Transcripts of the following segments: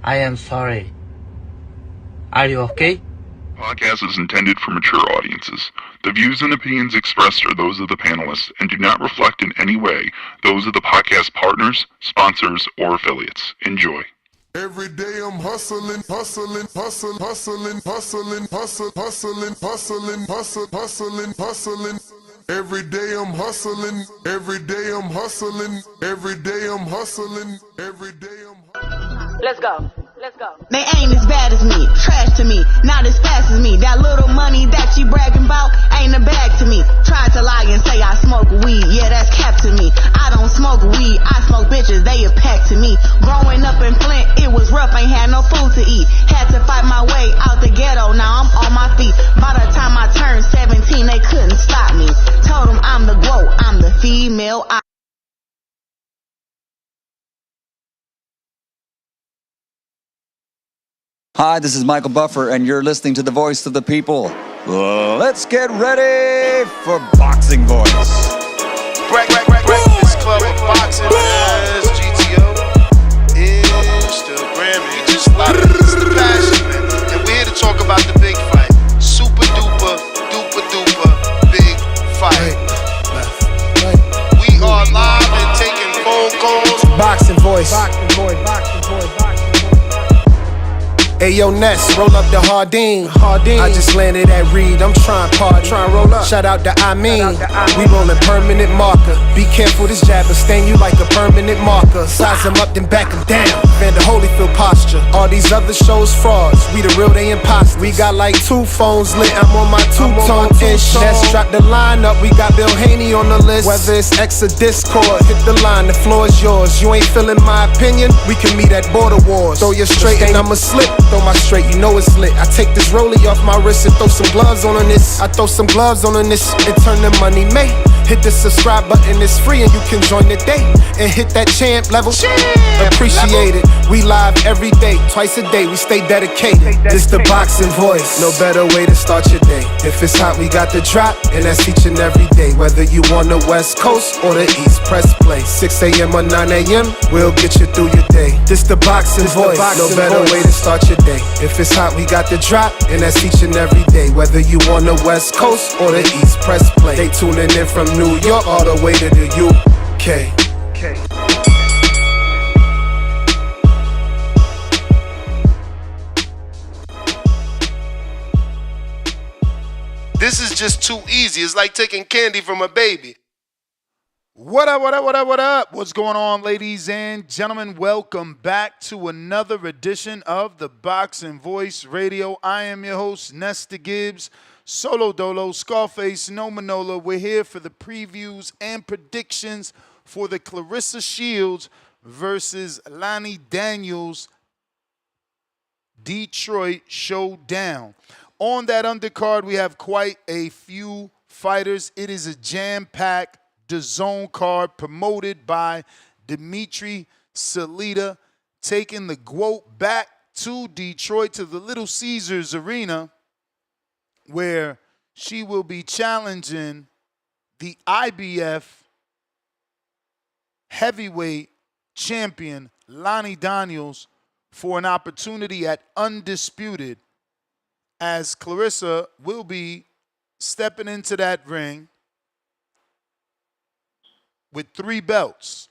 I am sorry. Are you okay? Podcast is intended for mature audiences. The views and opinions expressed are those of the panelists and do not reflect in any way those of the podcast partners, sponsors, or affiliates. Enjoy. Every day I'm hustling, hustling, hustling, hustling, hustling, hustling, hustling, hustling, hustling, hustling, hustling. Every day I'm hustling, every day I'm hustling, every day I'm hustling, every day I'm hustling. Let's go. Let's go. They ain't as bad as me, trash to me, not as fast as me. That little money that you bragging about ain't a bag to me. Tried to lie and say I smoke weed, yeah, that's cap to me. I don't smoke weed, I smoke bitches, they a pack to me. Growing up in Flint, it was rough, ain't had no food to eat. Had to fight my way out the ghetto, now I'm on my feet. By the time I turned 17, they couldn't stop me. Told them I'm the GOAT, I'm the female. Hi, this is Michael Buffer, and you're listening to The Voice of the People. Let's get ready for Boxing Voice. Breakfast Club of Boxing as GTO is still Grammy. We just love it. It's the passion, man. And we're here to talk about the big fight. Super duper, duper duper, big fight. We are live and taking phone calls. Boxing Voice. Boxing Voice. Boxing Voice. Ayo Ness, roll up the Hardin. I just landed at Reed, I'm trying party. Roll up. Shout out to I mean. We rollin' permanent marker. Be careful, this jabber stain you like a permanent marker. Size them up, then back them down. Vander Holyfield posture. All these other shows frauds. We the real, they imposters. We got like 2 phones lit. I'm on my 2-tone ish. Let's drop the line up. We got Bill Haney on the list. Whether it's X or Discord, hit the line, the floor is yours. You ain't feeling my opinion? We can meet at Border Wars. Throw you straight and I'ma slip. Throw my straight, you know it's lit. I take this rollie off my wrist and throw some gloves on this. I throw some gloves on this and turn the money made. Hit the subscribe button, it's free and you can join the day. And hit that champ level. Appreciate it. We live every day, twice a day, we stay dedicated. This the Boxing Voice, no better way to start your day. If it's hot, we got the drop, and that's each and every day. Whether you on the West Coast or the East, press play. 6 a.m. or 9 a.m., we'll get you through your day. This the Boxing Voice, no better way to start your day. If it's hot, we got the drop, and that's each and every day. Whether you on the West Coast or the East, press play. They tuning in from New York all the way to the UK. This is just too easy. It's like taking candy from a baby. What up? What's going on, ladies and gentlemen? Welcome back to another edition of the Boxing Voice Radio. I am your host, Nesta Gibbs, Solo Dolo, Scarface, No Manola. We're here for the previews and predictions for the Claressa Shields versus Lonnie Daniels Detroit Showdown. On that undercard, we have quite a few fighters. It is a jam-packed DAZN card promoted by Dimitri Salita, taking the GOAT back to Detroit to the Little Caesars Arena, where she will be challenging the IBF heavyweight champion Lonnie Daniels for an opportunity at Undisputed, as Claressa will be stepping into that ring with 3 belts.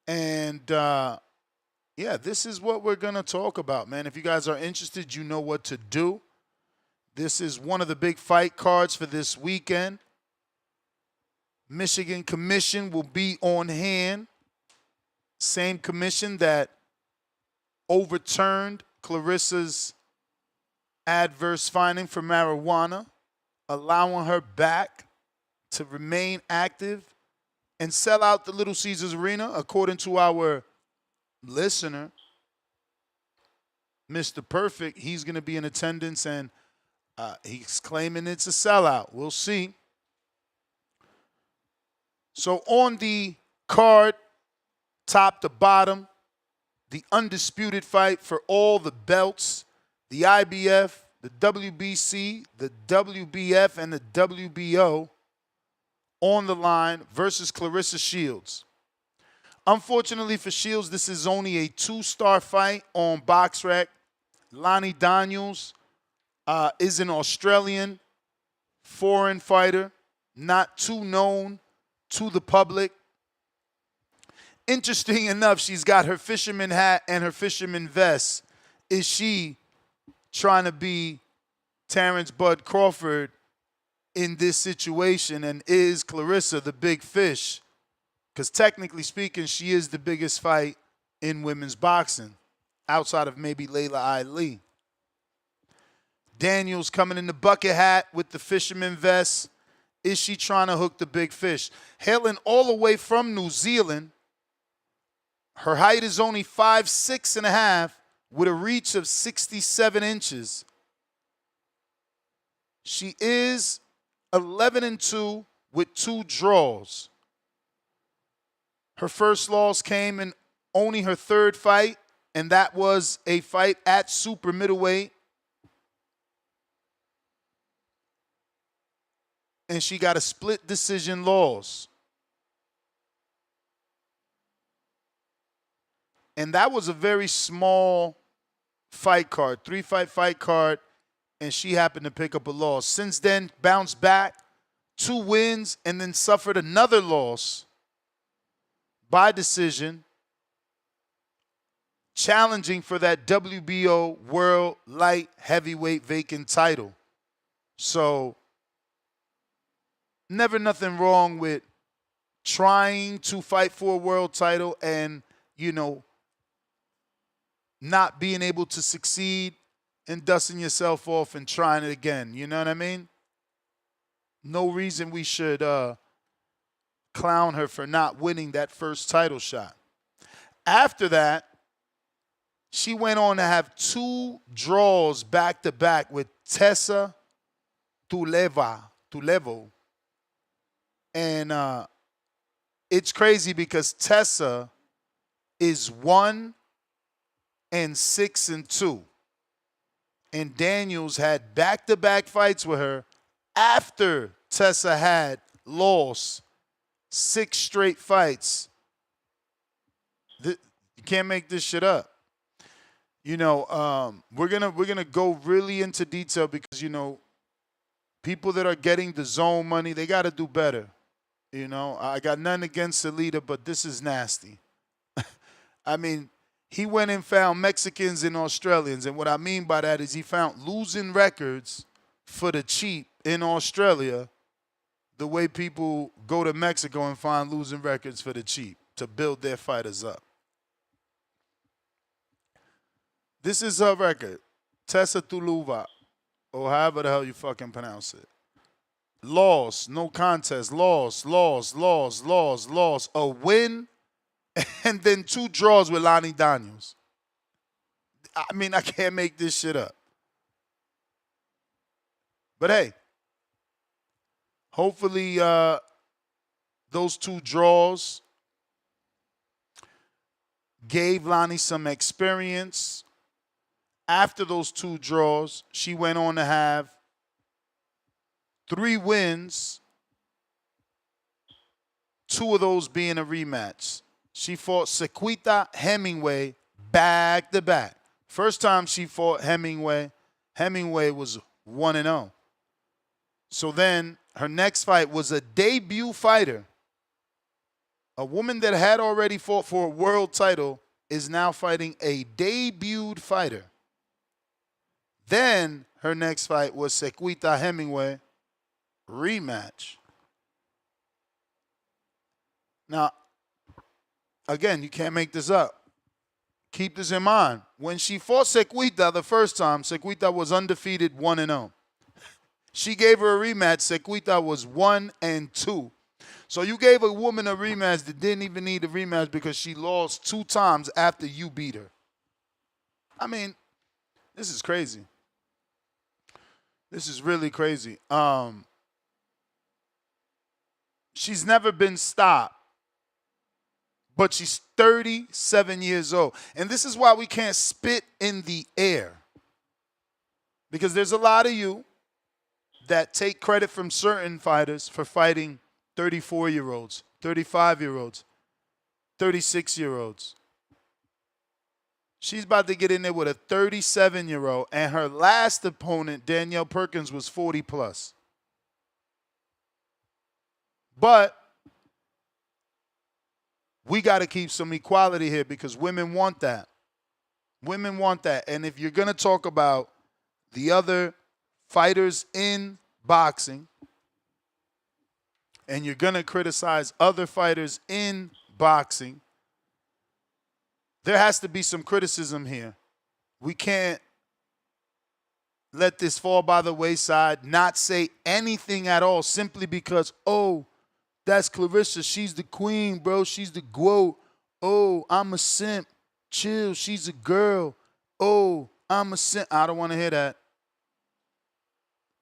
And, yeah, this is what we're going to talk about, man. If you guys are interested, you know what to do. This is one of the big fight cards for this weekend. Michigan Commission will be on hand. Same commission that overturned Claressa's adverse finding for marijuana, allowing her back to remain active and sell out the Little Caesars Arena, according to our listener, Mr. Perfect. He's going to be in attendance, and he's claiming it's a sellout. We'll see. So on the card, top to bottom, the undisputed fight for all the belts, the IBF, the WBC, the WBF, and the WBO on the line versus Claressa Shields. Unfortunately for Shields, this is only a 2-star fight on BoxRec. Lonnie Daniels is an Australian foreign fighter, not too known to the public. Interesting enough, she's got her fisherman hat and her fisherman vest. Is she trying to be Terrence Bud Crawford in this situation? And is Claressa the big fish? Because technically speaking, she is the biggest fight in women's boxing, outside of maybe Layla Ali. Daniels coming in the bucket hat with the fisherman vest. Is she trying to hook the big fish? Hailing all the way from New Zealand. Her height is only 5'6.5", with a reach of 67 inches. She is 11-2 with 2 draws. Her first loss came in only her 3rd fight, and that was a fight at super middleweight. And she got a split decision loss. And that was a very small fight card, 3-fight fight card, and she happened to pick up a loss. Since then, bounced back, 2 wins, and then suffered another loss by decision, challenging for that WBO World Light Heavyweight vacant title. So, never nothing wrong with trying to fight for a world title and, not being able to succeed and dusting yourself off and trying it again. You know what I mean? No reason we should clown her for not winning that first title shot. After that, she went on to have 2 draws back-to-back with Tessa Tulevo. And it's crazy because Tessa is 1-6-2. And Daniels had back-to-back fights with her after Tessa had lost 6 straight fights. You can't make this shit up. We're gonna go really into detail because people that are getting the zone money, they got to do better. I got nothing against Salida, but this is nasty. I mean, he went and found Mexicans and Australians, and what I mean by that is he found losing records for the cheap in Australia, the way people go to Mexico and find losing records for the cheap to build their fighters up. This is her record, Tessa Tuluva, or however the hell you fucking pronounce it. Loss, no contest, loss, a win, and then 2 draws with Lonnie Daniels. I mean, I can't make this shit up. But hey, hopefully those 2 draws gave Lonnie some experience. After those 2 draws, she went on to have 3 wins, 2 of those being a rematch. She fought Sequita Hemingway back-to-back. First time she fought Hemingway was 1-0. So then her next fight was a debut fighter. A woman that had already fought for a world title is now fighting a debuted fighter. Then her next fight was Sequita Hemingway rematch. Now, again, you can't make this up. Keep this in mind. When she fought Sequita the first time, Sequita was undefeated 1-0. She gave her a rematch. Sequita was 1-2. So you gave a woman a rematch that didn't even need a rematch because she lost 2 times after you beat her. I mean, this is crazy. This is really crazy. She's never been stopped. But she's 37 years old. And this is why we can't spit in the air. Because there's a lot of you that take credit from certain fighters for fighting 34-year-olds, 35-year-olds. 36-year-olds. She's about to get in there with a 37-year-old, and her last opponent, Danielle Perkins, was 40 plus. But we got to keep some equality here because women want that. Women want that. And if you're going to talk about the other fighters in boxing and you're going to criticize other fighters in boxing, there has to be some criticism here. We can't let this fall by the wayside, not say anything at all simply because, oh, that's Claressa. She's the queen, bro. She's the GOAT. Oh, I'm a simp. Chill. She's a girl. Oh, I'm a simp. I don't want to hear that.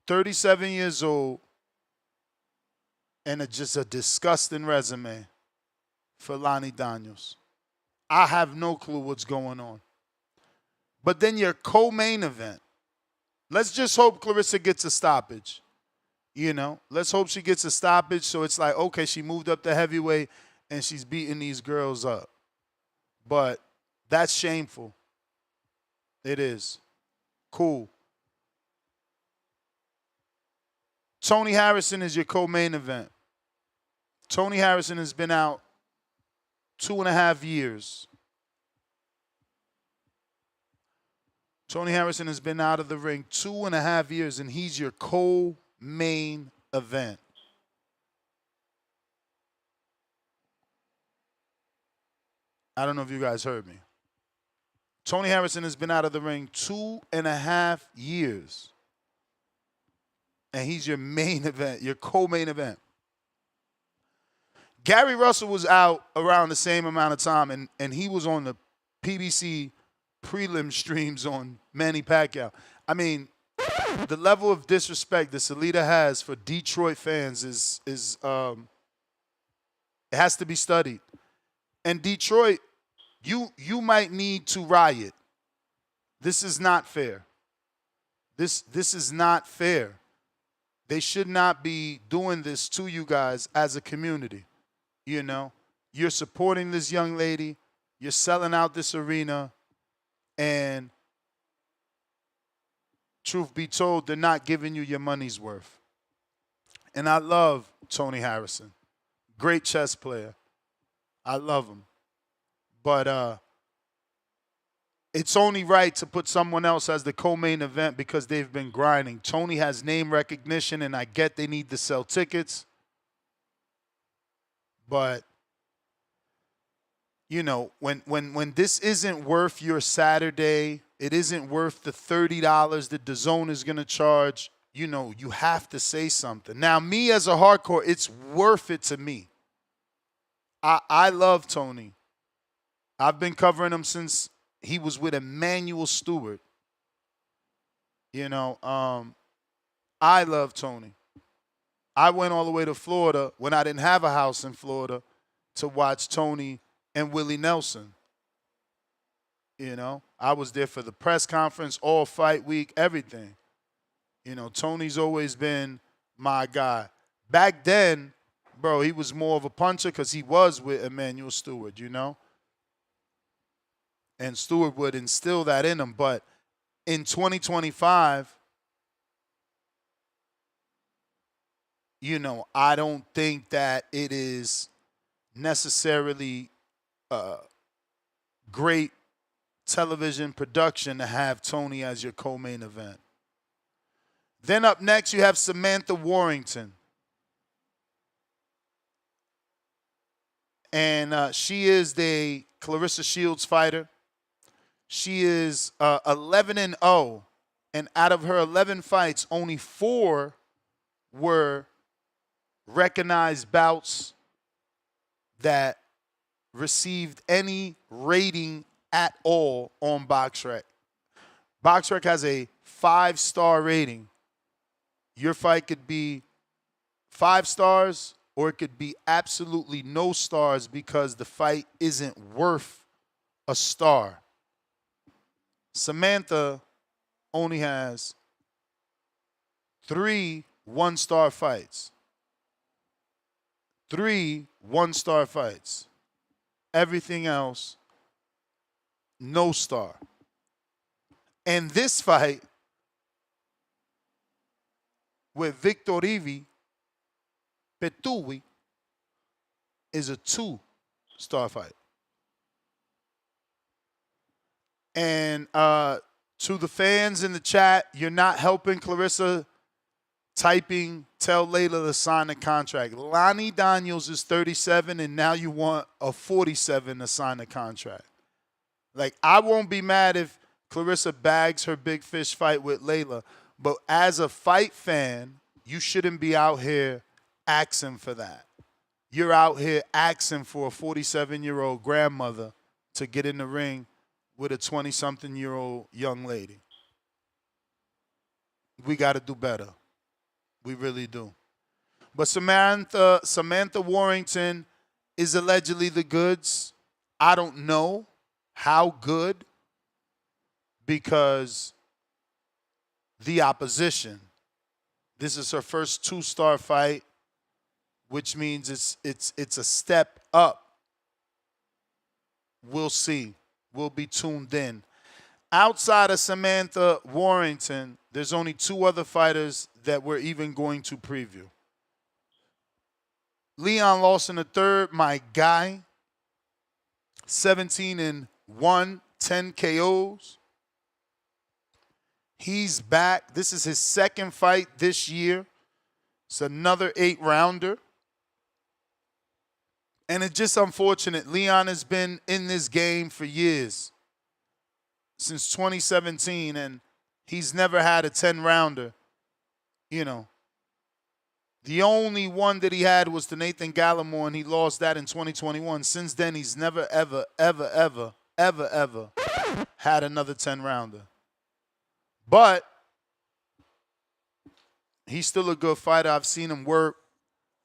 37 years old and just a disgusting resume for Lonnie Daniels. I have no clue what's going on. But then your co-main event. Let's just hope Claressa gets a stoppage. You know, let's hope she gets a stoppage so it's like, okay, she moved up to heavyweight and she's beating these girls up. But that's shameful. It is. Cool. Tony Harrison is your co-main event. Tony Harrison has been out 2.5 years. Tony Harrison has been out of the ring 2.5 years, and he's your co-main event. I don't know if you guys heard me. Tony Harrison has been out of the ring 2.5 years. And he's your main event, your co-main event. Gary Russell was out around the same amount of time, and he was on the PBC prelim streams on Manny Pacquiao. I mean, the level of disrespect that Salita has for Detroit fans is it has to be studied. And Detroit, you might need to riot. This is not fair. This is not fair. They should not be doing this to you guys as a community. You know, you're supporting this young lady, you're selling out this arena, and truth be told, they're not giving you your money's worth. And I love Tony Harrison. Great chess player. I love him. But it's only right to put someone else as the co-main event because they've been grinding. Tony has name recognition, and I get they need to sell tickets. But, you know, when this isn't worth your Saturday, it isn't worth the $30 that DAZN is going to charge, you know, you have to say something. Now, me as a hardcore, it's worth it to me. I love Tony. I've been covering him since he was with Emmanuel Stewart. You know, I love Tony. I went all the way to Florida when I didn't have a house in Florida to watch Tony and Willie Nelson. You know, I was there for the press conference, all fight week, everything. You know, Tony's always been my guy. Back then, bro, he was more of a puncher because he was with Emmanuel Stewart, you know. And Stewart would instill that in him. But in 2025, you know, I don't think that it is necessarily great television production to have Tony as your co-main event. Then up next, you have Samantha Warrington. And she is the Claressa Shields fighter. She is 11-0. And out of her 11 fights, only 4 were recognized bouts that received any rating at all on BoxRec. BoxRec has a 5-star rating. Your fight could be 5 stars or it could be absolutely no stars because the fight isn't worth a star. Samantha only has 3 1-star fights. 3 1-star fights. Everything else, no star. And this fight with Victor Rivi Petui is a 2-star fight. And to the fans in the chat, you're not helping Claressa typing, tell Layla to sign the contract. Lonnie Daniels is 37, and now you want a 47 to sign the contract. Like, I won't be mad if Claressa bags her big fish fight with Layla, but as a fight fan, you shouldn't be out here asking for that. You're out here asking for a 47-year-old grandmother to get in the ring with a 20-something-year-old young lady. We got to do better. We really do. But Samantha Warrington is allegedly the goods. I don't know how good, because the opposition. This is her first 2-star fight, which means it's a step up. We'll see. We'll be tuned in. Outside of Samantha Warrington, there's only 2 other fighters that we're even going to preview. Leon Lawson III, my guy, 17-1, 10 KOs. He's back. This is his second fight this year. It's another 8-rounder. And it's just unfortunate. Leon has been in this game for years, since 2017, and he's never had a 10-rounder. You know, the only one that he had was to Nathan Gallimore, and he lost that in 2021. Since then, he's never, ever, ever, ever, ever, ever had another 10-rounder. But he's still a good fighter. I've seen him work.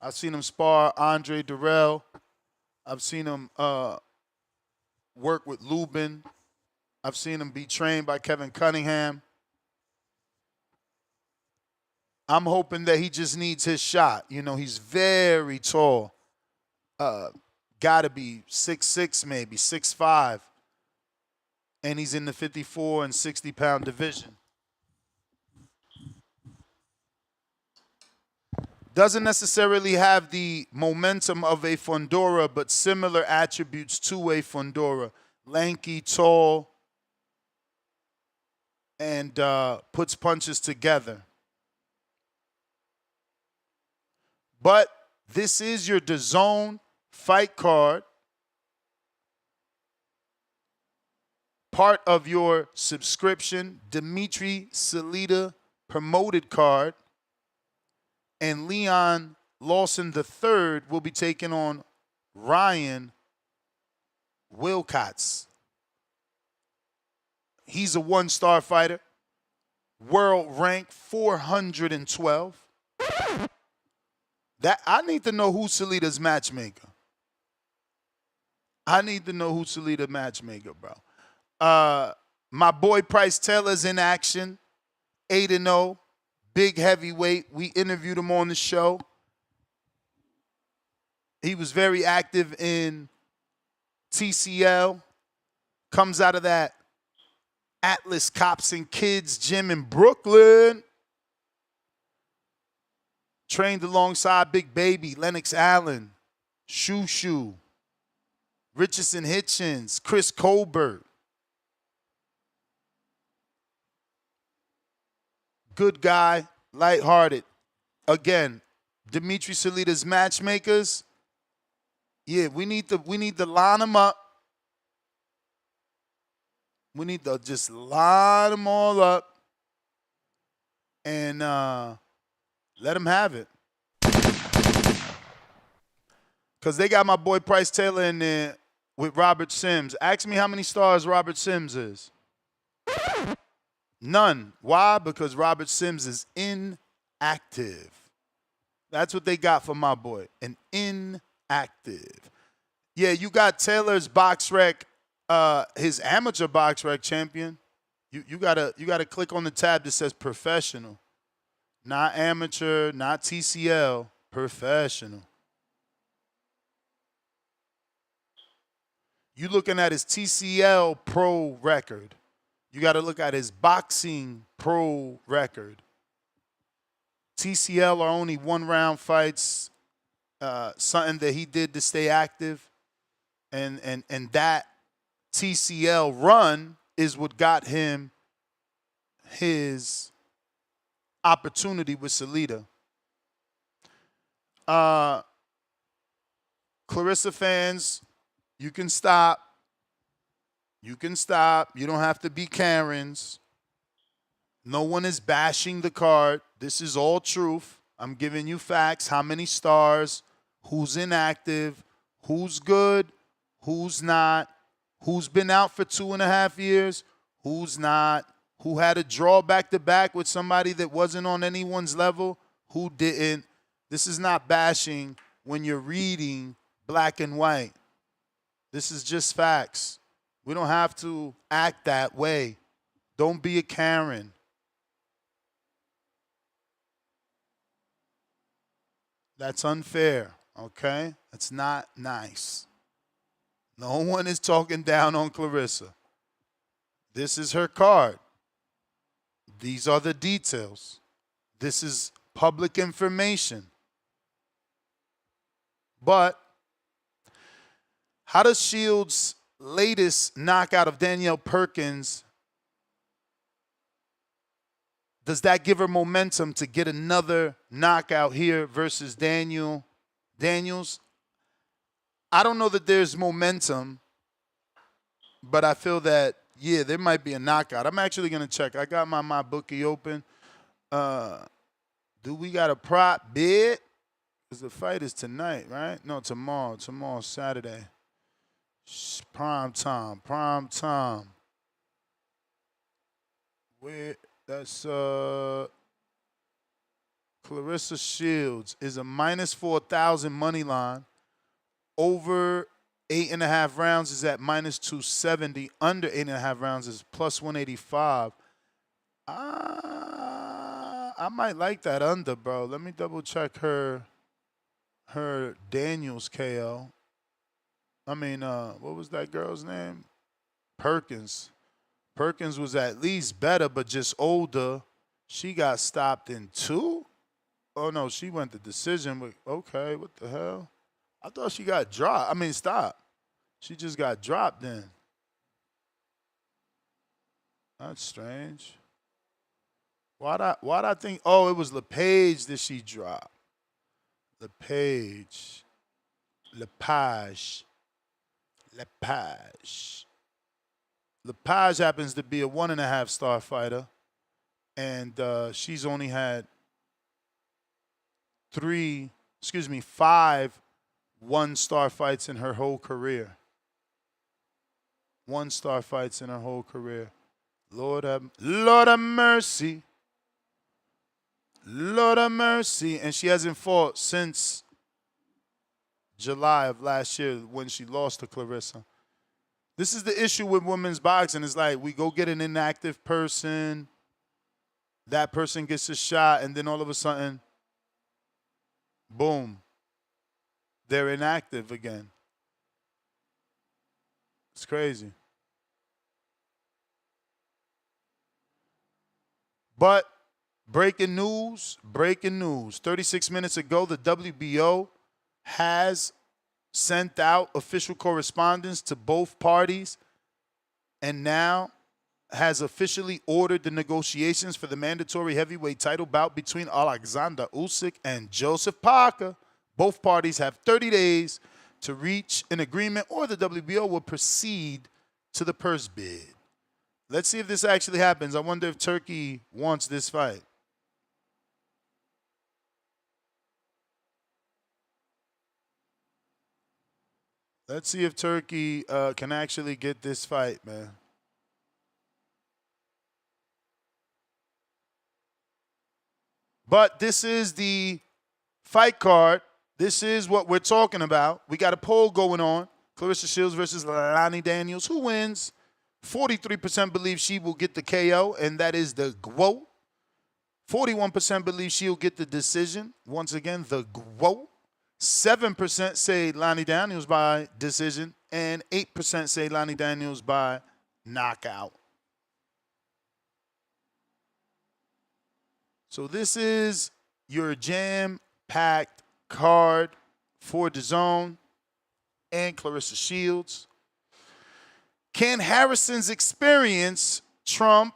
I've seen him spar Andre Durrell. I've seen him work with Lubin. I've seen him be trained by Kevin Cunningham. I'm hoping that he just needs his shot. You know, he's very tall. Got to be 6'6", maybe 6'5". And he's in the 54 and 60-pound division. Doesn't necessarily have the momentum of a Fundora, but similar attributes to a Fundora. Lanky, tall, and puts punches together. But this is your DAZN fight card. Part of your subscription, Dimitri Salita promoted card. And Leon Lawson III will be taking on Ryan Wilcots. He's a 1-star fighter. World rank 412. That I need to know who's Salita's matchmaker. I need to know who's Salita's matchmaker, bro. My boy Price Taylor's in action. 8-0. Big heavyweight. We interviewed him on the show. He was very active in TCL. Comes out of that Atlas Cops and Kids gym in Brooklyn. Trained alongside Big Baby, Lennox Allen, Shoo Shoo, Richardson Hitchens, Chris Colbert. Good guy, lighthearted. Again, Dimitri Salita's matchmakers. Yeah, we need to line them up. We need to just line them all up and let them have it. Because they got my boy Price Taylor in there with Robert Sims. Ask me how many stars Robert Sims is. None. Why? Because Robert Sims is inactive. That's what they got for my boy, an inactive. Yeah, you got Taylor's box rec, his amateur box rec champion. You gotta click on the tab that says professional. Not amateur, not TCL, professional. You looking at his TCL pro record. You got to look at his boxing pro record. TCL are only 1-round fights, something that he did to stay active. And that TCL run is what got him his opportunity with Salida. Claressa fans, you can stop. You can stop. You don't have to be Karens. No one is bashing the card. This is all truth. I'm giving you facts. How many stars? Who's inactive? Who's good? Who's not? Who's been out for 2.5 years? Who's not? Who had a draw back-to-back with somebody that wasn't on anyone's level? Who didn't? This is not bashing when you're reading black and white. This is just facts. We don't have to act that way. Don't be a Karen. That's unfair, okay? That's not nice. No one is talking down on Claressa. This is her card. These are the details. This is public information. But how does Shields' latest knockout of Danielle Perkins, does that give her momentum to get another knockout here versus Daniels? I don't know that there's momentum, but I feel that, yeah, there might be a knockout. I'm actually going to check. I got my bookie open. Do we got a prop bid? Because the fight is tonight, right? No, tomorrow. Tomorrow's Saturday. Prime time. Where? That's Claressa Shields is a minus 4,000 money line. Over 8.5 rounds is at minus 270. Under 8.5 rounds is plus 185. I might like that under, bro. Let me double check her Daniels KO. I mean, what was that girl's name? Perkins. Perkins was at least better, but just older. She got stopped in 2? Oh, no, she went to decision. But okay, what the hell? I thought she got dropped. I mean, stop. She just got dropped then. That's strange. Why'd I think, oh, it was LePage that she dropped. LePage. LePage happens to be a 1.5-star fighter, and she's only had 5 1-star fights in her whole career. 1-star fights in her whole career. Lord have mercy. Lord have mercy. And she hasn't fought since July of last year when she lost to Claressa. This is the issue with women's boxing. It's like we go get an inactive person, that person gets a shot, and then all of a sudden, boom, they're inactive again. It's crazy. But breaking news. 36 minutes ago, the WBO has sent out official correspondence to both parties and now has officially ordered the negotiations for the mandatory heavyweight title bout between Alexander Usyk and Joseph Parker. Both parties have 30 days to reach an agreement, or the WBO will proceed to the purse bid. Let's see if this actually happens. I wonder if Turkey wants this fight. Let's see if Turkey can actually get this fight, man. But this is the fight card. This is what we're talking about. We got a poll going on. Claressa Shields versus Lonnie Daniels. Who wins? 43% believe she will get the KO, and that is the GWO. 41% believe she'll get the decision. Once again, the GWO. 7% say Lonnie Daniels by decision, and 8% say Lonnie Daniels by knockout. So this is your jam-packed card for DAZN and Claressa Shields. Can Harrison's experience trump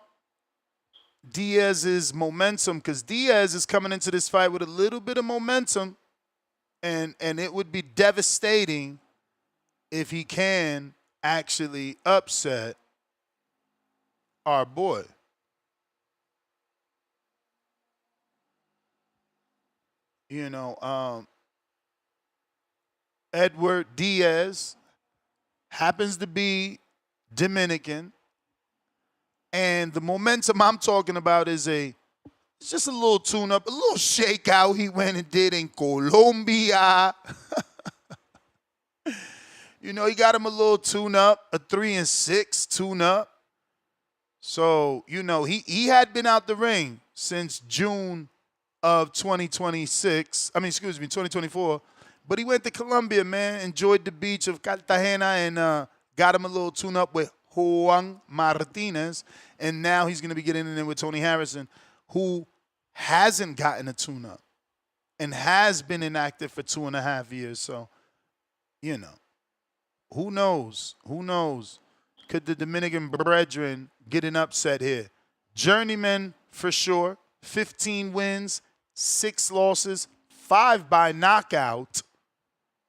Diaz's momentum? Because Diaz is coming into this fight with a little bit of momentum, and it would be devastating if he can actually upset our boy. You know, Edward Diaz happens to be Dominican, and the momentum I'm talking about is it's just a little tune-up, a little shakeout he went and did in Colombia. You know, he got him a little tune-up, a 3-6 tune-up. So, you know, he had been out the ring since June of 2024. But he went to Colombia, man, enjoyed the beach of Cartagena, and got him a little tune-up with Juan Martinez. And now he's going to be getting in with Tony Harrison, who hasn't gotten a tune-up and has been inactive for 2.5 years. So, you know, who knows? Who knows? Could the Dominican brethren get an upset here? Journeyman for sure. 15 wins, 6 losses, 5 by knockout.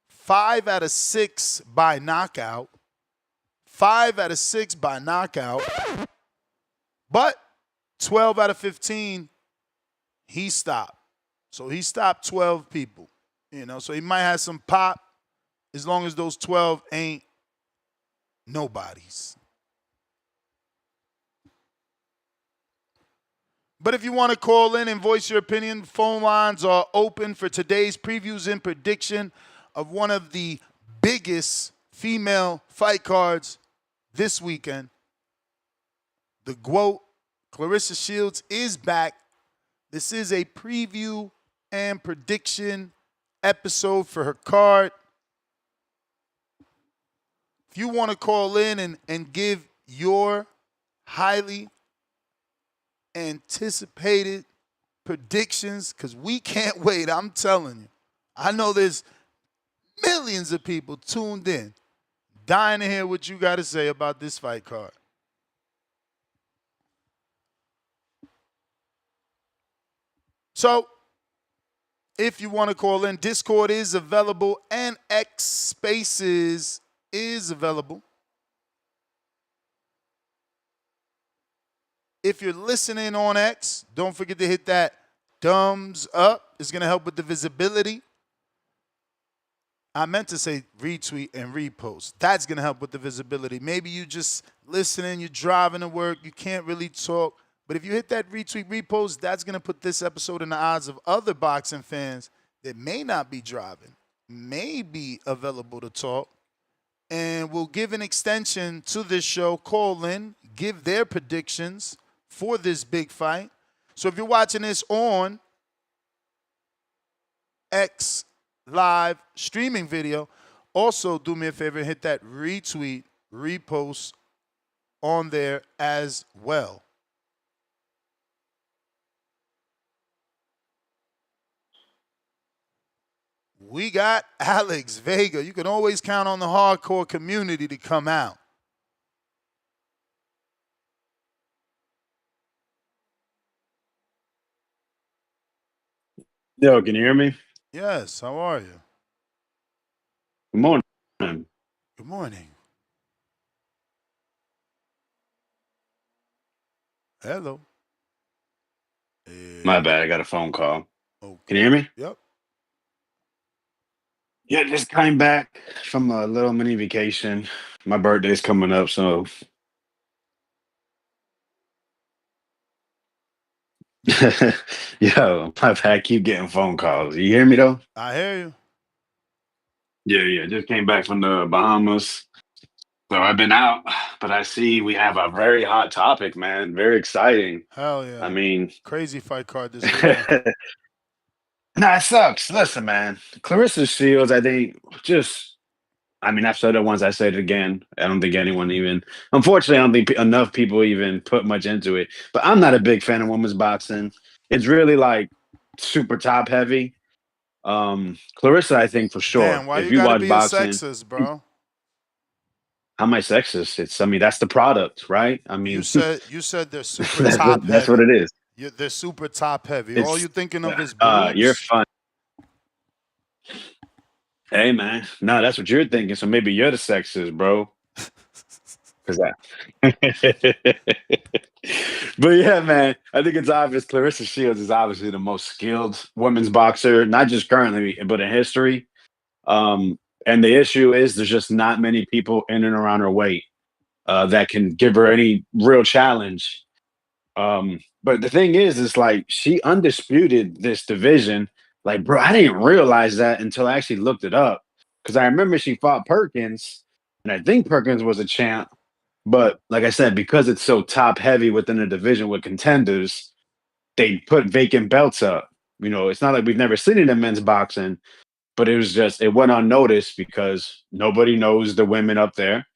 5 out of 6 by knockout. 5 out of 6 by knockout. But 12 out of 15, he stopped. So he stopped 12 people. You know, so he might have some pop as long as those 12 ain't nobodies. But if you want to call in and voice your opinion, phone lines are open for today's previews and prediction of one of the biggest female fight cards this weekend. The GWOAT, Claressa Shields, is back. This is a preview and prediction episode for her card. If you want to call in and give your highly anticipated predictions, because we can't wait, I'm telling you. I know there's millions of people tuned in, dying to hear what you got to say about this fight card. So, if you want to call in, Discord is available and X Spaces is available. If you're listening on X, don't forget to hit that thumbs up. It's going to help with the visibility. I meant to say retweet and repost. That's going to help with the visibility. Maybe you just listening, you're driving to work, you can't really talk. But if you hit that retweet, repost, that's going to put this episode in the eyes of other boxing fans that may not be driving, may be available to talk. And we'll give an extension to this show. Call in, give their predictions for this big fight. So if you're watching this on X live streaming video, also do me a favor and hit that retweet, repost on there as well. We got Alex Vega. You can always count on the hardcore community to come out. Yo, can you hear me? Yes, how are you? Good morning. Good morning. Hello. My bad, I got a phone call. Okay. Can you hear me? Yep. Yeah, just came back from a little mini vacation. My birthday's coming up, so yo, my bad, I keep getting phone calls. You hear me though? I hear you. Yeah, just came back from the Bahamas. So I've been out, but I see we have a very hot topic, man. Very exciting. Hell yeah. I mean, crazy fight card this weekend. nah, it sucks. Listen, man, Claressa Shields, I think, just I mean, I've said it once. I said it again. I don't think anyone even. Unfortunately, I don't think enough people even put much into it. But I'm not a big fan of women's boxing. It's really like super top heavy. Clarissa, I think for sure. Damn, why If you you gotta watch be a boxing, sexist, bro? how am I sexist? It's. I mean, that's the product, right? I You mean, said they're super that's top what heavy. it is. They're super top heavy. All It's. you thinking of is You're boobs? fun. Hey, man. No, that's what you're thinking. So maybe you're the sexist, bro. Cause that. But yeah, man, I think it's obvious. Clarissa Shields is obviously the most skilled women's boxer, not just currently, but in history. And the issue is there's just not many people in and around her weight that can give her any real challenge. But the thing is like she undisputed this division. Like, bro, I didn't realize that until I actually looked it up. Because I remember she fought Perkins, and I think Perkins was a champ. But like I said, because it's so top heavy within a division with contenders, they put vacant belts up. You know, it's not like we've never seen it in men's boxing, but it was just it went unnoticed because nobody knows the women up there,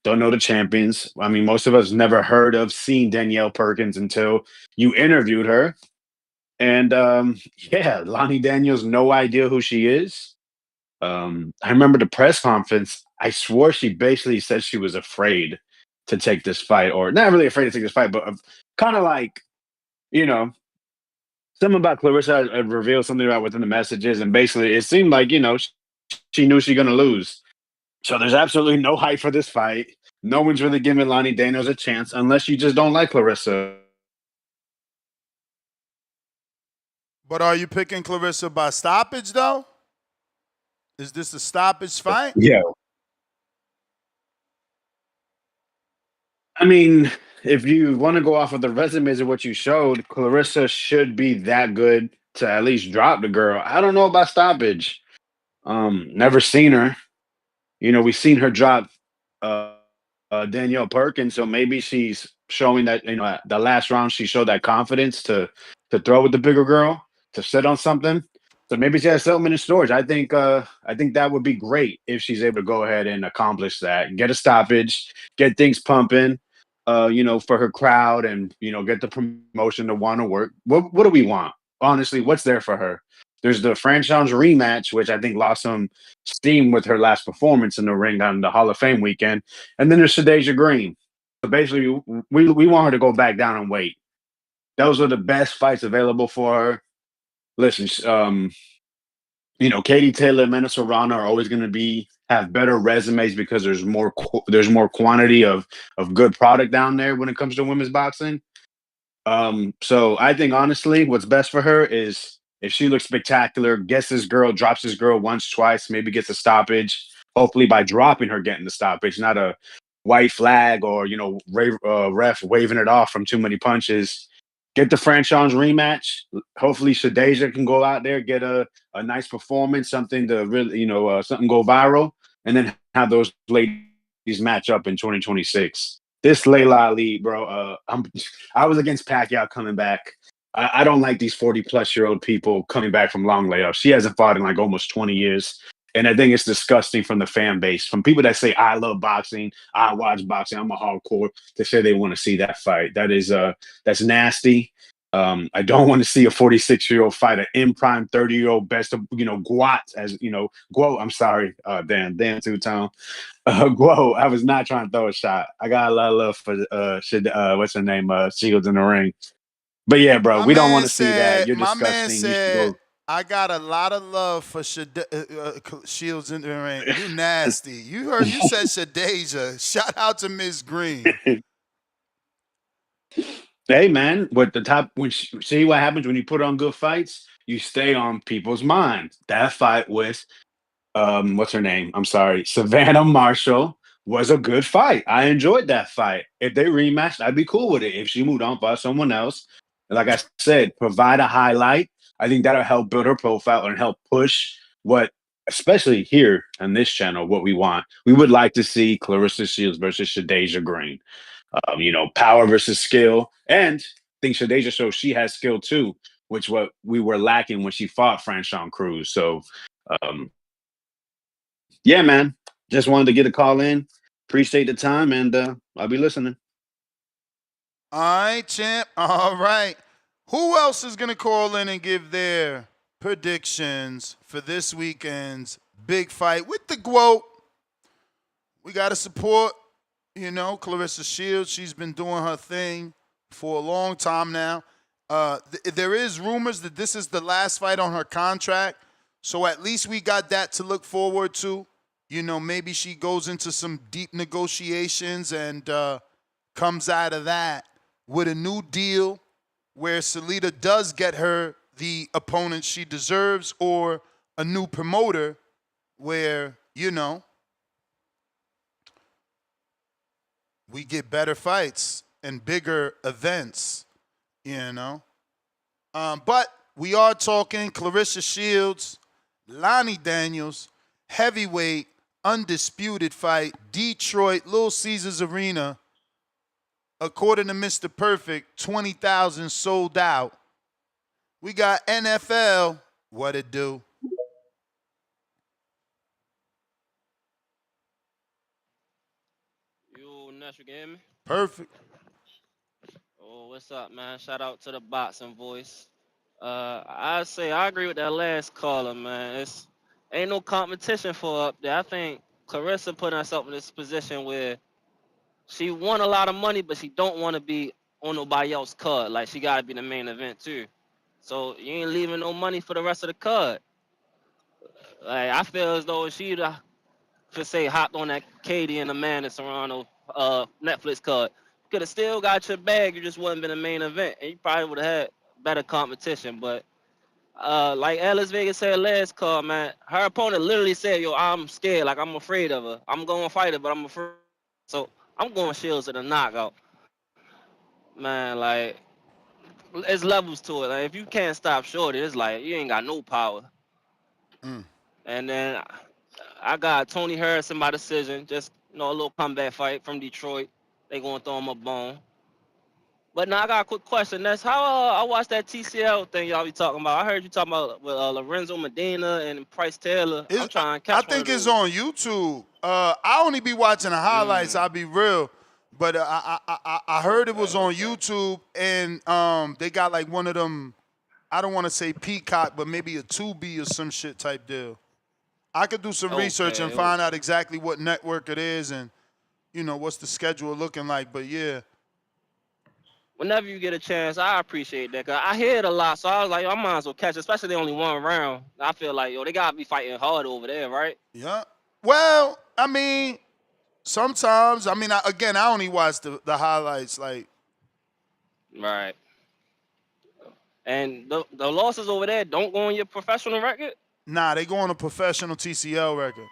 don't know the champions. I mean, most of us never heard of seen Danielle Perkins until you interviewed her. And yeah, Lonnie Daniels, no idea who she is. I remember the press conference. I swore she basically said she was afraid to take this fight, or not really afraid to take this fight, but kind of like, you know, something about Clarissa had revealed something about within the messages, and basically it seemed like she knew she's gonna lose. So there's absolutely no hype for this fight. No one's really giving Lonnie Daniels a chance unless you just don't like Clarissa. But are you picking Clarissa by stoppage though? Is this a stoppage fight? Yeah. I mean, if you want to go off of the resumes of what you showed, Clarissa should be that good to at least drop the girl. I don't know about stoppage. Never seen her. You know, we've seen her drop uh, Danielle Perkins, so maybe she's showing that at the last round she showed that confidence to throw with the bigger girl, to sit on something. So maybe she has something in storage. I think that would be great if she's able to go ahead and accomplish that, get a stoppage, get things pumping, for her crowd, and get the promotion to want to work. What do we want? Honestly, what's there for her? There's the franchise rematch, which I think lost some steam with her last performance in the ring on the Hall of Fame weekend. And then there's Shadeja Green. So basically, we want her to go back down and wait. Those are the best fights available for her. Listen, Katie Taylor and Mena Serrano are always going to have better resumes because there's more quantity of good product down there when it comes to women's boxing. So I think honestly, what's best for her is if she looks spectacular, gets this girl, drops this girl once, twice, maybe gets a stoppage. Hopefully, by dropping her, getting the stoppage, not a white flag or ref waving it off from too many punches. Get the franchise rematch. Hopefully, Shadeja can go out there, get a nice performance, something to really, something go viral, and then have those ladies match up in 2026. This Layla Ali, bro. I was against Pacquiao coming back. I don't like these 40-plus-year-old people coming back from long layoffs. She hasn't fought in like almost 20 years. And I think it's disgusting from the fan base, from people that say, I love boxing, I watch boxing, I'm a hardcore, to say they want to see that fight. That's nasty. I don't want to see a 46-year-old fight an in prime 30-year-old best of, Guat as, Guo, I'm sorry, Dan Two-Tone. Guo, I was not trying to throw a shot. I got a lot of love for, what's her name, Shields in the ring. But yeah, bro, we don't want to see that. You're My disgusting. man said, I got a lot of love for Shields in the ring. You nasty. You said Shadeja. Shout out to Miss Green. Hey, man, with the top, see what happens when you put on good fights? You stay on people's minds. That fight with, what's her name? I'm sorry, Savannah Marshall was a good fight. I enjoyed that fight. If they rematched, I'd be cool with it. If she moved on by someone else, like I said, provide a highlight. I think that'll help build her profile and help push what, especially here on this channel, what we want. We would like to see Clarissa Shields versus Shadeja Green. Power versus skill. And I think Shadeja shows she has skill too, which what we were lacking when she fought Franchon Cruz. So, yeah, man, Just wanted to get a call in. Appreciate the time, and I'll be listening. All right, champ. All right. Who else is going to call in and give their predictions for this weekend's big fight with the GWOAT? We got to support, Claressa Shields. She's been doing her thing for a long time now. There is rumors that this is the last fight on her contract, so at least we got that to look forward to. Maybe she goes into some deep negotiations and comes out of that with a new deal where Salita does get her the opponent she deserves, or a new promoter where, we get better fights and bigger events, But we are talking Claressa Shields, Lonnie Daniels, heavyweight, undisputed fight, Detroit, Little Caesars Arena. According to Mr. Perfect, 20,000 sold out. We got NFL, what it do? Yo, Nash, you can hear me? Perfect. Oh, what's up, man? Shout out to the boxing voice. I say I agree with that last caller, man. Ain't no competition for up there. I think Claressa put herself in this position where she won a lot of money, but she don't want to be on nobody else's card. Like, she got to be the main event, too. So you ain't leaving no money for the rest of the card. Like, I feel as though she'd, for say, hopped on that Katie and Amanda Serrano Netflix card. You could have still got your bag. You just wouldn't been the main event. And you probably would have had better competition. But like Alice Vega said last call, man, her opponent literally said, yo, I'm scared. Like, I'm afraid of her. I'm going to fight her, but I'm afraid. So I'm going Shields to the knockout. Man, like, there's levels to it. Like, if you can't stop Shorty, it's like you ain't got no power. And then I got Tony Harrison by decision. Just, a little comeback fight from Detroit. They going to throw him a bone. But now I got a quick question. That's how I watched that TCL thing y'all be talking about. I heard you talking about with Lorenzo Medina and Price Taylor. I'm trying to catch I think it's on YouTube. I only be watching the highlights. I'll be real. But I heard it was on YouTube, and they got like one of them, I don't want to say Peacock, but maybe a Tubi or some shit type deal. I could do some research and find out exactly what network it is and, what's the schedule looking like. But, yeah. Whenever you get a chance, I appreciate that. Cause I hear it a lot, so I was like, I might as well catch it, especially they only one round. I feel like, they got to be fighting hard over there, right? Yeah. Well, I mean, sometimes, I only watch the highlights, like. Right. And the losses over there don't go on your professional record? Nah, they go on a professional TCL record.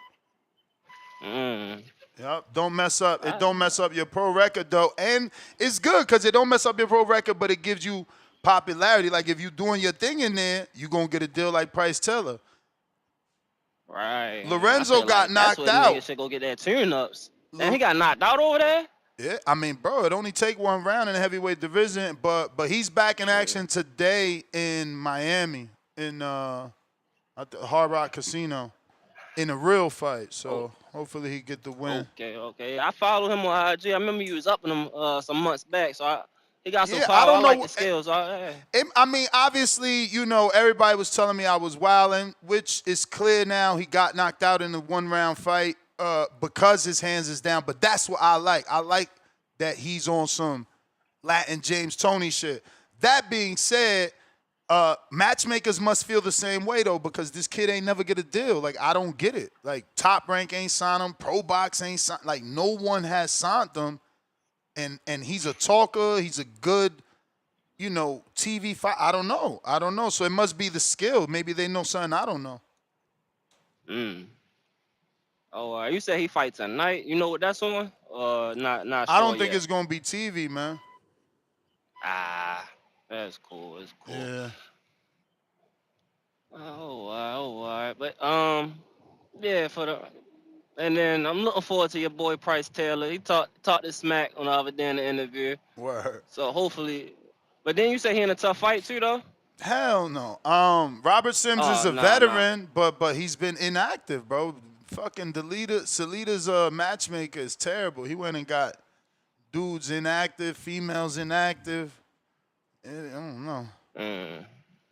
Yep. Don't mess up. It don't mess up your pro record, though. And it's good because it don't mess up your pro record, but it gives you popularity. Like, if you doing your thing in there, you going to get a deal like Price Taylor. Right. Lorenzo got knocked that's out. Niggas should go get their tune-ups. And he got knocked out over there? Yeah, bro, it only take one round in the heavyweight division, but he's back in action today in Miami, in at the Hard Rock Casino, in a real fight. So hopefully he get the win. Okay. I follow him on IG. I remember you was up in him some months back, so he got some power. I don't know. Like the skills. Obviously, everybody was telling me I was wilding, which is clear now. He got knocked out in the one-round fight because his hands is down. But that's what I like. I like that he's on some Latin James Toney shit. That being said, matchmakers must feel the same way, though, because this kid ain't never get a deal. Like, I don't get it. Like, Top Rank ain't signed him. Pro Box ain't signed. Like, no one has signed him. And he's a talker. He's a good, TV fight. I don't know. So it must be the skill. Maybe they know something I don't know. Oh, you said he fights tonight. You know what that's on? Not sure I don't think yet. it's going to be TV, man. That's cool. It's cool. Yeah. All right. But yeah, and then I'm looking forward to your boy Price Taylor. He talked this smack on the other day in the interview. Word. So hopefully, but then you say he in a tough fight too, though. Hell no. Robert Sims is a veteran, but he's been inactive, bro. Fucking Salita's matchmaker is terrible. He went and got dudes inactive, females inactive. I don't know.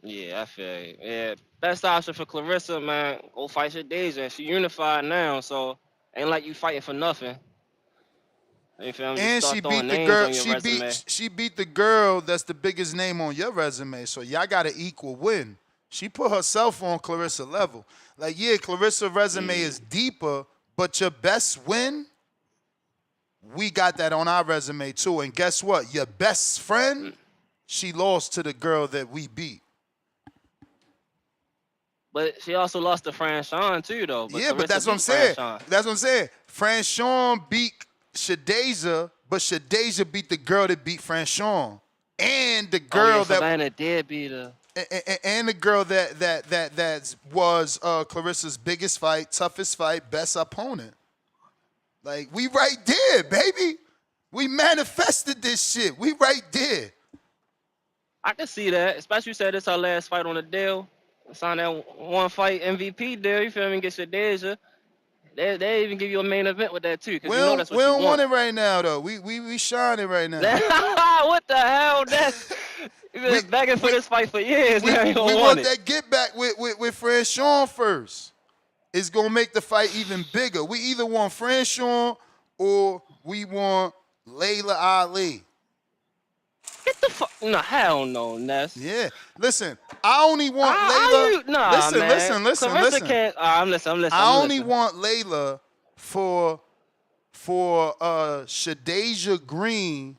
Yeah, I feel you. Yeah, best option for Claressa, man. Go fight Shadasia. She unified now, so ain't like you fighting for nothing. You feel me? Just And start she throwing beat the names girl. on your resume. She beat the girl that's the biggest name on your resume. So y'all got an equal win. She put herself on Claressa level. Like, yeah, Claressa resume is deeper, but your best win, we got that on our resume too. And guess what? Your best friend, she lost to the girl that we beat. But she also lost to Franchon too, though. Yeah, but Claressa that's what I'm beat saying. Franchon. That's what I'm saying. Franchon beat Shadasia, but Shadasia beat the girl that beat Franchon. And the girl Savannah did beat her. And the girl that was Claressa's biggest fight, toughest fight, best opponent. Like, we right there, baby. We manifested this shit. We right there. I can see that, especially you said this her last fight on the deal. Signed that one fight MVP deal. You feel me? Get Shadasia. They even give you a main event with that too, because you know that's what we you don't want it right now though. We shining right now. What the hell? You've been begging for this fight for years. We now you don't want it. that get back with Franchon first. It's gonna make the fight even bigger. We either want Franchon or we want Layla Ali. Get the fuck no, hell no, Ness. Yeah, listen. I only want Layla. Listen. Claressa can't. I'm listening. I only want Layla for Shadasia Green,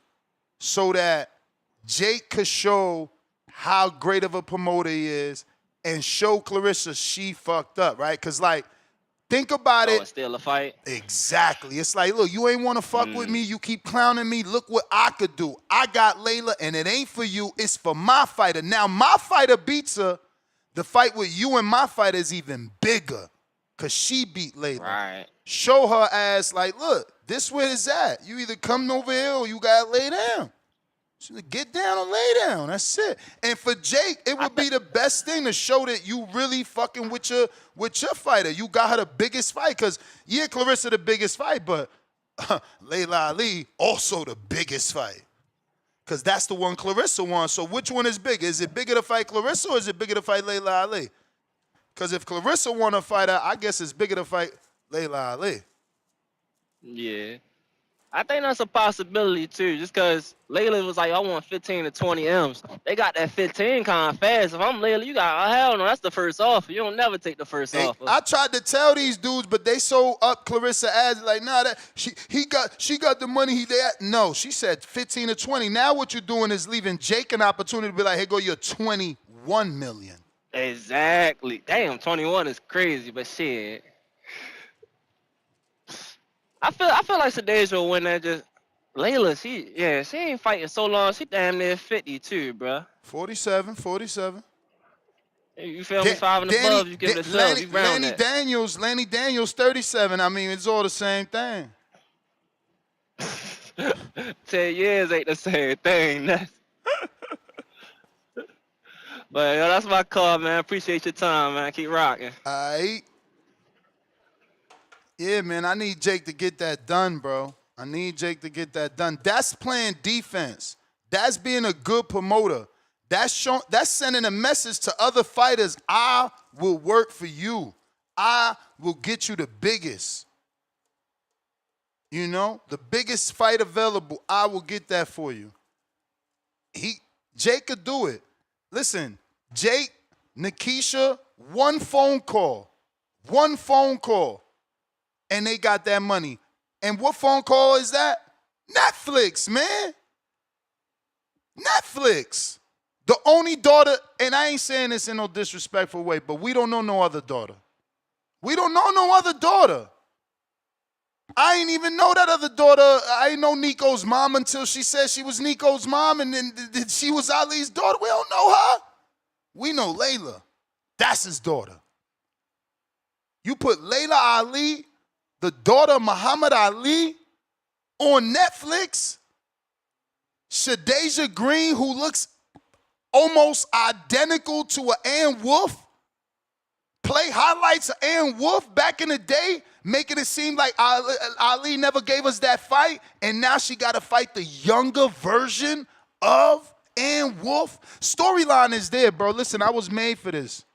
so that Jake could show how great of a promoter he is and show Claressa she fucked up, right? Because, like, think about it. It's still a fight. Exactly. It's like, look, you ain't want to fuck with me. You keep clowning me. Look what I could do. I got Layla, and it ain't for you. It's for my fighter. Now, my fighter beats her. The fight with you and my fighter is even bigger because she beat Layla. Right. Show her ass, like, look, this where it's at. You either come over here or you got to lay down. So get down or lay down. That's it. And for Jake, it would be the best thing to show that you really fucking with your fighter. You got her the biggest fight. Because, yeah, Claressa the biggest fight, but Layla Ali also the biggest fight. Because that's the one Claressa won. So which one is bigger? Is it bigger to fight Claressa or is it bigger to fight Layla Ali? Because if Claressa won a fighter, I guess it's bigger to fight Layla Ali. Yeah. I think that's a possibility too, just because Layla was like, I want 15 to 20 M's. They got that 15 kind of fast. If I'm Layla, you got, hell no, that's the first offer. You don't never take the first offer. I tried to tell these dudes, but they so up Claressa ass, like, nah, she got the money No, she said 15 to 20. Now what you're doing is leaving Jake an opportunity to be like, hey, go your 21 million. Exactly. Damn, 21 is crazy, but shit. I feel like Shadasia will win that. Just Layla, she ain't fighting so long. She damn near 50 too, bro. 47. You feel me? 5 and above, you give it a 7. You round Lanny Daniels, 37. I mean, it's all the same thing. 10 years ain't the same thing. But yo, that's my call, man. Appreciate your time, man. Keep rocking. All right. Yeah, man, I need Jake to get that done, bro. I need Jake to get that done. That's playing defense. That's being a good promoter. That's sending a message to other fighters. I will work for you. I will get you the biggest. You know, the biggest fight available. I will get that for you. Jake could do it. Listen, Jake, Nikisha, one phone call. And they got that money. And what phone call is that? Netflix, man. Netflix. The only daughter, and I ain't saying this in no disrespectful way, but we don't know no other daughter. We don't know no other daughter. I ain't even know that other daughter. I ain't know Nico's mom until she said she was Nico's mom and then she was Ali's daughter. We don't know her. We know Layla. That's his daughter. You put Layla Ali, the daughter of Muhammad Ali, on Netflix. Shadasia Green, who looks almost identical to an Ann Wolf. play highlights of Aaron Wolf back in the day, making it seem like Ali never gave us that fight, and now she got to fight the younger version of Aaron Wolf? Storyline is there, bro. Listen, I was made for this.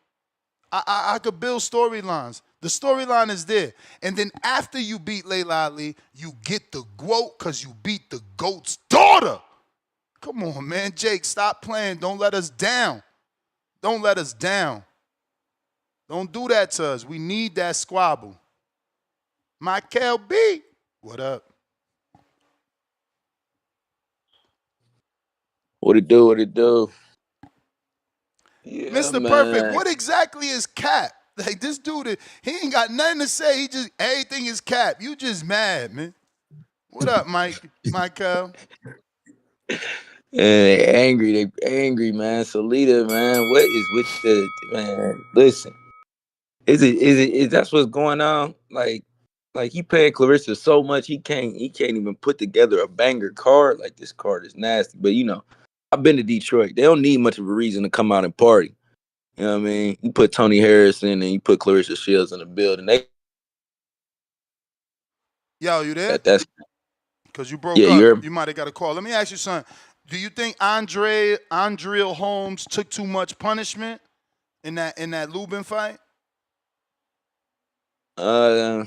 I could build storylines. The storyline is there. And then after you beat Layla Ali, you get the GOAT because you beat the GOAT's daughter. Come on, man. Jake, stop playing. Don't let us down. Don't let us down. Don't do that to us. We need that squabble. Michael B, what up? What it do? What it do? Yeah, Mr. man. Perfect, what exactly is cap? Like, this dude, he ain't got nothing to say. He just, everything is cap. You just mad, man. What up, Michael? They angry, man. Solita, man. What is with the man? Listen, is that's what's going on? Like he paying Claressa so much he can't even put together a banger card. Like, this card is nasty. But I've been to Detroit. They don't need much of a reason to come out and party. You know what I mean? You put Tony Harrison and you put Claressa Shields in the building. Yo, you there? That's because you broke yeah, up. You might have got a call. Let me ask you something. Do you think Andrea Holmes took too much punishment in that Lubin fight? Yeah,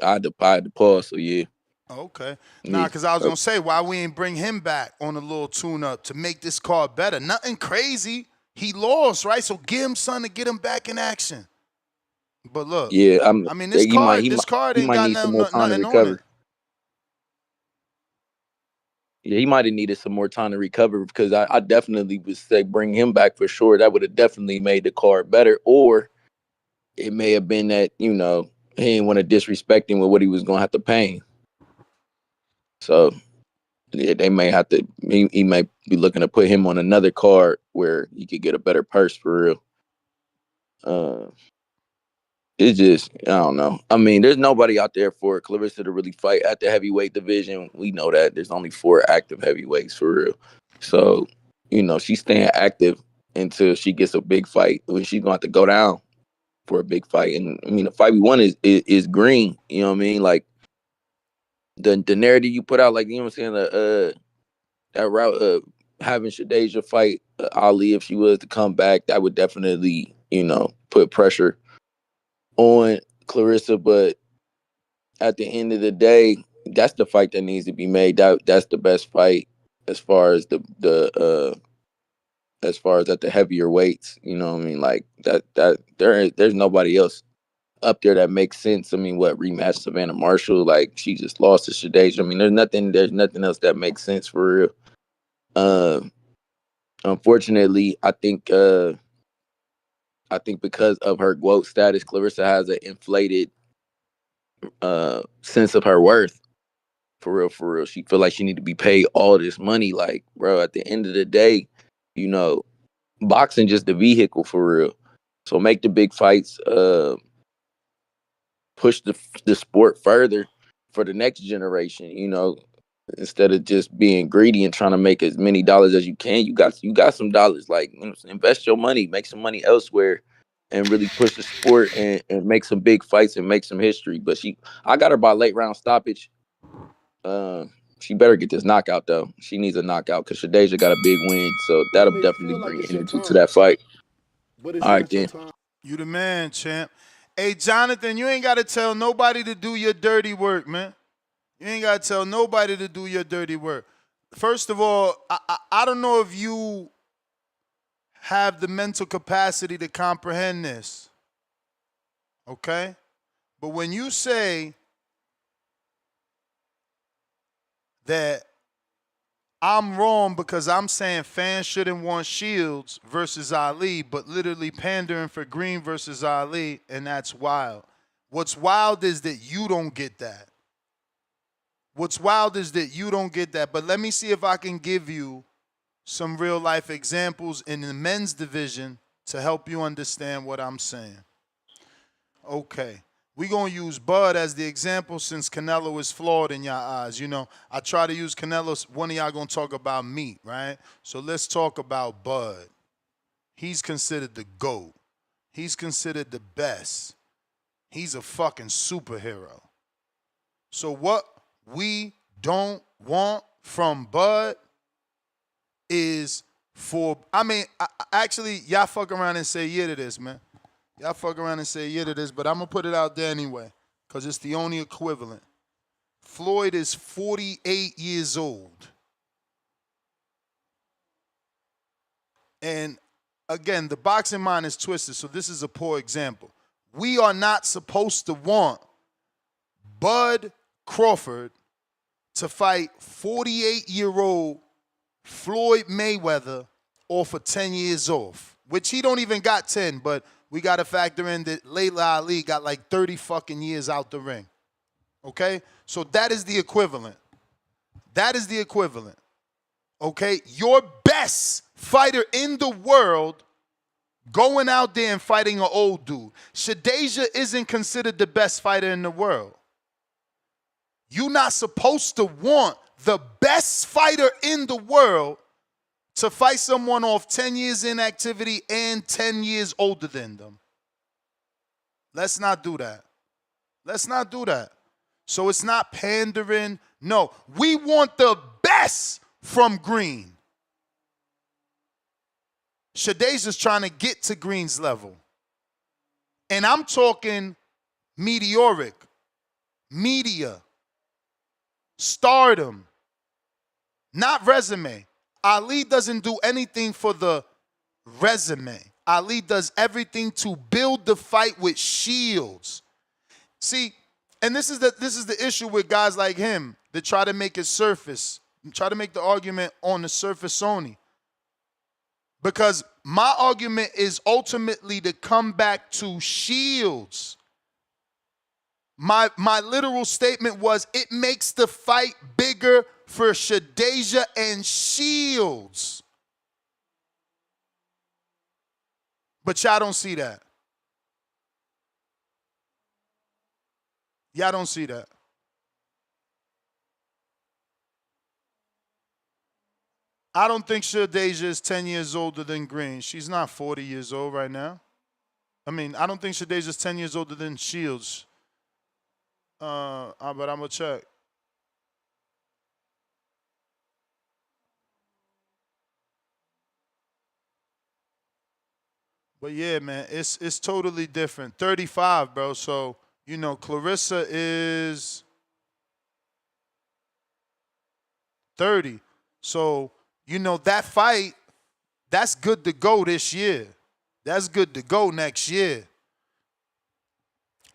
I had to pause. So yeah. Okay. Nah, because I was going to say, why we ain't bring him back on a little tune-up to make this card better? Nothing crazy. He lost, right? So get him something to get him back in action. But look, yeah, I mean, this card ain't got nothing on it. Yeah, he might have needed some more time to recover because I definitely would say bring him back for sure. That would have definitely made the card better. Or it may have been that, he didn't want to disrespect him with what he was going to have to pay him. So, yeah, they may have to, he might be looking to put him on another card where he could get a better purse for real. It's just, I don't know. I mean, there's nobody out there for Claressa to really fight at the heavyweight division. We know that. There's only 4 active heavyweights for real. So, she's staying active until she gets a big fight. When she's going to have to go down for a big fight. And, I mean, the fight we won is green. You know what I mean? Like, the narrative you put out, like, you know what I'm saying? That route of having Shadeja fight Ali, if she was to come back, that would definitely, put pressure on Claressa. But at the end of the day, that's the fight that needs to be made. That's the best fight as far as as far as at the heavier weights. You know what I mean? Like there's nobody else up there that makes sense. I mean, what, rematch Savannah Marshall? Like, she just lost to Shadeja. I mean, there's nothing else that makes sense for real. Unfortunately, I think because of her GOAT status, Claressa has an inflated sense of her worth. For real. She feel like she need to be paid all this money. Like, bro, at the end of the day, boxing just a vehicle for real. So make the big fights, push the sport further for the next generation, instead of just being greedy and trying to make as many dollars as you can. You got some dollars, like, invest your money, make some money elsewhere, and really push the sport and make some big fights and make some history. But I got her by late round stoppage. She better get this knockout though. She needs a knockout because Shadeja got a big win, so that'll definitely bring energy to that fight. All right, then. You the man, champ. Hey, Jonathan, you ain't got to tell nobody to do your dirty work, man. You ain't got to tell nobody to do your dirty work. First of all, I don't know if you have the mental capacity to comprehend this, okay? But when you say that I'm wrong because I'm saying fans shouldn't want Shields versus Ali, but literally pandering for Green versus Ali, and that's wild. What's wild is that you don't get that. But let me see if I can give you some real life examples in the men's division to help you understand what I'm saying. Okay. We're going to use Bud as the example since Canelo is flawed in your eyes. I try to use Canelo. One of y'all going to talk about meat, right? So let's talk about Bud. he's considered the GOAT. He's considered the best. He's a fucking superhero. So what we don't want from Bud is actually, y'all fuck around and say yeah to this, man. Y'all fuck around and say yeah to this, but I'm going to put it out there anyway because it's the only equivalent. Floyd is 48 years old. And again, the boxing mind is twisted, so this is a poor example. We are not supposed to want Bud Crawford to fight 48-year-old Floyd Mayweather off for 10 years off, which he don't even got 10, but we got to factor in that Layla Ali got like 30 fucking years out the ring. Okay? So that is the equivalent. That is the equivalent. Okay? Your best fighter in the world going out there and fighting an old dude. Shadeja isn't considered the best fighter in the world. You're not supposed to want the best fighter in the world to fight someone off 10 years inactivity and 10 years older than them. Let's not do that. Let's not do that. So it's not pandering. No, we want the best from Green. Shadeja's trying to get to Green's level. And I'm talking meteoric, media, stardom, not resume. Ali doesn't do anything for the resume. Ali does everything to build the fight with shields. See, and this is the issue with guys like him that try to make it surface, try to make the argument on the surface only. Because my argument is ultimately to come back to shields. My literal statement was it makes the fight bigger for Shadeja and Shields. But y'all don't see that. Y'all don't see that. I don't think Shadeja is 10 years older than Green. She's not 40 years old right now. I don't think Shadeja is 10 years older than Shields. But I'm going to check. But yeah, man, it's totally different. 35, bro. So, Claressa is 30. So, that fight, that's good to go this year. That's good to go next year.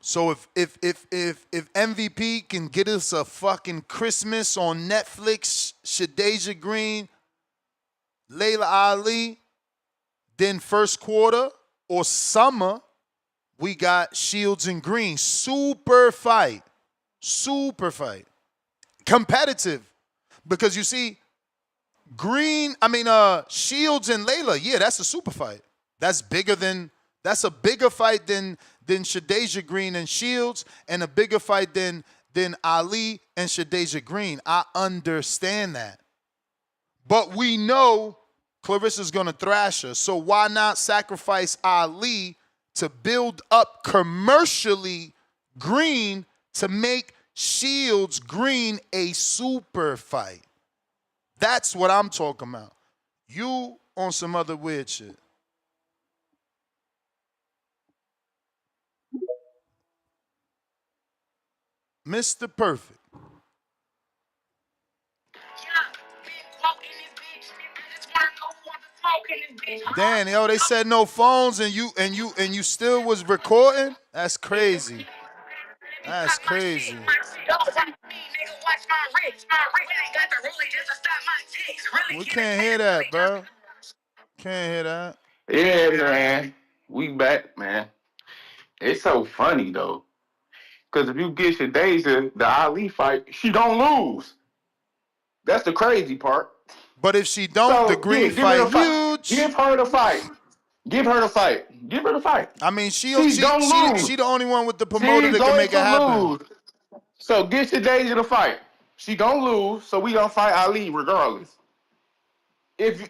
So if MVP can get us a fucking Christmas on Netflix, Shadeja Green, Layla Ali, then first quarter or summer, we got Shields and Green. Super fight. Super fight. Competitive. Because you see, Shields and Layla, yeah, that's a super fight. That's a bigger fight than Shadeja Green and Shields, and a bigger fight than Ali and Shadeja Green. I understand that. But we know Claressa's going to thrash her, so why not sacrifice Ali to build up commercially Green to make Shields Green a super fight? That's what I'm talking about. You on some other weird shit. Mr. Perfect. Dan, they said no phones and you still was recording? That's crazy. That's crazy. We can't hear that, bro. Can't hear that. Yeah, man. We back, man. It's so funny, though. Because if you get Shadeja, the Ali fight, she don't lose. That's the crazy part. But if she don't, the Green fight huge. Give her the fight. Give her the fight. Give her the fight. I mean, she the only one with the promoter that can make it happen. Lose. So get Shadeja the fight. She gonna lose, so we gonna fight Ali regardless. If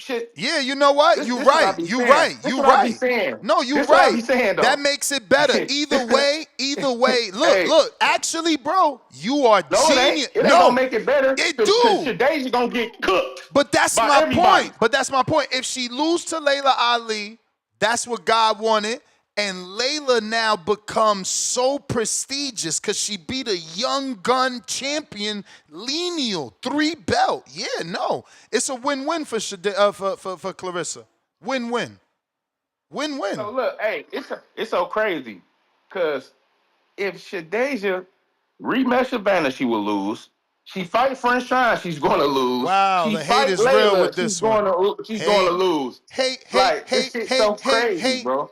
shit. Yeah, you know what? This You what I right. be You saying. right. This You what I be right. saying. No, you This what I right. be saying though. That makes it better. Either way, look, Hey, look. Actually, bro, you are no, it ain't. genius. It ain't gonna No, make it better. it Cause do. Shadeja gonna get cooked But that's by my everybody. point. But that's my point. If she lose to Layla Ali, that's what God wanted. And Layla now becomes so prestigious because she beat a young gun champion, Lineal, 3-belt. Yeah, no. It's a win-win for for Claressa. Win-win. Win-win. So look, hey, it's so crazy. Cause if Shadeja rematch Savannah, she will lose. She fight French Shine, she's gonna lose. Wow, She the hate fight is real Layla, with this one. she's gonna lose. Hate, This shit's so crazy, bro.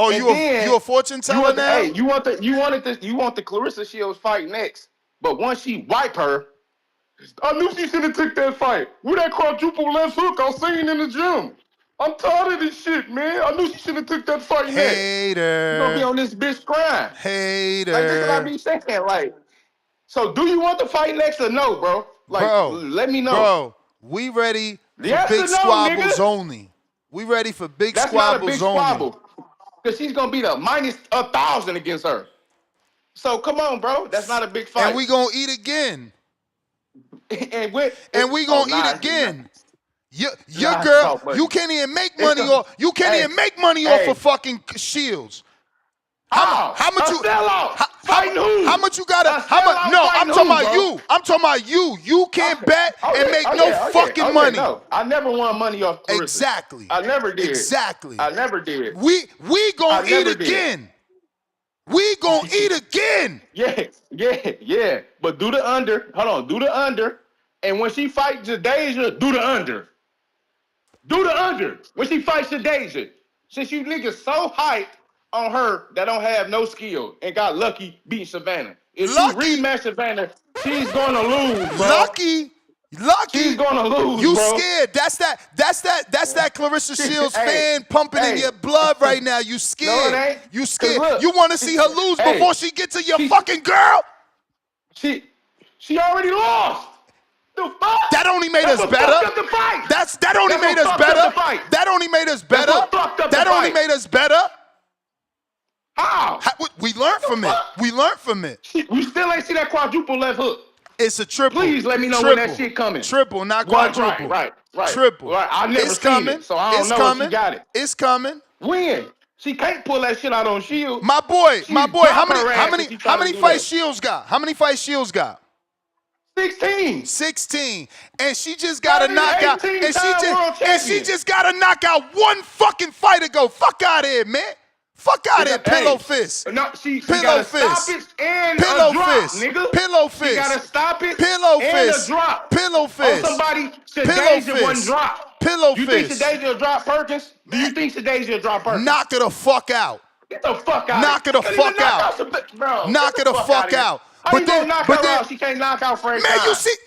Oh, And you a fortune teller now? you want the Claressa Shields fight next. But once she wipe her, I knew she should have took that fight. With that quadruple left hook I seen in the gym. I'm tired of this shit, man. I knew she should have took that fight next. Hater. You gonna be on this bitch crying. Hater. Like, this is what I be saying. Like, so do you want the fight next or no, bro? Like, let me know. Bro, we ready for Yes big or no, squabbles nigga? only. We ready for big That's not a squabbles big only. squabble. Because she's gonna be the minus 1,000 against her. So come on, bro. That's not a big fight. And we gonna eat again. and we gonna eat again. Your Nah, girl, no, you can't even make money off. You can't even make money off of fucking Shields. How much you? How much you gotta? How much? No, I'm talking about you. I'm talking about you. You can't bet and make no fucking money. No, I never won money off Claressa. Exactly. I never did. Exactly. I never did. We gonna eat again. We gonna eat again. Yeah. But do the under. Hold on. Do the under. And when she fights Shadeja, do the under. Do the under. When she fights Shadeja. Since you niggas so hyped on her that don't have no skill and got lucky beating Savannah. If she rematch Savannah, she's gonna lose, bro. Lucky. She's gonna lose, you bro. scared. That's that Claressa Shields fan pumping in your blood right now. You scared. No, it ain't. You scared. Look, you want to see her lose before she get to your fucking girl? She already lost. The fuck? That only made us better. That only made us better. That only made us better. That only made us better. How? We learned from it. We learned from it. We still ain't see that quadruple left hook. It's a triple. Please let me know when that shit coming. Triple, not quadruple. Right. Triple. Right. I never seen it, so I don't know if she got it. It's coming. When? She can't pull that shit out on Shields. My boy. How many fights Shields got? How many fights Shields got? 16. And she just got a knockout. And she just got a knockout one fucking fight ago. Fuck out of here, man. Fuck out of here, pillow fist. No, she pillow gotta fist. stop it and pillow a drop, fist. nigga. Pillow fist. She gotta stop it pillow and fist. a drop. Pillow fist. On somebody, pillow Shadeja wouldn't drop. Pillow you fist. You think Shadeja will drop Perkins? Do you think Shadeja will drop Perkins? Knock her the fuck out. Get the fuck out. Knock her the fuck out. Bro, knock her the fuck out. How you gonna knock her out? She can't knock out Frank. Man,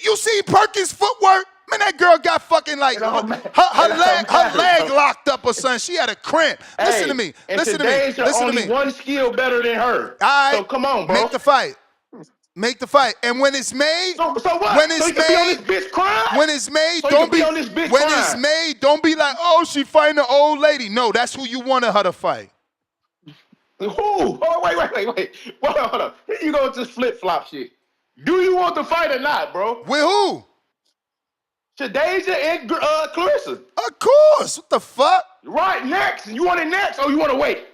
you see Perkins' footwork? Man, that girl got fucking like her leg locked up or something. She had a cramp. Listen to me. Listen to me. Listen to me. One skill better than her. All right. So come on, bro. Make the fight. Make the fight. And when it's made, so what? When it's so you made, on this bitch crying? When it's made, so don't be on this bitch when crying. it's made, don't be like, oh, she fighting an old lady. No, that's who you wanted her to fight. Who? Oh, wait. Hold on. Here you go with this flip-flop shit. Do you want the fight or not, bro? With who? Shadeja and Claressa. Of course. What the fuck? Right, next. You want it next or you want to wait?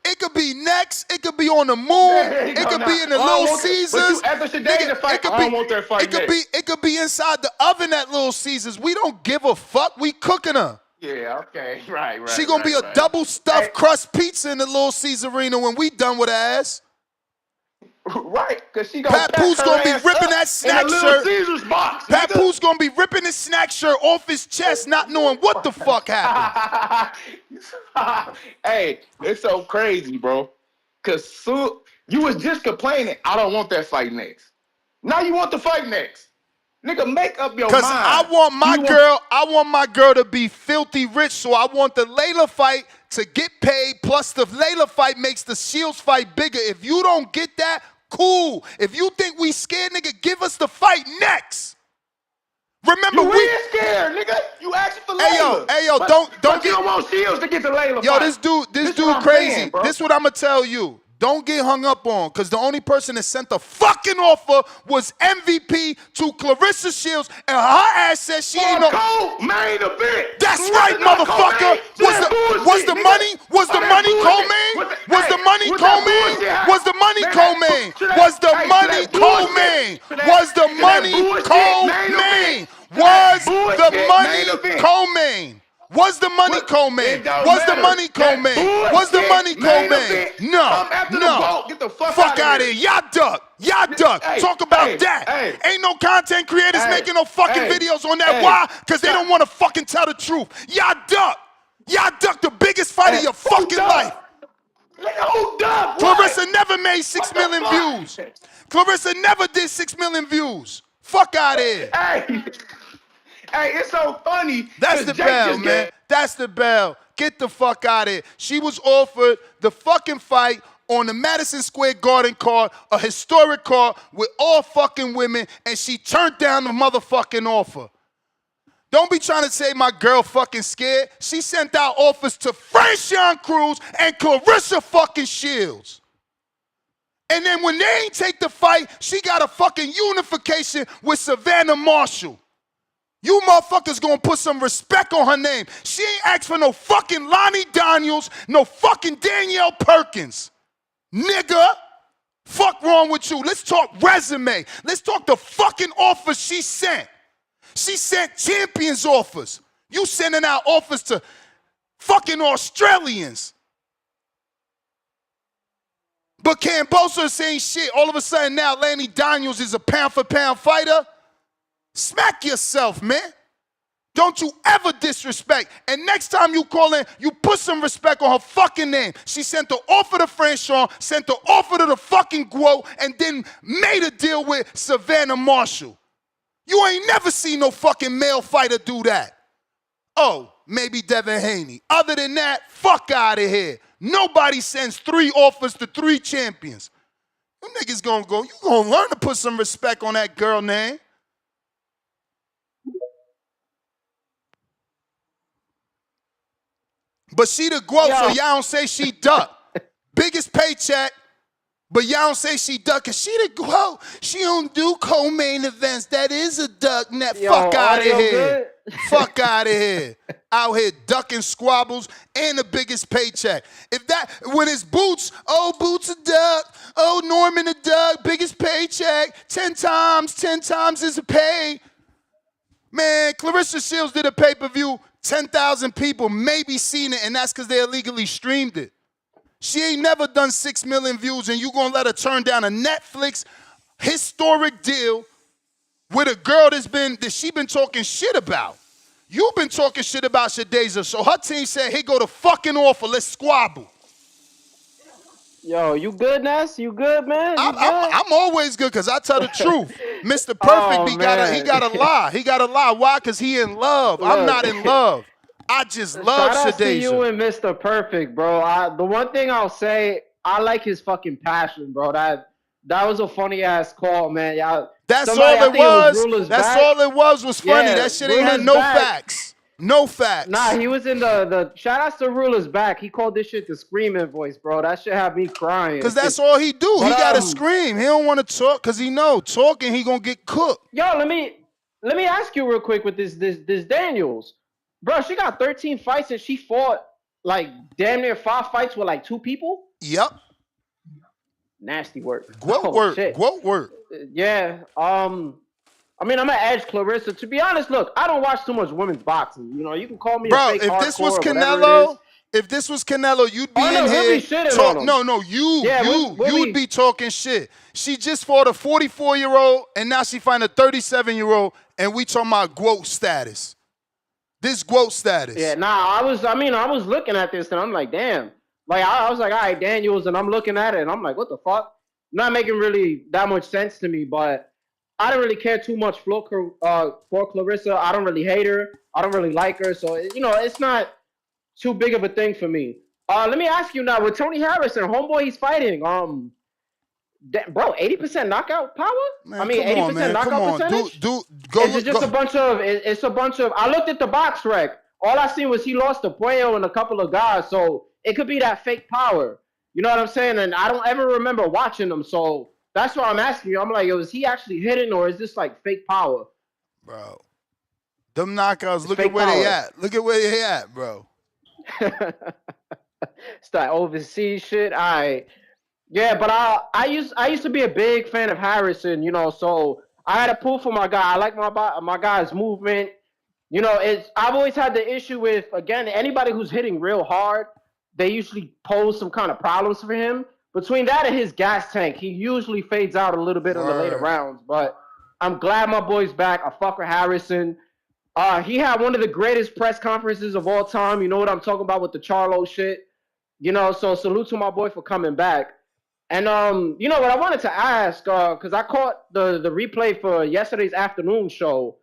It could be next. It could be on the moon. It could be in the Little Caesars. After Shadeja fight, I don't want that fight next. It could be inside the oven at Little Caesars. We don't give a fuck. We cooking her. Yeah, okay. Right. She gonna be a double stuffed crust pizza in the Little Caesarina when we done with her ass. Right, because she gonna Papoose gonna be ripping that snack shirt. Caesar's box. Papoose gonna be ripping his snack shirt off his chest, not knowing what the fuck happened. Hey, it's so crazy, bro. Cause you was just complaining, I don't want that fight next. Now you want the fight next. Nigga, make up your mind. Cause I want my girl to be filthy rich, so I want the Layla fight to get paid, plus the Layla fight makes the Shields fight bigger. If you don't get that, cool. If you think we scared, nigga, give us the fight next. Remember, you real scared, nigga. You asking for Layla. Hey yo, but, don't but get. You don't want Shields to get to Layla. Yo, fight. this dude what I'm crazy. saying, bro. This what I'm gonna tell you. Don't get hung up on, because the only person that sent the fucking offer was MVP to Claressa Shields, and her ass said she ain't no. Co-main event. That's right, motherfucker. Was the money co-main? Was the money co-main? Was the money co-main? Was the money co-main? Was the money co-main? Was the money co-main? Was the money co-main? Was the money co-main? Was the money co-main? Was the money co-main? No. Get the fuck out of here. Y'all duck. Talk about that. Ain't no content creators making no fucking videos on that. Why? Because they don't want to fucking tell the truth. Y'all duck. The biggest fight of your fucking life. Claressa never made 6 million views. Claressa never did 6 million views. Fuck out of here. Hey, it's so funny. That's the bell, man. That's the bell. Get the fuck out of here. She was offered the fucking fight on the Madison Square Garden card, a historic card with all fucking women, and she turned down the motherfucking offer. Don't be trying to say my girl fucking scared. She sent out offers to Franchon Cruz and Claressa fucking Shields. And then when they ain't take the fight, she got a fucking unification with Savannah Marshall. You motherfuckers gonna put some respect on her name. She ain't asked for no fucking Lonnie Daniels, no fucking Danielle Perkins. Nigga, fuck wrong with you? Let's talk resume. Let's talk the fucking offers she sent. She sent champions offers. You sending out offers to fucking Australians. But Cambosa is saying shit. All of a sudden now Lanny Daniels is a pound-for-pound fighter. Smack yourself, man. Don't you ever disrespect. And next time you call in, you put some respect on her fucking name. She sent the offer to Franchon, sent the offer to the fucking Guo, and then made a deal with Savannah Marshall. You ain't never seen no fucking male fighter do that. Oh, maybe Devin Haney. Other than that, fuck out of here. Nobody sends 3 offers to 3 champions. You niggas gonna go, you gonna learn to put some respect on that girl name. But she the Guo, so y'all don't say she duck. Biggest paycheck, but y'all don't say she duck, cause she the Guo. She don't do co-main events. That is a duck. Fuck out of here. Fuck out of here. Out here ducking squabbles and the biggest paycheck. If that, when it's Boots, oh, Boots a duck. Oh, Norman a duck. Biggest paycheck. 10 times is a pay. Man, Claressa Shields did a pay-per-view. 10,000 people maybe seen it, and that's because they illegally streamed it. She ain't never done 6 million views, and you gonna let her turn down a Netflix historic deal with a girl that she been talking shit about. You've been talking shit about Shadeza, so her team said, hey, go to fucking offer, let's squabble. Yo, you good, Ness? You good, man? I'm always good, because I tell the truth. Mr. Perfect, he gotta lie. He gotta lie. Why? Because he in love. Look, I'm not in love. I just love Shadeza. Shout out to you and Mr. Perfect, bro. The one thing I'll say, I like his fucking passion, bro. That was a funny ass call, man. That's all it was. That's all it was funny. That shit ain't had no facts. No facts. Nah, he was in the shout outs to Ruler's back. He called this shit the screaming voice, bro. That shit had me crying. Because that's all he do. He gotta scream. He don't want to talk because he know talking he gonna get cooked. Yo, let me ask you real quick with this Daniels. Bro, she got 13 fights and she fought like damn near 5 fights with like 2 people? Yep. Nasty work. Quote work. Yeah. I mean, I'm gonna edge Claressa. To be honest, look, I don't watch too much women's boxing. You know, you can call me a fake if this was Canelo, you'd be in here. You would be talking shit. She just fought a 44-year-old, and now she find a 37-year-old, and we talking about GWOAT status. This GWOAT status. Yeah, I was looking at this, and I'm like, damn. Like, I was like, all right, Daniels, and I'm looking at it, and I'm like, what the fuck? Not making really that much sense to me, but I don't really care too much for Claressa. I don't really hate her. I don't really like her. So, you know, it's not too big of a thing for me. Let me ask you now, with Tony Harrison, homeboy he's fighting, bro, 80% knockout power? Man, 80% knockout percentage? It's just a bunch of. It's a bunch of. I looked at the box rec. All I seen was he lost to Puello and a couple of guys. So it could be that fake power. You know what I'm saying? And I don't ever remember watching him. So that's why I'm asking you. I'm like, yo, is he actually hitting or is this like fake power? Bro, them knockouts. Look at where they at. Look at where they at, bro. It's that overseas shit. Yeah, but I used to be a big fan of Harrison, you know, so I had a pull for my guy. I like my guy's movement. You know, I've always had the issue with, again, anybody who's hitting real hard, they usually pose some kind of problems for him. Between that and his gas tank, he usually fades out a little bit in the later rounds. But I'm glad my boy's back. I fuck with Harrison. He had one of the greatest press conferences of all time. You know what I'm talking about with the Charlo shit. You know, so salute to my boy for coming back. And you know what I wanted to ask, because I caught the replay for yesterday's afternoon show.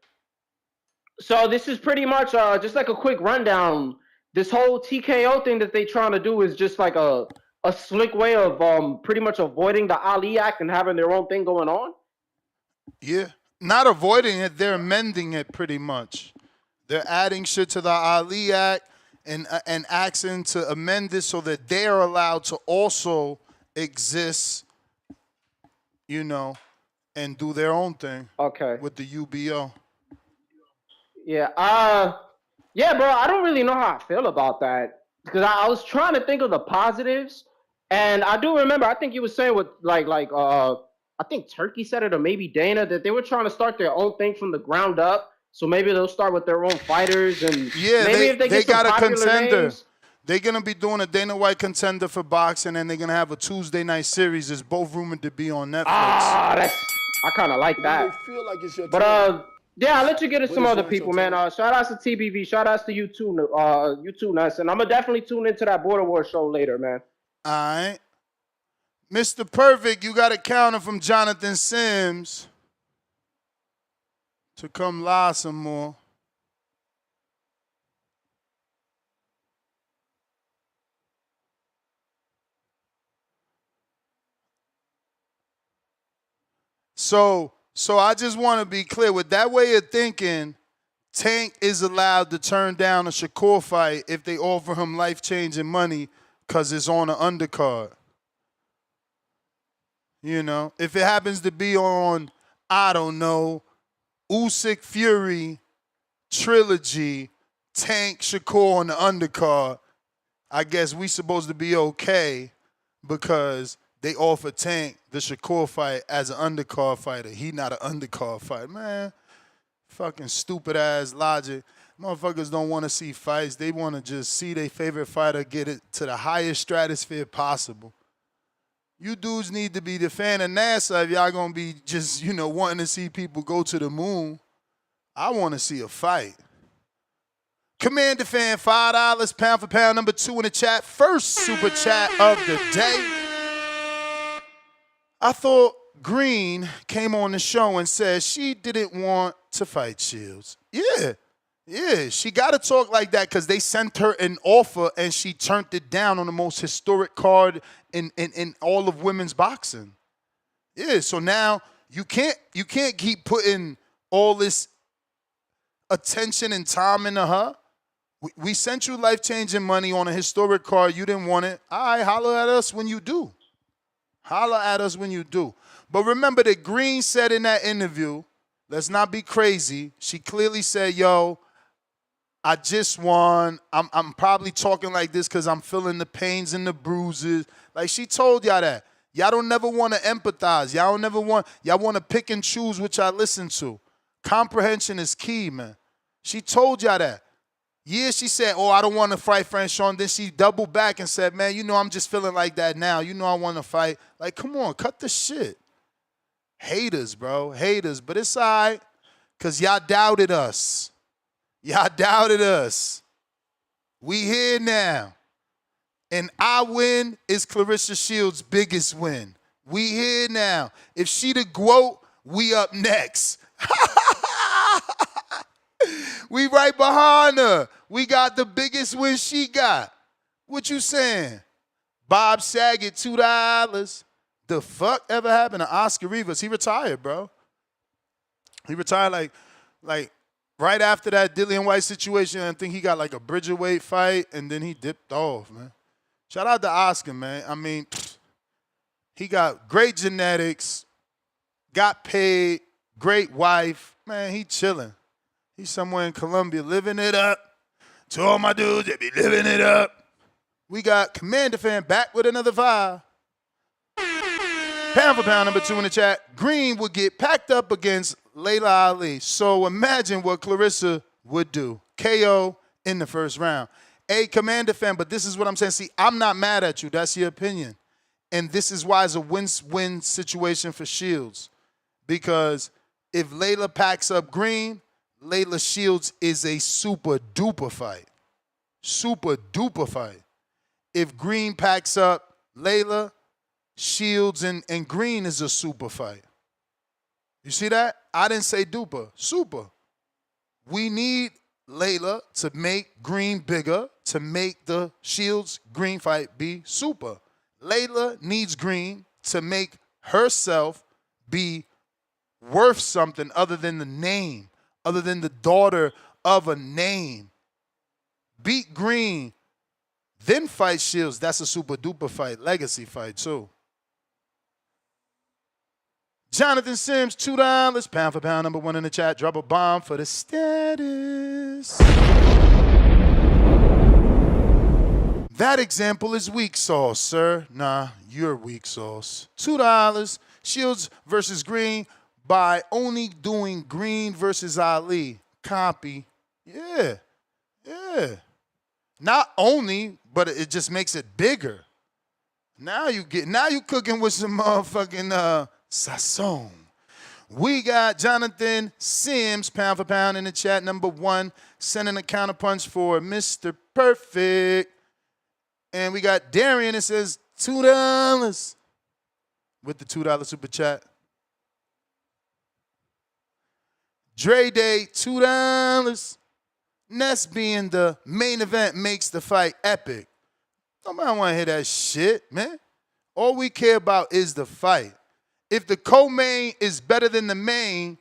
So this is pretty much just like a quick rundown. This whole TKO thing that they trying to do is just like a slick way of pretty much avoiding the Ali Act and having their own thing going on. Yeah, not avoiding it, they're amending it pretty much. They're adding shit to the Ali Act and asking to amend this so that they are allowed to also exist, you know, and do their own thing. Okay. With the UBO. Yeah. Yeah, bro. I don't really know how I feel about that because I was trying to think of the positives, and I do remember. I think you were saying with I think Turkey said it or maybe Dana that they were trying to start their own thing from the ground up. So maybe they'll start with their own fighters and maybe if they get got some a contender. Names, they're going to be doing a Dana White contender for boxing, and they're going to have a Tuesday night series. It's both rumored to be on Netflix. I kind of like that. Feel like it's your But yeah, I'll let you get to some other people, man. Shout outs to TBV. Shout outs to you too, Nuts. And I'm going to definitely tune into that Border War show later, man. All right. Mr. Perfect, you got a counter from Jonathan Sims to come live some more. So I just want to be clear. With that way of thinking, Tank is allowed to turn down a Shakur fight if they offer him life-changing money because it's on an undercard. You know, if it happens to be on, I don't know, Usyk Fury, Trilogy, Tank, Shakur on the undercard, I guess we supposed to be okay because they offer Tank the Shakur fight as an undercard fighter. He not an undercard fighter. Man, fucking stupid-ass logic. Motherfuckers don't want to see fights. They want to just see their favorite fighter get it to the highest stratosphere possible. You dudes need to be the fan of NASA if y'all going to be just, you know, wanting to see people go to the moon. I want to see a fight. Commander Fan, $5, pound for pound, number 2 in the chat. First super chat of the day. I thought Green came on the show and said she didn't want to fight Shields. Yeah, she got to talk like that because they sent her an offer and she turned it down on the most historic card in all of women's boxing. Yeah, so now you can't keep putting all this attention and time into her. We sent you life-changing money on a historic card. You didn't want it. All right, holler at us when you do. Holler at us when you do. But remember that Green said in that interview, let's not be crazy. She clearly said, yo, I just won. I'm probably talking like this because I'm feeling the pains and the bruises. Like she told y'all that. Y'all don't never want to empathize. Y'all want to pick and choose what y'all listen to. Comprehension is key, man. She told y'all that. Yeah, she said, oh, I don't want to fight Franchon. Then she doubled back and said, man, you know I'm just feeling like that now. You know I want to fight. Like, come on, cut the shit. Haters, bro. Haters. But it's all right because y'all doubted us. Y'all doubted us. We here now. And our win is Claressa Shields' biggest win. We here now. If she the GOAT, we up next. We right behind her. We got the biggest win she got. What you saying? Bob Saget, $2. The fuck ever happened to Oscar Rivas? He retired, bro. He retired like Like, right after that Dillian White situation, I think he got like a Bridgerweight fight, and then he dipped off, man. Shout out to Oscar, man. I mean, he got great genetics, got paid, great wife. Man, he chilling. He's somewhere in Colombia living it up. To all my dudes, they be living it up. We got Commander Fan back with another vibe. Pound for pound, number 2 in the chat. Green would get packed up against Layla Ali. So imagine what Claressa would do. KO in the first round. Hey, Commander Fan, but this is what I'm saying. See, I'm not mad at you. That's your opinion. And this is why it's a win-win situation for Shields. Because if Layla packs up Green, Layla Shields is a super-duper fight. Super-duper fight. If Green packs up Layla, Shields and Green is a super fight. You see that? I didn't say duper. Super. We need Layla to make Green bigger, to make the Shields Green fight be super. Layla needs Green to make herself be worth something other than the name, other than the daughter of a name. Beat Green, then fight Shields. That's a super duper fight, legacy fight too. Jonathan Sims, $2. Pound for pound, number 1 in the chat. Drop a bomb for the status. That example is weak sauce, sir. Nah, you're weak sauce. $2. Shields versus Green by only doing Green versus Ali. Copy. Yeah. Not only, but it just makes it bigger. Now you cooking with some motherfucking sazon. We got Jonathan Sims, pound for pound in the chat, number 1, sending a counterpunch for Mr. Perfect. And we got Darian, it says $2 with the $2 super chat. Dre Day, $2. Ness being the main event makes the fight epic. Nobody want to hear that shit, man. All we care about is the fight. If the co-main is better than the main,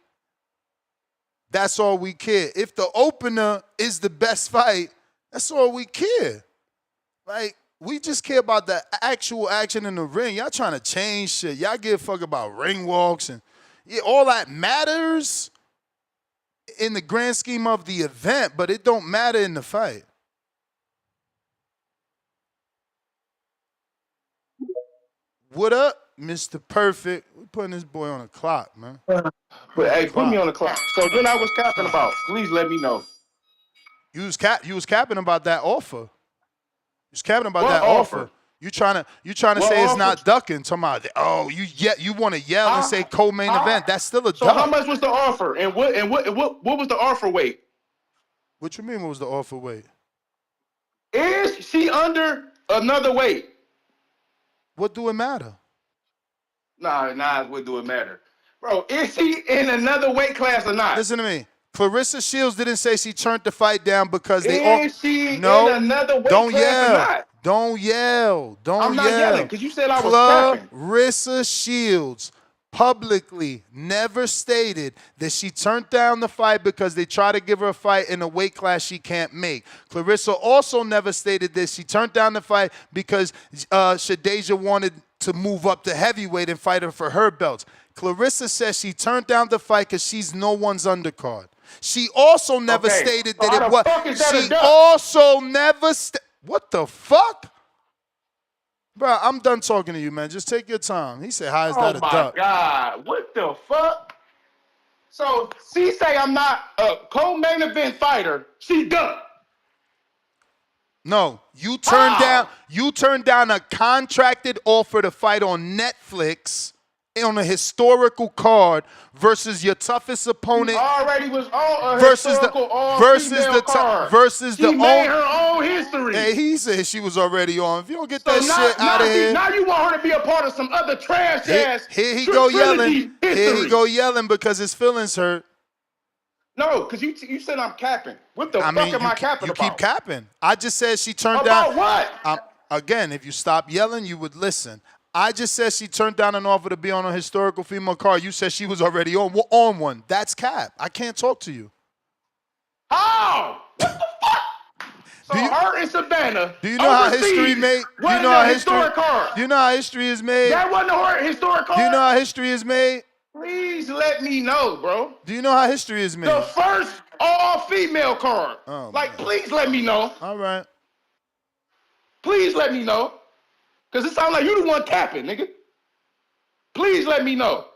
that's all we care. If the opener is the best fight, that's all we care. Like, we just care about the actual action in the ring. Y'all trying to change shit. Y'all give a fuck about ring walks and all that matters in the grand scheme of the event, but it don't matter in the fight. What up, Mr. Perfect? We're putting this boy on a clock, man. But hey, put me on the clock. So when I was capping about, please let me know. You was capping about that offer. You was capping about What that offer? You trying to What say it's offer? not ducking. Talking about, oh, you want to yell and say co-main event. That's still a So duck. how much was the offer? And what was the offer weight? What you mean? What was the offer weight? Is she under another weight? What do it matter? Nah, what do it matter? Bro, is she in another weight class or not? Listen to me. Claressa Shields didn't say she turned the fight down because they all. Is she No, in another weight don't class yell. or not? Don't yell. Don't I'm yell. not yelling because you said I was capping. Claressa Shields publicly never stated that she turned down the fight because they tried to give her a fight in a weight class she can't make. Claressa also never stated that she turned down the fight because Shadeja wanted to move up to heavyweight and fight her for her belts. Claressa says she turned down the fight because she's no one's undercard. She also never stated that it was. She also never. What the fuck? Bro, I'm done talking to you, man. Just take your time. He said, how is that a duck? Oh, my God. What the fuck? So, she say I'm not a co-main event fighter. She done. No, you turned down a contracted offer to fight on Netflix on a historical card versus your toughest opponent. Already was on a versus historical the versus she the made her own history. Hey, he said she was already on. If you don't get that now, shit out of here, now you want her to be a part of some other trash ass. Here he go yelling. History. Here he go yelling because his feelings hurt. No, because you said I'm capping. What the fuck am I capping you about? keep capping. I just said she turned about down. What? Again, if you stop yelling, you would listen. I just said she turned down an offer to be on a historical female card. You said she was already on one. That's cap. I can't talk to you. How? What the fuck? So her and Savannah. Do you know how history made? Do you know how historic card? Do you know how history is made? That wasn't a historic card. Do you know how history is made? Please let me know, bro. Do you know how history is made? The first all-female card. Please let me know. All right. Please let me know. Because it sounds like you the one capping, nigga. Please let me know.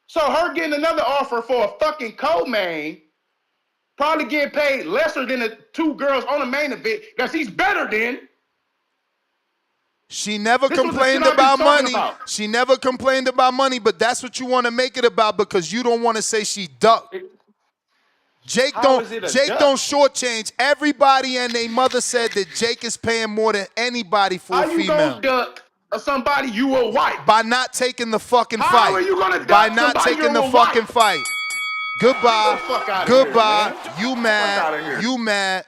So her getting another offer for a fucking co-main, probably getting paid lesser than the two girls on the main event that she's better than. She never complained about money. She never complained about money, but that's what you want to make it about because you don't want to say she ducked. Jake don't shortchange. Everybody and their mother said that Jake is paying more than anybody for a female. How you gonna duck somebody you a wife? By not taking the fucking fight. How are you gonna duck By not somebody taking the you a fucking wife? fight. Goodbye. Goodbye. You mad. You mad.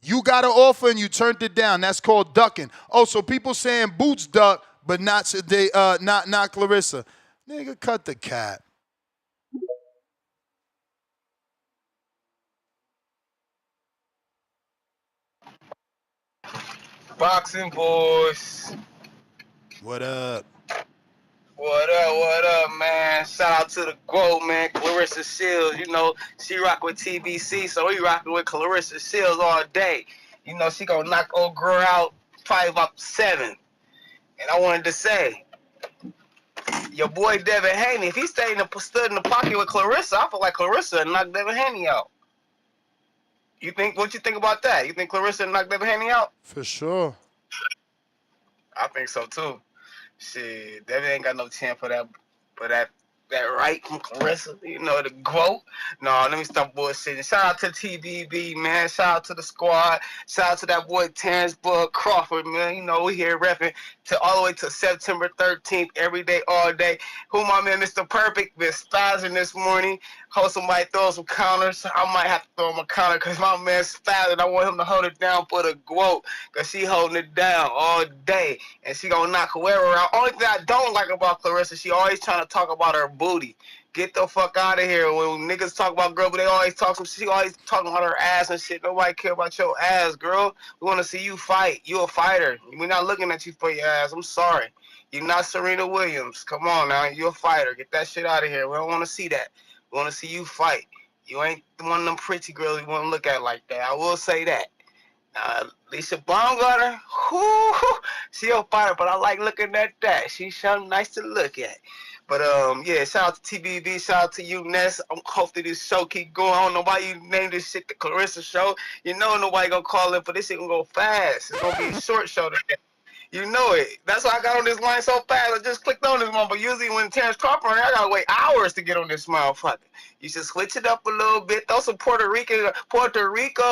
You got an offer and you turned it down. That's called ducking. Oh, so people saying Boots duck, but not Claressa. Nigga, cut the cap. Boxing boys. What up? What up, man? Shout out to the GOAT, man. Claressa Shields, you know, she rock with TBC, so we rocking with Claressa Shields all day. You know, she gonna knock old girl out probably about 7. And I wanted to say, your boy Devin Haney, if he stood in the pocket with Claressa, I feel like Claressa would knock Devin Haney out. What you think about that? You think Claressa knocked Devin Haney out? For sure. I think so too. Shit, Devin ain't got no chance for that right from Claressa, you know, the GOAT. No, let me stop bullshitting. Shout out to TBB, man. Shout out to the squad. Shout out to that boy Terrence Bud Crawford, man. You know, we here repping all the way to September 13th, every day, all day. Who my man, Mr. Perfect, been spazzing this morning. Hope somebody throw some counters. I might have to throw him a counter because my man's spazzing. I want him to hold it down for the GOAT because she holding it down all day. And she gonna knock whoever out. Only thing I don't like about Claressa, she always trying to talk about her booty. Get the fuck out of here. When niggas talk about girl, but they always talk some shit. She always talking about her ass and shit. Nobody care about your ass, girl. We want to see you fight. You a fighter. We're not looking at you for your ass. I'm sorry. You're not Serena Williams. Come on now. You a fighter. Get that shit out of here. We don't want to see that. We want to see you fight. You ain't one of them pretty girls we want to look at like that. I will say that. Lisa Baumgartner, she a fighter, but I like looking at that. She's something nice to look at. But yeah, shout out to TBB, shout out to you, Ness. Hopefully this show keep going. I don't know why you named this shit the Claressa Show. You know nobody gonna call in, but this shit gonna go fast. It's gonna be a short show today. You know it. That's why I got on this line so fast. I just clicked on this one. But usually when Terrence Crawford, I gotta wait hours to get on this motherfucker. You should switch it up a little bit. Throw some Puerto Rico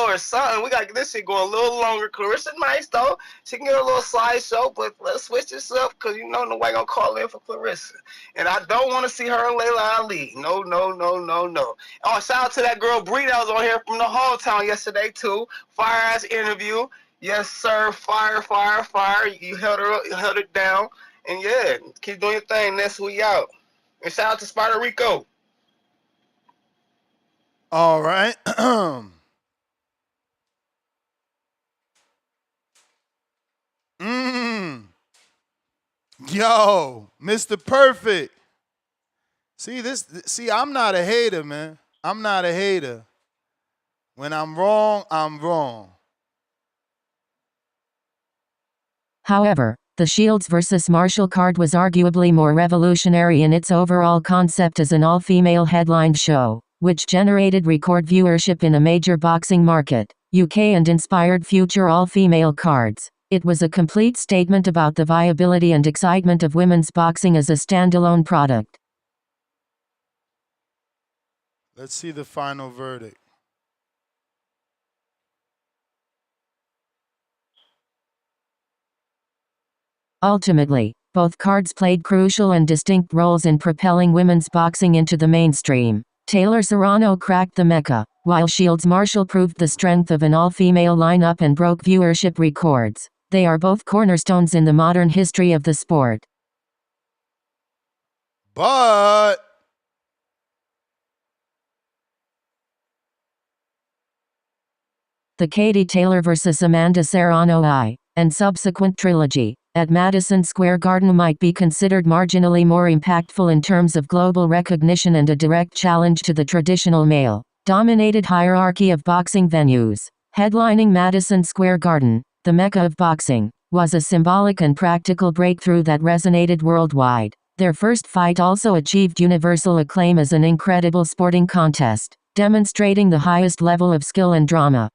or something. We gotta get this shit going a little longer. Claressa nice though. She can get a little slideshow, but let's switch this up because you know nobody gonna call in for Claressa. And I don't want to see her and Layla Ali. No. Oh, shout out to that girl Bree that was on here from the whole town yesterday too. Fire ass interview. Yes, sir. Fire. You held her up, you held it down. And yeah, keep doing your thing. That's we out. And shout out to Spider Rico. All right. Yo, Mr. Perfect. See, I'm not a hater, man. I'm not a hater. When I'm wrong, I'm wrong. However, the Shields vs. Marshall card was arguably more revolutionary in its overall concept as an all-female headlined show, which generated record viewership in a major boxing market, UK, and inspired future all-female cards. It was a complete statement about the viability and excitement of women's boxing as a standalone product. Let's see the final verdict. Ultimately, both cards played crucial and distinct roles in propelling women's boxing into the mainstream. Taylor Serrano cracked the Mecca, while Shields Marshall proved the strength of an all-female lineup and broke viewership records. They are both cornerstones in the modern history of the sport. But the Katie Taylor vs. Amanda Serrano I and subsequent trilogy at Madison Square Garden might be considered marginally more impactful in terms of global recognition and a direct challenge to the traditional male-dominated hierarchy of boxing venues. Headlining Madison Square Garden, the mecca of boxing, was a symbolic and practical breakthrough that resonated worldwide. Their first fight also achieved universal acclaim as an incredible sporting contest, demonstrating the highest level of skill and drama.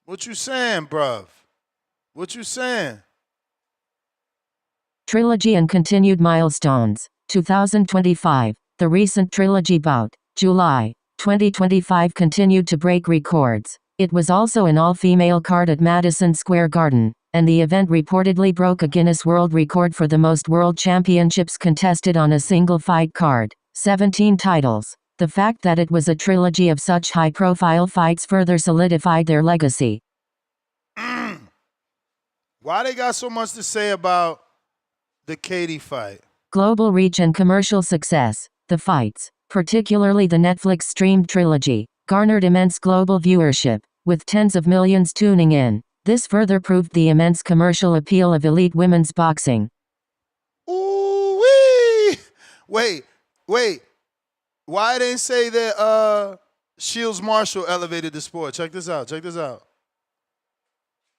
What you saying, bruv? What you saying? Trilogy and continued milestones. 2025. The recent Trilogy bout, July 2025, continued to break records. It was also an all-female card at Madison Square Garden, and the event reportedly broke a Guinness World Record for the most world championships contested on a single fight card. 17 titles. The fact that it was a trilogy of such high-profile fights further solidified their legacy. Why they got so much to say about the Katie fight? Global reach and commercial success. The fights, particularly the Netflix-streamed Trilogy, garnered immense global viewership, with tens of millions tuning in. This further proved the immense commercial appeal of elite women's boxing. Ooh-wee! Wait. Why didn't say that Shields Marshall elevated the sport? Check this out.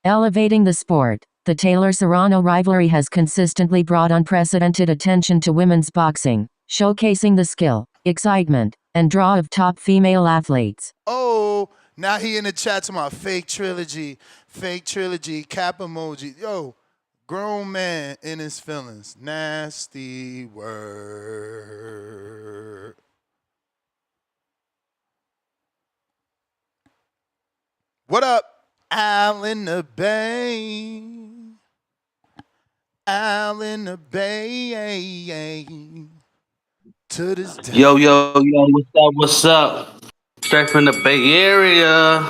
Elevating the sport. The Taylor-Serrano rivalry has consistently brought unprecedented attention to women's boxing, showcasing the skill, excitement, and draw of top female athletes. Oh, now he in the chat talking about fake trilogy, cap emoji. Yo, grown man in his feelings. Nasty word. What up, Al in the Bay? Al in the Bay. To this day. Yo, what's up? Straight from the Bay Area.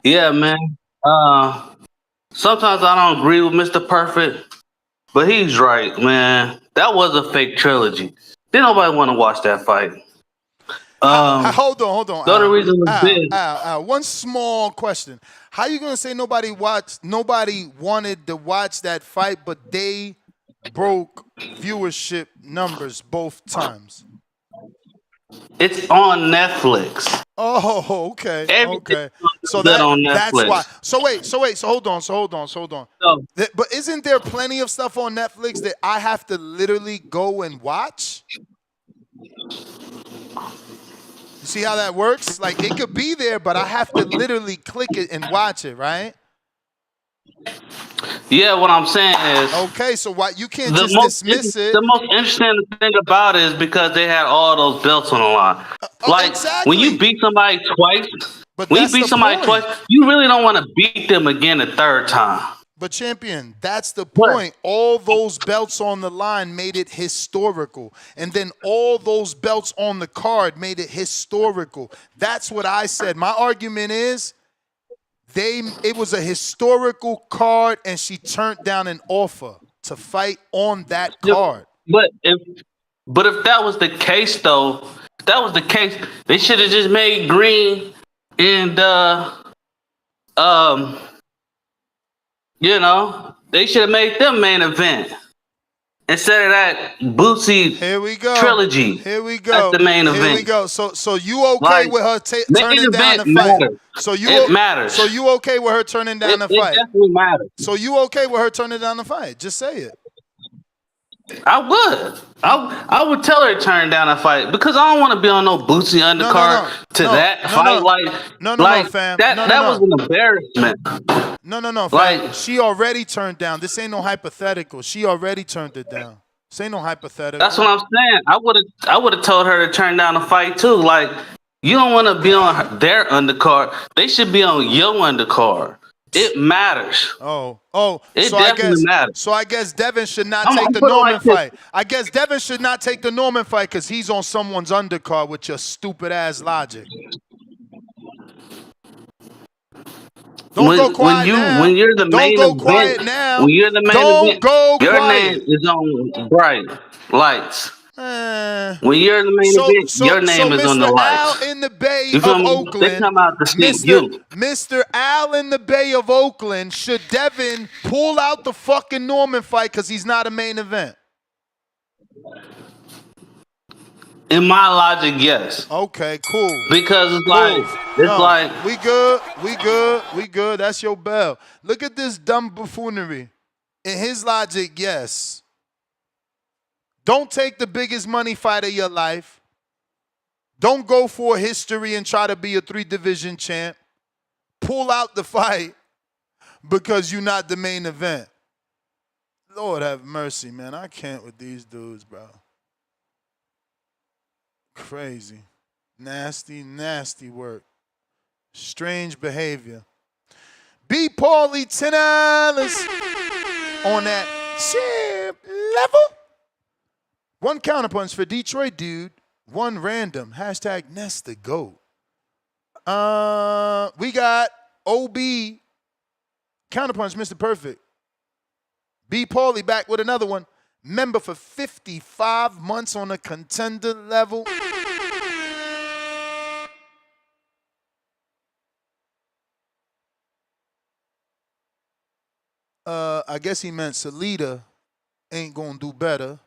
Yeah, man. Sometimes I don't agree with Mr. Perfect, but he's right, man. That was a fake trilogy. Didn't nobody want to watch that fight. Hold on. The only reason was big. Al, one small question. How you gonna say nobody wanted to watch that fight, but they broke viewership numbers both times? It's on Netflix. Oh, okay. Everything So good on that's Netflix. why. So wait. So hold on. But isn't there plenty of stuff on Netflix that I have to literally go and watch? You see how that works? Like, it could be there, but I have to literally click it and watch it, right? Yeah, what I'm saying is... Okay, so why you can't just dismiss it? The most interesting thing about it is because they had all those belts on the line. Exactly. When you beat somebody twice, point. you really don't want to beat them again a third time. But champion, that's the point. All those belts on the line made it historical. And then all those belts on the card made it historical. That's what I said. My argument is it was a historical card and she turned down an offer to fight on that card. But if that was the case though, they should have just made Green and they should have made them main event instead of that Bootsy trilogy. Here we go. That's the main event. Here we go. So you okay with her turning down the fight? Matters. It matters. So you okay with her turning down the fight? It definitely matters. So you okay with her turning down the fight? Just say it. I would. I would tell her to turn down a fight because I don't want to be on no Bootsy undercard that fight. No, fam. That was an embarrassment. No, fam. She already turned down. This ain't no hypothetical. She already turned it down. This ain't no hypothetical. That's what I'm saying. I would have told her to turn down a fight too. Like, you don't want to be on their undercard. They should be on your undercard. It matters. It definitely matters. So I guess Devin should not take the Norman fight. I guess Devin should not take the Norman fight because he's on someone's undercard with your stupid ass logic. Don't go quiet now. when you're the Don't main go event, quiet now. when you're the main Don't event, go your name quiet. is on bright lights. Man. When you're the main event, your name is on the Mr. Al lights. in the Bay You feel of me? They Oakland, come out to see you. Mr. Al in the Bay of Oakland, should Devin pull out the fucking Norman fight because he's not a main event? In my logic, yes. Okay, cool. Because it's like we good. That's your bell. Look at this dumb buffoonery. In his logic, yes. Don't take the biggest money fight of your life. Don't go for history and try to be a 3-division champ. Pull out the fight because you're not the main event. Lord have mercy, man. I can't with these dudes, bro. Crazy. Nasty, nasty work. Strange behavior. B. Paulie, $10 on that chip level. 1 counterpunch for Detroit dude. 1 random. Hashtag Nest the GOAT. We got OB. Counterpunch, Mr. Perfect. B. Paulie back with another one. Member for 55 months on a contender level. I guess he meant Salida ain't gonna do better.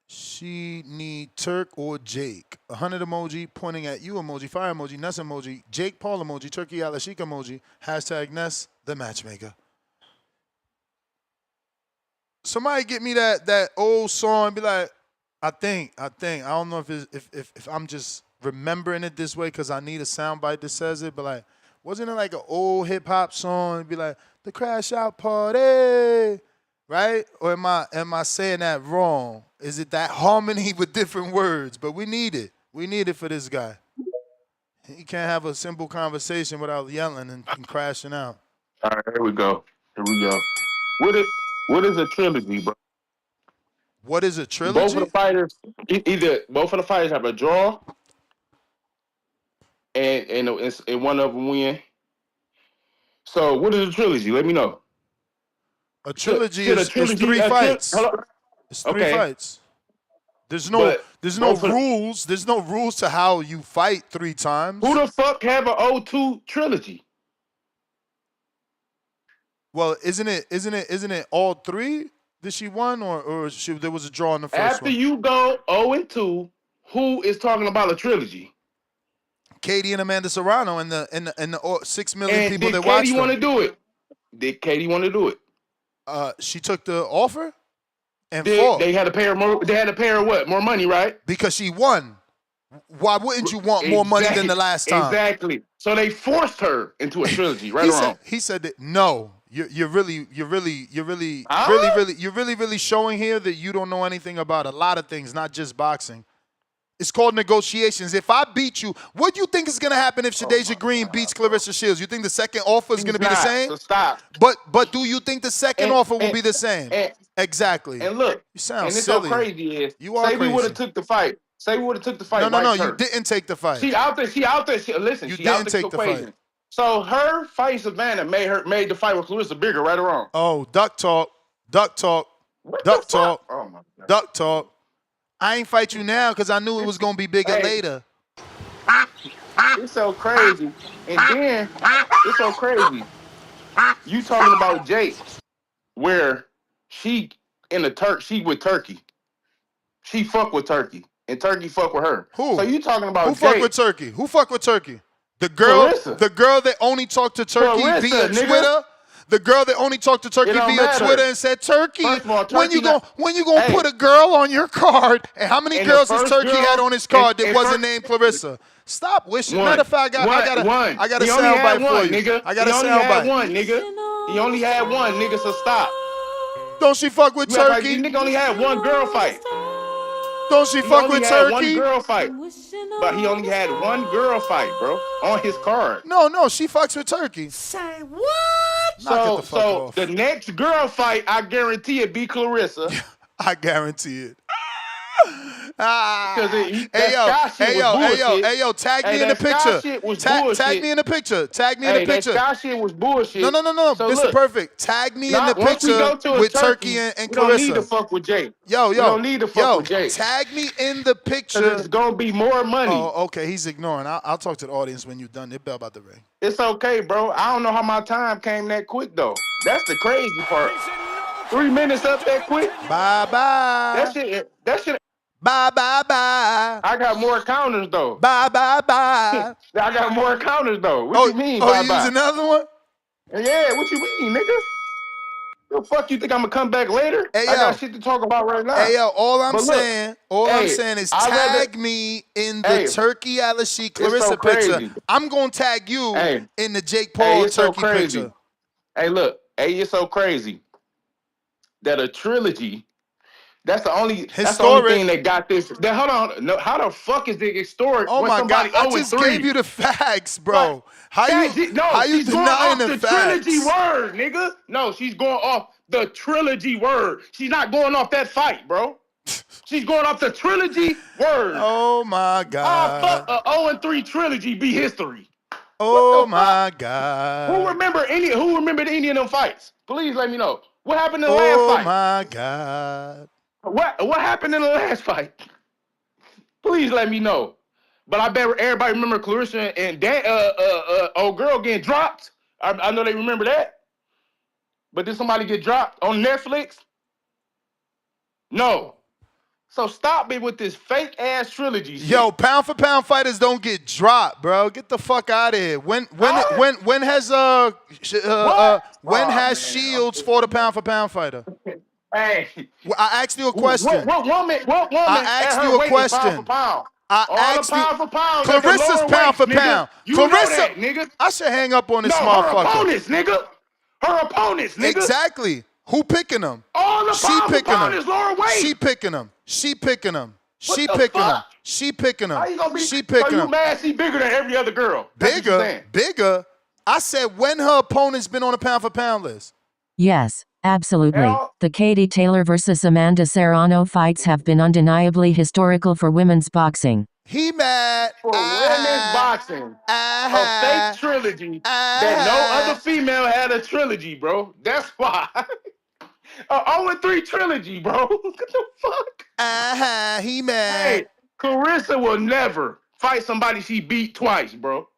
She need Turk or Jake. 100 emoji, pointing at you emoji, fire emoji, Ness emoji, Jake Paul emoji, Turkey Alashik emoji, hashtag Ness, the matchmaker. Somebody get me that old song and be like, I think. I don't know if I'm just remembering it this way because I need a soundbite that says it, but like, wasn't it like an old hip hop song? It'd be like, the crash out party, right? Or am I saying that wrong? Is it that harmony with different words? But we need it. We need it for this guy. He can't have a simple conversation without yelling and crashing out. All right, here we go. What is a trilogy, bro? What is a trilogy? Both of the fighters, both of the fighters have a draw, and one of them win. So what is a trilogy? Let me know. A trilogy is 3 fights. It's 3 fights. There's no rules. There's no rules to how you fight 3 times. Who the fuck have an O2 trilogy? Well, isn't it all 3 that she won, or there was a draw in the first one? After you go 0-2, who is talking about a trilogy? Katie and Amanda Serrano and the 6 million people that watched them. Did Katie want to do it? Did Katie want to do it? She took the offer and fought. They had to pay her more. They had to pay her what? More money, right? Because she won. Why wouldn't you want more money than the last time? Exactly. So they forced her into a trilogy, right or wrong? He said that no. You're really showing here that you don't know anything about a lot of things, not just boxing. It's called negotiations. If I beat you, what do you think is going to happen if Shadeja Green beats Claressa Shields? You think the second offer is going to be the same? So stop. But do you think the second offer will be the same? Exactly. And look, you sound and it's silly. so crazy is you are say crazy. We would have took the fight. Say we would have took the fight. No, you didn't take the fight. She out there. Listen, you she didn't out there take the fight. So her fight Savannah made the fight with Claressa bigger, right or wrong? Oh, duck talk. Oh my God. Duck talk. I ain't fight you now because I knew it was gonna be bigger later. It's so crazy. And then it's so crazy. You talking about Jake, where she with Turkey. She fuck with Turkey. And Turkey fuck with her. Who? So you talking about Who fuck with Turkey? Who fuck with Turkey? The girl that only talked to Turkey via Twitter. The girl that only talked to Turkey via Twitter and said, Turkey, when you gonna put a girl on your card? And how many girls has Turkey had on his card that wasn't named Claressa? Stop wishing. Matter of fact, I got a soundbite for you. Nigga. I got a soundbite. He only had one, nigga, so stop. Don't she fuck with Turkey? Nigga only had one girl fight. Don't she fuck with Turkey? One girl fight. But he only had one girl fight, bro, on his card. No, she fucks with Turkey. Say what? So the next girl fight, I guarantee it be Claressa. I guarantee it. Hey yo, tag me in the picture. Tag me in the picture. Tag me in the picture. That Sky shit was bullshit. No. So Mr. look, Perfect. Tag me in the once we picture go to with Turkey and we don't need to Claressa. fuck with Jake. Yo. We don't need to fuck with Jake. Tag me in the picture. Because it's going to be more money. Oh, okay. He's ignoring. I'll talk to the audience when you're done. Their bell about to ring. It's okay, bro. I don't know how my time came that quick, though. That's the crazy part. 3 minutes up that quick. Bye. That shit. Bye. I got more counters, though. Bye. I got more counters, though. What you mean, bye? Oh, you use another one? Yeah, what you mean, nigga? The fuck you think I'm gonna come back later? Hey, I got shit to talk about right now. Hey, yo, all I'm saying is tag me in the Turkey Alashi Claressa picture. I'm gonna tag you in the Jake Paul Turkey picture. Hey, look. Hey, it's so crazy that a trilogy. That's the only thing that got this. Hold on. No, how the fuck is it historic? Oh my God! I just gave you the facts, bro. How you denying the facts? Trilogy word, nigga. No, she's going off the trilogy word. She's not going off that fight, bro. She's going off the trilogy word. Oh my God! Fuck, a 0-3 trilogy be history. Oh my God! Who remember any of them fights? Please let me know. What happened in the last fight? Oh my God! What happened in the last fight? Please let me know. But I bet everybody remember Claressa and old girl getting dropped. I know they remember that. But did somebody get dropped on Netflix? No. So stop it with this fake ass trilogy shit. Yo, pound for pound fighters don't get dropped, bro. Get the fuck out of here. When has Shields fought a pound for pound fighter? Hey, I asked you a question. What woman? I asked you a question. Pound for pound? I asked you. Pound for pound. Claressa's pound for pound. You Claressa, know that, nigga. I should hang up on this motherfucker. Her opponents, nigga. Exactly. Who picking them? All the pound for pound is lower weight. She picking them. She picking them. She picking them. She picking them. How you gonna be? She picking them. So you mad she bigger than every other girl? Bigger. I said when her opponent's been on a pound for pound list. Yes, absolutely. The Katie Taylor versus Amanda Serrano fights have been undeniably historical for women's boxing. He mad for women's boxing. A fake trilogy that no other female had a trilogy, bro. That's why. A 0-3 trilogy, bro. What the fuck? He mad. Hey, Claressa will never fight somebody she beat twice, bro.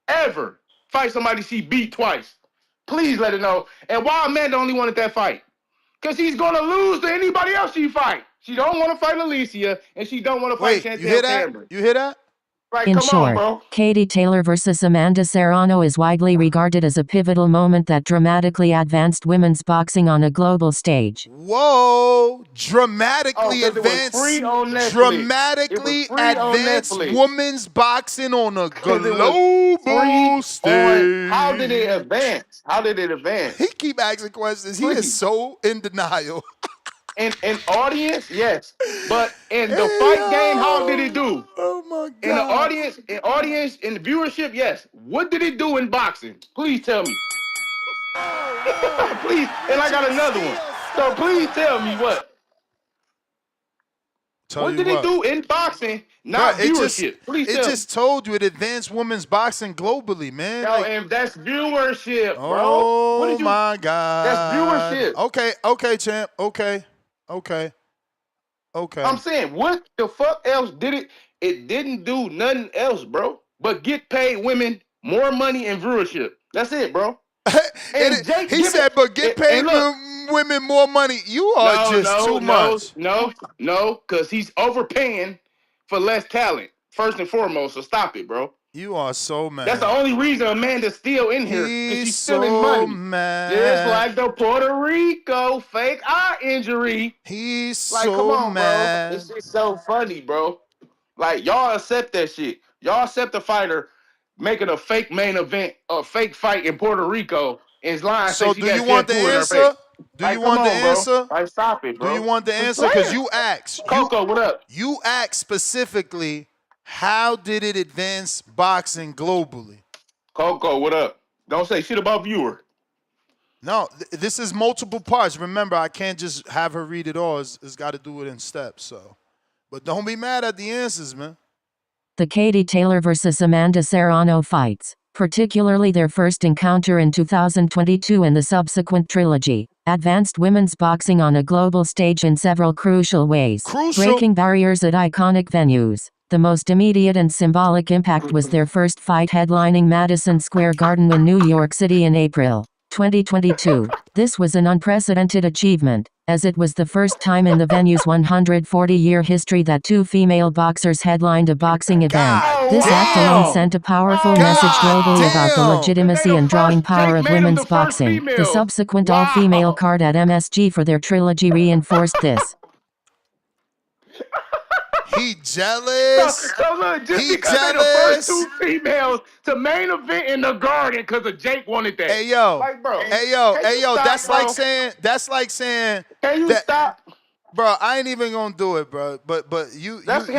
Ever fight somebody she beat twice. Please let her know. And why Amanda only wanted that fight? Because she's going to lose to anybody else she fight. She don't want to fight Alicia, and she don't want to fight Chantel Cameron. You hear that? Right, In come short, on, bro. Katie Taylor versus Amanda Serrano is widely regarded as a pivotal moment that dramatically advanced women's boxing on a global stage. Whoa! Dramatically advanced women's boxing on a global stage. How did it advance? How did it advance? He keep asking questions. He is so in denial. In audience, yes. But in the fight game, how did it do? Oh my God. In the viewership, yes. What did it do in boxing? Please tell me. Please. And I got another one. So please tell me what. What did it do in boxing? Not viewership. Please tell me. It just told you it advanced women's boxing globally, man. Yo, and that's viewership, bro. Oh my God. That's viewership. Okay, champ. Okay. I'm saying, what the fuck else did it? It didn't do nothing else, bro. But get paid women more money and viewership. That's it, bro. He said, but get paid women more money. You are too much. No, because he's overpaying for less talent, first and foremost. So stop it, bro. You are so mad. That's the only reason Amanda's still in here. Because she's stealing money. Mad. Just like the Puerto Rico fake eye injury. He's like, so come on, mad. Bro. This is so funny, bro. Like, y'all accept that shit. Y'all accept the fighter making a fake main event, a fake fight in Puerto Rico. And lying. So do you want the answer? Do you want the answer? Like, stop it, bro. Do you want the answer? Because you asked. Coco, what up? You asked specifically, how did it advance boxing globally? Coco, what up? Don't say shit about viewer. No, this is multiple parts. Remember, I can't just have her read it all. It's got to do it in steps. So, But don't be mad at the answers, man. The Katie Taylor vs. Amanda Serrano fights, particularly their first encounter in 2022 and the subsequent trilogy, advanced women's boxing on a global stage in several crucial ways, breaking barriers at iconic venues. The most immediate and symbolic impact was their first fight headlining Madison Square Garden in New York City in April 2022. This was an unprecedented achievement, as it was the first time in the venue's 140-year history that two female boxers headlined a boxing event. This act alone sent a powerful message globally about the legitimacy and drawing power of women's boxing. The subsequent all-female card at MSG for their trilogy reinforced this. He jealous. So look, just He because they're the first two females to main event in the Garden because of Jake wanted that. Hey yo, like, bro. Hey yo, Stop, that's bro. like saying. Can you stop? Bro, I ain't even gonna do it, bro. But you nasty.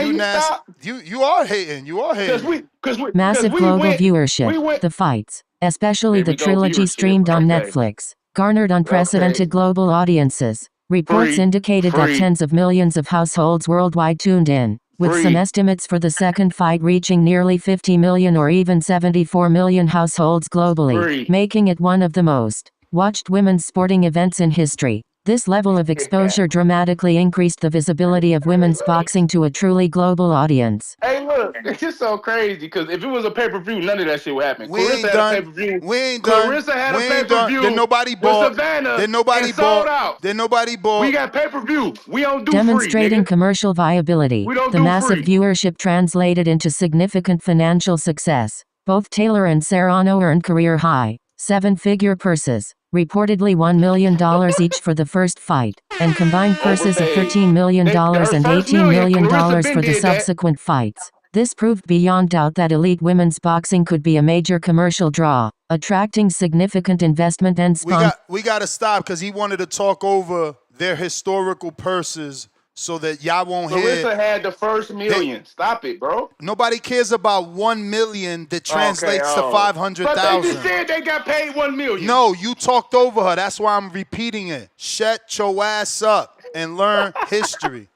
You are hating. You are hating. Massive global viewership. The fights, especially the trilogy streamed on Netflix, garnered unprecedented global audiences. Reports indicated that tens of millions of households worldwide tuned in, with some estimates for the second fight reaching nearly 50 million or even 74 million households globally, making it one of the most watched women's sporting events in history. This level of exposure dramatically increased the visibility of women's boxing to a truly global audience. Hey, look, it's just so crazy because if it was a pay-per-view, none of that shit would happen. We ain't done. Claressa had a pay-per-view. Then nobody bought. Then nobody sold bought. out. Then nobody bought. We got pay-per-view. We don't do Demonstrating free, commercial viability, We don't the do massive free. viewership translated into significant financial success. Both Taylor and Serrano earned career-high, seven-figure purses, reportedly $1 million each for the first fight, and combined purses of $13 million and $18 million for the subsequent fights. This proved beyond doubt that elite women's boxing could be a major commercial draw, attracting significant investment and sponsorship. We got to stop because he wanted to talk over their historical purses so that y'all won't hear. Claressa had the first million. Stop it, bro. Nobody cares about 1 million that translates to 500,000. But they just said they got paid 1 million. No, you talked over her. That's why I'm repeating it. Shut your ass up and learn history.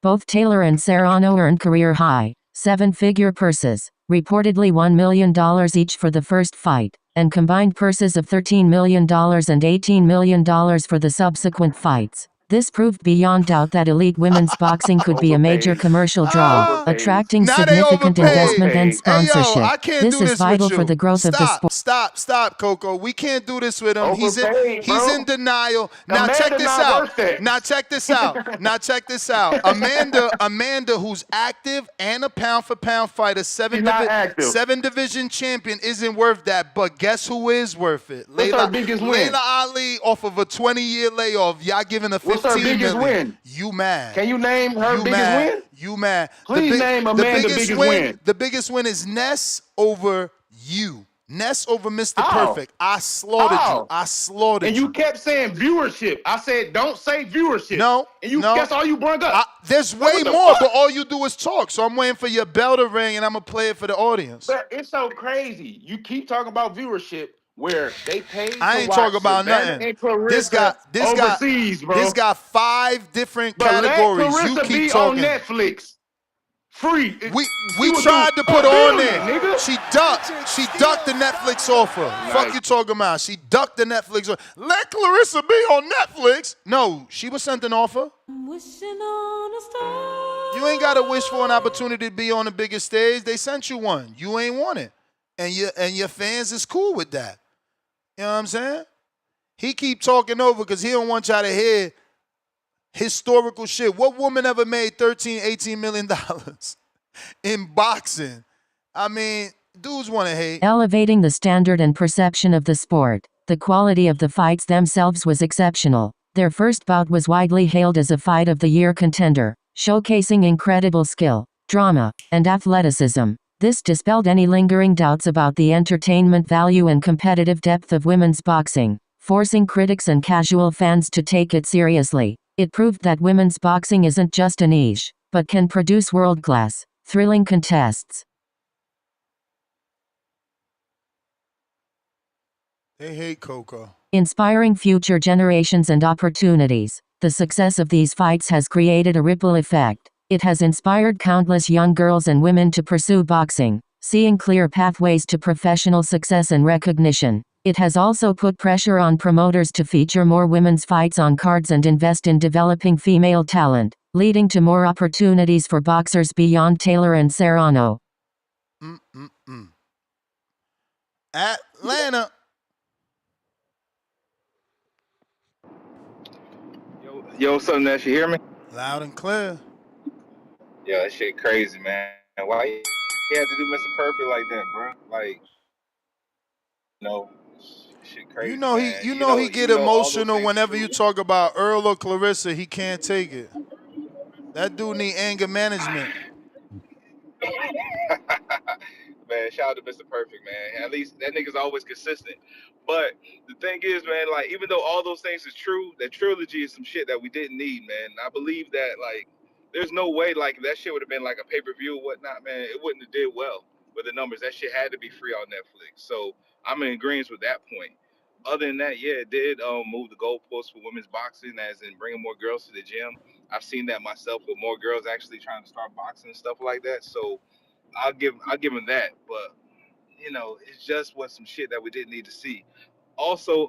Both Taylor and Serrano earned career-high, seven-figure purses, reportedly $1 million each for the first fight, and combined purses of $13 million and $18 million for the subsequent fights. This proved beyond doubt that elite women's boxing could be a major commercial draw, attracting significant investment and sponsorship. This is vital for the growth of the sport. Stop, Coco. We can't do this with him. He's in denial. Now check this out. Amanda, who's active and a pound-for-pound fighter, seven division champion, isn't worth that. But guess who is worth it? What's her biggest win? Layla Ali off of a 20-year layoff. Y'all giving a 15 What's her biggest million. win? You mad? Can you name her biggest win? You mad? Please name Amanda's biggest win. The biggest win is Ness over you. Ness over Mr. Perfect. I slaughtered you. I slaughtered you. And you kept saying viewership. I said, don't say viewership. No. That's all you brought up. There's way more, but all you do is talk. So I'm waiting for your bell to ring, and I'm going to play it for the audience. But it's so crazy. You keep talking about viewership where they paid I ain't talking about nothing. This got overseas, bro. This got 5 different categories. Let Claressa you keep be talking. on Netflix. Free. We tried to put her on there. Nigga. She ducked the Netflix offer. Nice. Fuck you talking about? She ducked the Netflix offer. Let Claressa be on Netflix. No, she was sent an offer. You ain't got to wish for an opportunity to be on the biggest stage. They sent you one. You ain't want it. And your fans is cool with that. You know what I'm saying? He keep talking over because he don't want y'all to hear historical shit. What woman ever made $13, $18 million in boxing? I mean, dudes want to hate. Elevating the standard and perception of the sport, the quality of the fights themselves was exceptional. Their first bout was widely hailed as a Fight of the Year contender, showcasing incredible skill, drama, and athleticism. This dispelled any lingering doubts about the entertainment value and competitive depth of women's boxing, forcing critics and casual fans to take it seriously. It proved that women's boxing isn't just a niche, but can produce world-class, thrilling contests. They hate Coco. Inspiring future generations and opportunities. The success of these fights has created a ripple effect, It has inspired countless young girls and women to pursue boxing, seeing clear pathways to professional success and recognition. It has also put pressure on promoters to feature more women's fights on cards and invest in developing female talent, leading to more opportunities for boxers beyond Taylor and Serrano. Atlanta. Yo, what's up, Nash? You hear me? Loud and clear. Yeah, that shit crazy, man. Why you have to do Mr. Perfect like that, bro? Like, no, shit crazy, You know man. he get All those emotional things whenever true. you talk about Earl or Claressa. He can't take it. That dude need anger management. Man, shout out to Mr. Perfect, man. At least that nigga's always consistent. But the thing is, man, like even though all those things is true, that trilogy is some shit that we didn't need, man. I believe that like there's no way like that shit would have been like a pay-per-view or whatnot, man. It wouldn't have did well with the numbers. That shit had to be free on Netflix. So I'm in agreement with that point. Other than that, yeah, it did move the goalposts for women's boxing, as in bringing more girls to the gym. I've seen that myself with more girls actually trying to start boxing and stuff like that. So I'll give him that, but it's just was some shit that we didn't need to see. Also,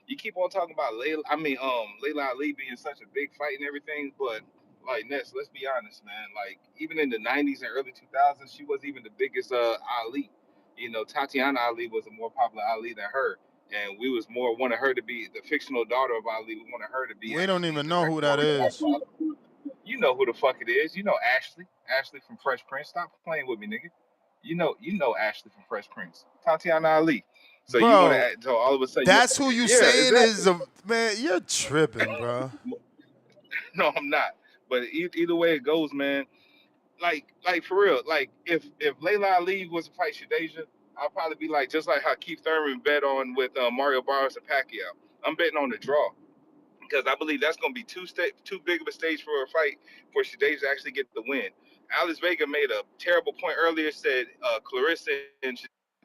you keep on talking about Layla Ali being such a big fight and everything, but like Ness, let's be honest, man. Like even in the '90s and early 2000s, she wasn't even the biggest Ali. Tatiana Ali was a more popular Ali than her, and we was more wanted her to be the fictional daughter of Ali. We wanted her to be We don't actually even the know who that is. You know who the fuck it is. You know Ashley. Ashley from Fresh Prince. Stop playing with me, nigga. You know Ashley from Fresh Prince. Tatiana Ali. So you want Bro, to so all of a sudden that's who you yeah, saying is exactly. a man. You're tripping, bro. No, I'm not. But either way it goes, man. Like for real. Like if Layla Ali was to fight Shadeja, I'll probably be like just like how Keith Thurman bet on with Mario Barros and Pacquiao. I'm betting on the draw, because I believe that's going to be too big of a stage for a fight for Shadays to actually get the win. Alice Vega made a terrible point earlier. Said Clarissa and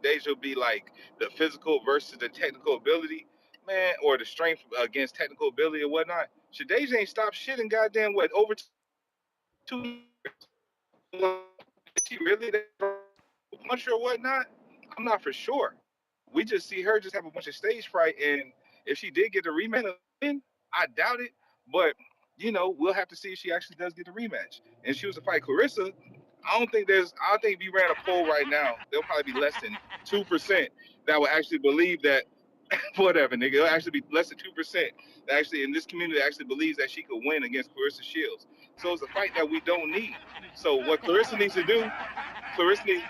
Shadays will be like the physical versus the technical ability, man, or the strength against technical ability or whatnot. Shadays ain't stopped shit in goddamn what over 2 years. Is she really that puncher or whatnot? I'm not for sure. We just see her just have a bunch of stage fright, and if she did get a rematch, I doubt it. But we'll have to see if she actually does get a rematch. And if she was to fight Clarissa, I don't think if we ran a poll right now, there'll probably be less than 2% that will actually believe that whatever, nigga. It'll actually be less than 2% that actually in this community actually believes that she could win against Clarissa Shields. So it's a fight that we don't need. So what Clarissa needs to do, Clarissa needs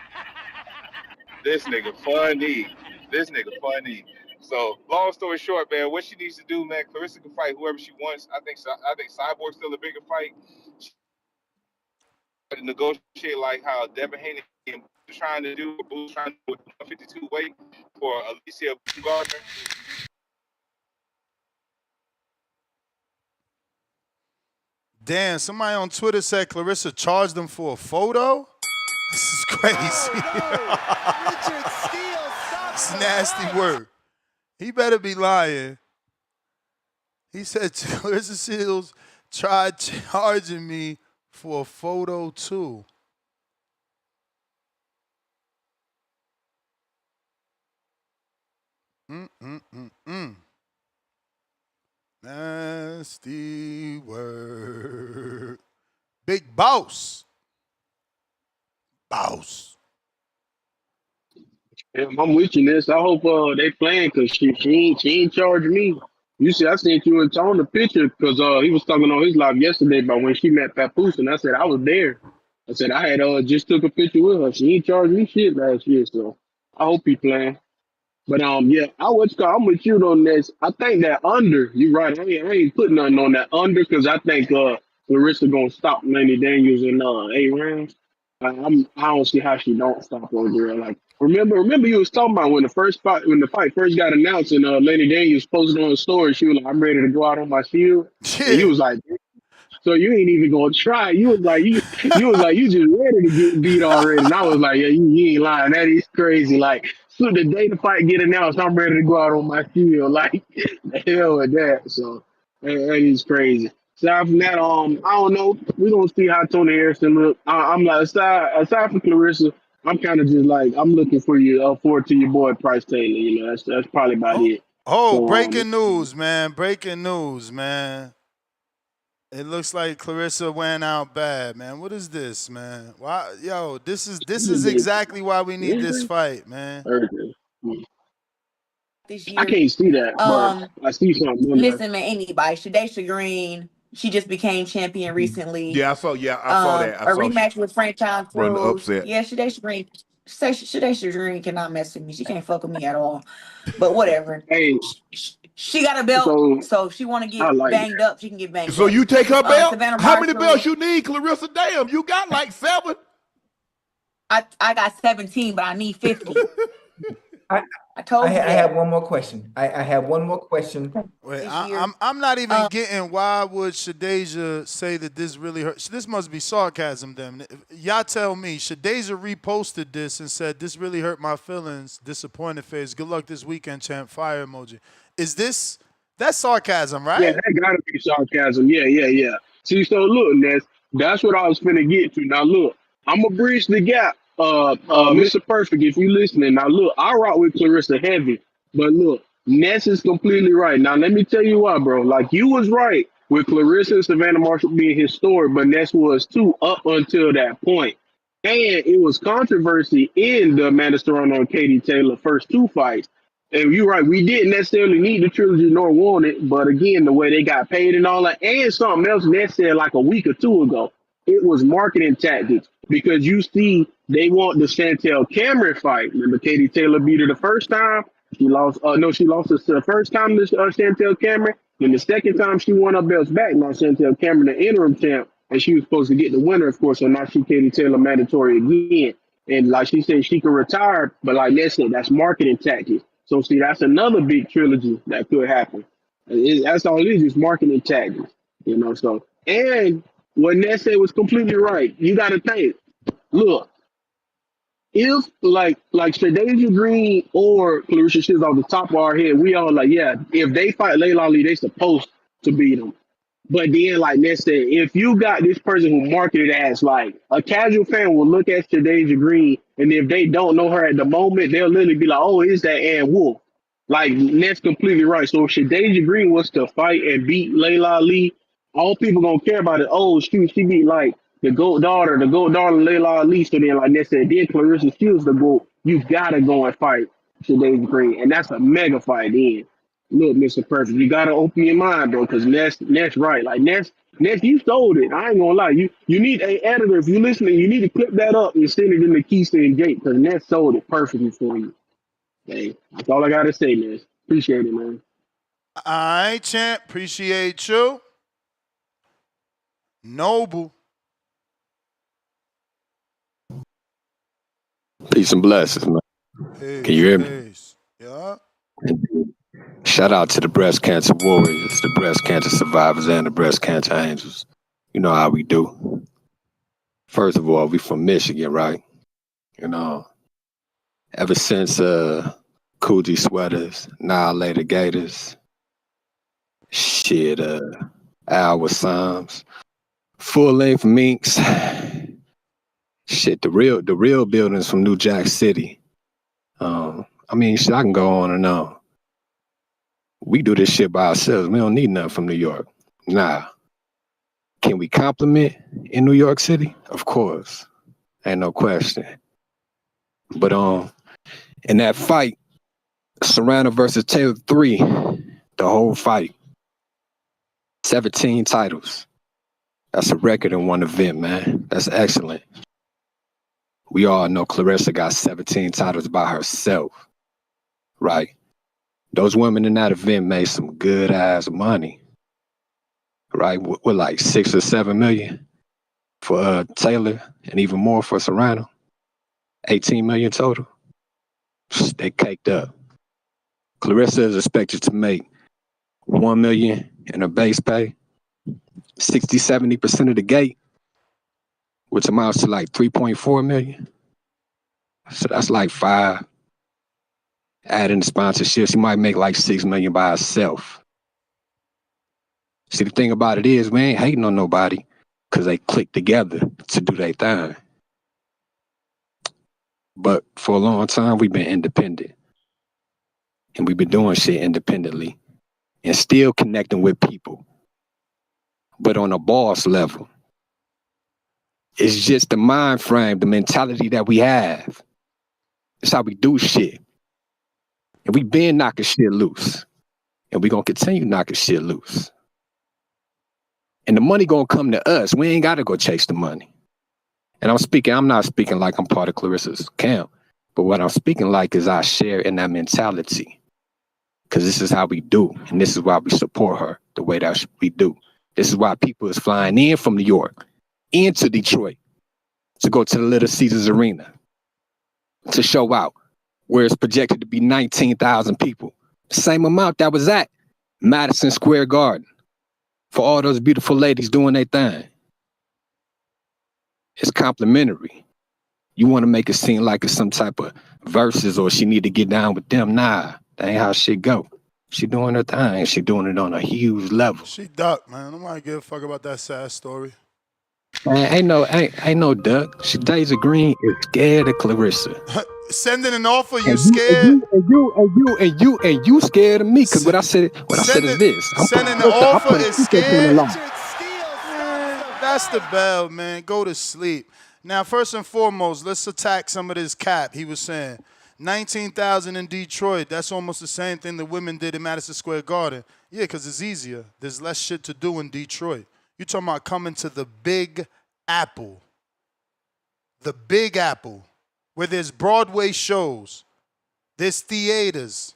this nigga funny. This nigga funny. So long story short, man, what she needs to do, man, Clarissa can fight whoever she wants. I think Cyborg's still a bigger fight. She to negotiate like how Devin Haney was trying to do, or Boo's trying to do with 152 weight for Alicia Gardner. Damn, somebody on Twitter said Clarissa charged them for a photo. This is crazy. It's nasty work. He better be lying. He said Clarissa Shields tried charging me for a photo too. Nasty word. Big boss. Boss. I'm with you, Ness. I hope they playing because she ain't charged me. You see, I sent you and Tone the picture because he was talking on his live yesterday about when she met Papoose, and I said I was there. I said I had just took a picture with her. She ain't charged me shit last year, so I hope he playing. But yeah, I'm with you on this. I think that under, you're right. I ain't putting nothing on that under because I think Larissa gonna stop Lenny Daniels in 8 rounds. I don't see how she don't stop over there. Like remember you was talking about when the fight first got announced and Lenny Daniels posted on the story. She was like, "I'm ready to go out on my shield," and you Yeah. was like, so you ain't even gonna try. You just ready to get beat already. And I was like, yeah, you ain't lying. That is crazy. Like, so the day the fight get announced, I'm ready to go out on my field. Like, the hell with that. So that is crazy. Aside from that, I don't know. We're gonna see how Tony Harrison look. I'm like aside from Clarissa, I'm kind of just like I'm looking for you forward to your boy Price Taylor. You know, that's probably about it. Oh, So breaking news, man. Breaking news, man. It looks like Clarissa went out bad, man. What is this, man? Why, yo? This is exactly why we need this fight, man. This I year. can't see that, but I see something in there. Listen, man, anybody. Shadaysha Green, she just became champion recently. Yeah, I saw that. I A saw rematch with Franchise run the Rules. upset. Yeah, Shadaysha Green. Shadaysha Green cannot mess with me. She can't fuck with me at all. But whatever. Hey, She got a belt, so if she want to I get like banged up, she can get banged So up. you take her belt? Savannah How many Marshall, belts you need, Clarissa? Damn, you got like 7. I got 17, but I need 50. I told you I that. have one more question. I have one more question. Wait, I'm not even getting why would Shadasia say that this really hurt? This must be sarcasm, then. Y'all tell me. Shadasia reposted this and said, "This really hurt my feelings. Disappointed face. Good luck this weekend, champ. Fire emoji." That's sarcasm, right? Yeah, that gotta be sarcasm. Yeah. See, so look, Ness, that's what I was finna get to. Now look, I'm gonna bridge the gap. Mr. Perfect, if you listening, now look, I rock with Clarissa heavy, but look, Ness is completely right. Now let me tell you why, bro. Like you was right with Clarissa and Savannah Marshall being historic, but Ness was too up until that point. And it was controversy in the Amanda Serrano and Katie Taylor first 2 fights. And you're right, we didn't necessarily need the trilogy nor want it, but again, the way they got paid and all that, and something else Ned said like a week or 2 ago, it was marketing tactics because you see they want the Chantel Cameron fight. Remember, Katie Taylor beat her the first time. She lost. No, she lost the first time to Chantel Cameron. Then the second time she won her belts back. Now Chantel Cameron, the interim champ, and she was supposed to get the winner, of course. So now she Katie Taylor mandatory again. And like she said, she could retire, but like Ned said, that's marketing tactics. So see, that's another big trilogy that could happen. That's all it is, just marketing tactics, you know. So and what Ned said was completely right. You got to think. Look, if like Shadasia Green or Clarissa Shields off the top of our head, we all like, yeah, if they fight Layla Ali, they supposed to beat them. But then, like Ned said, if you got this person who marketed as like a casual fan will look at Shadasia Green, and if they don't know her at the moment, they'll literally be like, "Oh, is that Ann Wolf?" Like Ned's completely right. So if Shadasia Green was to fight and beat Layla Ali, all people gonna care about it. Oh, shoot, she beat like the goat daughter of Layla Ali. So then, like Ned said, then Clarissa Shields the GOAT. You gotta go and fight Shadasia Green, and that's a mega fight. Then. Look, Mr. Perfect, you gotta open your mind, bro, because Ness right. Like Ness, you sold it. I ain't gonna lie. You need a editor. If you listening, you need to clip that up and send it in the Keystone and Jake, because Ness sold it perfectly for you. Hey, that's all I gotta say, Ness. Appreciate it, man. All right, champ. Appreciate you. Noble. Peace and blessings, man. Peace, Can you hear me? Yeah. Shout out to the breast cancer warriors, the breast cancer survivors, and the breast cancer angels. You know how we do. First of all, we from Michigan, right? You know, ever since Coogee sweaters, Annihilator Gators, shit, Alwa Psalms, full length minks, shit, the real buildings from New Jack City. I mean, shit, I can go on and on. We do this shit by ourselves. We don't need nothing from New York. Nah. Can we compliment in New York City? Of course. Ain't no question. But in that fight, Serrano versus Taylor 3, the whole fight, 17 titles. That's a record in one event, man. That's excellent. We all know Claressa got 17 titles by herself, right? Those women in that event made some good ass money, right? With like 6 or 7 million for Taylor and even more for Serrano. 18 million total. They caked up. Claressa is expected to make 1 million in her base pay, 60-70% of the gate, which amounts to like 3.4 million. So that's like 5. Adding the sponsorships, she might make like 6 million by herself. See, the thing about it is, we ain't hating on nobody because they click together to do their thing. But for a long time, we've been independent. And we've been doing shit independently and still connecting with people. But on a boss level, it's just the mind frame, the mentality that we have. It's how we do shit. And we been knocking shit loose. And we gonna continue knocking shit loose. And the money gonna come to us. We ain't gotta go chase the money. And I'm not speaking like I'm part of Claressa's camp, but what I'm speaking like is I share in that mentality. Because this is how we do. And this is why we support her the way that we do. This is why people is flying in from New York into Detroit to go to the Little Caesars Arena to show out where it's projected to be 19,000 people. Same amount that was at Madison Square Garden for all those beautiful ladies doing their thing. It's complimentary. You want to make it seem like it's some type of verses or she need to get down with them. Nah, that ain't how shit go. She doing her thing. She doing it on a huge level. She ducked, man. Nobody give a fuck about that sad story. Man, ain't no duck. Deja Green is scared of Claressa. Sending an offer, you scared? And you scared of me, because what I said is this. Sending an offer is scared? That's the bell, man. Go to sleep. Now, first and foremost, let's attack some of this cap. He was saying 19,000 in Detroit. That's almost the same thing the women did in Madison Square Garden. Yeah, because it's easier. There's less shit to do in Detroit. You're talking about coming to the Big Apple. The Big Apple, where there's Broadway shows, there's theaters,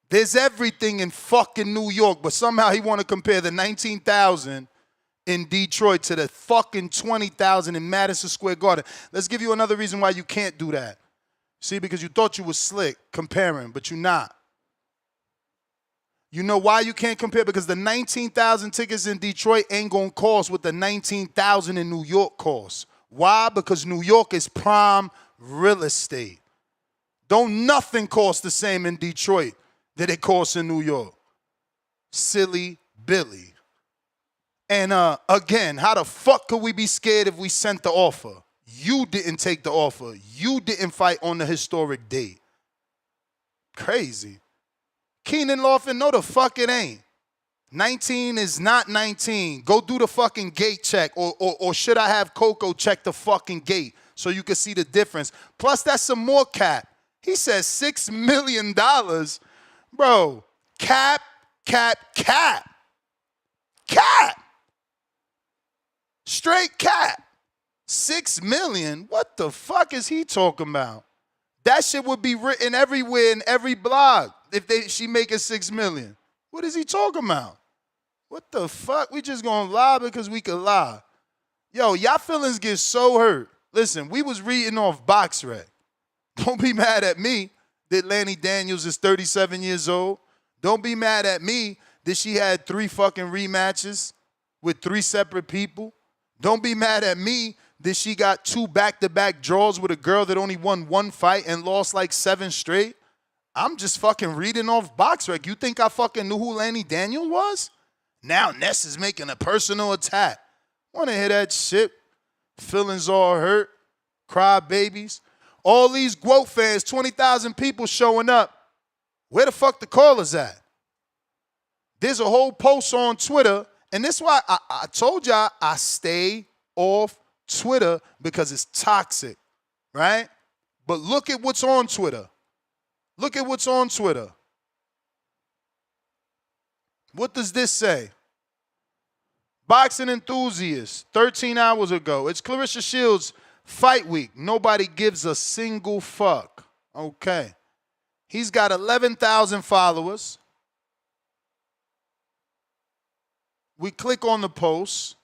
there's everything in fucking New York, but somehow he want to compare the 19,000 in Detroit to the fucking 20,000 in Madison Square Garden. Let's give you another reason why you can't do that. See, because you thought you was slick comparing, but you're not. You know why you can't compare? Because the 19,000 tickets in Detroit ain't going to cost what the 19,000 in New York costs. Why? Because New York is prime real estate. Don't nothing cost the same in Detroit that it costs in New York. Silly Billy. And again, how the fuck could we be scared if we sent the offer? You didn't take the offer. You didn't fight on the historic date. Crazy. Keenan Lawson, no the fuck it ain't. 19 is not 19. Go do the fucking gate check. Or should I have Coco check the fucking gate so you can see the difference? Plus, that's some more cap. He says $6 million. Bro, cap. Straight cap. 6 million? What the fuck is he talking about? That shit would be written everywhere in every blog if she making 6 million. What is he talking about? What the fuck? We just gonna lie because we could lie. Yo, y'all feelings get so hurt. Listen, we was reading off BoxRec. Don't be mad at me that Lanny Daniels is 37 years old. Don't be mad at me that she had 3 fucking rematches with 3 separate people. Don't be mad at me that she got 2 back-to-back draws with a girl that only won 1 fight and lost like 7 straight. I'm just fucking reading off BoxRec. You think I fucking knew who Lanny Daniel was? Now Ness is making a personal attack. Want to hear that shit? Feelings all hurt. Cry babies. All these GWOAT fans, 20,000 people showing up. Where the fuck the callers at? There's a whole post on Twitter, and this is why I told y'all I stay off Twitter because it's toxic, right? But look at what's on Twitter. Look at what's on Twitter. What does this say? Boxing enthusiast, 13 hours ago. It's Claressa Shields' fight week. Nobody gives a single fuck. Okay. He's got 11,000 followers. We click on the post.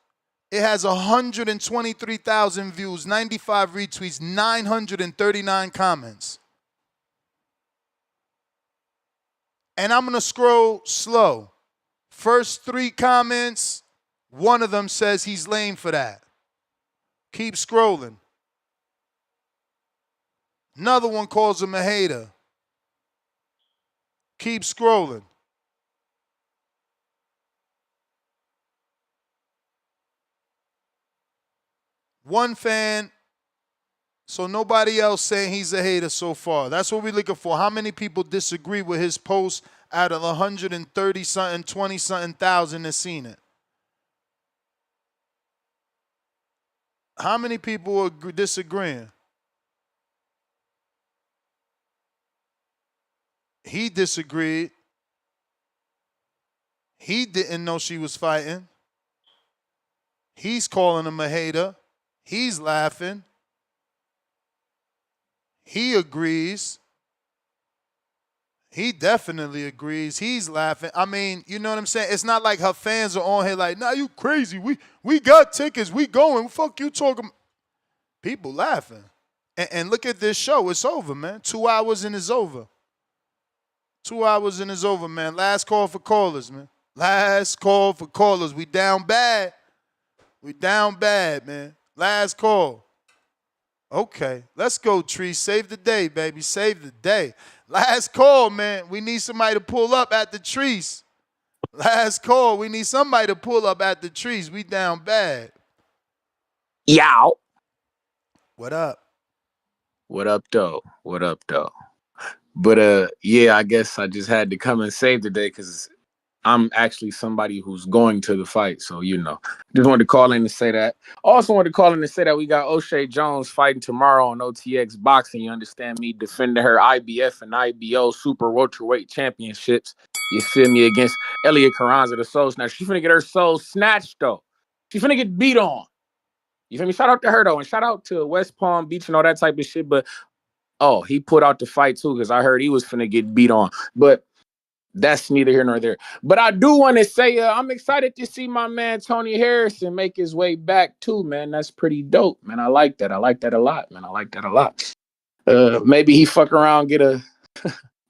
It has 123,000 views, 95 retweets, 939 comments. And I'm going to scroll slow. First 3 comments, one of them says he's lame for that. Keep scrolling. Another one calls him a hater. Keep scrolling. one fan. So nobody else saying he's a hater so far. That's what we're looking for. How many people disagree with his post out of 130 something, 20 something thousand that's seen it? How many people are disagreeing? He disagreed. He didn't know she was fighting. He's calling him a hater. He's laughing. He agrees. He definitely agrees. He's laughing. I mean, you know what I'm saying? It's not like her fans are on here like, nah, you crazy. We got tickets. We going. Fuck you talking. People laughing. And look at this show. It's over, man. 2 hours and it's over. 2 hours and it's over, man. Last call for callers, man. Last call for callers. We down bad. We down bad, man. Last call. Okay, let's go, Tree. Save the day, baby. Save the day. Last call, man. We need somebody to pull up at the trees. Last call. We need somebody to pull up at the trees. We down bad. Yow. What up? What up, though? What up, though? But yeah, I guess I just had to come and save the day because I'm actually somebody who's going to the fight. So, you know, just wanted to call in to say that. Also wanted to call in to say that we got O'Shea Jones fighting tomorrow on OTX Boxing. You understand me? Defending her IBF and IBO Super Welterweight Championships. You feel me? Against Elliot Carranza, the soul snatcher. She's finna get her soul snatched, though. She's finna get beat on. You feel me? Shout out to her, though. And shout out to West Palm Beach and all that type of shit. But, oh, he put out the fight, too, because I heard he was finna get beat on. But that's neither here nor there. But I do want to say I'm excited to see my man Tony Harrison make his way back too, man. That's pretty dope, man. I like that. I like that a lot, man. I like that a lot. Maybe he fuck around, get a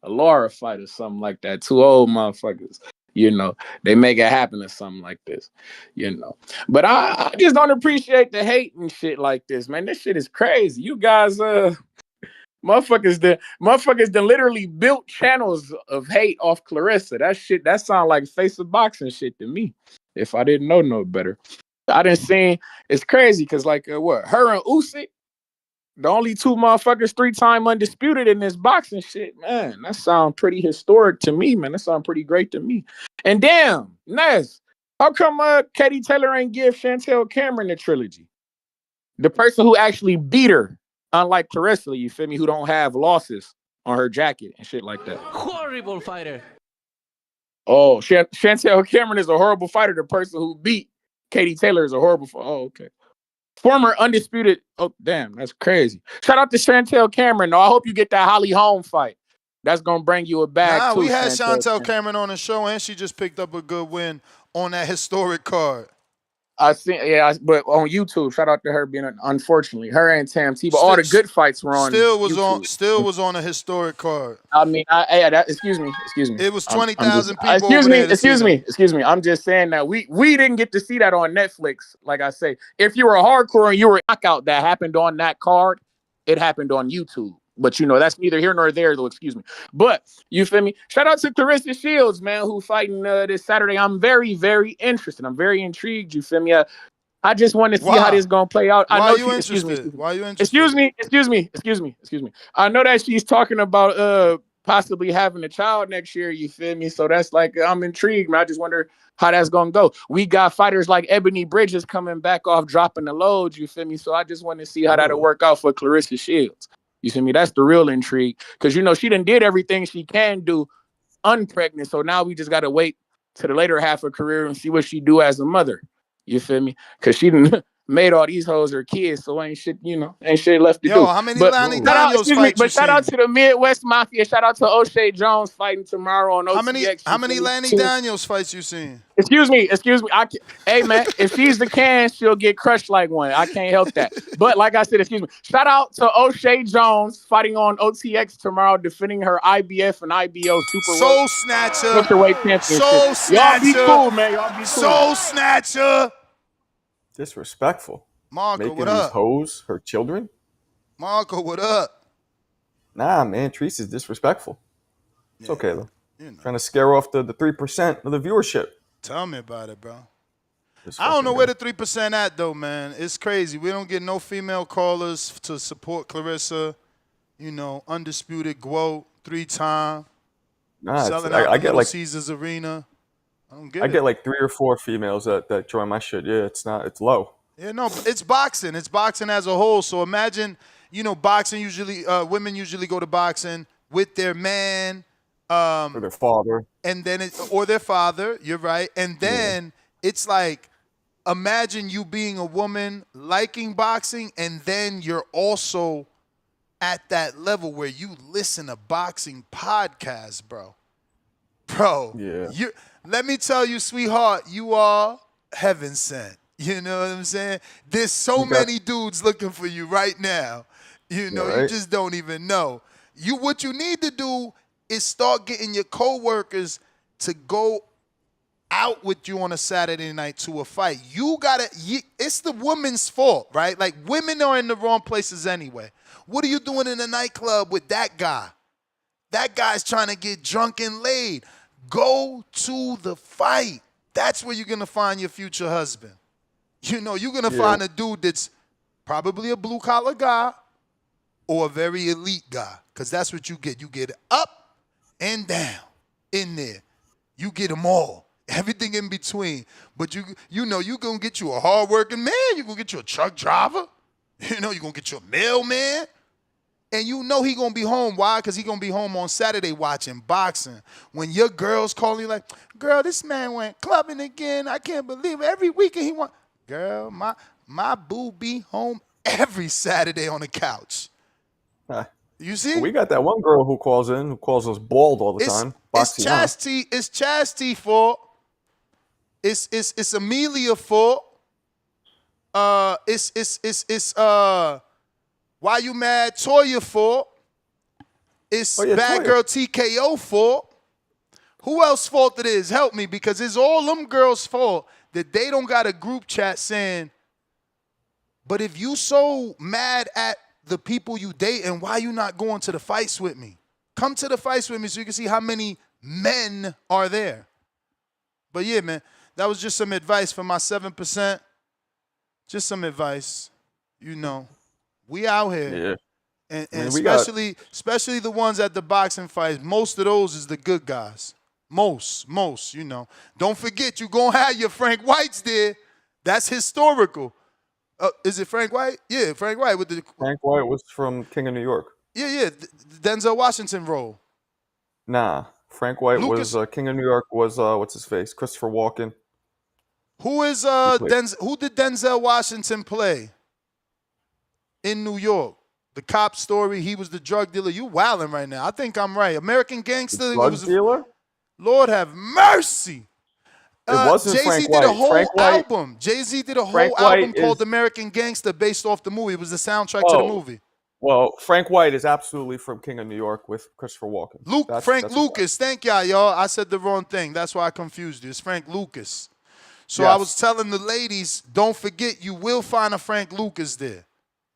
Laura fight or something like that. Two old motherfuckers, you know, they make it happen or something like this, you know. But I just don't appreciate the hate and shit like this, man. This shit is crazy. You guys, Motherfuckers that literally built channels of hate off Claressa. That sound like face of boxing shit to me. If I didn't know no better. I didn't see it's crazy because like what? Her and Usyk, the only two motherfuckers 3-time undisputed in this boxing shit, man. That sound pretty historic to me, man. That sound pretty great to me. And damn, Ness, how come Katie Taylor ain't give Chantel Cameron the trilogy? The person who actually beat her. Unlike Claressa, you feel me, who don't have losses on her jacket and shit like that. Horrible fighter. Oh, Chantel Cameron is a horrible fighter. The person who beat Katie Taylor is a horrible fighter. Oh, okay. Former undisputed. Oh, damn, that's crazy. Shout out to Chantel Cameron. No, I hope you get that Holly Holm fight. That's going to bring you a bag, too. We had Chantel Cameron on the show, and she just picked up a good win on that historic card. I think, yeah, but on YouTube, shout out to her being unfortunately her and Tam Tebow. All the good fights were on. Still was on a historic card. I mean, excuse me. It was 20,000 people. Excuse me. I'm just saying that we didn't get to see that on Netflix. Like I say, if you were a hardcore and you were a knockout that happened on that card, it happened on YouTube. But, you know, that's neither here nor there, though, excuse me. But, you feel me? Shout out to Claressa Shields, man, who fighting this Saturday. I'm very, very interested. I'm very intrigued, you feel me? I just want to see how this going to play out. Why are you interested? Why are you interested? Excuse me. I know that she's talking about possibly having a child next year, you feel me? So that's like, I'm intrigued, man. I just wonder how that's going to go. We got fighters like Ebony Bridges coming back off dropping the load, you feel me? So I just want to see how that'll work out for Claressa Shields. You see me? That's the real intrigue. Because, you know, she done did everything she can do unpregnant. So now we just got to wait to the later half of her career and see what she do as a mother. You feel me? Because she done made all these hoes her kids. So ain't shit, you know, ain't shit left to do. How many Lanny Daniels fights But shout out to the Midwest Mafia. Shout out to O'Shea Jones fighting tomorrow on OTX. How many Lanny Daniels fights you seen? Excuse me. Hey, man, if she's the can, she'll get crushed like one. I can't help that. But like I said, excuse me. Shout out to O'Shea Jones fighting on OTX tomorrow, defending her IBF and IBO Super Soul Snatcher. Welterweight Championship. Soul Snatcher. Y'all be cool, man. Y'all be cool. Soul Snatcher. Disrespectful. Marco, making what these up? hoes her children. Marco, what up? Nah, man, Treese is disrespectful. It's okay though. You know. Trying to scare off the 3% of the viewership. Tell me about it, bro. I don't know where the 3% at though, man. It's crazy. We don't get no female callers to support Claressa. You know, undisputed GWO 3-time. Nah, Selling out I the get Little like Caesars Arena. I don't get I it. get like 3 or 4 females that join my shit. Yeah, it's low. Yeah, no, it's boxing. It's boxing as a whole. So imagine, you know, boxing usually, women usually go to boxing with their man, Or their father. and then or their father. You're right. And then it's like, imagine you being a woman liking boxing, and then you're also at that level where you listen to boxing podcasts, bro. Yeah. Let me tell you, sweetheart, you are heaven sent. You know what I'm saying? There's so many dudes looking for you right now. You know, you just don't even know. What you need to do is start getting your coworkers to go out with you on a Saturday night to a fight. It's the woman's fault, right? Like, women are in the wrong places anyway. What are you doing in a nightclub with that guy? That guy's trying to get drunk and laid. Go to the fight. That's where you're going to find your future husband. You know, you're going to find a dude that's probably a blue-collar guy or a very elite guy, because that's what you get. You get up and down in there. You get them all, everything in between. But you know, you're going to get you a hard-working man. You're going to get you a truck driver. You know, you're going to get you a mailman. And you know he going to be home. Why? Because he going to be home on Saturday watching boxing. When your girl's calling you like, girl, this man went clubbing again. I can't believe it. Every weekend he went. Girl, my boo be home every Saturday on the couch. You see? We got that one girl who calls us bald all the time. It's Chastity fault. It's Amelia fault. It's Why You Mad Toya fault. It's Bad Toya. Girl TKO fault. Who else fault it is? Help me, because it's all them girls' fault that they don't got a group chat saying, but if you so mad at the people you dating, why you not going to the fights with me? Come to the fights with me so you can see how many men are there. But yeah, man, that was just some advice for my 7%. Just some advice. You know, we out here. Yeah. And especially the ones at the boxing fights, most of those is the good guys. Most, you know. Don't forget, you're going to have your Frank Whites there. That's historical. Is it Frank White? Yeah, Frank White. Frank White was from King of New York. Yeah. Denzel Washington role. Nah. Frank White was King of New York was, what's his face? Christopher Walken. Who did Denzel Washington play in New York? The cop story, he was the drug dealer. You wilding right now. I think I'm right. American Gangster. Drug dealer? Lord have mercy. It wasn't Jay-Z Frank did White. a whole Frank White, album. Jay-Z did a whole Frank album White called is- American Gangster based off the movie. It was the soundtrack to the movie. Well, Frank White is absolutely from King of New York with Christopher Walken. Frank Lucas. Thank y'all. I said the wrong thing. That's why I confused you. It's Frank Lucas. So I was telling the ladies, don't forget, you will find a Frank Lucas there.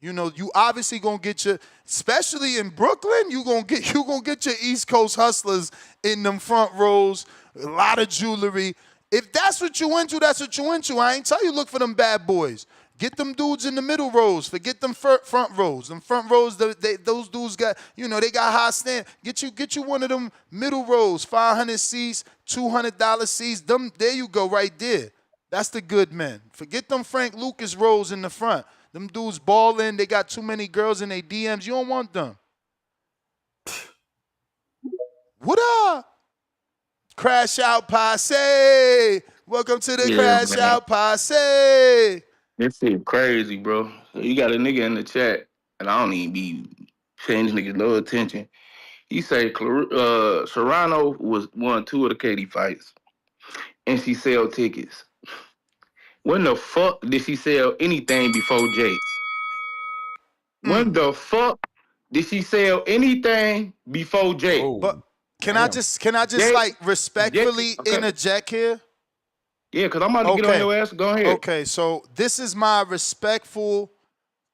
You know, you obviously gonna get your, especially in Brooklyn, you gonna get your East Coast hustlers in them front rows, a lot of jewelry. If that's what you into, that's what you into. I ain't tell you look for them bad boys. Get them dudes in the middle rows. Forget them front rows. Them front rows, those dudes got, you know, they got high stand. Get you one of them middle rows, 500 seats, $200 seats. There you go, right there. That's the good men. Forget them Frank Lucas rows in the front. Them dudes balling. They got too many girls in their DMs. You don't want them. What up? Crash Out Posse. Welcome to the Crash Out Posse. This shit crazy, bro. You got a nigga in the chat, and I don't even be paying this nigga no attention. He say Serrano won 2 of the Katie fights, and she sell tickets. When the fuck did she sell anything before Jake? When the fuck did she sell anything before Jake? But can I just like respectfully interject here? Yeah, because I'm about to get on your ass. Go ahead. Okay, so this is my respectful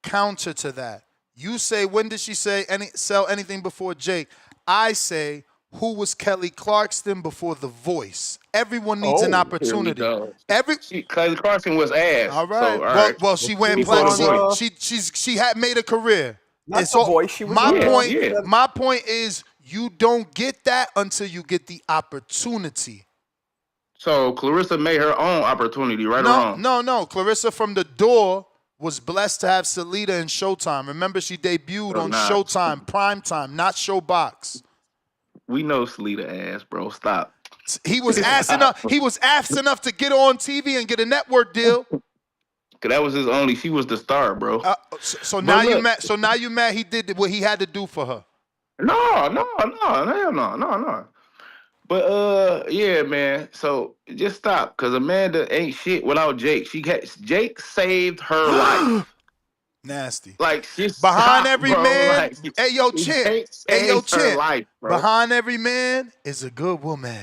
counter to that. You say, when did she sell anything before Jake? I say, who was Kelly Clarkson before The Voice? Everyone needs an Here we opportunity. go. Kelly Clarkson was ass. All right. So, all right. Well, she went Before black. The Voice. She had made a career. Not And The so Voice. She was my on, point. yeah. My point is, you don't get that until you get the opportunity. So Clarissa made her own opportunity, right or wrong? No. Clarissa from the door was blessed to have Salida in Showtime. Remember, she debuted on nah. Showtime, primetime, not Showbox. We know Salida ass, bro. Stop. He was ass enough. He was ass enough to get on TV and get a network deal. Cause that was his only. She was the star, bro. So now you mad. So now you mad. He did what he had to do for her. No. But yeah, man. So just stop, cause Amanda ain't shit without Jake. Jake saved her life. Nasty. Like she's behind every man. Like, hey yo, Chin. Hey yo, Chin. Life, bro. Behind every man is a good woman.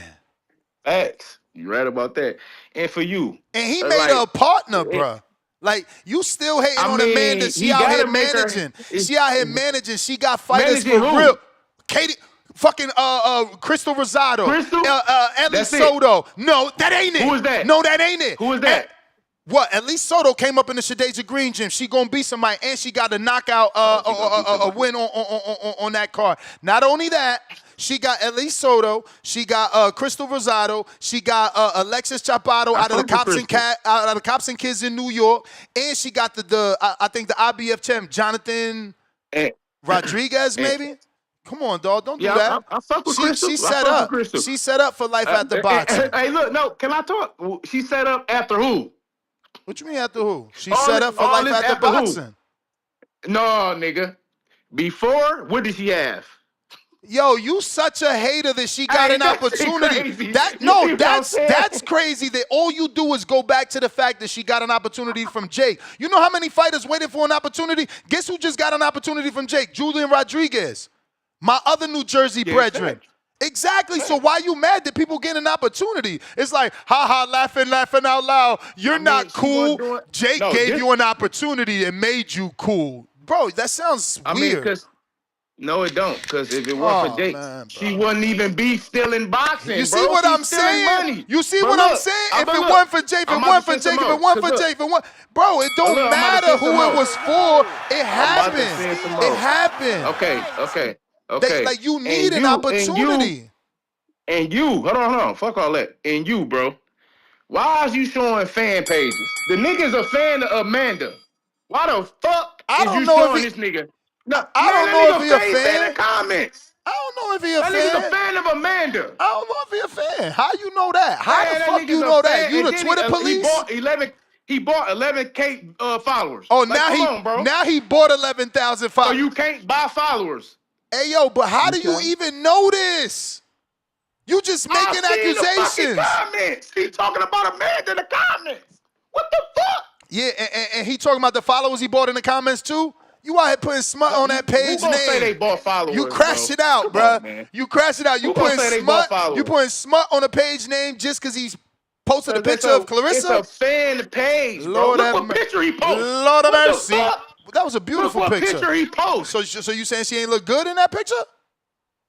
Facts. You right about that. And for you, and he made her a partner, bruh. Like, you still hating on Amanda. She out here managing. She out here managing. She got fighters for real. Katie, fucking Crystal Rosado. Crystal? Ellie Soto. No, that ain't it. Who is that? No, that ain't it. Who is that? What? Elise Soto came up in the Shadeja Green gym. She gonna beat somebody, and she got a knockout, a win on that card. Not only that, she got Elise Soto. She got Crystal Rosado. She got Alexis Chaparro out of the Cops and Kids in New York, and she got I think the IBF champ Jonathan Rodriguez maybe. Come on, dog. Don't do that. I fuck with Crystal. She set up. She set up for life after boxing. Hey, look, no, can I talk? She set up after who? What you mean after who? She set up for life after boxing. Who? No, nigga. Before, what did she have? Yo, you such a hater that she got an opportunity. That's crazy that all you do is go back to the fact that she got an opportunity from Jake. You know how many fighters waited for an opportunity? Guess who just got an opportunity from Jake? Julian Rodriguez. My other New Jersey brethren. Exactly. So why you mad that people get an opportunity? It's like, laughing out loud. You're not cool. Jake gave you an opportunity and made you cool. Bro, that sounds weird. No, it don't. Because if it weren't for Jake, she wouldn't even be still in boxing. You see what I'm saying? You see what I'm saying? If it weren't for Jake, bro, it don't matter who it was for. It happened. It happened. Okay. Like, you need an opportunity. And you, hold on, fuck all that. And you, bro, why is you showing fan pages? The nigga's a fan of Amanda. Why the fuck is you showing this nigga? No, I don't know if he a fan. In the comments. I don't know if he a fan. That nigga's a fan of Amanda. I don't know if he a fan. How you know that? How the fuck you know that? You the Twitter police? He bought 11K followers. Oh, like, now he bought 11,000 followers. So you can't buy followers. Hey, yo, but how do you even know this? You just making accusations. The comments. He talking about Amanda in the comments. What the fuck? Yeah, and he talking about the followers he bought in the comments too? You out here putting smut on that page name. Say they bought followers, you crash it out, bro. You crash it out. You putting smut. You putting smut on a page name just because he's posted a picture of Clarissa? It's a fan page, bro. Look what picture he posted. Lord of mercy. That was a beautiful look what picture. He posted. So you saying she ain't look good in that picture?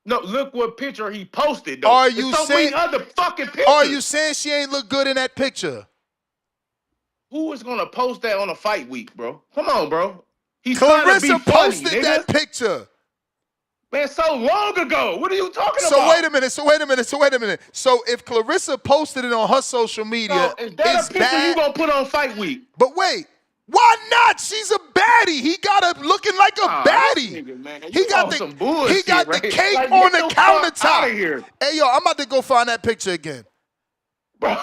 No, look what picture he posted, though. Are you saying other fucking pictures? Are you saying she ain't look good in that picture? Who is gonna post that on a fight week, bro? Come on, bro. Clarissa posted that picture. Man, so long ago. What are you talking about? So wait a minute. So if Clarissa posted it on her social media, is that a picture you gonna put on fight week? But wait. Why not? She's a baddie. He got her looking like a baddie. Nigga, he got the cake like, on the countertop. Hey, yo, I'm about to go find that picture again. Bro,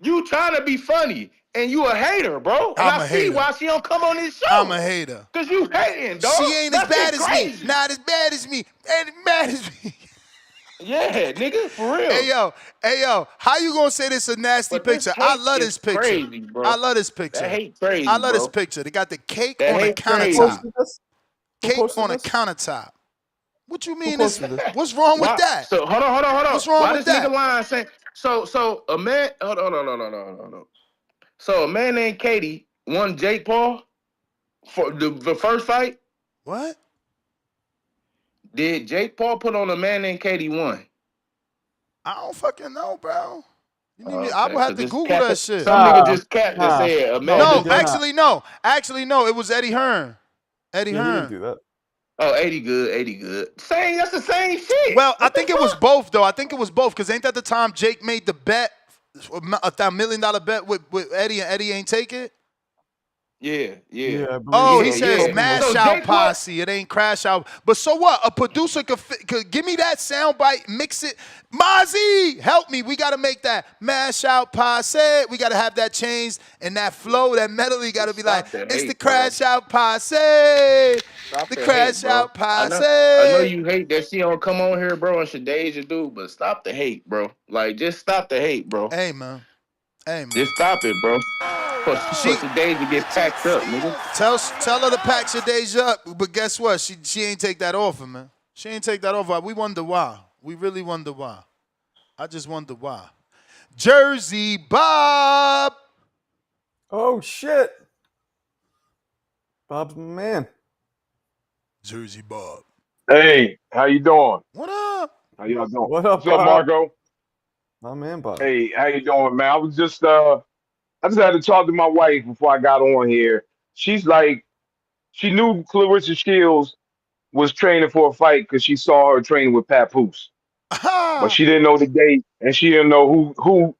you trying to be funny, and you a hater, bro. And I see why she don't come on this show. I'm a hater. Because you hating, dog. She ain't as bad as me. Not as bad as me. Ain't as bad as me. Yeah, nigga, for real. Hey yo, how you gonna say this a nasty picture? I love this picture. Crazy, bro. I love this picture. That hate crazy, I love bro. this picture. They got the cake on the countertop. Cake on the countertop. What you mean? What's wrong with that? So hold on. What's wrong with that? Nigga line saying so a man? Hold on. So a man named Katie won Jake Paul for the first fight. What? Did Jake Paul put on a man named KD1? I don't fucking know, bro. You need me? I Okay, would have so to just Google cap that it. shit. Some nigga just capped and said a man. No, actually, no. Actually, no. It was Eddie Hearn. Eddie Yeah, he Hearn. didn't do that. Oh, 80 good, 80 good. Same, that's the same shit. Well, I think it was both, though. I think it was both, because ain't that the time Jake made the bet, $1 million bet with Eddie, and Eddie ain't take it? Yeah. Oh, Yeah, he says yeah. mash So out Jake posse. It ain't crash out. But so what? A producer could give me that sound bite, mix it. Mozzie, help me. We got to make that mash out posse. We got to have that changed. And that flow, that melody got to be like, it's the crash out posse. The crash out posse. I know you hate that she don't come on here, bro, and Shadeja do, but stop the hate, bro. Like, just stop the hate, bro. Hey, man. Just stop it, bro. For Shadeja get packed up, nigga. Tell her to pack Shadeja up, but guess what? She ain't take that offer, man. She ain't take that offer. We wonder why. We really wonder why. I just wonder why. Jersey Bob. Oh shit. Bob's my man. Jersey Bob. Hey, how you doing? What up? How y'all doing? What up, What's up, Bob? Marco? My man, Bob. Hey, how you doing, man? I just had to talk to my wife before I got on here. She's like, she knew Claressa Shields was training for a fight because she saw her training with Papoose, but she didn't know the date and she didn't know who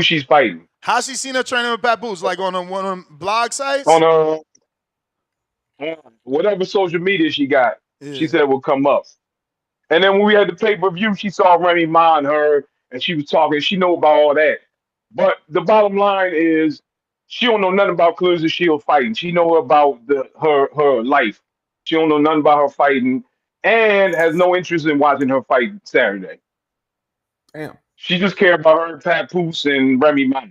she's fighting. How she seen her training with Papoose? Like on one of them blog sites? On whatever social media she got, she said will come up. And then when we had the pay-per-view, she saw Remy Ma and her, and she was talking. She know about all that. But the bottom line is, she don't know nothing about Claressa Shields fighting. She know about her life. She don't know nothing about her fighting, and has no interest in watching her fight Saturday. Damn. She just care about her Papoose and Remy Ma.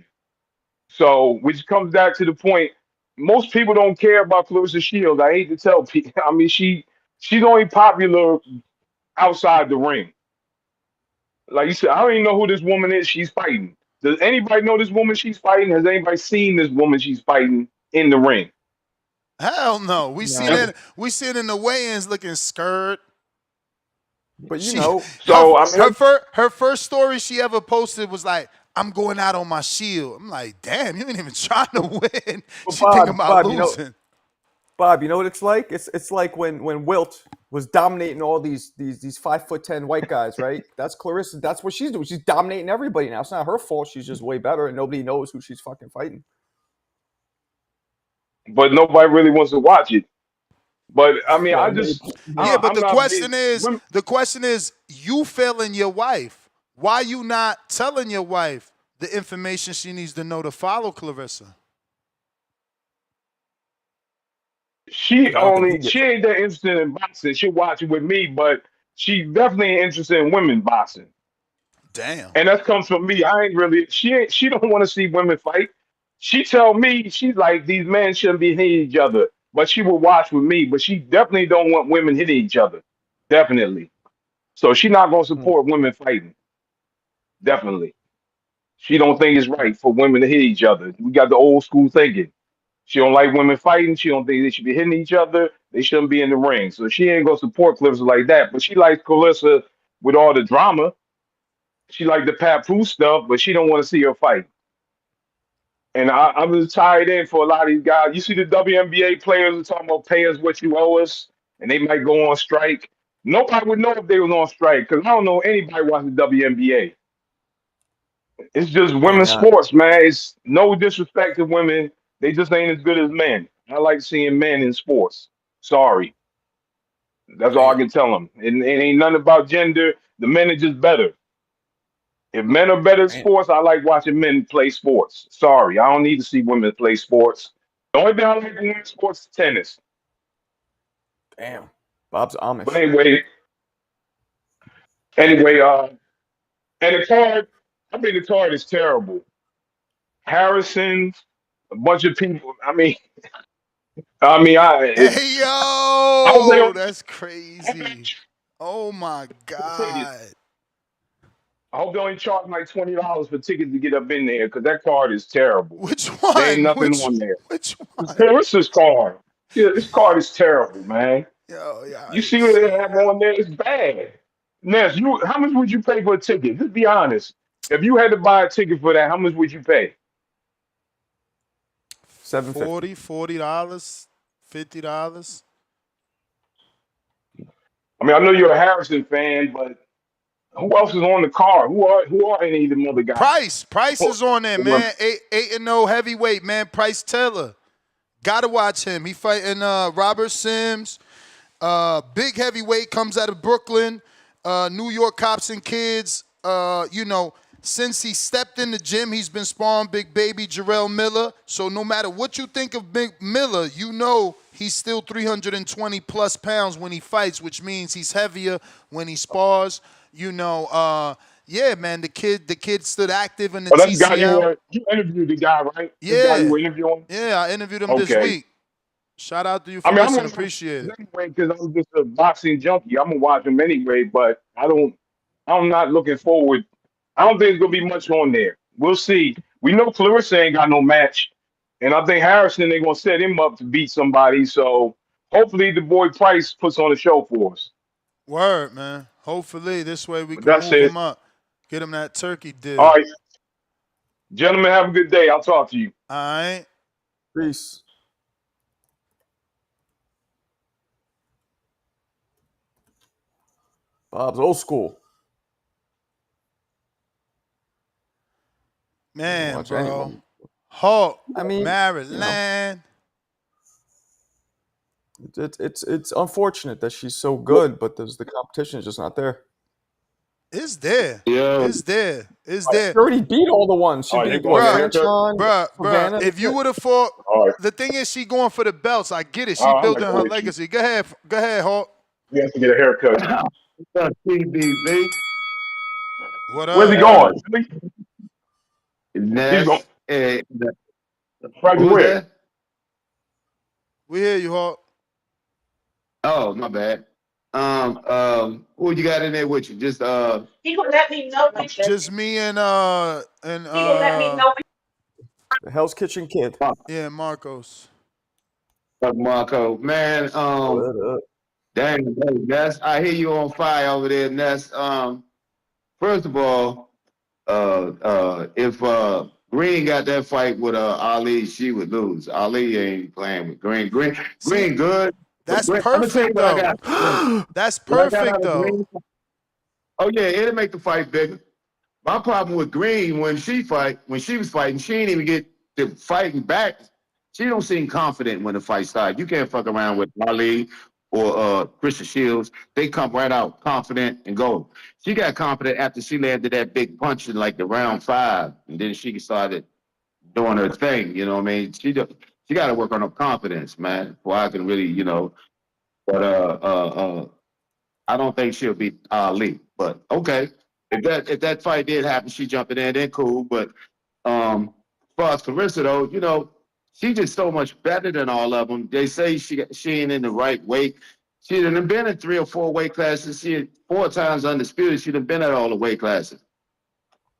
So, which comes back to the point, most people don't care about Claressa Shields. I hate to tell people. I mean, she's only popular outside the ring. Like you said, I don't even know who this woman is she's fighting. Does anybody know this woman she's fighting? Has anybody seen this woman she's fighting in the ring? Hell no. We seen it in the weigh-ins looking skirt. But you know, so her first story she ever posted was like, I'm going out on my shield. I'm like, damn, you ain't even trying to win. She thinking about losing. Bob, you know what it's like? It's like when Wilt was dominating all these 5'10" white guys, right? That's Claressa. That's what she's doing. She's dominating everybody now. It's not her fault. She's just way better, and nobody knows who she's fucking fighting. But nobody really wants to watch it. But I mean, the question is, you failing your wife. Why you not telling your wife the information she needs to know to follow Claressa? She ain't that interested in boxing. She'll watch it with me, but she definitely ain't interested in women boxing. Damn. And that comes from me. She don't want to see women fight. She tell me, she's like, these men shouldn't be hitting each other. But she will watch with me. But she definitely don't want women hitting each other. Definitely. So she's not gonna support women fighting. Definitely. She don't think it's right for women to hit each other. We got the old school thinking. She don't like women fighting. She don't think they should be hitting each other. They shouldn't be in the ring. So she ain't gonna support Claressa like that. But she likes Claressa with all the drama. She like the Papoose stuff, but she don't want to see her fight. And I'm just tied in for a lot of these guys. You see the WNBA players are talking about pay us what you owe us, and they might go on strike. Nobody would know if they was on strike because I don't know anybody watching the WNBA. It's just women's sports, man. It's no disrespect to women. They just ain't as good as men. I like seeing men in sports. Sorry. That's all I can tell them. It ain't nothing about gender. The men are just better. If men are better at sports, I like watching men play sports. Sorry, I don't need to see women play sports. The only thing I like in women's sports is tennis. Damn. Bob's Amish. But anyway, and the card, I think the card is terrible. Harrison, a bunch of people. Hey yo, that's crazy. Oh my God. I hope they only charge like $20 for tickets to get up in there because that card is terrible. Which one? There ain't nothing on there. Which one? Clarissa's card. Yeah, this card is terrible, man. Yo, You see what yikes. they have on there? It's bad. Ness, how much would you pay for a ticket? Just be honest. If you had to buy a ticket for that, how much would you pay? $750. $40, $50. I mean, I know you're a Harrison fan, but who else is on the card? Who are any of the other guys? Price is on there, man. 8-0 heavyweight, man. Price Taylor. Gotta watch him. He fighting Robert Sims. Big heavyweight, comes out of Brooklyn. New York Cops and Kids. Since he stepped in the gym, he's been sparring big baby Jarrell Miller. So no matter what you think of Big Miller, you know he's still 320 plus pounds when he fights, which means he's heavier when he spars. Yeah, man, the kid stood active in the Oh, that's the guy TCL. you interviewed the guy, right? The guy you Yeah. were interviewing? Yeah, I interviewed him this Okay. week. Shout out to you I for mean, I'm listening. gonna watch Appreciate him it. anyway because I'm just a boxing junkie. I'm gonna watch him anyway, but I'm not looking forward. I don't think there's gonna be much on there. We'll see. We know Clarissa ain't got no match, and I think Harrison they gonna set him up to beat somebody. So hopefully the boy Price puts on a show for us. Word, man. Hopefully this way we But can that's move it. him up. Get him that turkey deal. All right, gentlemen, have a good day. I'll talk to you. All right. Peace. Bob's old school. Man, Watch bro. anyone. Hulk, I mean, Maryland. It's unfortunate that she's so good, but the competition is just not there. It's there. Yeah. It's there. It's there. She already beat all the ones. She All right, beat you going to what? haircut? Franchon, Bruh. Havana. If you would have fought, All right. the thing is, she going for the belts. I get it. She I'm building not her going to you. legacy. Go ahead, Hulk. You have to get a haircut. What's up, TBV? What Where's he up? going? Philly? He's going. Ness. Practice Who's where? that? We hear you, Hulk. Oh, my bad. Who you got in there with you? Just He gonna let me know. Just me and He gonna let me know. The Hell's Kitchen Kid. Yeah, Marcos. Marco. Man, dang, Ness. I hear you on fire over there, Ness. First of all, if Green got that fight with Ali, she would lose. Ali ain't playing with Green. Green good. That's Green, perfect, though. That's perfect, though. Oh yeah, it'll make the fight bigger. My problem with Green when she was fighting, she didn't even get to fighting back. She don't seem confident when the fight started. You can't fuck around with Ali or Christian Shields. They come right out confident and go. She got confident after she landed that big punch in like the round 5, and then she started doing her thing. You know what I mean? She got to work on her confidence, man. Before I can really, But I don't think she'll beat Ali. But okay, if that fight did happen, she jumping in, then cool. But as far as Clarissa though, she just so much better than all of them. They say she ain't in the right weight. She done been in 3 or 4 weight classes. She had 4 times undisputed. She done been at all the weight classes.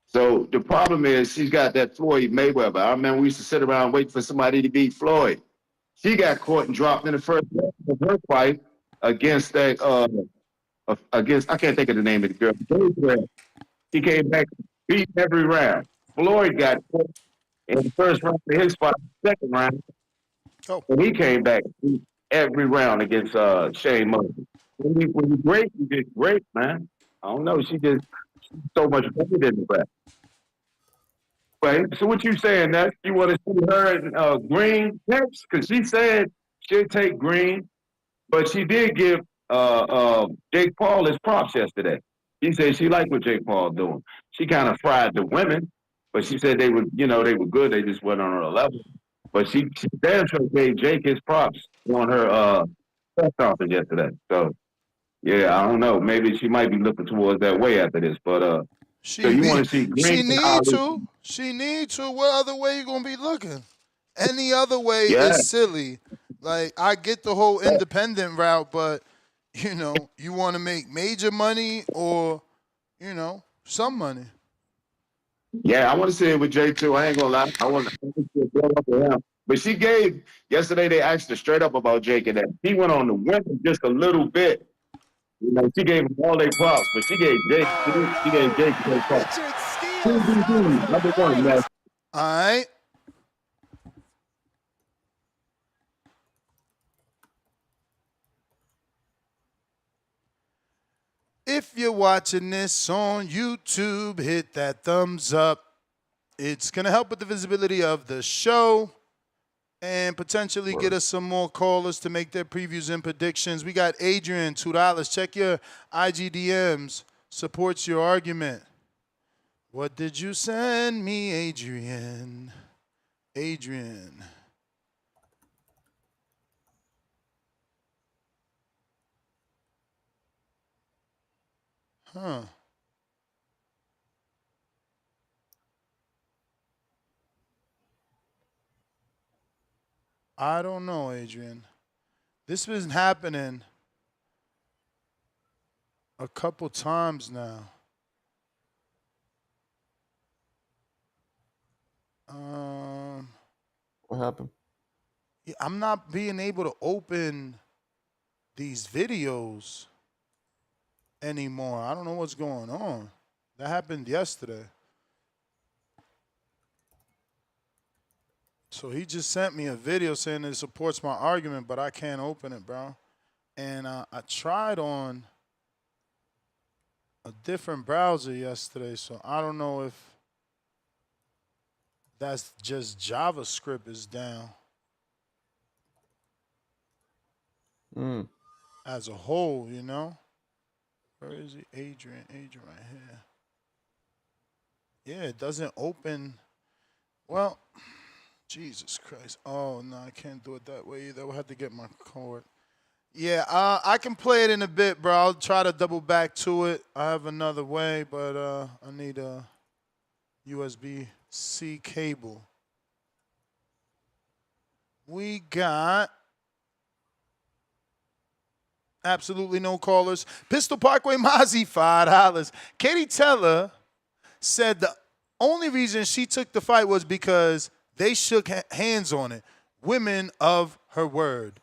So the problem is she's got that Floyd Mayweather. I remember we used to sit around waiting for somebody to beat Floyd. She got caught and dropped in the first of her fight against that I can't think of the name of the girl. He came back, beat every round. Floyd got caught in the first round of his fight, second round. And he came back, beat every round against Shane Murphy. When you great, you get great, man. I don't know. She's so much better than the rest. Right. So what you saying, that you want to see her in Green next? Because she said she'll take Green, but she did give Jake Paul his props yesterday. She said she liked what Jake Paul doing. She kind of fried the women, but she said they were good. They just weren't on her level. But she damn sure gave Jake his props on her press conference yesterday. So yeah, I don't know. Maybe she might be looking towards that way after this. But so you want to see Green? She need to. What other way you gonna be looking? Any other way is silly. Like, I get the whole independent route, but you want to make major money or some money. Yeah, I want to see it with Jay too. I ain't gonna lie. I want to blow up with him. But she gave yesterday. They asked her straight up about Jake, and that he went on the women just a little bit. You know, she gave him all their props, but she gave Jake. She gave Jake their props. Number one, man. All right. If you're watching this on YouTube, hit that thumbs up. It's going to help with the visibility of the show and potentially get us some more callers to make their previews and predictions. We got Adrian, $2. Check your IGDMs. Supports your argument. What did you send me, Adrian? Adrian. Huh. I don't know, Adrian. This has been happening a couple times now. What happened? Yeah, I'm not being able to open these videos anymore. I don't know what's going on. That happened yesterday. So he just sent me a video saying that it supports my argument, but I can't open it, bro. And I tried on a different browser yesterday, so I don't know if that's just JavaScript is down as a whole, you know? Where is he? Adrian right here. Yeah, it doesn't open. Well, Jesus Christ. Oh, no, I can't do it that way either. I will have to get my cord. Yeah, I can play it in a bit, bro. I'll try to double back to it. I have another way, but I need a USB-C cable. We got absolutely no callers. Pistol Parkway Mozzie, $5. Katie Teller said the only reason she took the fight was because they shook hands on it. Women of her word.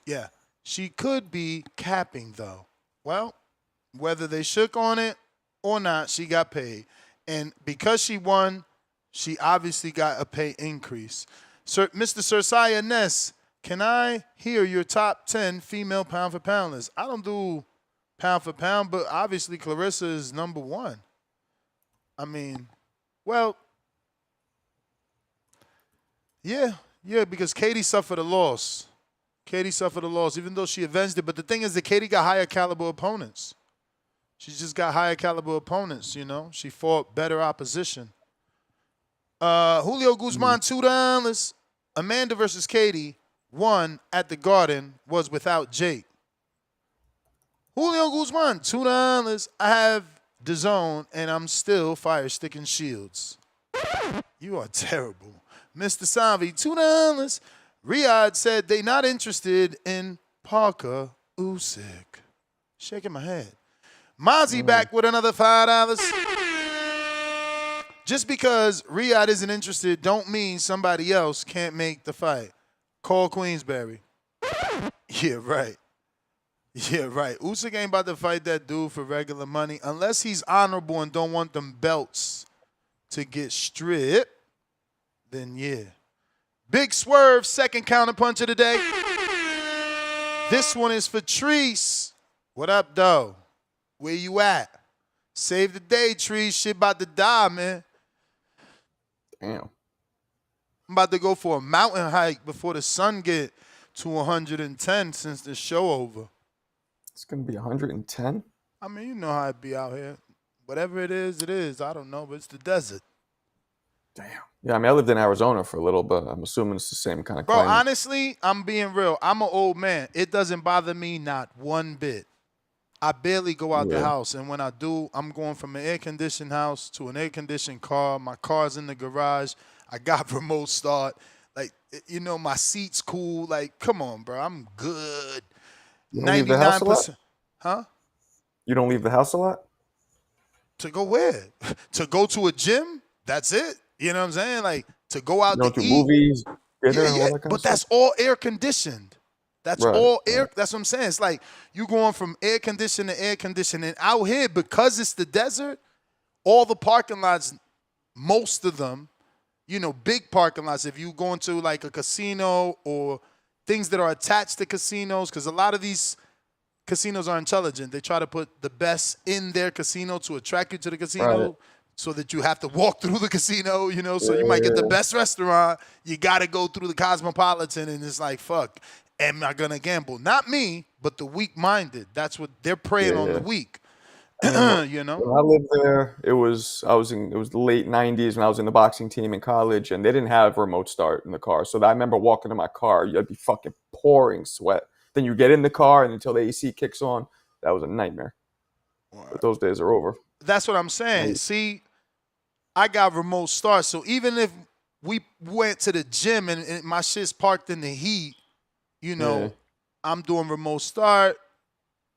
Yeah. She could be capping, though. Well, whether they shook on it or not, she got paid. And because she won, she obviously got a pay increase. Sir, Mr. Sirsiah Ness, can I hear your top 10 female pound-for-pounders? I don't do pound-for-pound, but obviously Claressa is number one. I mean, well, yeah, because Katie suffered a loss. Katie suffered a loss, even though she avenged it. But the thing is that Katie got higher caliber opponents. She just got higher caliber opponents, you know. She fought better opposition. Julio Guzman, $2. Amanda versus Katie won at the Garden was without Jake. Julio Guzman, $2. I have DAZN, and I'm still fire sticking shields. You are terrible. Mr. Savi, $2. Riyadh said they not interested in Parker Usyk. Shaking my head. Mozzie back with another $5. Just because Riyadh isn't interested don't mean somebody else can't make the fight. Call Queensberry. Yeah, right. Yeah, right. Usyk ain't about to fight that dude for regular money unless he's honorable and don't want them belts to get stripped. Then yeah. Big Swerve, second counterpuncher today. This one is for Treese. What up, though? Where you at? Save the day, Treese. Shit about to die, man. Damn. I'm about to go for a mountain hike before the sun get to 110 since the show over. It's going to be 110? I mean, you know how it be out here. Whatever it is, it is. I don't know, but it's the desert. Damn. Yeah, I mean, I lived in Arizona for a little bit. I'm assuming it's the same kind of Bro, climate. honestly, I'm being real. I'm an old man. It doesn't bother me not one bit. I barely go out the house, and when I do, I'm going from an air-conditioned house to an air-conditioned car. My car's in the garage. I got remote start. Like, you know, my seat's cool. Like, come on, bro. I'm good. You don't leave the house a lot? Huh? You don't leave the house a lot? To go where? To go to a gym? That's it. You know what I'm saying? Like, to go out You don't to do eat. movies? skater, all Yeah. that kind of But stuff. that's all air conditioned. That's Right, all air. right. That's what I'm saying. It's like you going from air conditioning to air conditioning. Out here, because it's the desert, all the parking lots, most of them, big parking lots. If you go into like a casino or things that are attached to casinos, because a lot of these casinos are intelligent. They try to put the best in their casino to attract you to the casino, Right. so that you have to walk through the casino, so you might get the best restaurant. You got to go through the Cosmopolitan, and it's like, fuck, am I going to gamble? Not me, but the weak-minded. That's what they're preying on, the weak. I mean, when I lived there, it was the late '90s when I was in the boxing team in college, and they didn't have remote start in the car. So I remember walking to my car, you'd be fucking pouring sweat. Then you get in the car, and until the AC kicks on, that was a nightmare. But those days are over. That's what I'm saying. See, I got remote start, so even if we went to the gym and my shit's parked in the heat, I'm doing remote start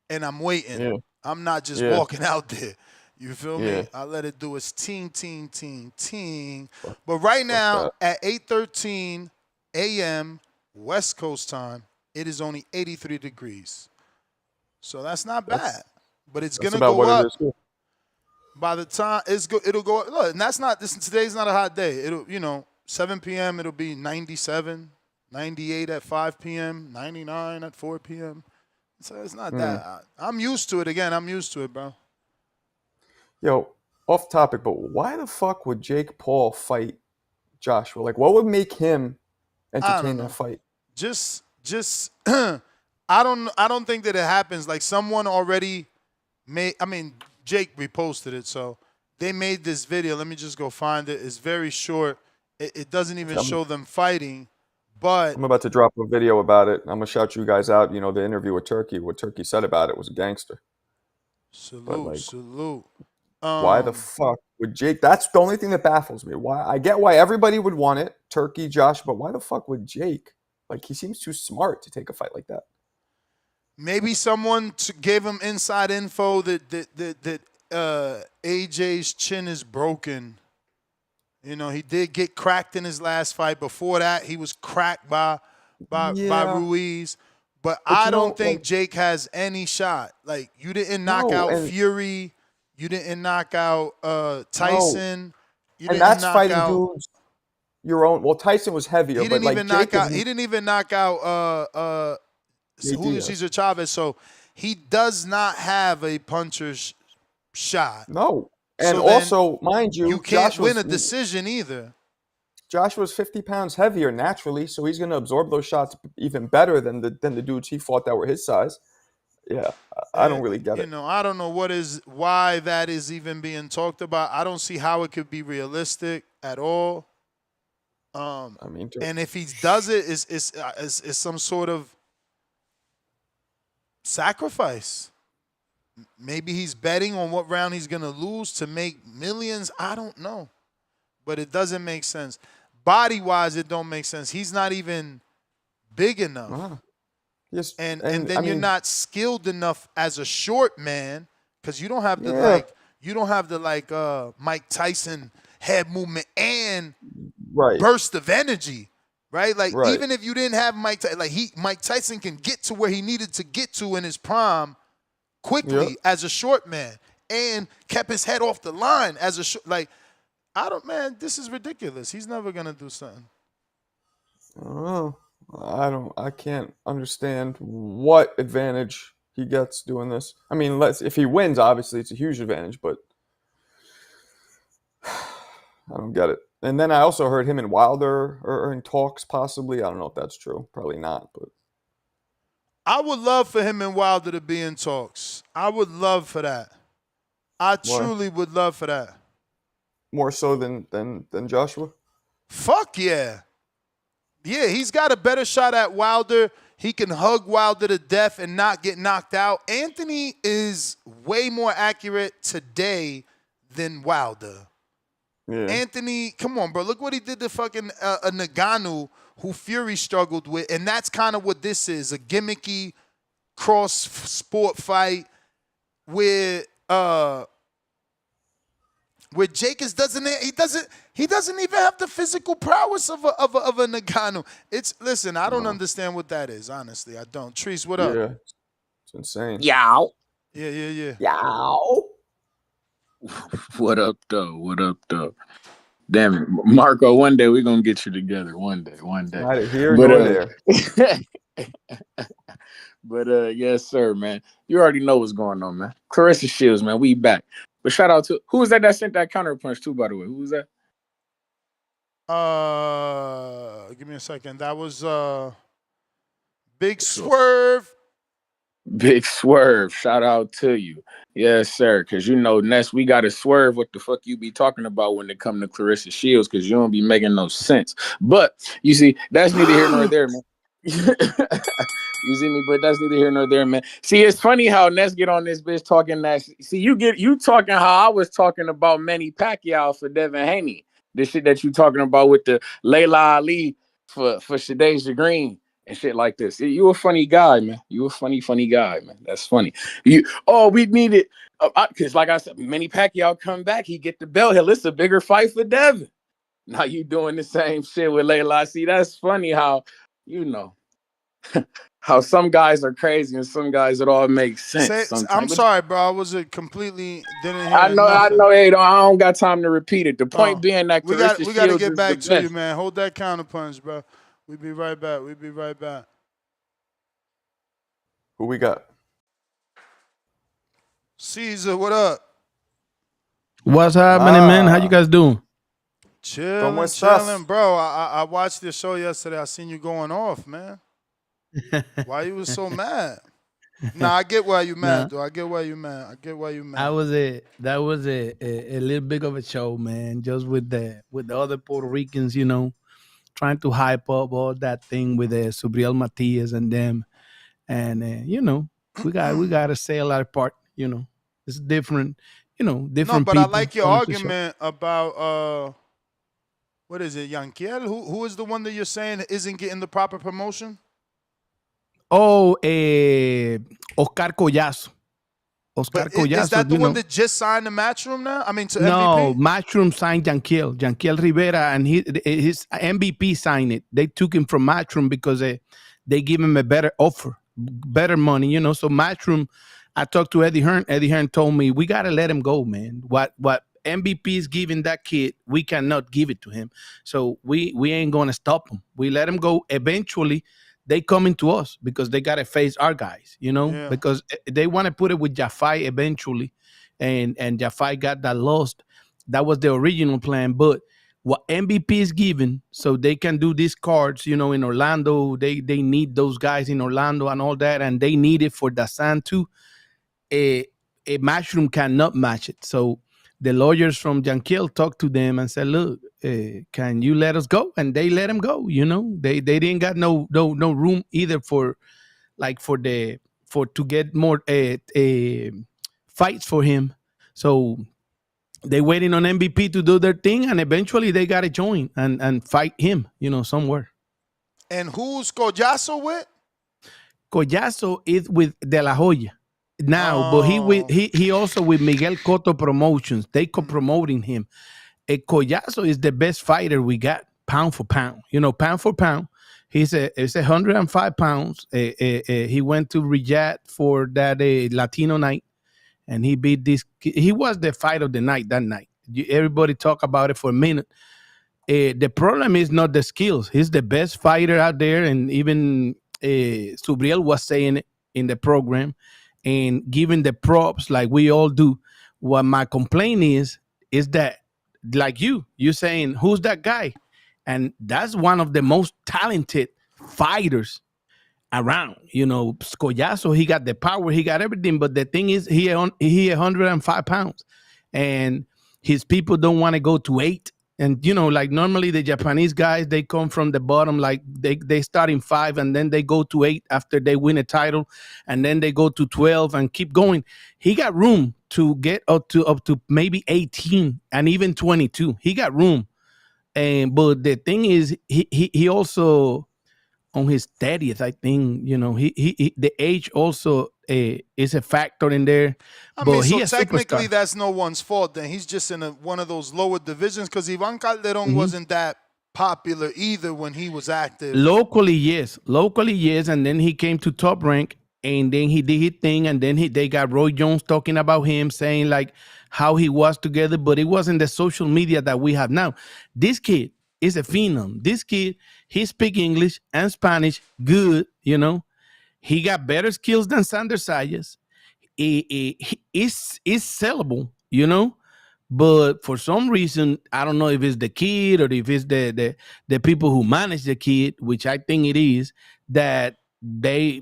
and I'm waiting. Yeah. I'm not just Yeah. walking out there. You feel me? Yeah. I let it do its ting, ting, ting, ting. But right now at 8:13 a.m. West Coast time, it is only 83 degrees. So that's not bad. But it's That's gonna about go what up. it is too. By the time it'll go. Look, and that's not this. Today's not a hot day. It'll 7 p.m. It'll be 97, 98 at 5 p.m., 99 at 4 p.m. So it's not that hot. I'm used to it. Again, I'm used to it, bro. Yo, off topic, but why the fuck would Jake Paul fight Joshua? Like, what would make him entertain that fight? Just I don't think that it happens. Like someone already made. I mean, Jake reposted it, so they made this video. Let me just go find it. It's very short. It doesn't even show them fighting, but I'm about to drop a video about it. I'm gonna shout you guys out. The interview with Turkey. What Turkey said about it was gangster. salute. Why the fuck would Jake? That's the only thing that baffles me. Why? I get why everybody would want it, Turkey, Josh, but why the fuck would Jake? Like, he seems too smart to take a fight like that. Maybe someone gave him inside info that AJ's chin is broken. He did get cracked in his last fight. Before that, he was cracked by Ruiz. But I don't think Jake has any shot. Like, you didn't knock out Fury. You didn't knock out Tyson. You didn't that's knock fighting out dudes your own. Well, Tyson was heavier. He didn't but even like knock out. He didn't even knock out Julio Cesar Chavez. So he does not have a puncher's shot. No, and So then also, mind you, you can't Joshua's- win a decision either. Joshua's 50 pounds heavier naturally, so he's going to absorb those shots even better than the dudes he fought that were his size. Yeah, I don't really get it. I don't know why that is even being talked about. I don't see how it could be realistic at all. I mean, And if he does it, it's some sort of sacrifice. Maybe he's betting on what round he's gonna lose to make millions. I don't know, but it doesn't make sense. Body-wise, it don't make sense. He's not even big enough. Yes, and then you're not skilled enough as a short man, because you don't have the Mike Tyson head movement and burst of energy, right? Like even if you didn't have Mike Tyson can get to where he needed to get to in his prime quickly as a short man, and kept his head off the line as a short. Like, this is ridiculous. He's never gonna do something. Oh, I can't understand what advantage he gets doing this. I mean, if he wins, obviously it's a huge advantage, but I don't get it. And then I also heard him and Wilder are in talks, possibly. I don't know if that's true. Probably not, but I would love for him and Wilder to be in talks. I would love for that. I truly would love for that. More so than Joshua? Fuck yeah. Yeah, he's got a better shot at Wilder. He can hug Wilder to death and not get knocked out. Anthony is way more accurate today than Wilder. Yeah. Anthony, come on, bro. Look what he did to fucking Ngannou, who Fury struggled with. And that's kind of what this is, a gimmicky cross-sport fight where Where Jacobs doesn't even have the physical prowess of a Ngannou. Listen, I don't understand what that is, honestly. I don't. Treese, what up? Yeah, it's insane. Yow. Yeah. Yow. What up, though? What up, though? Damn it, Marco. One day we're gonna get you together. One day. Neither here But nor there. but yes, sir, man. You already know what's going on, man. Claressa Shields, man. We back. But shout out to who was that sent that counter punch too? By the way, who was that? Give me a second. That was Big Swerve. Big Swerve. Shout out to you. Yes, sir. Because you know, Ness, we got to swerve what the fuck you be talking about when it come to Claressa Shields, because you don't be making no sense. But you see, that's neither here nor there, man. You see me, but that's neither here nor there, man. See, it's funny how Ness get on this bitch talking that. See, you talking how I was talking about Manny Pacquiao for Devin Haney. The shit that you talking about with the Layla Ali for Shadasia Green and shit like this. You a funny guy, man. You a funny guy, man. That's funny. We need it because, like I said, Manny Pacquiao come back, he get the belt. Hell, it's a bigger fight for Devin. Now you doing the same shit with Layla. See, that's funny how how some guys are crazy and some guys it all makes sense. I'm sorry, bro. I was completely didn't hear. I know. Hey, I don't got time to repeat it. The point being that we got to get back to you, man. Hold that counter punch, bro. We'll be right back. Who we got? Caesar, what up? What's happening, man? How you guys doing? Chilling, bro. I watched your show yesterday. I seen you going off, man. Why you was so mad? Nah, I get why you mad, though. I get why you mad. That was a little bit of a show, man. Just with the other Puerto Ricans, trying to hype up all that thing with Subriel Matias and them, and we got to say a lot of part. It's different. Different. No, but people I like your argument about what is it, Yanquiel? Who is the one that you're saying isn't getting the proper promotion? Oh, Oscar Collazo. Is that the one that just signed the Matchroom now? I mean, to no, MVP? Matchroom signed Yanquiel Rivera, and his MVP signed it. They took him from Matchroom because they give him a better offer, better money, So Matchroom, I talked to Eddie Hearn. Eddie Hearn told me, we got to let him go, man. What MVP is giving that kid, we cannot give it to him. So we ain't going to stop him. We let him go. Eventually, they coming to us because they got to face our guys, because they want to put it with Jafai eventually. And Jafai got that lost. That was the original plan. But what MVP is giving, so they can do these cards, in Orlando. They need those guys in Orlando and all that. And they need it for Dasan too. A Matchroom cannot match it. So the lawyers from Yanquiel talked to them and said, look, can you let us go? And they let him go. They didn't got no room either to get more fights for him. So they waiting on MVP to do their thing, and eventually they got to join and fight him, somewhere. And who's Collazo with? Collazo is with De La Hoya now, but he also with Miguel Cotto Promotions. They co-promoting him. Collazo is the best fighter we got, pound for pound. Pound for pound. He's 105 pounds. He went to Riyadh for that Latino night, and he beat this. He was the fight of the night that night. Everybody talk about it for a minute. The problem is not the skills. He's the best fighter out there, and even Subriel was saying it in the program and giving the props like we all do. What my complaint is that, like you're saying, who's that guy? And that's one of the most talented fighters around. Collazo, he got the power, he got everything, but the thing is, he 105 pounds, and his people don't want to go to 8. And like normally the Japanese guys, they come from the bottom, like they start in 5 and then they go to 8 after they win a title, and then they go to 12 and keep going. He got room to get up to maybe 18 and even 22. He got room, but the thing is, he also on his 30th, I think. He the age also is a factor in there. I But mean, so he a technically superstar. that's no one's fault. Then he's just in one of those lower divisions because Ivan Calderon Mhm. wasn't that popular either when he was active. Locally, yes, and then he came to Top Rank, and then he did his thing, and then they got Roy Jones talking about him, saying like how he was together, but it wasn't the social media that we have now. This kid is a phenom. This kid, he speak English and Spanish good, you know. He got better skills than Sanders Sayas. He is sellable, you know. But for some reason, I don't know if it's the kid or if it's the people who manage the kid, which I think it is, that they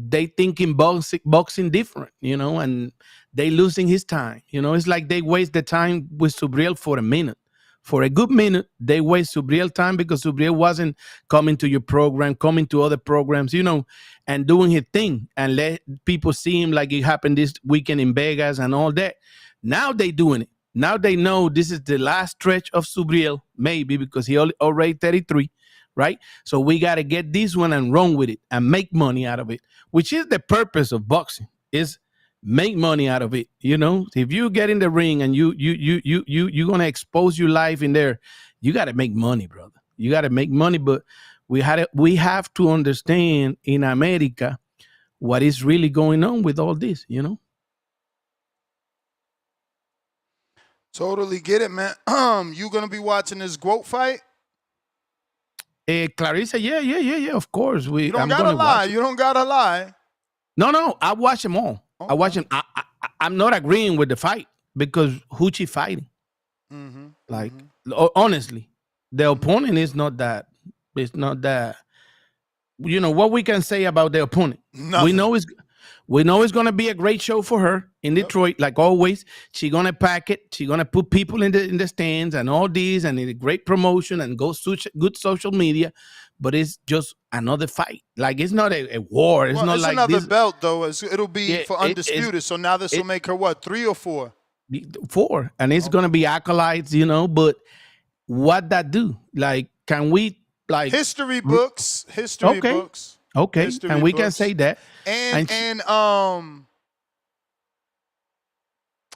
thinking boxing different, you know, and they losing his time. You know, it's like they waste the time with Subriel for a minute. For a good minute, they waste Subriel time because Subriel wasn't coming to your program, coming to other programs, you know, and doing his thing and let people see him like it happened this weekend in Vegas and all that. Now they doing it. Now they know this is the last stretch of Subriel, maybe because he already 33, right? So we got to get this one and run with it and make money out of it, which is the purpose of boxing, is make money out of it. You know, if you get in the ring and you're going to expose your life in there, you got to make money, brother. You got to make money, but we have to understand in America what is really going on with all this, you know? Totally get it, man. You gonna be watching this GOAT fight? Claressa, yeah. Of course, You don't I'm gotta gonna lie. watch it. You don't gotta lie. No, I watch them all. Okay. I watch them. I'm not agreeing with the fight because who she fighting? Like, honestly, the opponent is not that. It's not that. You know what we can say about the opponent? Nothing. We know it's gonna be a great show for her in Detroit, like always. She's gonna pack it. She's gonna put people in the stands and all these, and a great promotion and good social media. But it's just another fight. Like it's not a war. It's not It's like another this. belt though. It'll be for it's undisputed. So now this will make her what, 3 or 4? 4, and it's gonna be acolytes, you know. But what that do? Like, can we like history books? History books. Okay, History and we can books. say that. And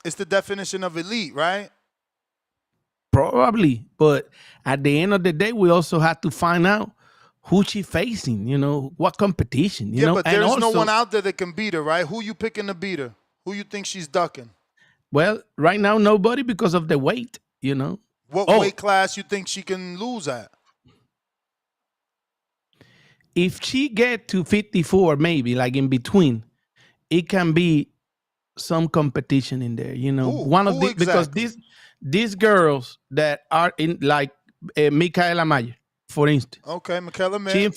it's the definition of elite, right? Probably, but at the end of the day, we also have to find out who she facing. You know, what competition. You know, but and there's no also, one out there that can beat her, right? Who you picking to beat her? Who you think she's ducking? Well, right now nobody because of the weight. You know, What weight class you think she can lose at? if she get to 54, maybe like in between, it can be some competition in there. You know, one of the because these girls that are in like Micaela Mayer, for instance. Okay, Micaela Mayer.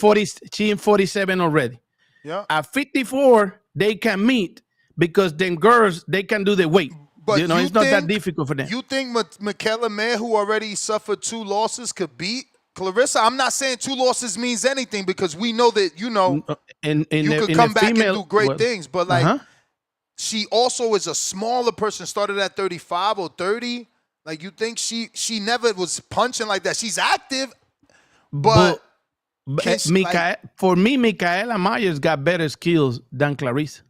She in 47 already. Yeah. At 54, they can meet because then girls they can do the weight. But you know, it's not that difficult for them. You think Micaela Mayer, who already suffered 2 losses, could beat Claressa? I'm not saying 2 losses means anything because we know that, you know, you could come back and do great things. But like, she also is a smaller person, started at 35 or 30. Like, you think she never was punching like that. She's active, but for me, Micaela Myers got better skills than Claressa.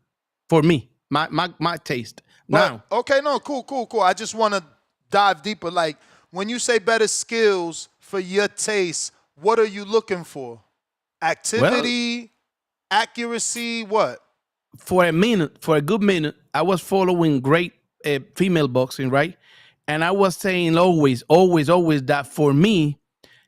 For me, my taste. Now, okay, no, cool. I just want to dive deeper. Like, when you say better skills for your taste, what are you looking for? Activity, accuracy, what? For a good minute, I was following great female boxing, right? And I was saying always that for me,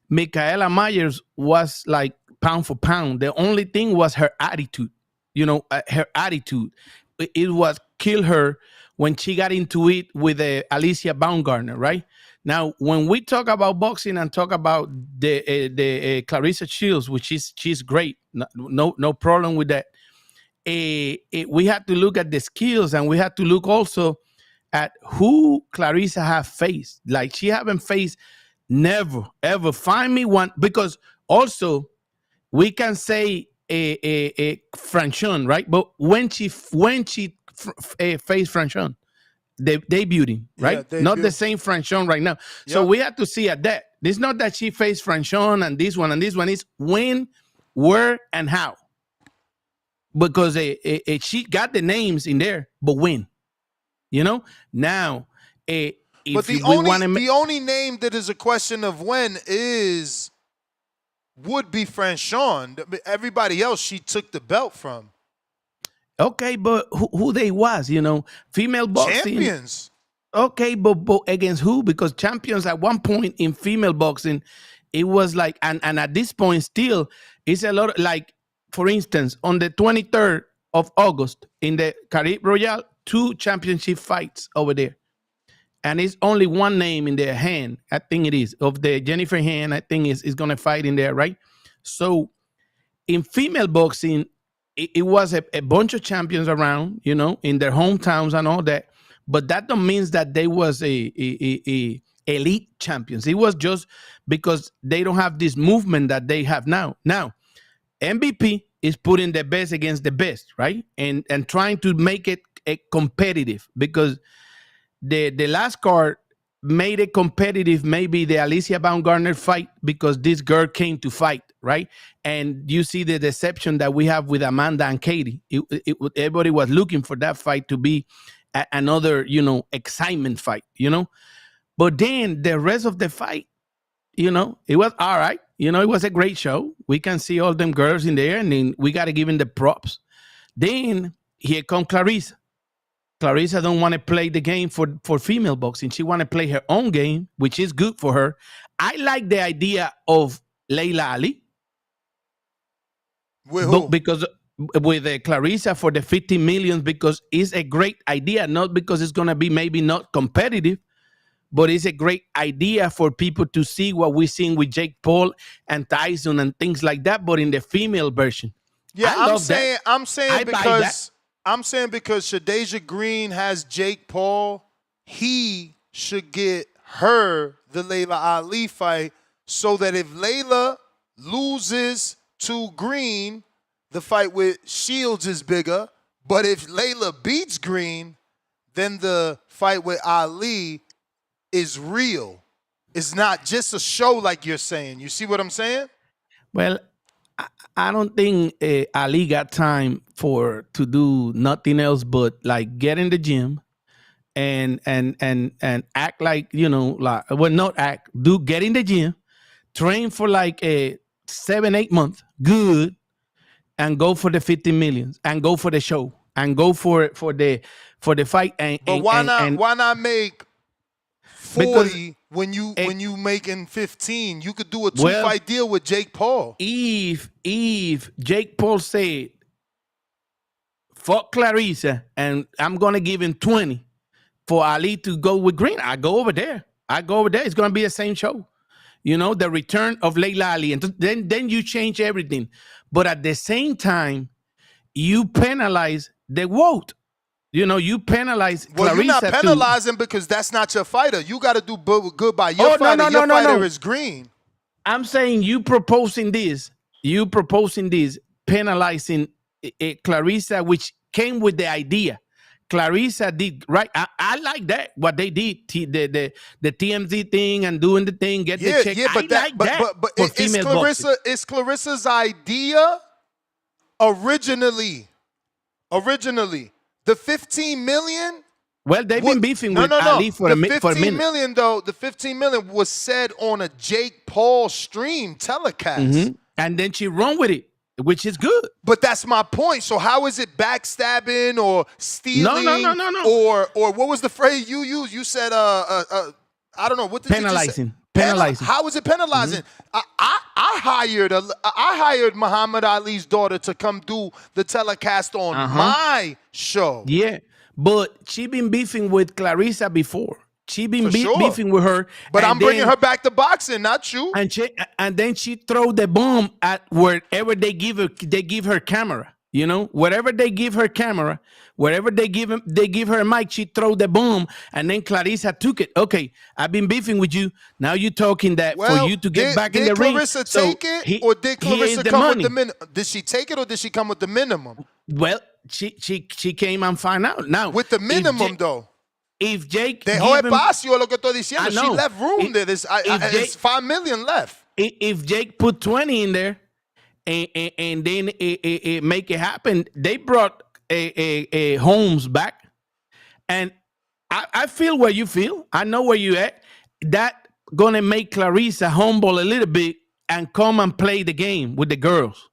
Micaela Myers was like pound for pound. The only thing was her attitude. You know, her attitude. It was kill her when she got into it with Alicia Baumgartner, right? Now, when we talk about boxing and talk about the Claressa Shields, which she's great, no problem with that. We have to look at the skills, and we have to look also at who Claressa have faced. Like, she haven't faced, never ever. Find me one, because also we can say a Franchon, right? But when she faced Franchon, debuting, right? Yeah, not the same Franchon right now. Yep. So we have to see at that. It's not that she faced Franchon and this one and this one. It's when, where, and how. because she got the names in there, but when, now, if But the we want to, the only name that is a question of when would be Franchon. Everybody else she took the belt from. okay, but who they was, female boxing Champions. Okay, but against who? Because champions at one point in female boxing, it was like, and at this point still, it's a lot. Like, for instance, on the 23rd of August in the Caribe Royale, 2 championship fights over there, and it's only one name in their hand. I think it is of the Jennifer Hand. I think is going to fight in there, right? So in female boxing, it was a bunch of champions around, in their hometowns and all that. But that don't mean that they was a elite champions. It was just because they don't have this movement that they have now. Now, MVP is putting the best against the best, right? And trying to make it competitive, because the last card made it competitive, maybe the Alicia Baumgartner fight, because this girl came to fight, right? And you see the deception that we have with Amanda and Katie. Everybody was looking for that fight to be another, excitement fight, But then the rest of the fight, it was all right. It was a great show. We can see all them girls in there, and then we got to give them the props. Then here come Claressa. Claressa don't want to play the game for female boxing. She want to play her own game, which is good for her. I like the idea of Layla Ali. With who? Because with Claressa for the 50 million, because it's a great idea, not because it's going to be maybe not competitive, but it's a great idea for people to see what we're seeing with Jake Paul and Tyson and things like that, but in the female version. Yeah, I'm saying because Shadeja Green has Jake Paul, he should get her the Layla Ali fight, so that if Layla loses to Green, the fight with Shields is bigger. But if Layla beats Green, then the fight with Ali is real. It's not just a show like you're saying. You see what I'm saying? Well, I don't think Ali got time to do nothing else but like get in the gym and act like, not act, get in the gym, train for like 7-8 months, good, and go for the 50 millions and go for the show and go for the fight. But why not make 40 when you making 15? You could do a 2-fight deal with Jake Paul. If Jake Paul said, fuck Claressa, and I'm gonna give him 20 for Ali to go with Green, I go over there. It's gonna be the same show. The return of Layla Ali, and then you change everything. But at the same time, you penalize the vote. You penalize Claressa. Well, you're not penalizing because that's not your fighter. You got to do good by your fighter. Your fighter is Green. I'm saying you proposing this, penalizing Claressa, which came with the idea. Claressa did right. I like that what they did, the TMZ thing and doing the thing, get the check. But it's Claressa's idea originally. The 15 million. Well, they've been beefing with Ali for a minute. The 15 million, though, the 15 million was said on a Jake Paul stream telecast. Mm-hmm. And then she run with it, which is good. But that's my point. So how is it backstabbing or stealing? No. Or what was the phrase you used? You said, I don't know. What did penalizing. You penalizing. How is it penalizing? Mm-hmm. I hired Muhammad Ali's daughter to come do the telecast on my show. Yeah, but she been beefing with Claressa before. She been beefing with her. But I'm bringing her back to boxing, not you. And then she throw the bomb at wherever they give her camera. Wherever they give her camera, wherever they give her a mic, she throw the bomb, and then Claressa took it. Okay, I've been beefing with you. Now you're talking that for you to get back in the ring. Did Claressa take it, or did Claressa come with the minimum? Did she take it, or did she come with the minimum? Well, she came and find out. Now with the minimum though. If Jake dejó espacio, lo que estoy diciendo. She left room there. There's 5 million left. If Jake put 20 in there, and then make it happen. They brought a Holmes back, and I feel where you feel. I know where you at. That gonna make Claressa humble a little bit and come and play the game with the girls.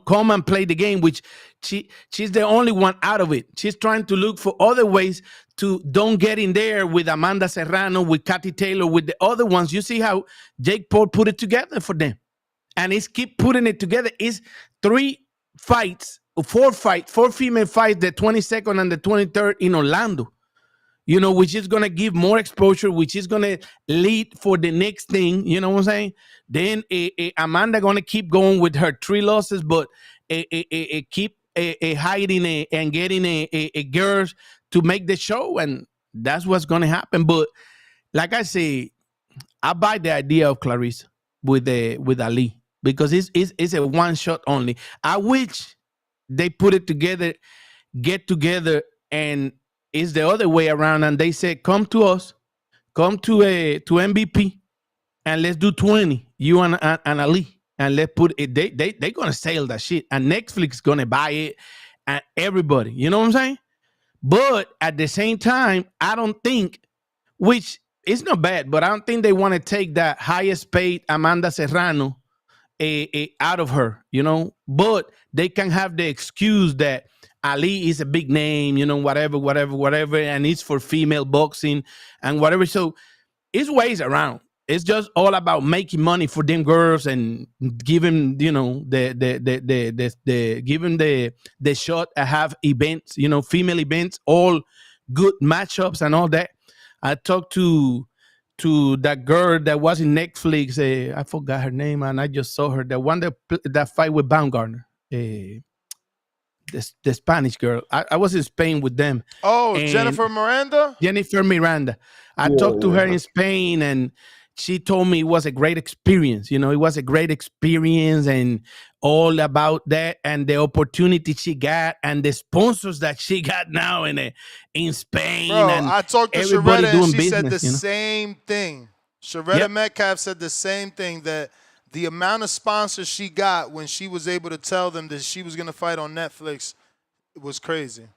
Come and play the game, which she's the only one out of it. She's trying to look for other ways to don't get in there with Amanda Serrano, with Kathy Taylor, with the other ones. You see how Jake Paul put it together for them, and he's keep putting it together. It's 4 female fights, the 22nd and the 23rd in Orlando. Which is going to give more exposure, which is going to lead for the next thing. You know what I'm saying? Then Amanda going to keep going with her 3 losses, but keep hiding and getting a girls to make the show, and that's what's going to happen. But like I say, I buy the idea of Claressa with Ali because it's a one shot only. I wish they put it together, get together, and it's the other way around, and they say, come to us, come to MVP, and let's do 20, you and Ali, and let's put it. They're gonna sell that shit, and Netflix gonna buy it, and everybody. You know what I'm saying? But at the same time, I don't think, which is not bad, but I don't think they want to take that highest paid Amanda Serrano out of her. But they can have the excuse that Ali is a big name, whatever, and it's for female boxing and whatever. So it's ways around. It's just all about making money for them girls and giving, the shot to have events, female events, all good matchups and all that. I talked to that girl that was in Netflix. I forgot her name, and I just saw her. The one that fight with Baumgartner. The Spanish girl. I was in Spain with them. Oh, Jennifer Miranda? Jennifer Miranda. I talked to her in Spain, and she told me it was a great experience. It was a great experience, and all about that, and the opportunity she got, and the sponsors that she got now in Spain. Bro, and I talked to everybody Sharetta, doing and she business, said the same thing. Sharetta Metcalf said the same thing, that the amount of sponsors she got when she was able to tell them that she was going to fight on Netflix was crazy.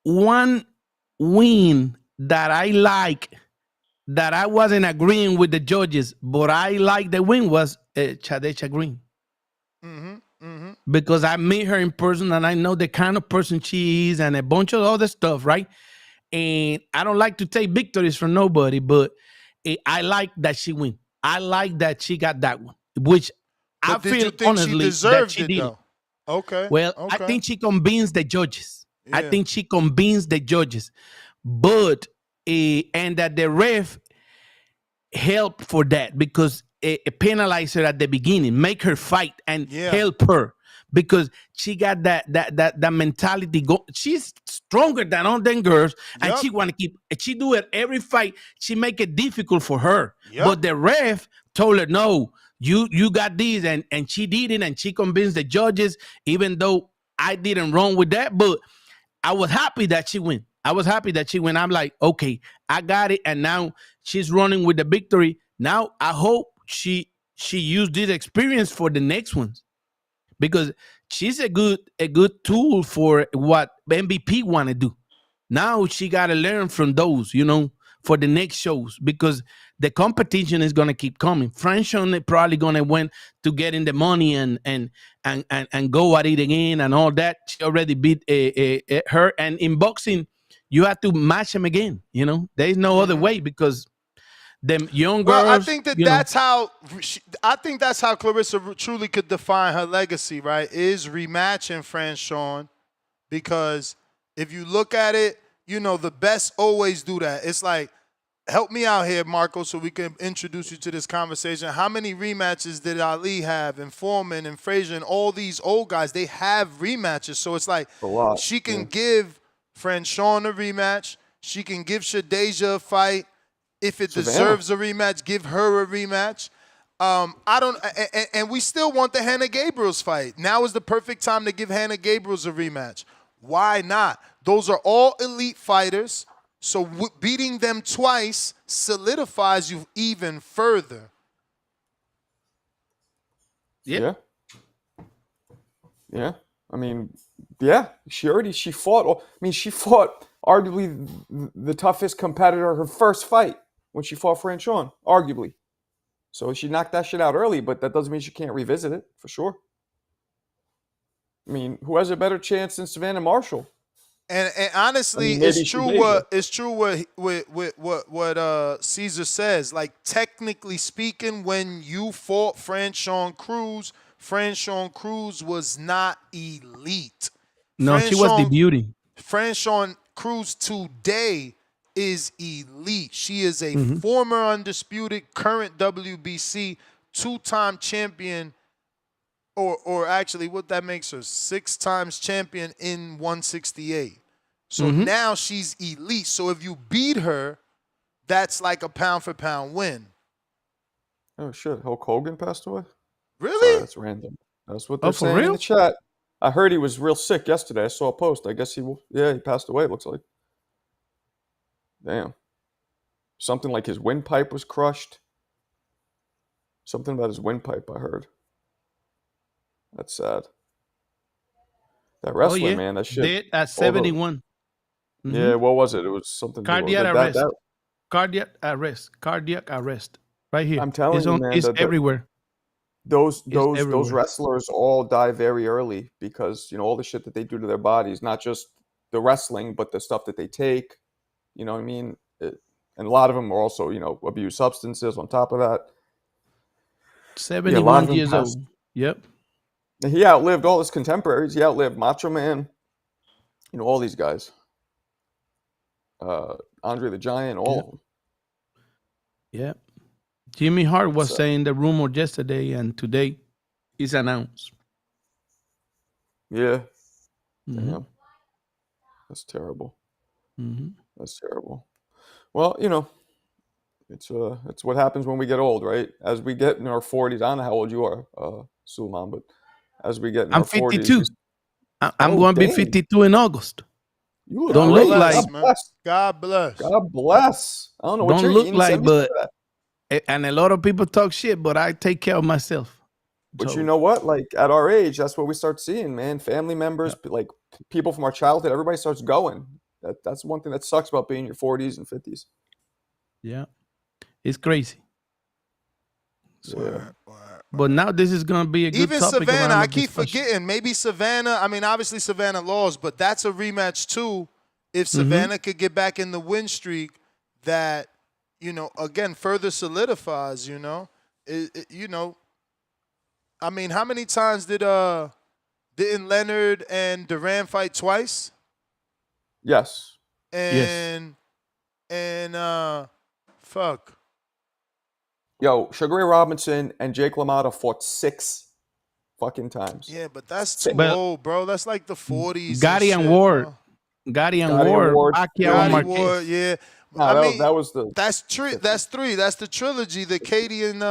One win that I like, that I wasn't agreeing with the judges, but I like the win, was Chadesha Green. Because I met her in person, and I know the kind of person she is, and a bunch of other stuff, right? And I don't like to take victories from nobody, but I like that she win. I like that she got that one, which I feel honestly she deserved that she it, did. though? Okay. Well, okay. I think she convinced the judges. Yeah. I think she convinced the judges, but and that the ref helped for that, because it penalized her at the beginning, make her fight and help her, because she got that mentality. She's stronger than all them girls, and she want to keep. She do it every fight. She make it difficult for her, but the ref told her, no, you got these, and she did it, and she convinced the judges, even though I didn't wrong with that, but I was happy that she win. I'm like, okay, I got it, and now she's running with the victory. Now I hope she used this experience for the next ones, because she's a good tool for what MVP want to do. Now she got to learn from those, for the next shows, because the competition is going to keep coming. Franchon probably going to win to get in the money and go at it again and all that. She already beat her. And in boxing, you have to match them again. There's no other way, because them young girls. Well, I think that's how Claressa truly could define her legacy, right? Is rematching Franchon, because if you look at it, the best always do that. It's like, help me out here, Marco, so we can introduce you to this conversation. How many rematches did Ali have, and Foreman and Frazier and all these old guys? They have rematches. So it's like she can give Franchon a rematch. She can give Shadesha a fight. If it deserves a rematch, give her a rematch. And we still want the Hannah Gabriels fight. Now is the perfect time to give Hannah Gabriels a rematch. Why not? Those are all elite fighters. So beating them twice solidifies you even further. Yeah. Yeah, I mean, yeah, she fought. I mean, she fought arguably the toughest competitor her first fight when she fought Franchon, arguably. So she knocked that shit out early, but that doesn't mean she can't revisit it for sure. I mean, who has a better chance than Savannah Marshall? And I honestly, mean, it's maybe true Shadeja. what Caesar says. Like technically speaking, when you fought Franchon Cruz was not elite. No, she was the beauty. Franchon Cruz today is elite. She is a Mhm. former undisputed, current WBC, two-time champion, or actually what that makes her, 6 times champion in 168. So Mhm. now she's elite. So if you beat her, that's like a pound for pound win. Oh shit, Hulk Hogan passed away? Really? Sorry, that's random. That's what they're Oh, for saying in real? the chat. I heard he was real sick yesterday. I saw a post. I guess he passed away, it looks like. Damn. Something like his windpipe was crushed. Something about his windpipe, I heard. That's sad. That Oh wrestler, yeah, man, that shit. dead at all the- 71. Yeah, what was it? It was something. Cardiac that, arrest. that, Cardiac arrest. Right here. I'm telling It's you, on. man, It's that everywhere. those It's those everywhere. wrestlers all die very early because all the shit that they do to their bodies, not just the wrestling, but the stuff that they take. You know what I mean? And a lot of them are also abuse substances on top of that. Yeah, a lot of 71 them years passed. old. Yep. And he outlived all his contemporaries. He outlived Macho Man. All these guys. Andre the Giant, all of them. Yep. Jimmy Hart was So- saying the rumor yesterday, and today it's announced. Yeah. Mhm. Damn. That's terrible. Mhm. That's terrible. Well, it's what happens when we get old, right? As we get in our 40s, I don't know how old you are, Suleiman, but as we get in I'm our 40s, 52. I'm going to be 52 in August. You look Don't great. look like. God bless. God bless. God bless. I don't know what Don't you're look eating. like, Send me some but of that. and a lot of people talk shit, but I take care of myself. But So- you know what? Like at our age, that's what we start seeing, man. Family members, like people from our childhood, everybody starts going. That's one thing that sucks about being in your 40s and 50s. Yeah, it's crazy. So, Yeah. but now this is gonna be a good Even topic. Savannah, around I the keep discussion. forgetting. Maybe Savannah, I mean, obviously Savannah lost, but that's a rematch too. If Savannah could get back in the win streak, that, again, further solidifies, I mean, how many times didn't Leonard and Duran fight twice? Yes. And fuck. Yo, Sugar Ray Robinson and Jake LaMotta fought 6 fucking times. Yeah, but that's too But- old, bro. That's like the 40s. Gotti and shit, Ward. bro. Gotti and Gotti and Ward. Ward. Pacquiao and Gotti Marquez. Ward, yeah. Nah, I mean, that was the. That's 3. That's the trilogy that Katie and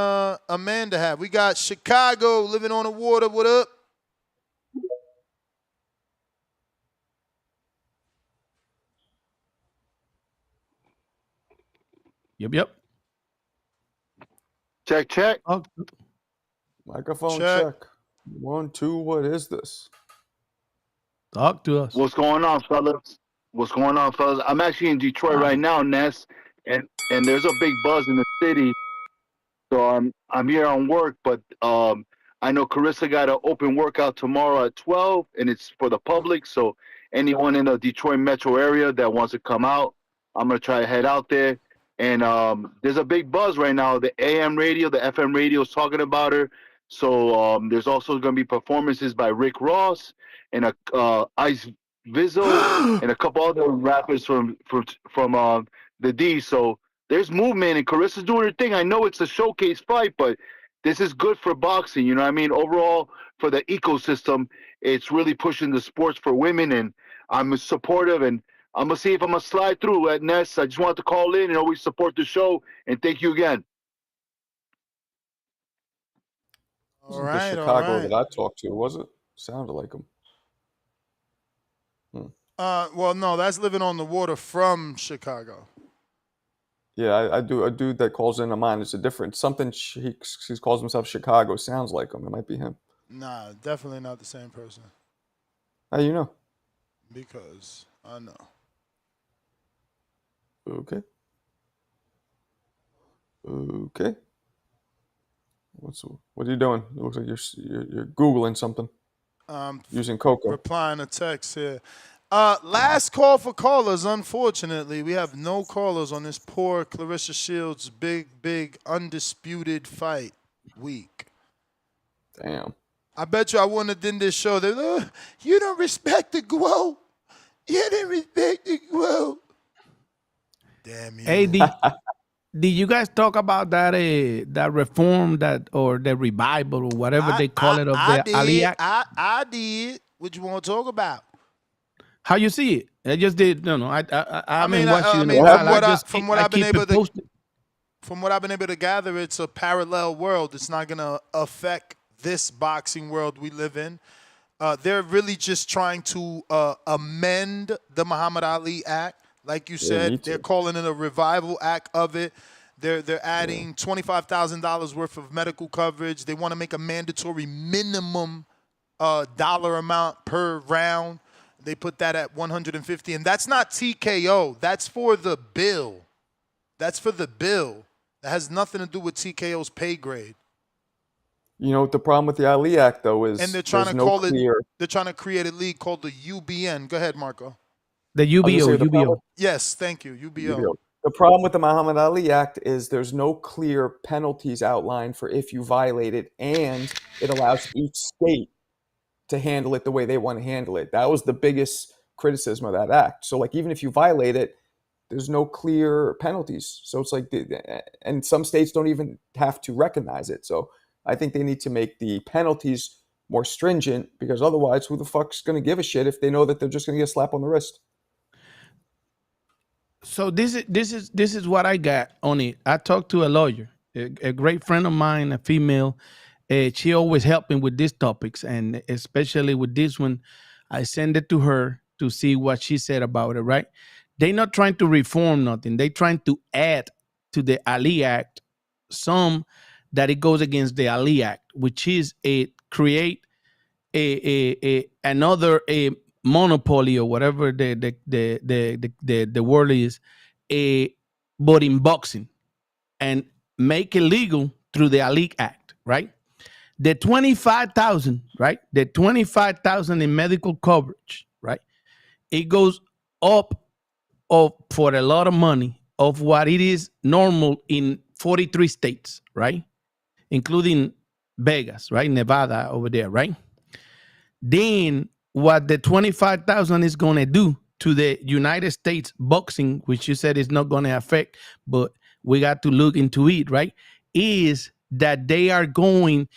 Amanda have. We got Chicago living on the water. What up? Yep. Check. Oh, Microphone Check. check. 1, 2. What is this? talk to us. What's going on, fellas? I'm actually in Detroit right now, Ness, and there's a big buzz in the city. So I'm here on work, but I know Claressa got an open workout tomorrow at 12, and it's for the public. So anyone in the Detroit metro area that wants to come out, I'm gonna try to head out there. And there's a big buzz right now. The AM radio, the FM radio is talking about her. So there's also gonna be performances by Rick Ross and Ice Vizzo and a couple other rappers from the D. So there's movement, and Claressa's doing her thing. I know it's a showcase fight, but this is good for boxing. You know what I mean? Overall, for the ecosystem, it's really pushing the sports for women, and I'm supportive, and I'm going to see if I'm going to slide through at Ness. I just wanted to call in and always support the show, and thank you again. All Wasn't right, the all Chicago right. that I talked to, was it? Sounded like him. Well, no, that's living on the water from Chicago. Yeah, I do. A dude that calls in a mine. It's a different something. He calls himself Chicago. Sounds like him. It might be him. Nah, definitely not the same person. How you know? Because I know. Okay. Okay. What are you doing? It looks like you're googling something. Using Coco. Replying to text here. Last call for callers. Unfortunately, we have no callers on this poor Claressa Shields big undisputed fight week. Damn. I bet you I wouldn't have done this show. They're like, you don't respect the GWO. You didn't respect the GWO. Damn you. Hey, did you guys talk about that that reform or the revival or whatever they call it of the Ali Act? I did. What you want to talk about? How you see it? I just did. No, I haven't watched you in a from while. what I've been able to gather, it's a parallel world. It's not gonna affect this boxing world we live in. They're really just trying to amend the Muhammad Ali Act. Like you said, they're calling it a revival act of it. They're adding $25,000 worth of medical coverage. They want to make a mandatory minimum dollar amount per round. They put that at $150, and that's not TKO. That's for the bill. That's for the bill. That has nothing to do with TKO's pay grade. You know what the problem with the Ali Act though is, and they're trying to call it. They're trying to create a league called the UBN. Go ahead, Marco. The UBO. Yes, thank you, UBO. The problem with the Muhammad Ali Act is there's no clear penalties outlined for if you violate it, and it allows each state to handle it the way they want to handle it. That was the biggest criticism of that act. So like even if you violate it, there's no clear penalties. So it's like, and some states don't even have to recognize it. So I think they need to make the penalties more stringent, because otherwise who the fuck's going to give a shit if they know that they're just going to get a slap on the wrist? So this is what I got on it. I talked to a lawyer, a great friend of mine, a female. She always helping with these topics, and especially with this one, I send it to her to see what she said about it. Right? They're not trying to reform nothing. They're trying to add to the Ali Act some that it goes against the Ali Act, which is create another monopoly or whatever the word is, but in boxing, and make it legal through the Ali Act, right? The 25,000, right? The 25,000 in medical coverage, right? It goes up for a lot of money of what it is normal in 43 states, right? Including Vegas, right? Nevada over there, right? Then what the 25,000 is going to do to the United States boxing, which you said is not going to affect, but we got to look into it, right? Is that they are going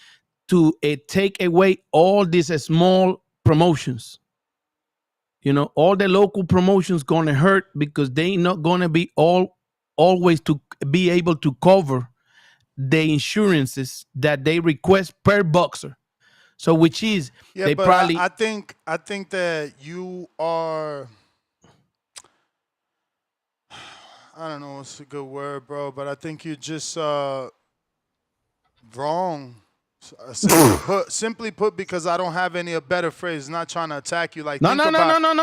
to take away all these small promotions. You know, all the local promotions going to hurt because they not going to be always to be able to cover the insurances that they request per boxer. So which is they but probably I think that you are, I don't know what's a good word, bro, but I think you're just wrong. Simply put, because I don't have any better phrase. Not trying to attack you. Like no.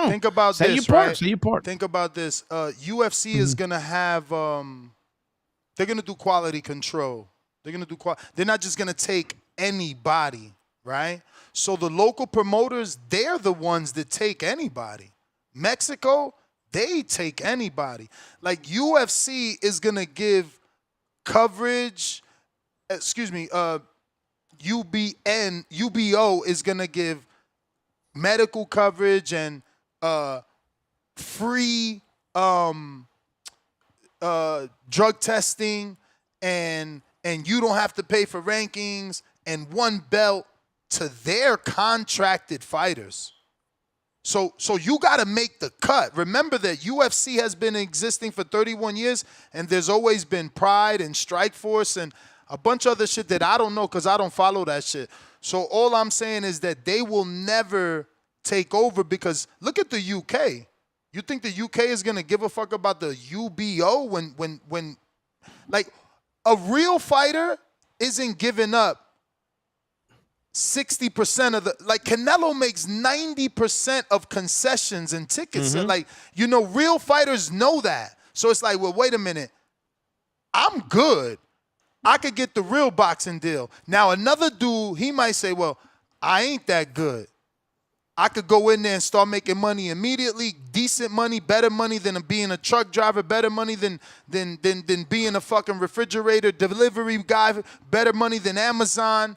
Think about say this, your part, right? say your part. Think about this. UFC is gonna have. They're gonna do quality control. They're gonna do They're not just gonna take anybody, right? So the local promoters, they're the ones that take anybody. Mexico, they take anybody. Like UFC is gonna give coverage. UBO is gonna give medical coverage and free drug testing, and you don't have to pay for rankings, and one belt to their contracted fighters. So you got to make the cut. Remember that UFC has been existing for 31 years, and there's always been Pride and Strikeforce and a bunch of other shit that I don't know because I don't follow that shit. So all I'm saying is that they will never take over, because look at the UK. You think the UK is going to give a fuck about the UBO when like a real fighter isn't giving up 60% of the, like Canelo makes 90% of concessions and tickets. So like, you know, real fighters know that. So it's like, well, wait a minute. I'm good. I could get the real boxing deal. Now another dude, he might say, well, I ain't that good. I could go in there and start making money immediately, decent money, better money than being a truck driver, better money than being a fucking refrigerator delivery guy, better money than Amazon.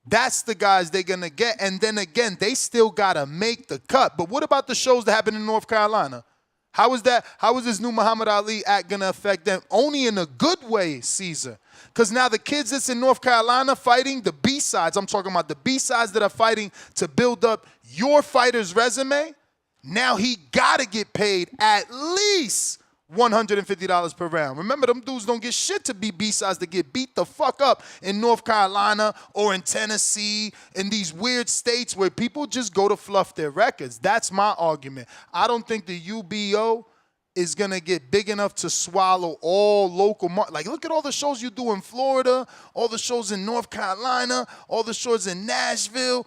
That's the guys they're going to get. And then again, they still got to make the cut. But what about the shows that happen in North Carolina? How is that? How is this new Muhammad Ali act going to affect them? Only in a good way, Caesar. Because now the kids that's in North Carolina fighting, the B-sides, I'm talking about the B-sides that are fighting to build up your fighter's resume, now he got to get paid at least $150 per round. Remember, them dudes don't get shit to be B-sides to get beat the fuck up in North Carolina or in Tennessee, in these weird states where people just go to fluff their records. That's my argument. I don't think the UBO is going to get big enough to swallow all local like, look at all the shows you do in Florida, all the shows in North Carolina, all the shows in Nashville.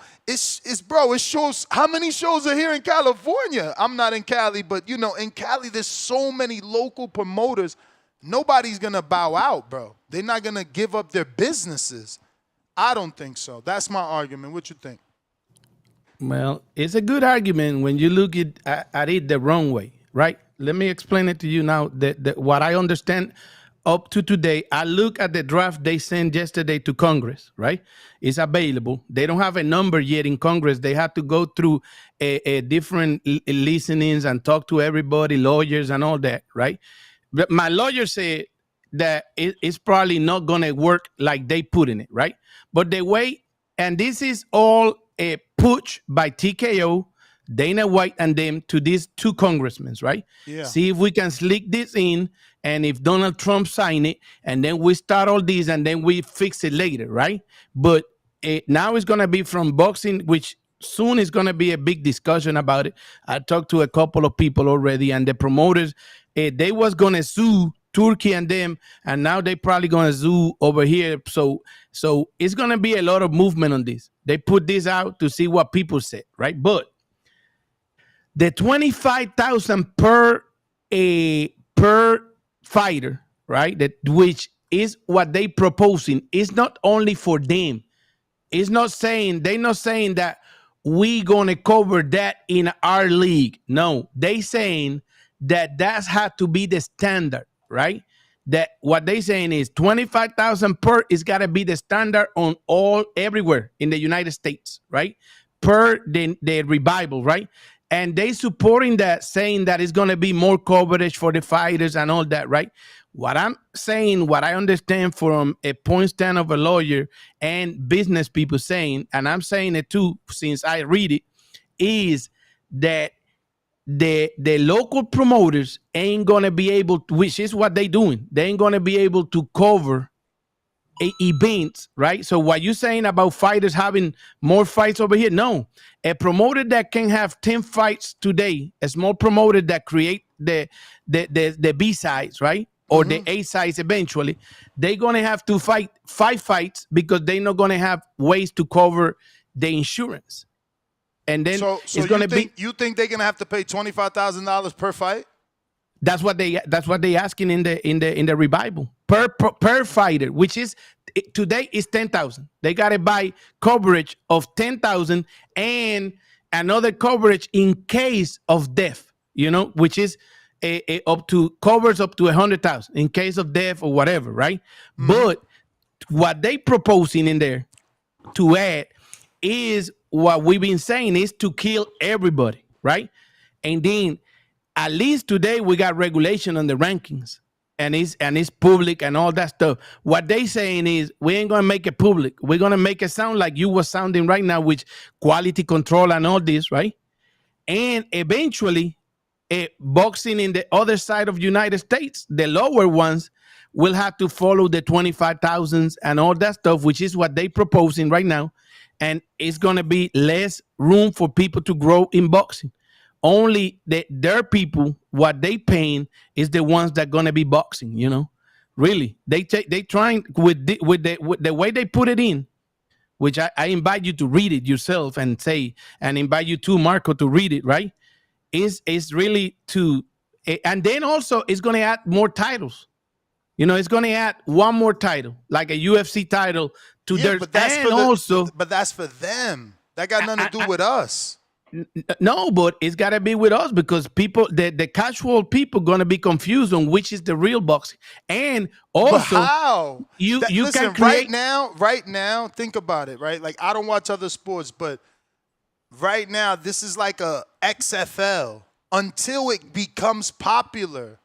Bro, it shows, how many shows are here in California? I'm not in Cali, but, you know, in Cali, there's so many local promoters. Nobody's going to bow out, bro. They're not going to give up their businesses. I don't think so. That's my argument. What you think? Well, it's a good argument when you look at it the wrong way, right? Let me explain it to you now. What I understand up to today, I look at the draft they sent yesterday to Congress, right? It's available. They don't have a number yet in Congress. They have to go through a different listenings and talk to everybody, lawyers and all that, right? But my lawyer said that it's probably not going to work like they put in it, right? But the way, and this is all a push by TKO, Dana White and them to these two congressmen, right? Yeah. See if we can slick this in, and if Donald Trump sign it, and then we start all these, and then we fix it later, right? But now it's going to be from boxing, which soon is going to be a big discussion about it. I talked to a couple of people already, and the promoters, they was going to sue Turkey and them, and now they probably going to sue over here. So it's going to be a lot of movement on this. They put this out to see what people said, right? But the 25,000 per fighter, right? Which is what they proposing, is not only for them. It's not saying, they're not saying that we gonna cover that in our league. No, they saying that had to be the standard, right? That what they saying is 25,000 per is gotta be the standard on everywhere in the United States, right? Per the revival, right? And they supporting that, saying that it's going to be more coverage for the fighters and all that, right? What I'm saying, what I understand from a point stand of a lawyer and business people saying, and I'm saying it too since I read it, is that the local promoters ain't going to be able to, which is what they doing. They ain't going to be able to cover events, right? So what you saying about fighters having more fights over here? No, a promoter that can have 10 fights today, a small promoter that create the B sides, right? Or the A sides eventually, they're gonna have to fight 5 fights because they're not gonna have ways to cover the insurance. And then it's gonna be. You think they're gonna have to pay $25,000 per fight? That's what they asking in the revival per fighter, which is today is 10,000. They gotta buy coverage of 10,000 and another coverage in case of death. You know, which is covers up to 100,000 in case of death or whatever, right? But what they proposing in there to add is what we've been saying is to kill everybody, right? And then at least today we got regulation on the rankings and it's public and all that stuff. What they saying is we ain't gonna make it public. We're gonna make it sound like you was sounding right now with quality control and all this, right? And eventually boxing in the other side of United States, the lower ones will have to follow the 25,000s and all that stuff, which is what they proposing right now. And it's gonna be less room for people to grow in boxing. Only their people, what they paying is the ones that gonna be boxing. You know, really, they trying with the way they put it in. which I invite you to read it yourself and invite you to Marco to read it, right? Is really to, and then also it's going to add more titles. It's going to add one more title, like a UFC title to theirs, but that's and also, but that's for them. That got nothing to do with us. No, but it's got to be with us because people, the casual people, going to be confused on which is the real boxing, and also, but how you listen, can create right now. Think about it, right? Like I don't watch other sports, but right now this is like a XFL until it becomes popular.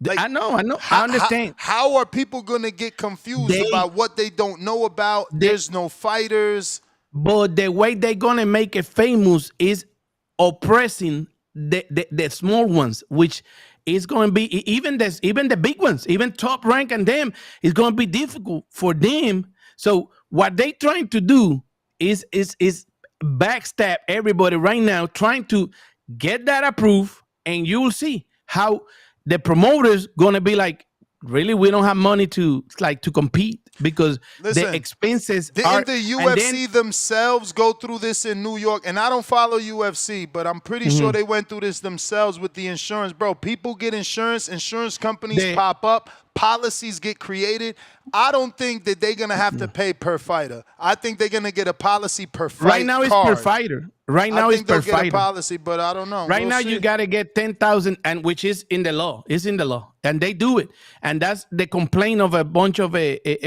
Like, I know, I understand. How are people gonna get confused about what they don't know about? There's no fighters. But the way they're gonna make it famous is oppressing the small ones, which is going to be even the big ones, even Top Rank and them, is going to be difficult for them. So what they trying to do is backstab everybody right now, trying to get that approved, and you'll see how the promoters gonna be like, really, we don't have money to compete because the expenses are. Didn't the UFC themselves go through this in New York? And I don't follow UFC, but I'm pretty sure they went through this themselves with the insurance. Bro, people get insurance companies pop up, policies get created. I don't think that they're going to have to pay per fighter. I think they're going to get a policy per fight. Right now it's per fighter. Right now it's per fighter. Get a policy, but I don't know. Right now you got to get 10,000, and which is in the law. It's in the law, and they do it. And that's the complaint of a bunch of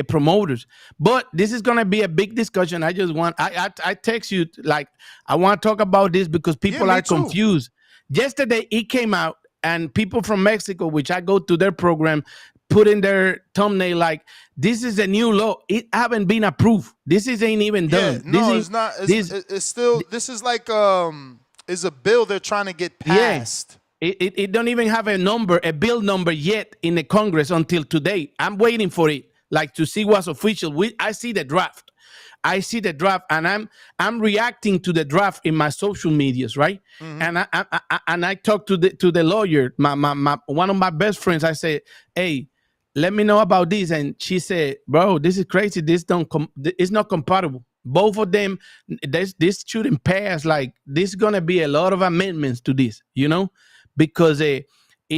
promoters. But this is going to be a big discussion. I just want I text you, like, I want to talk about this because people are confused. Yesterday it came out, and people from Mexico, which I go to their program, put in their thumbnail like, this is a new law. It haven't been approved. This ain't even done. No, it's not. It's still. This is like is a bill they're trying to get passed. Yeah. It don't even have a bill number yet in the Congress until today. I'm waiting for it, like, to see what's official. I see the draft. And I'm reacting to the draft in my social medias, right? And I talked to the lawyer, my one of my best friends. I said, hey, let me know about this. And she said, bro, this is crazy. It's not compatible. Both of them, this shouldn't pass. Like, there's gonna be a lot of amendments to this, because it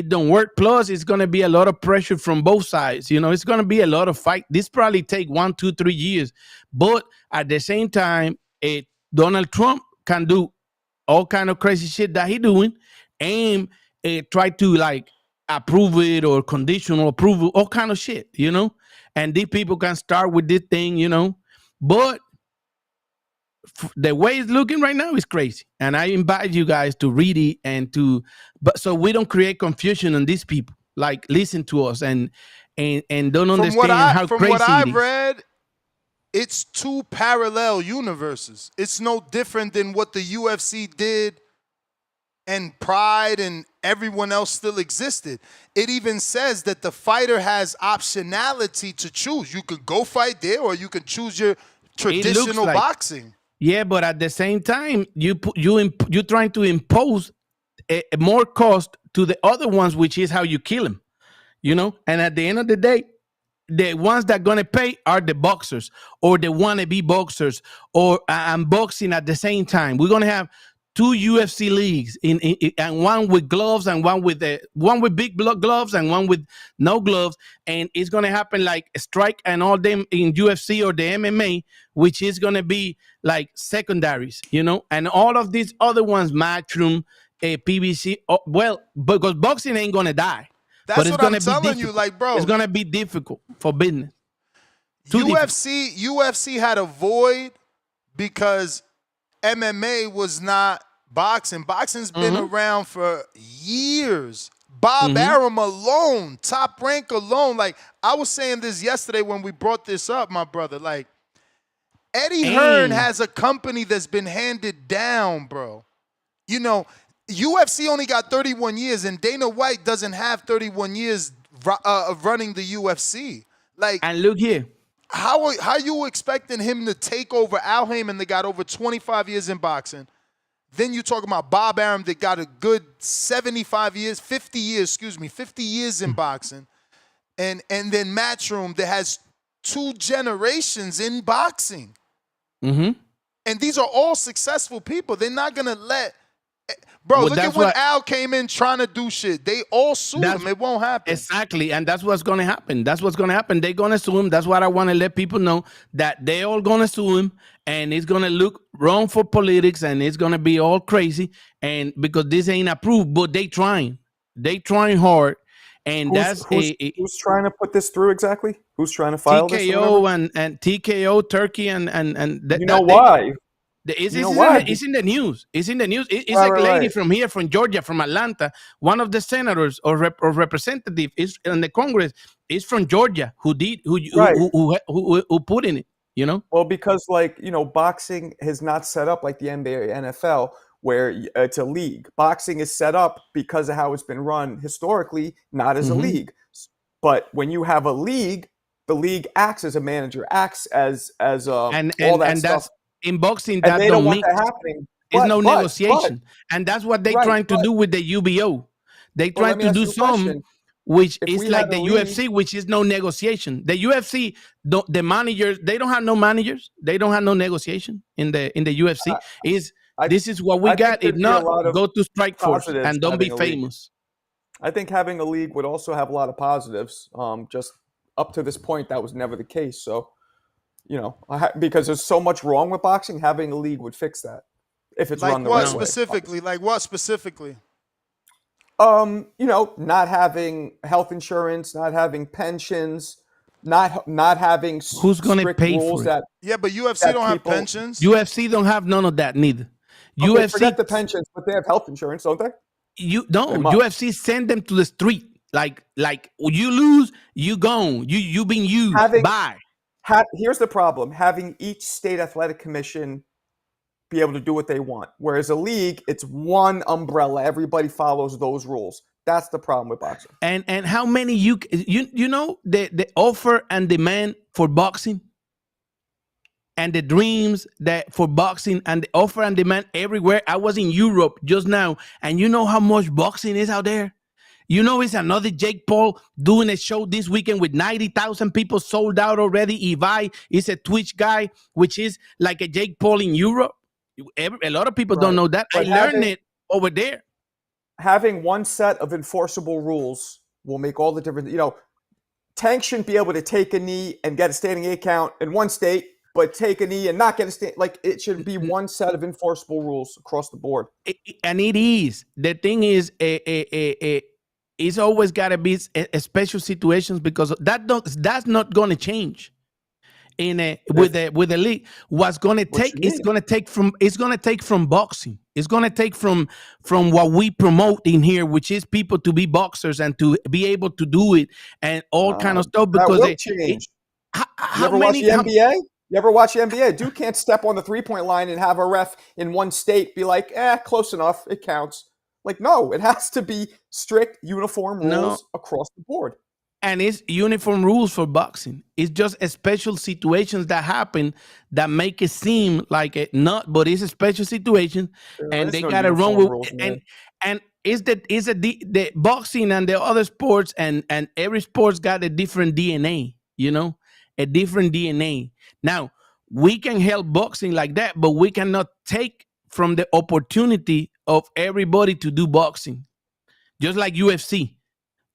don't work. Plus, it's gonna be a lot of pressure from both sides. It's gonna be a lot of fight. This probably take 1, 2, 3 years. But at the same time, Donald Trump can do all kind of crazy shit that he doing, and try to, like, approve it or conditional approval, all kind of shit, and these people can start with this thing, but the way it's looking right now is crazy. And I invite you guys to read it but so we don't create confusion on these people, like, listen to us and don't understand how crazy it is. From what I've read, it's two parallel universes. It's no different than what the UFC did and Pride and everyone else still existed. It even says that the fighter has optionality to choose. You could go fight there, or you could choose your traditional boxing. Yeah, but at the same time, you're trying to impose a more cost to the other ones, which is how you kill them, And at the end of the day, the ones that gonna pay are the boxers or the wannabe boxers or boxing at the same time. We're gonna have 2 UFC leagues and one with gloves and one with big gloves and one with no gloves, and it's gonna happen like a strike and all them in UFC or the MMA, which is gonna be like secondaries, and all of these other ones, Matchroom, PBC. Because boxing ain't gonna die. That's what I'm telling you, like, bro. It's gonna be difficult for business. UFC had a void because MMA was not boxing. Boxing's been around for years. Bob Arum alone, Top Rank alone. Like, I was saying this yesterday when we brought this up, my brother. Like, Eddie Hearn has a company that's been handed down, bro. UFC only got 31 years, and Dana White doesn't have 31 years of running the UFC. Like, and look here. How you expecting him to take over Al Heyman that got over 25 years in boxing? Then you talking about Bob Arum that got a good 50 years in boxing. And then Matchroom that has 2 generations in boxing. Mm-hmm. And these are all successful people. They're not gonna let. Bro, look at when Al came in trying to do shit. They all sued him. It won't happen. Exactly, and that's what's going to happen. That's what's going to happen. They're going to sue him. That's what I want to let people know, that they all going to sue him, and it's going to look wrong for politics, and it's going to be all crazy, and because this ain't approved, but they trying hard, and who's trying to put this through exactly? Who's trying to file this? TKO and TKO Turkey and you know why? It's in the news. It's in the news. It's a lady from here, from Georgia, from Atlanta. One of the senators or representatives is in the Congress is from Georgia. Who put in it? You know. Well, because boxing is not set up like the NBA, NFL, where it's a league. Boxing is set up because of how it's been run historically, not as a league. But when you have a league, the league acts as a manager, acts as all that stuff. In boxing, that they don't want that happening. It's no negotiation, and that's what they're trying to do with the UBO. They trying to do some, which is like the UFC, which is no negotiation. The UFC, the managers, they don't have no managers. They don't have no negotiation in the UFC. This is what we got. If not, go to strike force and don't be famous. I think having a league would also have a lot of positives. Just up to this point, that was never the case. So. Because there's so much wrong with boxing, having a league would fix that if it's run the right way. Like what specifically? Not having health insurance, not having pensions, not having who's going to pay for it? Yeah, but UFC don't have pensions. UFC don't have none of that neither. Okay, UFC forget the pensions, but they have health insurance, don't they? UFC send them to the street. Like you lose, you gone. You been used. Bye. Here's the problem: having each state athletic commission be able to do what they want, whereas a league, it's one umbrella. Everybody follows those rules. That's the problem with boxing. And how many you know the offer and demand for boxing, and the dreams that for boxing and the offer and demand everywhere. I was in Europe just now, and you know how much boxing is out there. You know, it's another Jake Paul doing a show this weekend with 90,000 people sold out already. Ibai is a Twitch guy, which is like a Jake Paul in Europe. A lot of people don't know that. But I learned it over there. Having one set of enforceable rules will make all the difference. Tank shouldn't be able to take a knee and get a standing 8 count in one state, but take a knee and not get a stand. Like, it should be one set of enforceable rules across the board. And it is. The thing is, it's always got to be a special situations, because that's not going to change with the league. What's going to take? It's going to take from boxing. It's going to take from what we promote in here, which is people to be boxers and to be able to do it and all kind of stuff. Because that will change. You ever watch the NBA? You ever watch the NBA? Dude can't step on the 3-point line and have a ref in one state be like, close enough, it counts. Like, no, it has to be strict uniform rules across the board. And it's uniform rules for boxing. It's just a special situations that happen that make it seem like it not, but it's a special situation, and they got to run with rules, and it's the boxing and the other sports and every sport's got a different DNA, a different DNA. Now, we can help boxing like that, but we cannot take from the opportunity of everybody to do boxing, just like UFC.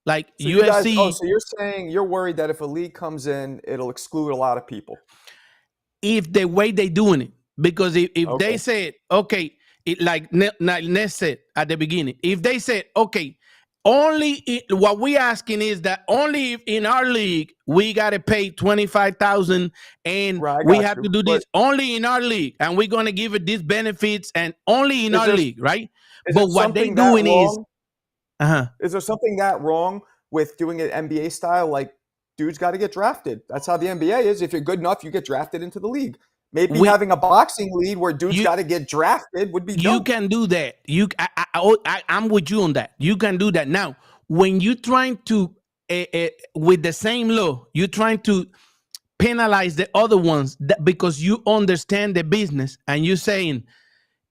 Like so UFC. So you're saying you're worried that if a league comes in, it'll exclude a lot of people. If the way they doing it, because if they said, okay, like Ness said at the beginning, if they said, okay, what we asking is that only if in our league we gotta pay $25,000 and we have to do this only in our league, and we're gonna give it these benefits and only in our league, right? But what they doing is, is there something that wrong with doing it NBA style? Like, dudes got to get drafted. That's how the NBA is. If you're good enough, you get drafted into the league. Maybe having a boxing league where dudes got to get drafted would be dope. You can do that. I'm with you on that. You can do that. Now, when you're trying to, with the same law, you're trying to penalize the other ones because you understand the business, and you're saying,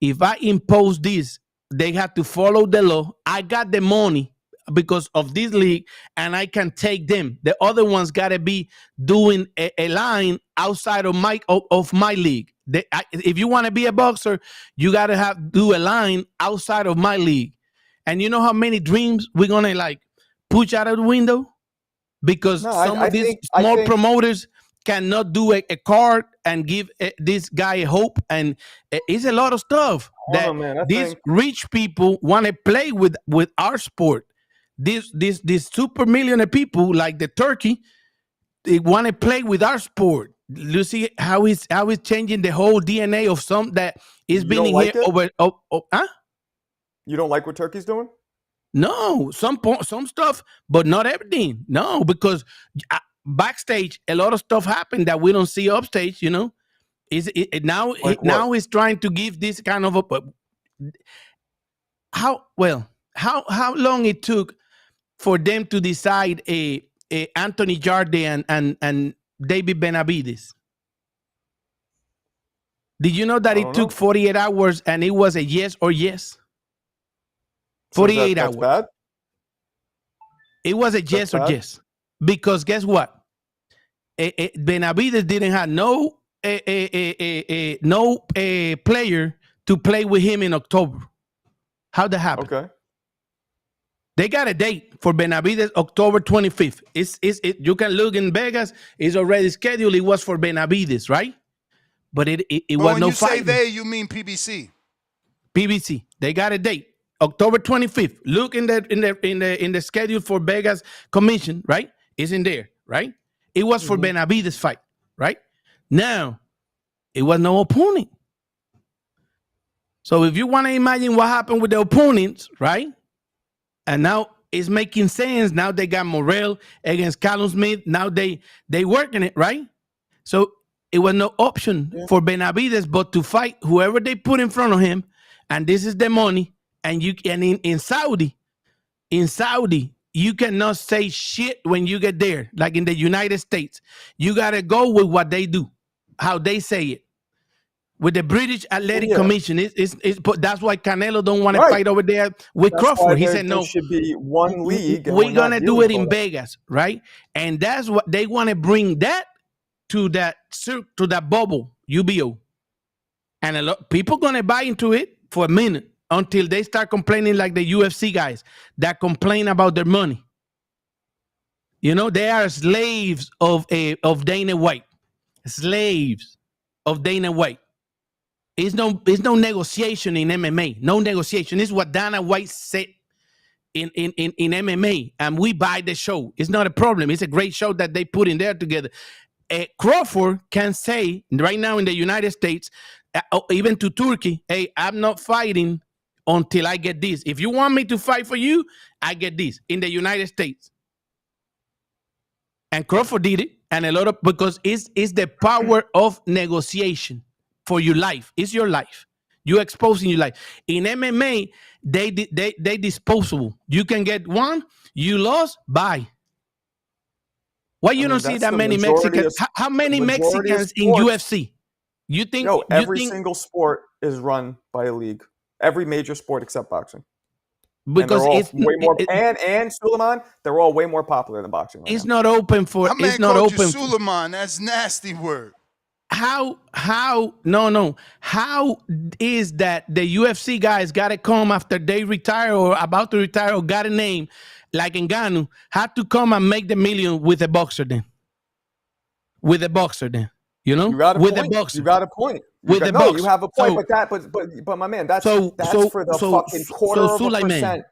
if I impose this, they have to follow the law. I got the money because of this league, and I can take them. The other ones got to be doing a line outside of my league. If you want to be a boxer, you got to do a line outside of my league. And you know how many dreams we're gonna like push out of the window because No, some I of these think I small think promoters cannot do a card and give this guy hope. And it's a lot of stuff I don't that know, man. I these think rich people want to play with our sport. These super millionaire people like the Turkey, they want to play with our sport. You see how it's changing the whole DNA of some that is you being don't here like it. over. Huh? You don't like what Turkey's doing? No, some stuff, but not everything. No, because backstage a lot of stuff happened that we don't see upstage. You know, now Like what? now he's trying to give this kind of how long it took for them to decide a Anthony Jarde and David Benavides. Did you know that I it don't took know. 48 hours and it was a yes or yes? So 48 that's hours. bad. It was a That's yes or bad. yes. Because guess what? Benavides didn't have no player to play with him in October. How'd that happen? Okay. They got a date for Benavides October 25th. You can look in Vegas. It's already scheduled. It was for Benavides, right? But it But was when no you say fight. they, you mean PBC. PBC. They got a date. October 25th. Look in the schedule for Vegas Commission, right? It's in there, right? It was for Benavides fight, right? Now, it was no opponent. So if you want to imagine what happened with the opponents, right? And now it's making sense. Now they got Morrell against Callum Smith. Now they working it, right? So it was no option for Benavides but to fight whoever they put in front of him. And this is the money. And in Saudi, you cannot say shit when you get there. Like in the United States, you gotta go with what they do, how they say it. With the British Athletic Commission, but that's why Canelo don't want to fight over there with That's Crawford. why He there said no. should be one league. And We're gonna do it in Vegas. Vegas, right? And that's what they want to bring that to that bubble UBO, and a lot people gonna buy into it for a minute until they start complaining like the UFC guys that complain about their money. You know, they are slaves of Dana White, slaves of Dana White. It's no negotiation in MMA. No negotiation. This is what Dana White said in MMA, and we buy the show. It's not a problem. It's a great show that they put in there together. Crawford can say right now in the United States, even to Turkey, hey, I'm not fighting until I get this. If you want me to fight for you, I get this in the United States. And Crawford did it, and a lot of because it's the power of negotiation for your life. It's your life. You're exposing your life. In MMA, they disposable. You can get one, you lost, bye. Why you don't see that many Mexicans? How many Mexicans in UFC? You think? Every single sport is run by a league. Every major sport except boxing. Because it's way more. And Suleiman, they're all way more popular than boxing. Right it's now. not open for. My man it's not called open. you Suleiman. That's nasty word. How no? How is that the UFC guys got to come after they retire or about to retire or got a name like Ngannou had to come and make the million with a boxer then? With a boxer then, you know? You got a with point. a boxer. You got a point. You have a point. So, but my man, that's for the fucking quarter of a percent.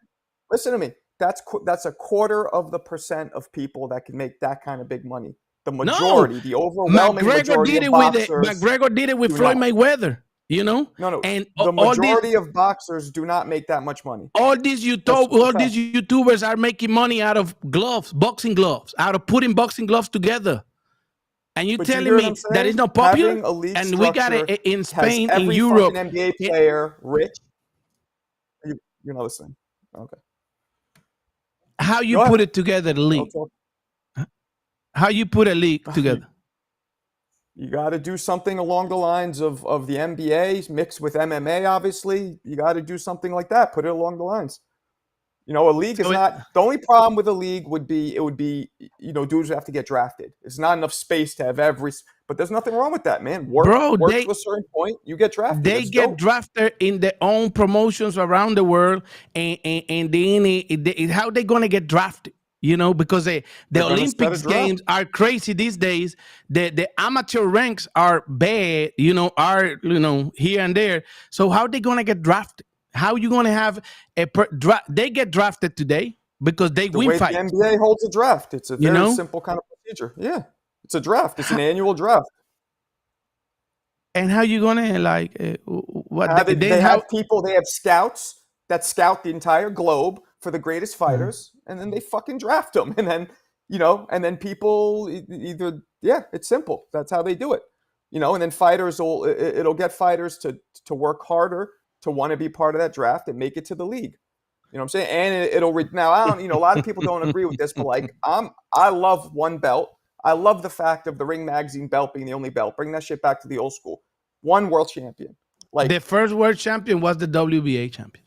Listen to me. That's a quarter of the percent of people that can make that kind of big money. The majority, the overwhelming majority of boxers. McGregor did it with Floyd Mayweather. You know, no. And the majority of boxers do not make that much money. All these YouTubers are making money out of gloves, boxing gloves, out of putting boxing gloves together. And you're telling me that it's not popular? And we got it in Spain, in Europe. Every NBA player rich. You're not listening. Okay. How you put it together, the league? How you put a league together? You got to do something along the lines of the NBA mixed with MMA, obviously. You got to do something like that. Put it along the lines. You know, a league is So not the only problem with a league would be dudes have to get drafted. It's not enough space to have but there's nothing wrong with that, man. Work bro, to a certain point, you get drafted. they That's get dope. drafted in their own promotions around the world, and then how they gonna get drafted? You know, because the They're gonna set a Olympics draft. games are crazy these days. The amateur ranks are bad, here and there. So how they gonna get drafted? How you gonna have they get drafted today because they The win way the fights. NBA holds a draft, it's a You very know? simple kind of procedure. Yeah, it's a draft. It's an annual draft. And how you gonna what? They have people. They have scouts that scout the entire globe for the greatest fighters, and then they fucking draft them. And then and then people either it's simple. That's how they do it. And then fighters it'll get fighters to work harder to want to be part of that draft and make it to the league. You know what I'm saying? And now I don't. A lot of people don't agree with this, but I love one belt. I love the fact of the Ring Magazine belt being the only belt. Bring that shit back to the old school. One world champion. The first world champion was the WBA champion.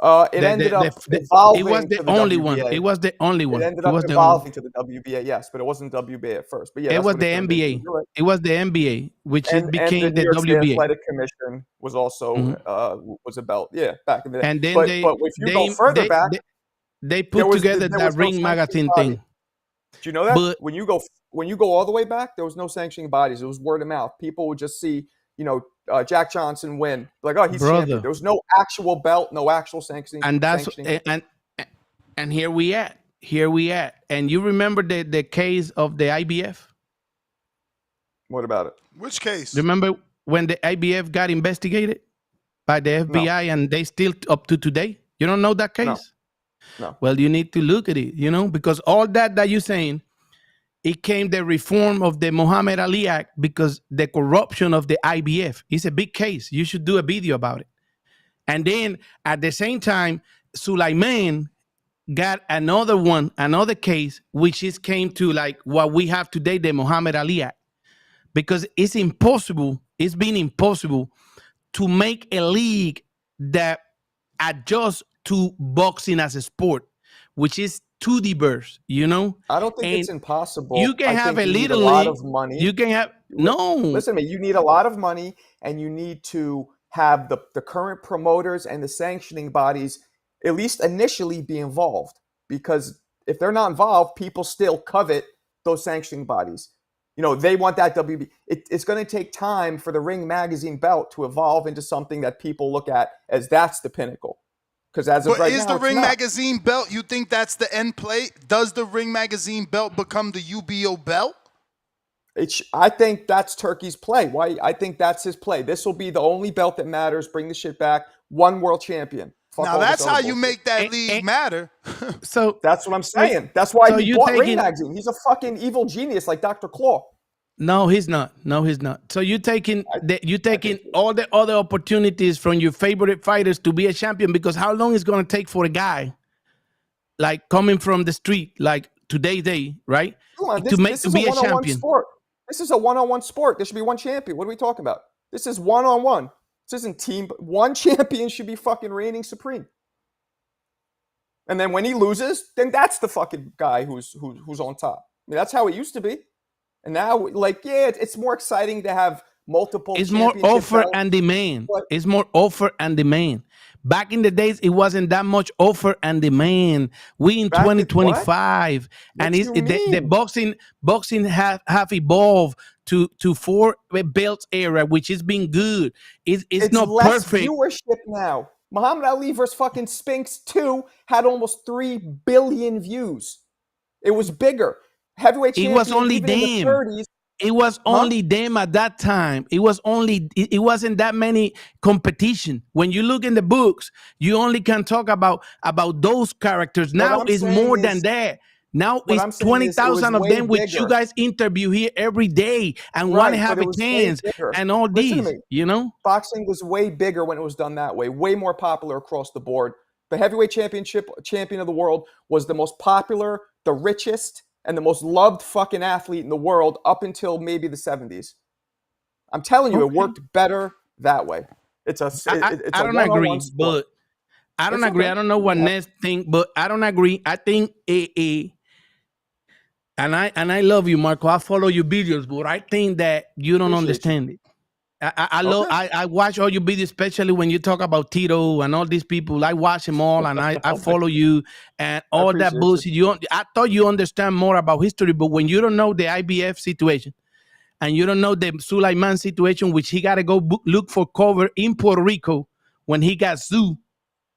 It ended up evolving. It was the only one. It was the only one. It ended up evolving to the WBA, yes, but it wasn't WBA at first. But yeah, it was the NBA. Right. It was the NBA, which became and the New York State WBA. Athletic Commission was also was a belt. Yeah, back in the day. And then but if you go further back, they put together that Ring Magazine thing. Do you know that? But when you go all the way back, there was no sanctioning bodies. It was word of mouth. People would just see, Jack Johnson win. Like, oh, he's champion. There was no actual belt, no actual sanctioning. And that's and here we at. And you remember the case of the IBF? What about it? Which case? Remember when the IBF got investigated by the FBI and they still up to today? You don't know that case? No. Well, you need to look at it, because all that you're saying, it came the reform of the Muhammad Ali Act because the corruption of the IBF is a big case. You should do a video about it. And then at the same time, Sulaiman got another case, which came to like what we have today, the Muhammad Ali Act, because it's been impossible to make a league that adjusts to boxing as a sport, which is too diverse, I don't think it's impossible. You can have a little lot of money. You can have Listen to me. You need a lot of money, and you need to have the current promoters and the sanctioning bodies at least initially be involved. Because if they're not involved, people still covet those sanctioning bodies. They want that WB. It's going to take time for the Ring Magazine belt to evolve into something that people look at as that's the pinnacle. Because as of right now, the Ring Magazine belt, you think that's the end play? Does the Ring Magazine belt become the UBO belt? I think that's Turkey's play. Why? I think that's his play. This will be the only belt that matters. Bring the shit back. One world champion. Now that's how you make that league matter. So that's what I'm saying. That's why he bought Ring Magazine. He's a fucking evil genius like Dr. Claw. No, he's not. So you're taking all the other opportunities from your favorite fighters to be a champion, because how long is it going to take for a guy like coming from the street, like today's day, right? To be a champion. Sport. This is a one-on-one sport. There should be one champion. What are we talking about? This is one-on-one. This isn't team. But one champion should be fucking reigning supreme. And then when he loses, then that's the fucking guy who's on top. I mean, that's how it used to be. And now, it's more exciting to have multiple. It's more offer and demand. It's more offer and demand. Back in the days, it wasn't that much offer and demand. We in 2025, and the boxing have evolved to 4 belts era, which has been good. It's not less perfect. Viewership now. Muhammad Ali versus fucking Spinks 2 had almost 3 billion views. It was bigger. Heavyweight champion. It was only them. It was only them at that time. It wasn't that many competition. When you look in the books, you only can talk about those characters. Now it's more than that. Now it's 20,000 of them, which you guys interview here every day and want to have a chance and all these, Boxing was way bigger when it was done that way, way more popular across the board. The heavyweight champion of the world was the most popular, the richest, and the most loved fucking athlete in the world up until maybe the 70s. I'm telling you, it worked better that way. I don't agree, but I don't It's agree. okay. I don't know what Ness think, but I don't agree. I think and I love you, Marco. I follow your videos, but I think that you don't Appreciate you. understand it. I love Okay. I watch all your videos, especially when you talk about Tito and all these people. I watch them all, and I follow you and I all that appreciate you. bullshit. I thought you understand more about history, but when you don't know the IBF situation and you don't know the Sulaiman situation, which he got to go look for cover in Puerto Rico when he got sued,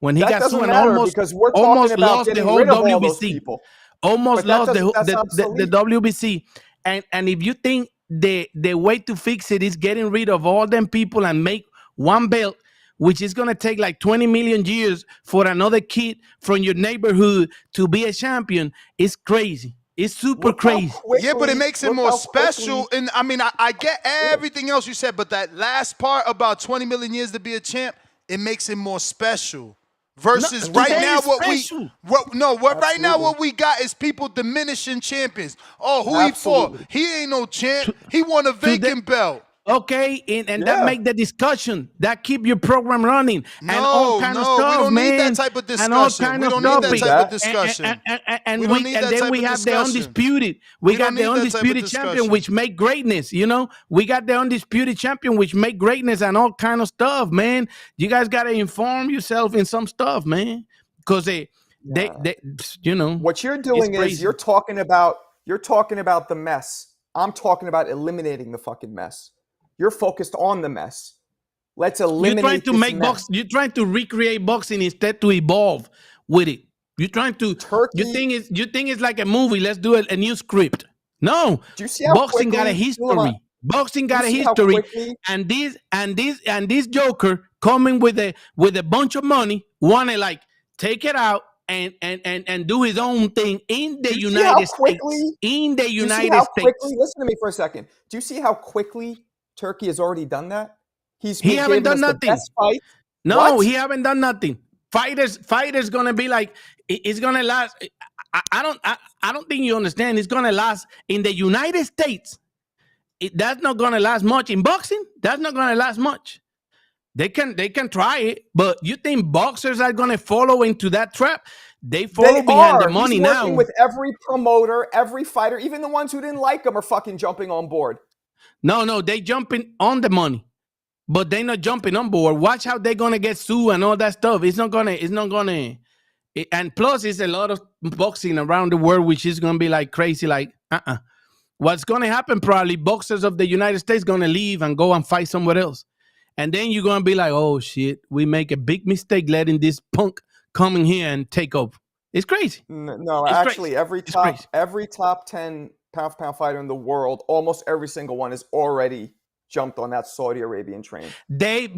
That doesn't and matter because we're talking almost about lost the getting whole rid of all those WBC, people. almost But that lost doesn't. That's the obsolete. WBC. And if you think the way to fix it is getting rid of all them people and make one belt, which is gonna take like 20 million years for another kid from your neighborhood to be a champion, it's crazy. It's super Look how crazy. quickly. Yeah, but it makes it Look more how special. quickly. And I mean, I get everything else you said, but that last part about 20 million years to be a champ, it makes it more special. Versus right Today now, is special. right now Absolutely. what we got is people diminishing champions. Oh, who he fought? Absolutely. He ain't no champ. He won a Today, vacant belt. okay, and that Yeah. make the discussion, that keep your program running, and all kind of No, we stuff, don't need that man, type of and all discussion. kind We of don't need that topics. type of that. discussion. And We don't need that then type we of have the discussion. undisputed. We We got don't the need that type of undisputed champion, discussion. which make greatness. You know, we got the undisputed champion, which make greatness and all kind of stuff, man. You guys got to inform yourself in some stuff, man, because they, you know, What you're it's doing is crazy. you're talking about the mess. I'm talking about eliminating the fucking mess. You're focused on the mess. Let's You're trying eliminate to this make mess. you're trying to recreate boxing instead to evolve with it. You're trying to. You think it's like a movie. Let's do a new script. No, Do you see how boxing got a quickly, history. Boxing got a see how history, quickly- and this Joker coming with a bunch of money, wanna like take it out and do his own thing in the United States. In the do you see United how States, quickly? Listen to me for a second. Do you see how quickly Turkey has already done that? he haven't done nothing. Best fight. No, What? he haven't done nothing. Fighters gonna be like it's gonna last. I don't think you understand. It's gonna last in the United States. That's not gonna last much in boxing. That's not gonna last much. They can try it, but you think boxers are gonna follow into that trap? They follow behind the money He's working now. with every promoter, every fighter, even the ones who didn't like him are fucking jumping on board. No, they jumping on the money, but they not jumping on board. Watch how they're gonna get sued and all that stuff. It's not gonna. And plus, it's a lot of boxing around the world, which is gonna be like crazy. Like, what's gonna happen? Probably boxers of the United States gonna leave and go and fight somewhere else, and then you're gonna be like, oh shit, we make a big mistake letting this punk come in here and take over. It's crazy. No, It's actually, crazy. every top 10 pound for pound fighter in the world, almost every single one has already jumped on that Saudi Arabian train. They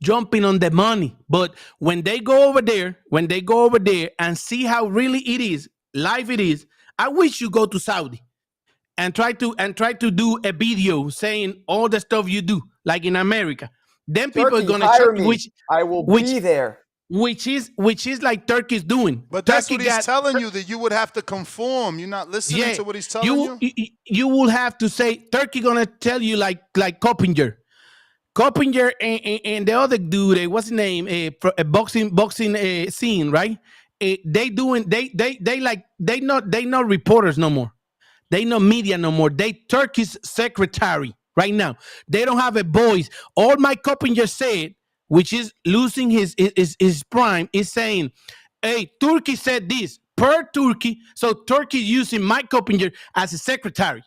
jumping on the money, but when they go over there and see how really it is, live it is, I wish you go to Saudi and try to do a video saying all the stuff you do, like in America. Then people Turkey, are gonna hire check me. I will be there. Which is like Turkey's doing. But that's Turkey what he's telling you, that you would have to conform. You're not listening to what he's telling you? You will have to say, Turkey gonna tell you like Coppinger and the other dude, what's his name? A boxing scene, right? They not reporters no more. They not media no more. They Turkey's secretary right now. They don't have a voice. All my Coppinger said, which is losing his prime, is saying, hey, Turkey said this per Turkey. So Turkey using Mike Coppinger as a secretary,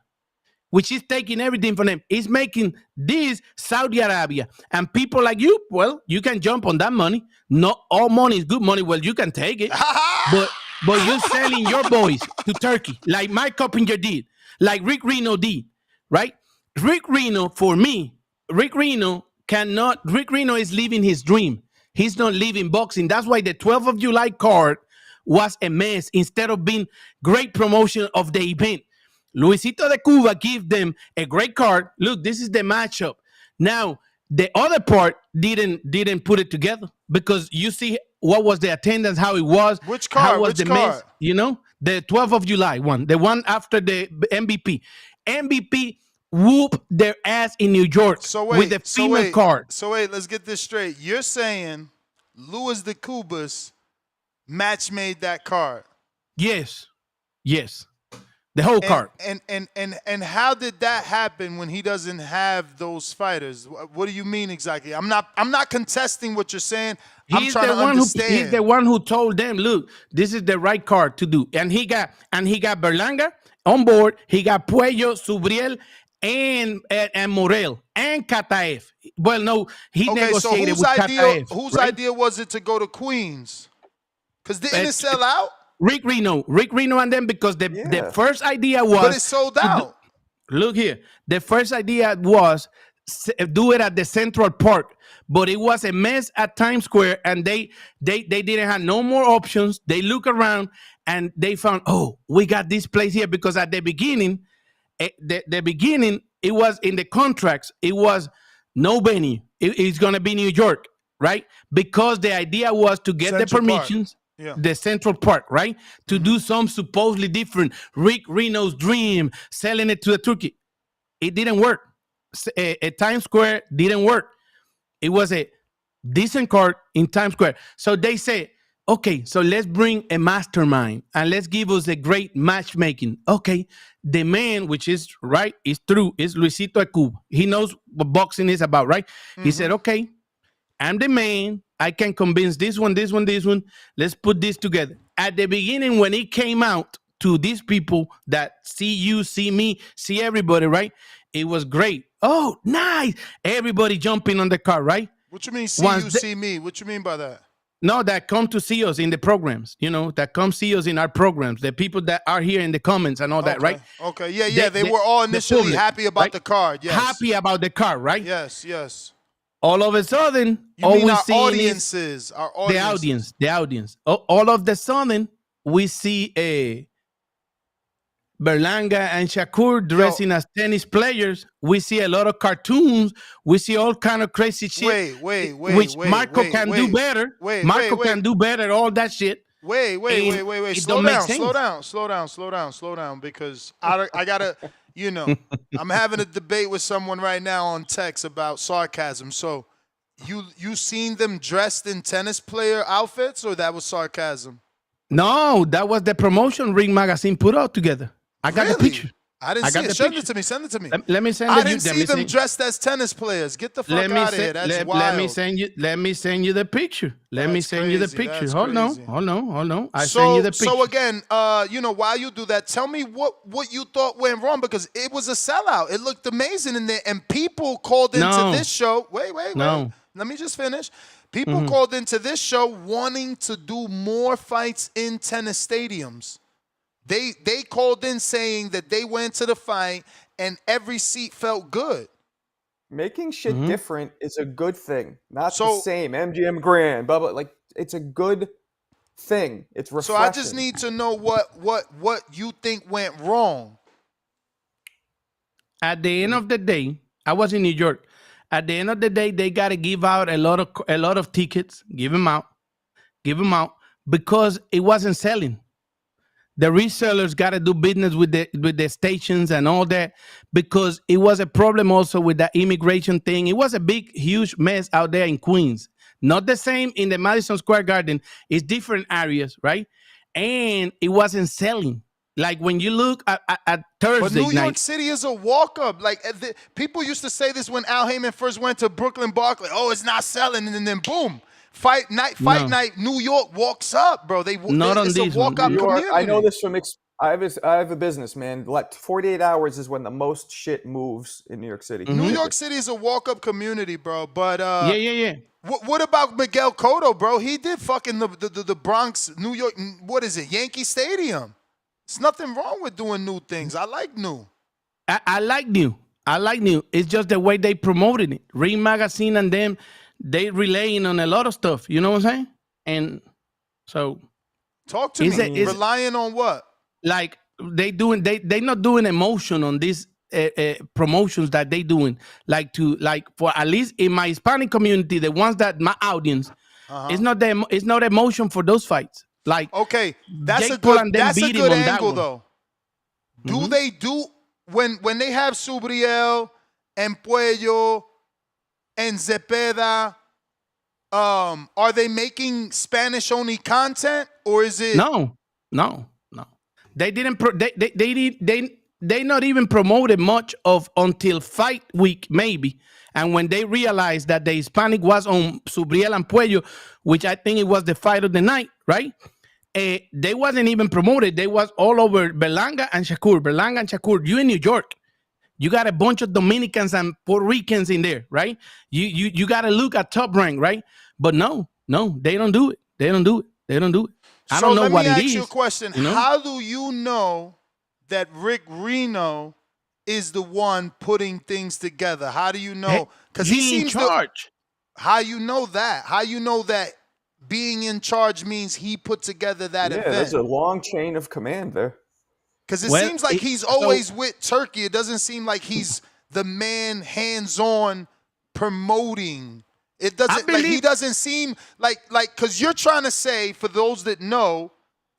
which is taking everything from them. It's making this Saudi Arabia. And people like you, well, you can jump on that money. Not all money is good money. Well, you can take it. but you're selling your boys to Turkey, like Mike Coppinger did, like Rick Reno did, right? Rick Reno is living his dream. He's not living boxing. That's why the 12th of July card was a mess instead of being great promotion of the event. Luisito de Cuba gave them a great card. Look, this is the matchup. Now, the other part didn't put it together because you see what was the attendance, how it was. Which card? How was Which the card? mess, you know? The 12th of July one, the one after the MVP. MVP whoop their ass in New York with the female card. So wait, let's get this straight. You're saying Luis de Cubas match made that card. Yes. The whole card. And how did that happen when he doesn't have those fighters? What do you mean exactly? I'm not contesting what you're saying. I'm trying to understand. He's the one who told them, look, this is the right card to do. And he got Berlanga on board. He got Puello, Subriel, and Morel and Kataev. Well, no, he negotiated with Kataev. Whose idea was it to go to Queens? Because didn't it sell out? Rick Reno and them, because the first idea was, but it sold out. Look here, the first idea was do it at the Central Park, but it was a mess at Times Square, and they didn't have no more options. They look around and they found, oh, we got this place here, because at the beginning, it was in the contracts, it was no venue. It's gonna be New York, right? Because the idea was to get the permissions. Yeah. The Central Park, right? To do some supposedly different Rick Reno's dream, selling it to the Turkey. It didn't work. At Times Square didn't work. It was a decent card in Times Square. So they said, okay, so let's bring a mastermind and let's give us a great matchmaking. Okay, the man, which is right, is true, is Luisito Acuba. He knows what boxing is about, right? He said, okay, I'm the man. I can convince this one. Let's put this together. At the beginning, when it came out to these people that see you, see me, see everybody, right? It was great. Oh, nice. Everybody jumping on the car, right? What you mean, see me? What you mean by that? No, that come to see us in the programs, that come see us in our programs, the people that are here in the comments and all that, right? Okay, yeah. They were all initially public, happy about the card, yes. Happy about the card, right? Yes. All of a sudden, you all mean we our see audiences, our audiences. The audience. All of a sudden, we see a Berlanga and Shakur dressing as tennis players. We see a lot of cartoons. We see all kind of crazy shit. Which Marco can do better. Marco can do better. All that shit. Wait. Slow down. Because I gotta. I'm having a debate with someone right now on text about sarcasm. So, you seen them dressed in tennis player outfits, or that was sarcasm? No, that was the promotion Ring Magazine put out together. I got the picture. I didn't see it. Send it to me. Let me send it. I didn't see them dressed as tennis players. Get the fuck out of here. That's wild. Let me send you the picture. Hold on. I send you the picture. So again, while you do that, tell me what you thought went wrong, because it was a sellout. It looked amazing in there, and people called into this show. Wait. Let me just finish. People called into this show wanting to do more fights in tennis stadiums. They called in saying that they went to the fight and every seat felt good. Making shit different is a good thing. Not the same. MGM Grand, blah, blah. Like, it's a good thing. It's refreshing. So I just need to know what you think went wrong. At the end of the day, I was in New York. At the end of the day, they got to give out a lot of tickets. Give them out, because it wasn't selling. The resellers got to do business with the stations and all that, because it was a problem also with the immigration thing. It was a big, huge mess out there in Queens. Not the same in the Madison Square Garden. It's different areas, right? And it wasn't selling. Like when you look at Thursday night. But New York night, City is a walk-up. Like people used to say this when Al Heyman first went to Brooklyn Barclay. Oh, it's not selling, and then boom. Fight night, New York walks up, bro. It's a walk-up community. I know this from I have a business, man. Like 48 hours is when the most shit moves in New York City. New York City is a walk-up community, bro. But yeah. What about Miguel Cotto, bro? He did fucking the Bronx, New York. What is it? Yankee Stadium. There's nothing wrong with doing new things. I like new. I like new. It's just the way they promoted it. Ring Magazine and them. They relying on a lot of stuff, you know what I'm saying? And so talk to me. Relying on what? Like they not doing emotion on these promotions that they doing. Like for at least in my Hispanic community, the ones that my audience, it's not emotion for those fights. Like okay, that's a good angle though. Do they do when they have Subriel and Puello and Zepeda Are they making Spanish only content, or is it? No. They didn't. They not even promoted much of until fight week maybe, and when they realized that the Hispanic was on Subriel and Puello, which I think it was the fight of the night, right? They wasn't even promoted. They was all over Berlanga and Shakur. You in New York, you got a bunch of Dominicans and Puerto Ricans in there, right? You got to look at Top Rank, right? But no, they don't do it. They don't do it. I don't know what it is. So let me ask you a question. You know? How do you know that Rick Reno is the one putting things together? How do you know? Because he seems in charge. How you know that? How you know that being in charge means he put together that event? There's a long chain of command there. Because it seems like he's always with Turkey. It doesn't seem like he's the man hands-on promoting. It doesn't like he doesn't seem like because you're trying to say, for those that know,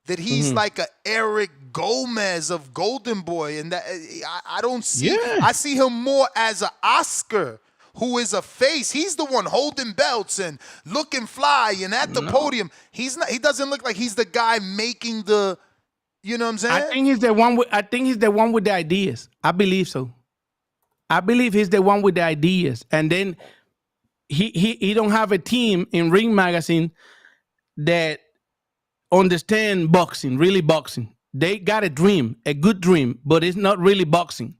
that he's like a Eric Gomez of Golden Boy, and that I don't see. Yeah. I see him more as an Oscar, who is a face. He's the one holding belts and looking fly and at the podium. He's not. He doesn't look like he's the guy making the. You know what I'm saying? I think he's the one with the ideas. I believe so. I believe he's the one with the ideas, and then he don't have a team in Ring Magazine that understand boxing, really boxing. They got a dream, a good dream, but it's not really boxing.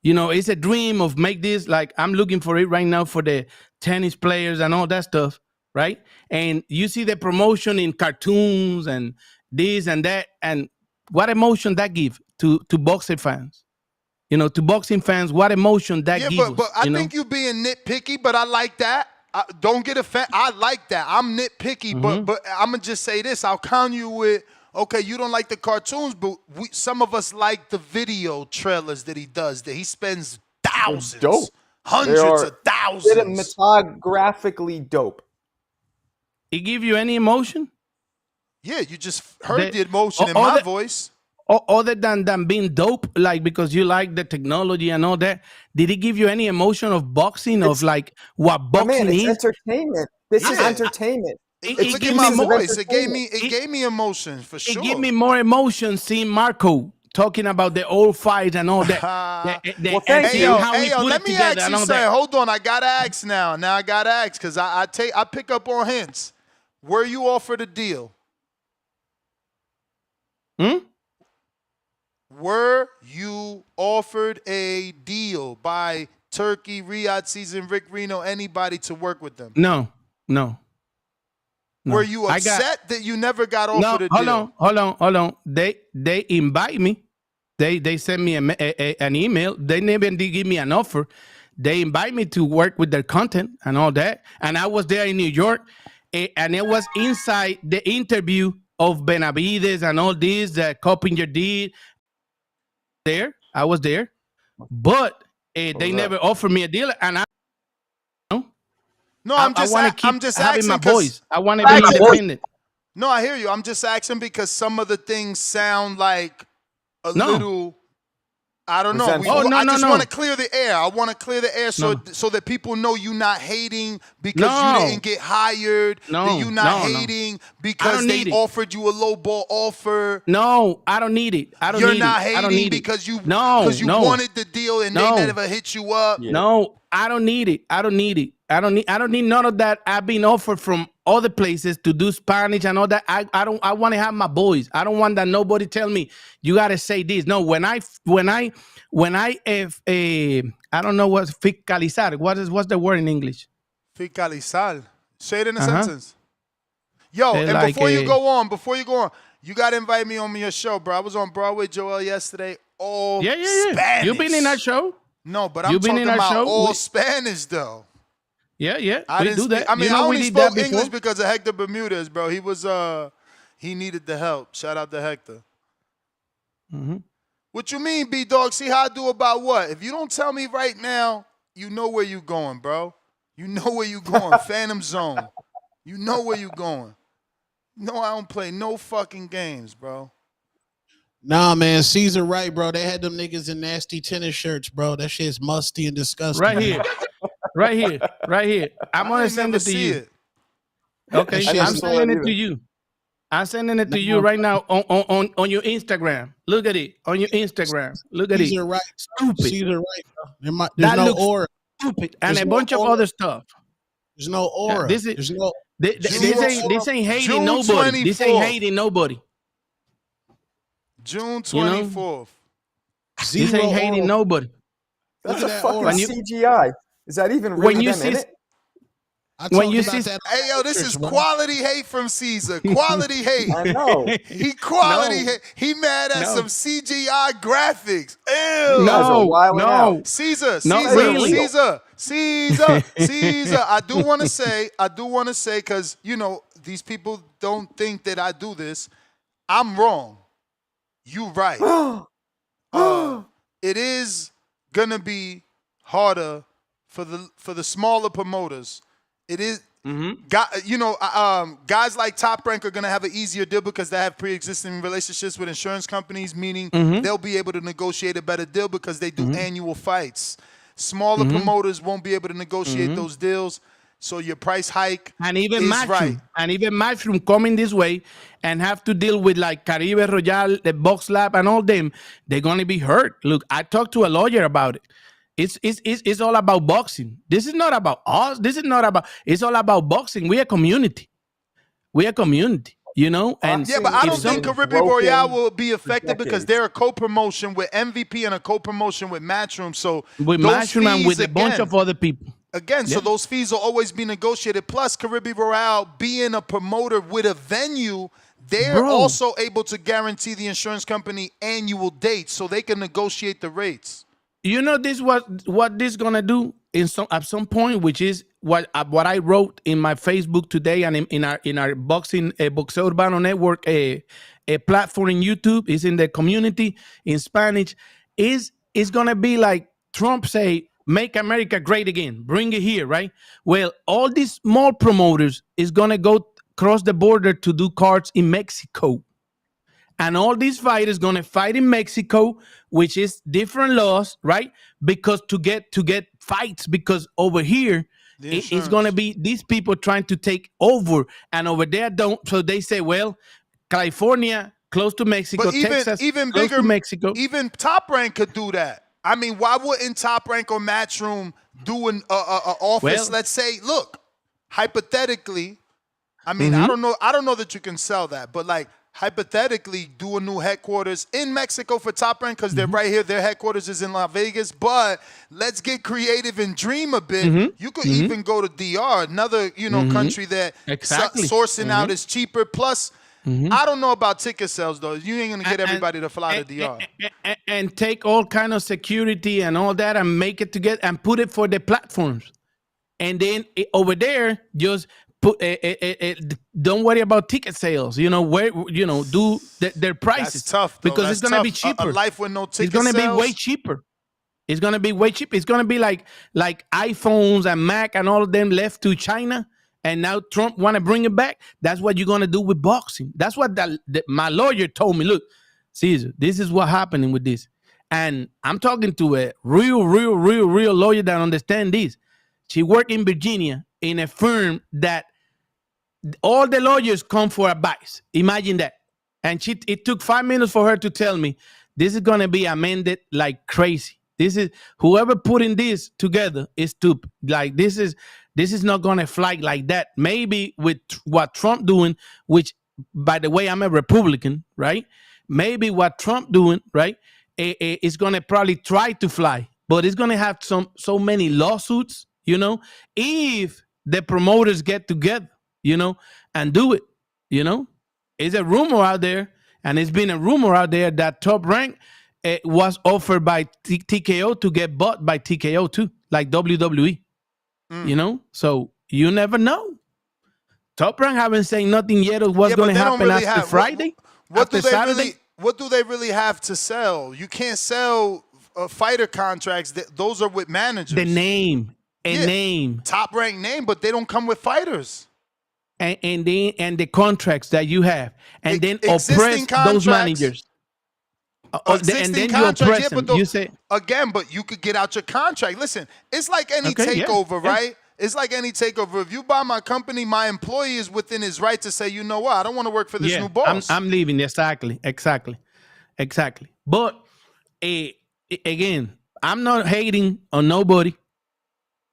You know, it's a dream of make this, like I'm looking for it right now for the tennis players and all that stuff, right? And you see the promotion in cartoons and this and that, and what emotion that give to boxing fans? You know, to boxing fans, what emotion that gives? Yeah, but I think you being nitpicky, but I like that. Don't get offended. I like that. I'm nitpicky, but I'm gonna just say this. I'll count you with, okay, you don't like the cartoons, but some of us like the video trailers that he does. That he spends thousands, hundreds of thousands. Cinematographically dope. It give you any emotion? Yeah, you just heard the emotion in my voice. Other than being dope, like because you like the technology and all that, did it give you any emotion of boxing, of like what boxing is? It's entertainment. This is entertainment. It gave me voice. It gave me emotion for sure. It gave me more emotion seeing Marco talking about the old fights and all that. Well, thank you. Hey, yo, let me ask you something. Hold on, I gotta ask now. Now I gotta ask because I pick up on hints. Were you offered a deal? Were you offered a deal by Turkey, Riyadh Season, Rick Reno, anybody to work with them? No. Were you upset that you never got offered a deal? Hold on. They invite me. They sent me an email. They never did give me an offer. They invite me to work with their content and all that. And I was there in New York, and it was inside the interview of Benavides and all this that Coppinger did. I was there, but they never offered me a deal, and I'm just having my voice. I want to be independent. No, I hear you. I'm just asking because some of the things sound like a little. I don't know. I just want to clear the air. I want to clear the air so that people know you're not hating because you didn't get hired. That you're not hating because they offered you a low ball offer. No, I don't need it. You're not hating because you wanted the deal and they never hit you up. No, I don't need it. I don't need none of that. I've been offered from other places to do Spanish and all that. I want to have my voice. I don't want that nobody tell me you got to say this. No, when I I don't know what's fiscalizar. What's the word in English? Fiscalizar. Say it in a sentence. Yo, and like before you go on, you got to invite me on your show, bro. I was on Broadway Joel yesterday. All Spanish. You been in that show? No, but I'm talking about all Spanish though. Yeah. I didn't do that. I mean, I only spoke English because of Hector Bermudez, bro. He was he needed the help. Shout out to Hector. What you mean, B-Dog? See how I do about what? If you don't tell me right now, you know where you going, bro. You know where you going. Phantom Zone. You know where you going. No, I don't play no fucking games, bro. Nah, man, Caesar right, bro. They had them niggas in nasty tennis shirts, bro. That shit's musty and disgusting. Right here. I'm gonna send it to you. Okay, I never I'm saw sending that it to either. you. I'm sending it to you No, right now on your Instagram. Look at it on your Instagram. Look at it. Caesar right. Stupid. Caesar right, bro. There's That no looks aura. stupid, and There's a no bunch of aura. other stuff. There's no Yeah, aura. this is There's no this ain't hating June nobody. This ain't 24th. hating nobody. June You know, 24th. this zero ain't hating aura. nobody. That's Look a at that fucking aura. CGI. Is that even When really you them in see it? I when talked you about see that. Hey, yo, this is Bro. quality hate from Caesar. Quality hate. I know. He quality no hate. He mad at no some CGI graphics. You guys Ew. are no wilding out. no Caesar, not Not even really. real. Caesar. I do want to say, because, you know, these people don't think that I do this. I'm wrong. You right. It is gonna be harder for the smaller promoters. It is. Guys like Top Rank are gonna have an easier deal because they have pre-existing relationships with insurance companies, meaning they'll be able to negotiate a better deal because they do annual fights. Smaller promoters won't be able to negotiate those deals, so your price hike And even is right. Matchroom coming this way and have to deal with like Caribe Royale, the Box Lab, and all them, they're gonna be hurt. Look, I talked to a lawyer about it. It's all about boxing. This is not about us. This is not about. It's all about boxing. We are community. We are community. You know, and Yeah, but I don't Boxing think is Caribbean broken Royale will be for affected because decades. they're a co-promotion with MVP and a co-promotion with Matchroom. So with those Matchroom and fees, with a bunch of other people. so those fees will always be negotiated. Plus, Caribbean Royale being a promoter with a venue, they're also able to guarantee the insurance company annual dates so they can negotiate the rates. You know this what this gonna do at some point, which is what I wrote in my Facebook today and in our boxing Boxeo Urbano Network a platform in YouTube is in the community in Spanish is gonna be like Trump say, make America great again, bring it here, right? Well, all these small promoters is gonna go cross the border to do cards in Mexico. And all these fighters gonna fight in Mexico, which is different laws, right? Because to get fights, because over here it's gonna be these people trying to take over, and over there don't. So they say, well, California close to Mexico, But Texas even close bigger, to Mexico. even Top Rank could do that. I mean, why wouldn't Top Rank or Matchroom do an office? Well, Let's say, look, hypothetically, I mean, I don't know that you can sell that, but like hypothetically, do a new headquarters in Mexico for Top Rank because they're right here. Their headquarters is in Las Vegas, but let's get creative and dream a bit. You could even go to DR, another country that sourcing out is cheaper. Plus, I don't know about ticket sales though. You ain't gonna get everybody to fly to DR and take all kind of security and all that and make it together and put it for the platforms, and then over there just put don't worry about ticket sales. Do their prices. That's tough though. Because it's gonna be cheaper. A life with no ticket It's gonna sales. be way cheaper. It's gonna be way cheaper. It's gonna be like iPhones and Mac and all of them left to China, and now Trump want to bring it back. That's what you're gonna do with boxing. That's what my lawyer told me. Look, Caesar, this is what happening with this, and I'm talking to a real lawyer that understand this. She worked in Virginia in a firm that all the lawyers come for advice. Imagine that. And it took 5 minutes for her to tell me this is going to be amended like crazy. This is whoever putting this together is stupid. Like this is not going to fly like that. Maybe with what Trump doing, which by the way, I'm a Republican, right? Maybe what Trump doing, right, is going to probably try to fly, but it's going to have so many lawsuits, if the promoters get together, and do it, It's a rumor out there, and it's been a rumor out there that Top Rank was offered by TKO to get bought by TKO too, like WWE, So you never know. Top Rank haven't said nothing yet of what's going to happen really after Friday, after Saturday. What do they really have to sell? You can't sell fighter contracts. Those are with managers. The name. Name, Top Rank name, but they don't come with fighters. And the contracts that you have, and then oppress those managers. And then you oppress them. You say again, but you could get out your contract. Listen, it's like any takeover, right? It's like any takeover. If you buy my company, my employee is within his right to say, you know what, I don't want to work for this new boss. I'm leaving. Exactly. But again, I'm not hating on nobody.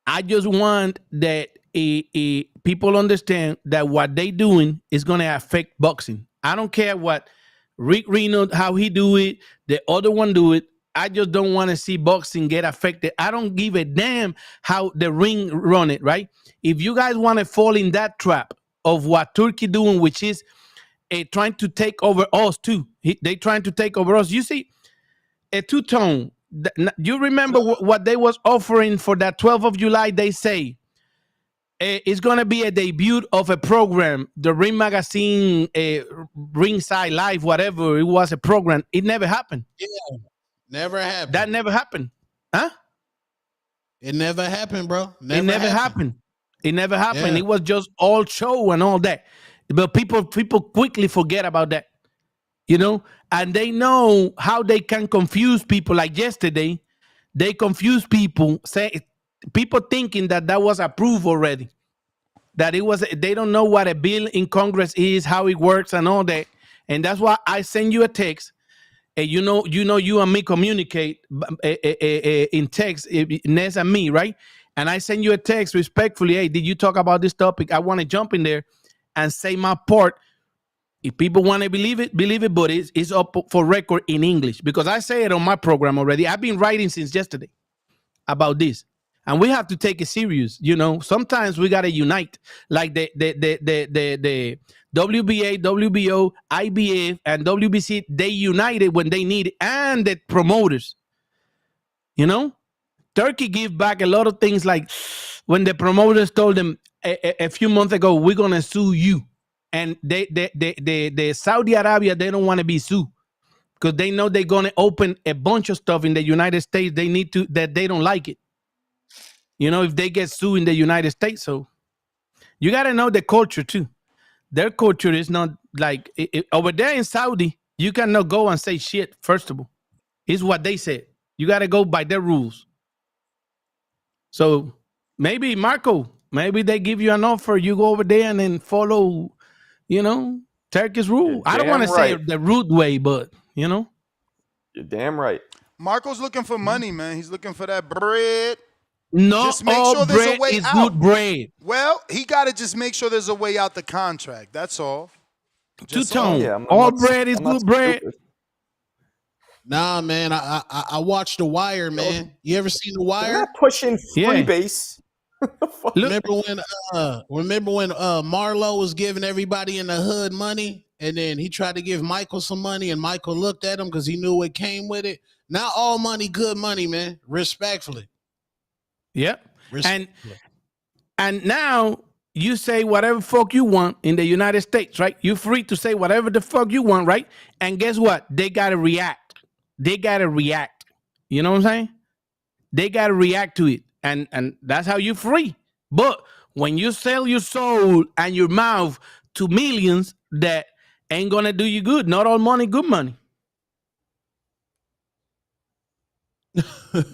I just want that people understand that what they doing is going to affect boxing. I don't care what Rick Reno, how he do it, the other one do it. I just don't want to see boxing get affected. I don't give a damn how the ring run it, right? If you guys want to fall in that trap of what Turkey doing, which is trying to take over us too. They trying to take over us. You see, a two-tone. You remember what they was offering for that 12th of July? They say it's going to be a debut of a program, the Ring Magazine, Ringside Live, whatever. It was a program. It never happened. Yeah, never happened. That never happened. Huh? It never happened, bro. It never happened. It never happened. Yeah. It was just all show and all that. But people quickly forget about that. You know, and they know how they can confuse people. Like yesterday, they confused people, people thinking that was approved already. That it was. They don't know what a bill in Congress is, how it works, and all that. And that's why I send you a text. And you know, you and me communicate in text, Ness and me, right? And I send you a text respectfully. Hey, did you talk about this topic? I want to jump in there and say my part. If people want to believe it, but it's up for record in English because I say it on my program already. I've been writing since yesterday about this, and we have to take it serious. You know, sometimes we gotta unite, like the WBA, WBO, IBF, and WBC. They united when they need it, and the promoters. You know, Turkey give back a lot of things, like when the promoters told them a few months ago, we're gonna sue you. And the Saudi Arabia, they don't want to be sued because they know they're going to open a bunch of stuff in the United States. They need to, that they don't like it. You know, if they get sued in the United States. So you got to know the culture too. Their culture is not like over there in Saudi. You cannot go and say shit. First of all, it's what they said. You got to go by their rules. So maybe Marco, maybe they give you an offer. You go over there and then follow, you know, Turkish rule. I don't want to say the rude way, but you know. You're damn right. Marco's looking for money, man. He's looking for that bread. No, just make all sure there's bread a way is out. good bread. Well, he got to just make sure there's a way out the contract. That's all. Two-tone. Yeah, all bread is good bread. Nah, man. I watched The Wire, man. You ever seen The Wire? They're not pushing freebase. Remember when Marlo was giving everybody in the hood money, and then he tried to give Michael some money, and Michael looked at him because he knew what came with it. Not all money, good money, man. Respectfully. Yeah. And now you say whatever fuck you want in the United States, right? You're free to say whatever the fuck you want, right? And guess what? They gotta react. You know what I'm saying? They gotta react to it. And that's how you're free. But when you sell your soul and your mouth to millions, that ain't gonna do you good. Not all money, good money.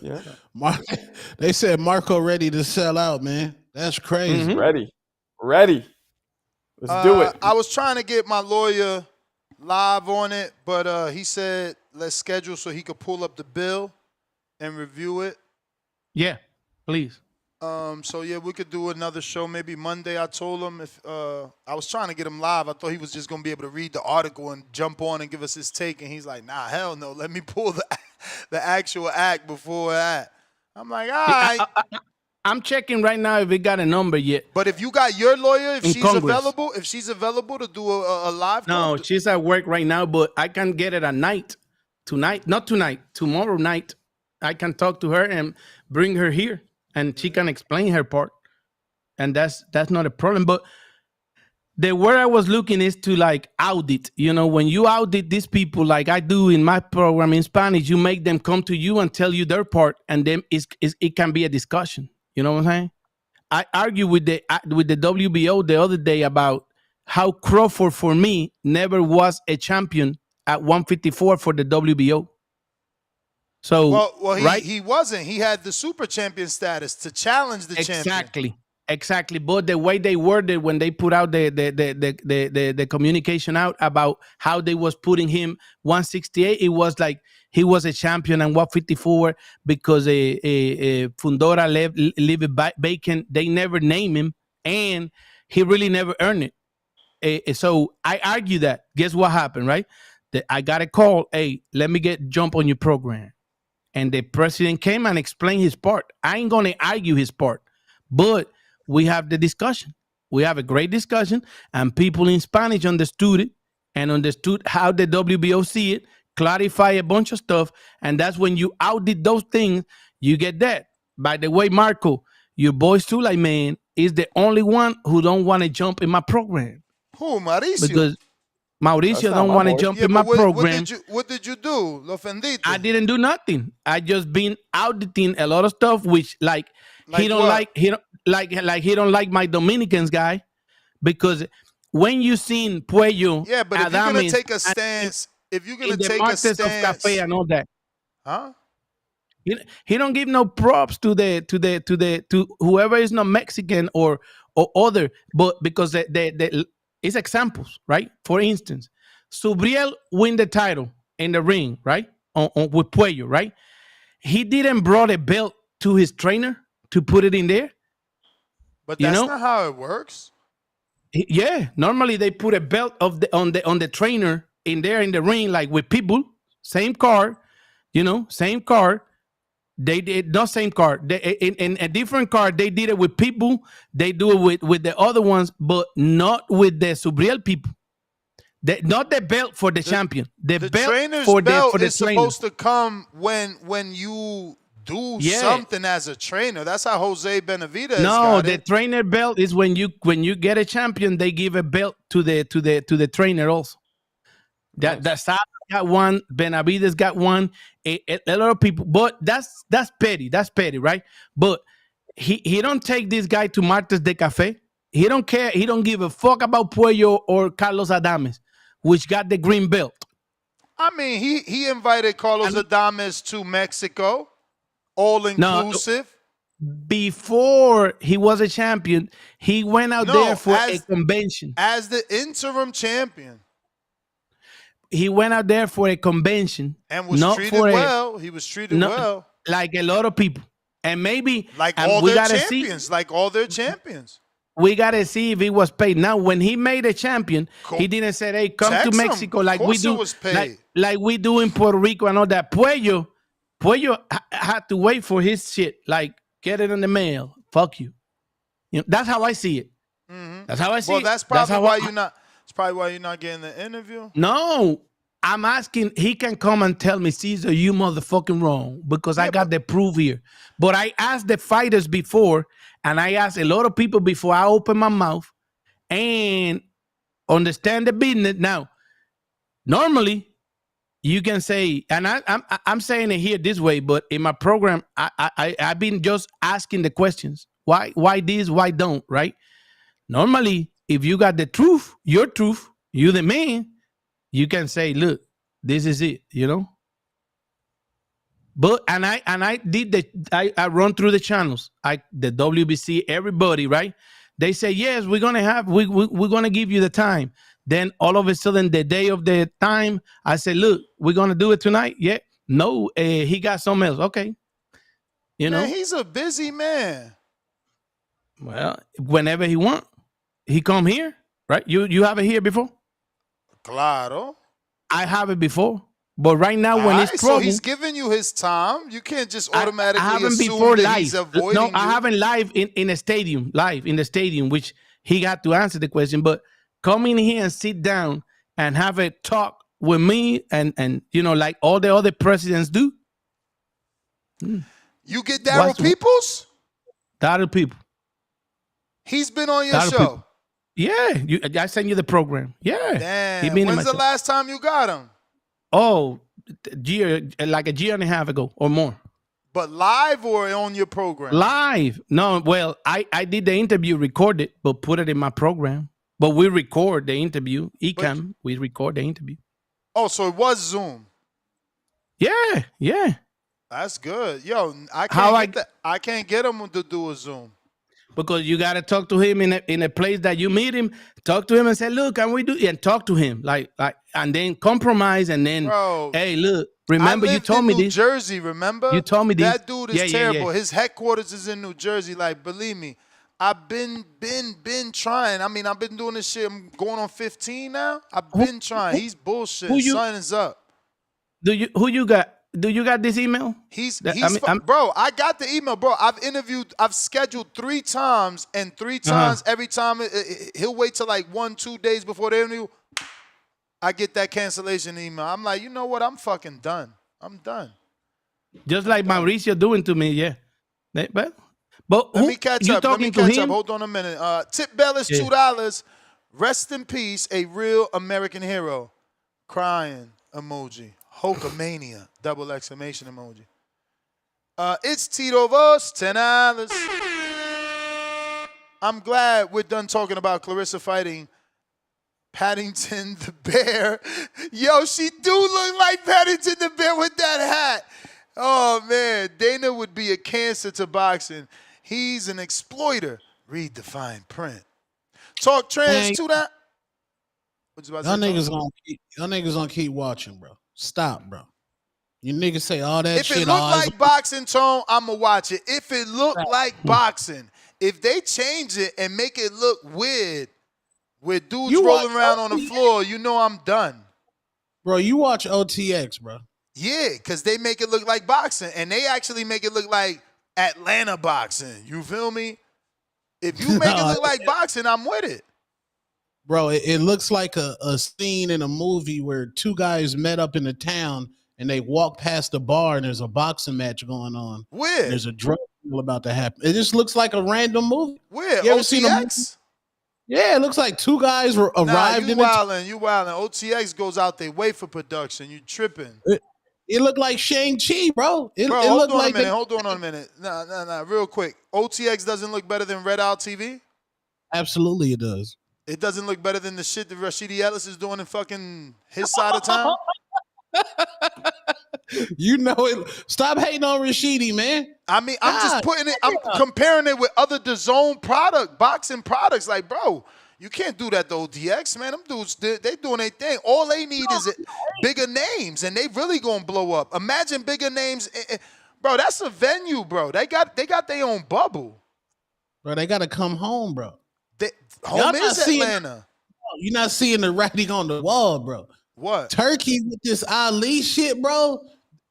Yeah. They said Marco ready to sell out, man. That's crazy. Mm-hmm. Ready. Let's do it. I was trying to get my lawyer live on it, but he said let's schedule so he could pull up the bill and review it. Yeah, please. So yeah, we could do another show maybe Monday. I told him if I was trying to get him live. I thought he was just gonna be able to read the article and jump on and give us his take, and he's like, nah, hell no. Let me pull the actual act before that. I'm like, all right. I'm checking right now if it got a number yet. But if you got your lawyer, if in she's available to do a live call. No, she's at work right now, but I can get it at night. Tomorrow night. I can talk to her and bring her here and she can explain her part. And that's not a problem. But the word I was looking is to like audit. You know, when you audit these people like I do in my program in Spanish, you make them come to you and tell you their part, and then it can be a discussion. You know what I'm saying? I argued with the WBO the other day about how Crawford for me never was a champion at 154 for the WBO. So well, he wasn't. He had the super champion status to challenge the champion. Exactly, but the way they worded when they put out the communication out about how they was putting him 168, it was like he was a champion and 154 because a Fundora leave it vacant. They never name him, and he really never earned it. So I argue that. Guess what happened, right? That I got a call. Hey, let me jump on your program, and the president came and explained his part. I ain't gonna argue his part, but we have the discussion. We have a great discussion, and people in Spanish understood it and understood how the WBO see it, clarify a bunch of stuff, and that's when you audit those things, you get that. By the way, Marco, your boy Sulaiman is the only one who don't want to jump in my program. Who, Mauricio? Because Mauricio don't want to jump Yeah, in my but program. what did you do? Lo ofendiste. I didn't do nothing. I just been auditing a lot of stuff, which like he don't what? he don't like my Dominicans guy, because when you seen Puello, Yeah, but if you're gonna take a stance, in the markets of cafe and all that, huh? He don't give no props to whoever is not Mexican or other, but because it's examples, right? For instance, Subriel win the title in the ring, right? With Puello, right? He didn't brought a belt to his trainer to put it in there. But that's not how it works. Yeah, normally they put a belt on the trainer in there in the ring, like with people, same card, same card. They did not same card. In a different card, they did it with people. They do it with the other ones, but not with the Subriel people. Not the belt for the champion. The belt trainer's for belt the is trainer. supposed to come when you do something as a trainer. That's how Jose Benavidez got the it. trainer belt is when you get a champion, they give a belt to the trainer also. That's how got one. Benavidez got one. A lot of people, but that's petty. That's petty, right? But he don't take this guy to Martes de Cafe. He don't care. He don't give a fuck about Puello or Carlos Adames, which got the green belt. I mean, he invited Carlos Adames to Mexico, all inclusive. Before he was a champion, he went out there for a convention as the interim champion. He went out there for a convention and was treated well. He was treated well, like a lot of people, and maybe like all their champions. Like all their champions. We gotta see if he was paid. Now, when he made a champion, he didn't say, "Hey, come to Mexico," like we do, like we do in Puerto Rico and all that. Puello had to wait for his shit. Like, get it in the mail. Fuck you. That's how I see it. Mm-hmm. That's how I see it. Well, that's probably why you're not. It's probably why you're not getting the interview. No, I'm asking. He can come and tell me, Caesar, you motherfucking wrong, because I got the proof here. But I asked the fighters before, and I asked a lot of people before I open my mouth, and understand the business. Now, normally you can say, and I'm saying it here this way, but in my program, I've been just asking the questions. Why this? Why don't? Right? Normally, if you got the truth, your truth, you the man, you can say, look, this is it, But I did I run through the channels, the WBC, everybody, right? They say, yes, we're gonna give you the time. Then all of a sudden, the day of the time, I say, look, we're gonna do it tonight. Yeah, no, he got something else. Okay, Man, he's a busy man. Well, whenever he want, he come here, right? You have it here before? Claro. I have it before. But right now, when it's so he's giving you his time. You can't just automatically assume that live. he's avoiding No, you. I haven't live in a stadium, which he got to answer the question. But come in here and sit down and have a talk with me and like all the other presidents do. You get Daryl Peoples? Daryl Peoples. He's been on your show. Yeah, I sent you the program. Yeah. Damn. When's the last time you got him? Oh, like a year and a half ago or more. But live or on your program? Live. No, well, I did the interview, recorded, but put it in my program. But we record the interview. We record the interview. Oh, so it was Zoom. Yeah. That's good. Yo, I can't get him to do a Zoom. because you got to talk to him in a place that you meet him. Talk to him and say, "Look, can we do?" And talk to him like, and then compromise, and then, Bro, hey, look, remember you lived told in me New this. Jersey, remember? You told me this. That dude is terrible. His headquarters is in New Jersey. Like, believe me, I've been trying. I mean, I've been doing this shit. I'm going on 15 now. I've been trying. He's bullshit. Something is up. Do you got this email? Bro, I got the email, bro. I've scheduled 3 times, and 3 times, every time he'll wait till like 1-2 days before the interview. I get that cancellation email. I'm like, you know what? I'm fucking done. I'm done. Just like Mauricio doing to me, yeah. But let me catch up. Hold on a minute. Tip Bell is $2. Rest in peace, a real American hero. Crying emoji. Hulkamania, double exclamation emoji. It's Tito Vos, $10. I'm glad we're done talking about Claressa fighting Paddington the Bear. Yo, she do look like Paddington the Bear with that hat. Oh, man. Dana would be a cancer to boxing. He's an exploiter. Read the fine print. Talk trans to that. Y'all niggas gonna keep watching, bro. Stop, bro. You niggas say all that shit. If it look like boxing, Tone, I'ma watch it. If it look like boxing, if they change it and make it look weird, with dudes rolling around on the floor, you know I'm done. Bro, you watch OTX, bro. Yeah, because they make it look like boxing, and they actually make it look like Atlanta boxing. You feel me? If you make it look like boxing, I'm with it. Bro, it looks like a scene in a movie where 2 guys met up in a town and they walk past a bar and there's a boxing match going on. Where? There's a drug deal about to happen. It just looks like a random movie. Where? You ever OTX? seen a movie? Yeah, it looks like 2 guys arrived in the You wildin'. OTX goes out their way for production. You tripping. It looked like Shang-Chi, bro. Hold on a minute. Nah. Real quick. OTX doesn't look better than Red Owl TV? Absolutely it does. It doesn't look better than the shit that Rashidi Ellis is doing in fucking his side of town? You know it. Stop hating on Rashidi, man. I mean, I'm just putting it, I'm comparing it with other DAZN boxing products. Like, bro, you can't do that to OTX, man. Them dudes, they doing their thing. All they need is bigger names, and they really gonna blow up. Imagine bigger names. Bro, that's a venue, bro. They got their own bubble. Bro, they gotta come home, bro. Home is Atlanta. You're not seeing the writing on the wall, bro. What? Turkey with this Ali shit, bro.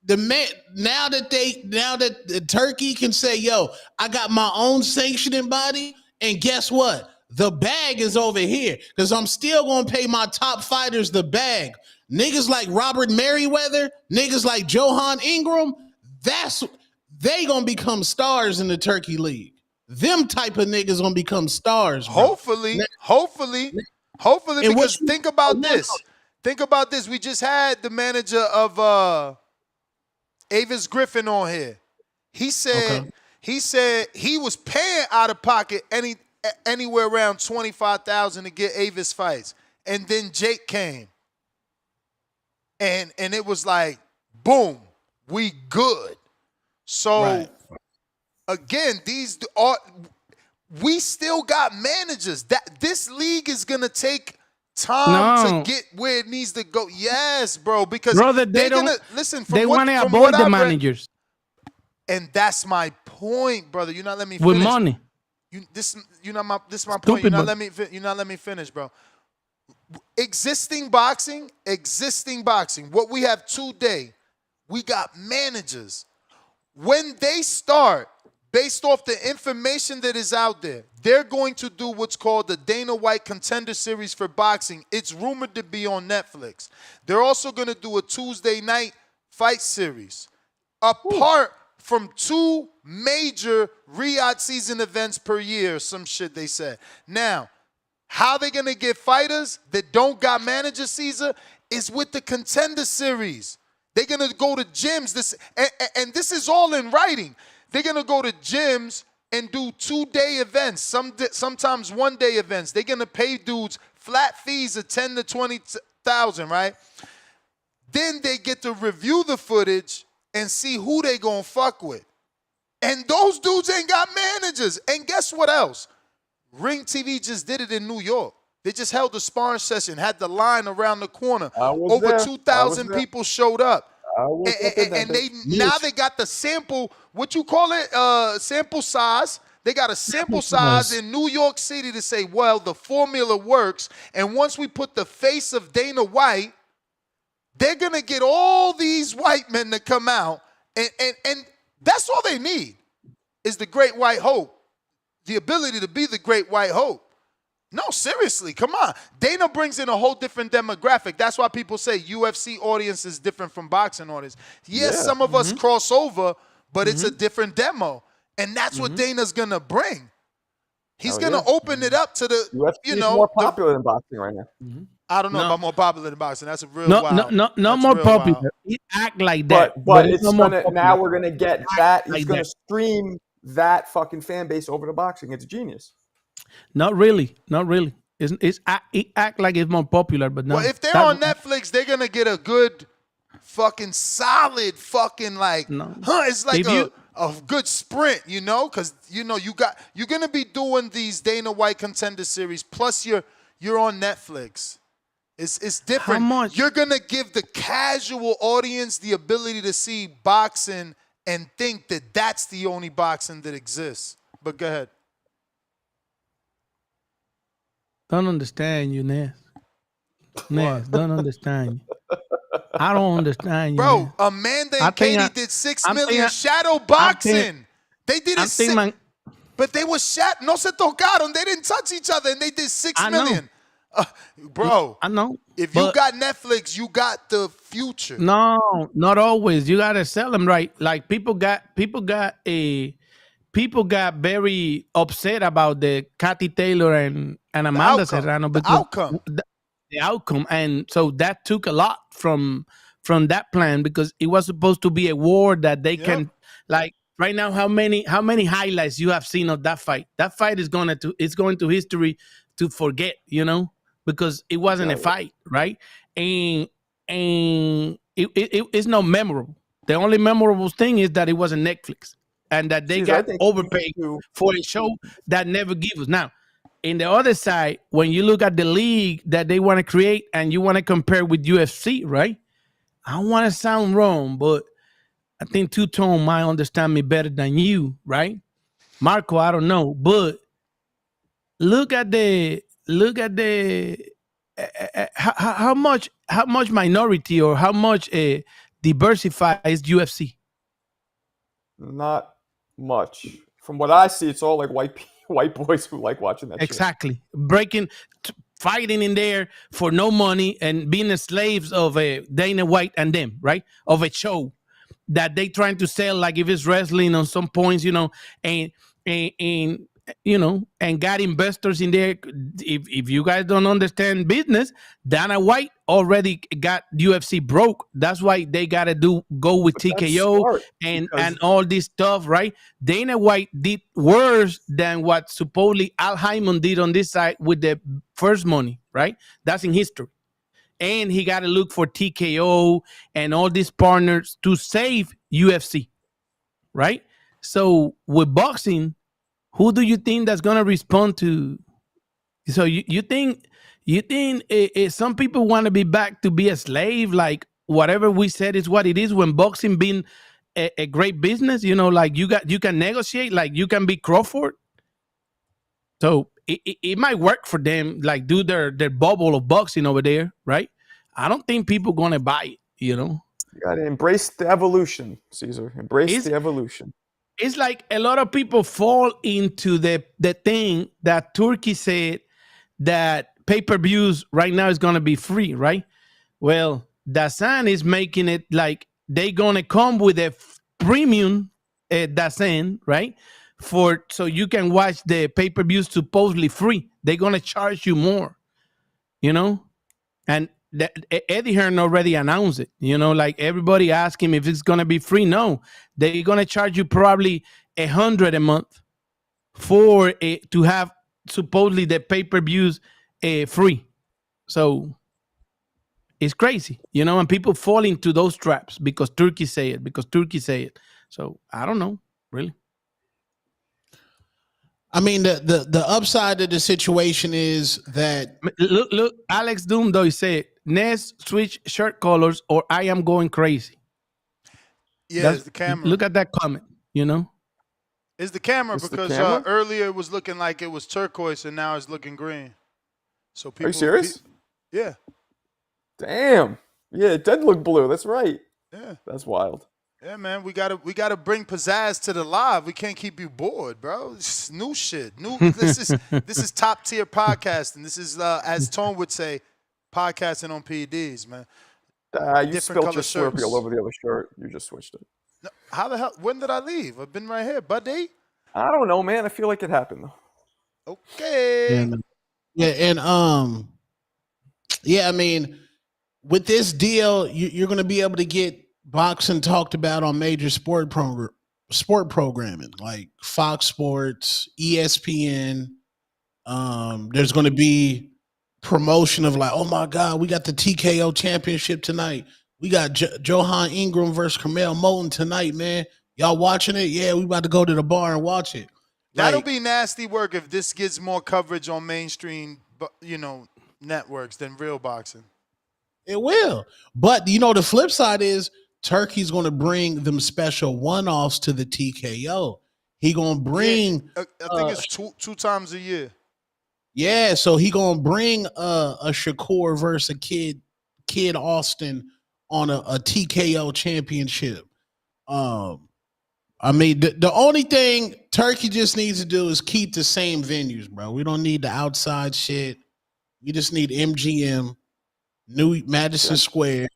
The man now that the Turkey can say, yo, I got my own sanctioning body, and guess what? The bag is over here. Because I'm still gonna pay my top fighters the bag. Niggas like Robert Merriweather, niggas like Johan Ingram, they gonna become stars in the Turkey League. Them type of niggas gonna become stars, bro. Hopefully, because think about this. Think about this. We just had the manager of Avis Griffin on here. He said he was paying out of pocket anywhere around $25,000 to get Avis fights. And then Jake came. And it was like, boom, we good. So again, we still got managers. This league is gonna take time to get where it needs to go. Yes, bro, because they're gonna listen. They want to avoid the managers, and that's my point, brother. You're not letting me finish. With money. This is my point. You're not letting me finish, bro. Existing boxing. What we have today, we got managers. When they start, based off the information that is out there, they're going to do what's called the Dana White Contender Series for boxing. It's rumored to be on Netflix. They're also going to do a Tuesday night fight series, apart from 2 major Riyadh season events per year, some shit they said. Now, how they going to get fighters that don't got manager, Caesar, is with the Contender Series. They're going to go to gyms. And this is all in writing. They're going to go to gyms and do 2-day events, sometimes 1-day events. They're going to pay dudes flat fees of $10,000 to $20,000, right? Then they get to review the footage and see who they going to fuck with. And those dudes ain't got managers. And guess what else? Ring TV just did it in New York. They just held a sparring session, had the line around the corner. Over 2,000 people showed up. And now they got the sample, what you call it, sample size. They got a sample size in New York City to say, well, the formula works. And once we put the face of Dana White, they're going to get all these white men to come out. And that's all they need is the great white hope, the ability to be the great white hope. No, seriously, come on. Dana brings in a whole different demographic. That's why people say UFC audience is different from boxing audience. Yes, some of us cross over, but it's a different demo. And that's what Dana's going to bring. He's going to open it up to the, UFC you know. is more popular than boxing right now. I don't know about more popular than boxing. That's a real wild. No more popular. He act like that. But it's gonna, now we're going to get that. He's going to stream that fucking fan base over to boxing. It's genius. Not really. It act like it's more popular, but no. Well, if they're on Netflix, they're gonna get a good, fucking solid, fucking like, it's like a good sprint, you know, because you're gonna be doing these Dana White Contender Series. Plus, you're on Netflix. It's different. How much? You're gonna give the casual audience the ability to see boxing and think that that's the only boxing that exists. But go ahead. Don't understand you, Ness. Ness, don't understand you. I don't understand you. Bro, Ness. Amanda and Katie did 6 million shadow boxing. They did it. But they were no se tocaron. They didn't touch each other, and they did 6 million. Bro, I know. If you got Netflix, you got the future. No, not always. You gotta sell them right. Like people got very upset about the Kathy Taylor and Amanda Serrano because the outcome, and so that took a lot from that plan because it was supposed to be a war that they can like. Right now, how many highlights you have seen of that fight? That fight is going to history to forget, you know, because it wasn't a fight, right? And it's not memorable. The only memorable thing is that it wasn't Netflix and that they got overpaid for a show that never gives us. Now, in the other side, when you look at the league that they want to create and you want to compare with UFC, right? I don't want to sound wrong, but I think Two Tone might understand me better than you, right? Marco, I don't know, but look at the how much minority or how much diversified is UFC? Not much. From what I see, it's all like white boys who like watching that. Exactly, fighting in there for no money and being the slaves of Dana White and them, right? Of a show that they trying to sell, like if it's wrestling on some points, you know, and you know, and got investors in there. If you guys don't understand business, Dana White already got UFC broke. That's why they gotta go with TKO and all this stuff, right? Dana White did worse than what supposedly Al Haymon did on this side with the first money, right? That's in history. And he got to look for TKO and all these partners to save UFC, right? So with boxing, who do you think that's going to respond to? So you think some people want to be back to be a slave, like whatever we said is what it is when boxing been a great business, you know, like you can negotiate, like you can be Crawford. So it might work for them, like do their bubble of boxing over there, right? I don't think people gonna buy it, you know. You gotta embrace the evolution, Caesar. Embrace the evolution. It's like a lot of people fall into the thing that Turkey said that pay-per-views right now is gonna be free, right? Well, DAZN is making it like they gonna come with a premium DAZN, right? So you can watch the pay-per-views supposedly free. They're gonna charge you more, you know? And Eddie Hearn already announced it, you know, like everybody asked him if it's gonna be free. No, they're gonna charge you probably $100 a month for to have supposedly the pay-per-views free. So it's crazy, you know, and people fall into those traps because Turkey say it. So I don't know, really. I mean, the upside of the situation is that Look, Alex Doomdoy said, Ness switch shirt colors or I am going crazy. Yeah, it's the camera. Look at that comment, you know? It's the camera It's the because camera? earlier it was looking like it was turquoise and now it's looking green. So people. Are you serious? Yeah. Damn. Yeah, it did look blue. That's right. Yeah. That's wild. Yeah, man, we gotta bring pizzazz to the live. We can't keep you bored, bro. This is new shit. This is top tier podcasting. This is as Tone would say, podcasting on PEDs, man. You spilled your Slurpee all over the other shirt. You just switched it. No, how the hell? When did I leave? I've been right here, buddy. I don't know, man. I feel like it happened though. Okay. Yeah, I mean, with this deal, you're going to be able to get boxing talked about on major sport programming like Fox Sports, ESPN. There's going to be promotion of like, oh my God, we got the TKO championship tonight. We got Johan Ingram versus Carmel Moulton tonight, man. Y'all watching it? Yeah, we about to go to the bar and watch it. That'll be nasty work if this gets more coverage on mainstream, networks than real boxing. It will. But, the flip side is Turkey's going to bring them special one-offs to the TKO. He going to bring... I think it's two times a year. Yeah, so he going to bring a Shakur versus a Kid Austin on a TKO championship. I mean, the only thing Turkey just needs to do is keep the same venues, bro. We don't need the outside shit. We just need MGM, New Madison Square.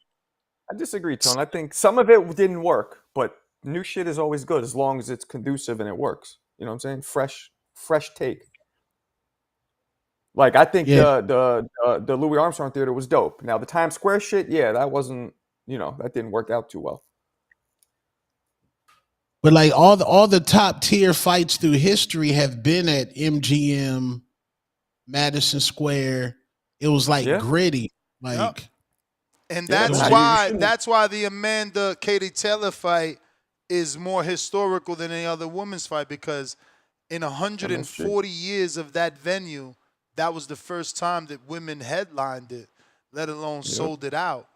I disagree, Tone. I think some of it didn't work, but new shit is always good as long as it's conducive and it works. You know what I'm saying? Fresh take. Like I think the Louis Armstrong Theater was dope. Now the Times Square shit, yeah, that wasn't, that didn't work out too well. But like all the top tier fights through history have been at MGM, Madison Square. It was like gritty, like, and that's why the Amanda Katie Taylor fight is more historical than any other women's fight, because in 140 years of that venue, that was the first time that women headlined it, let alone sold it out.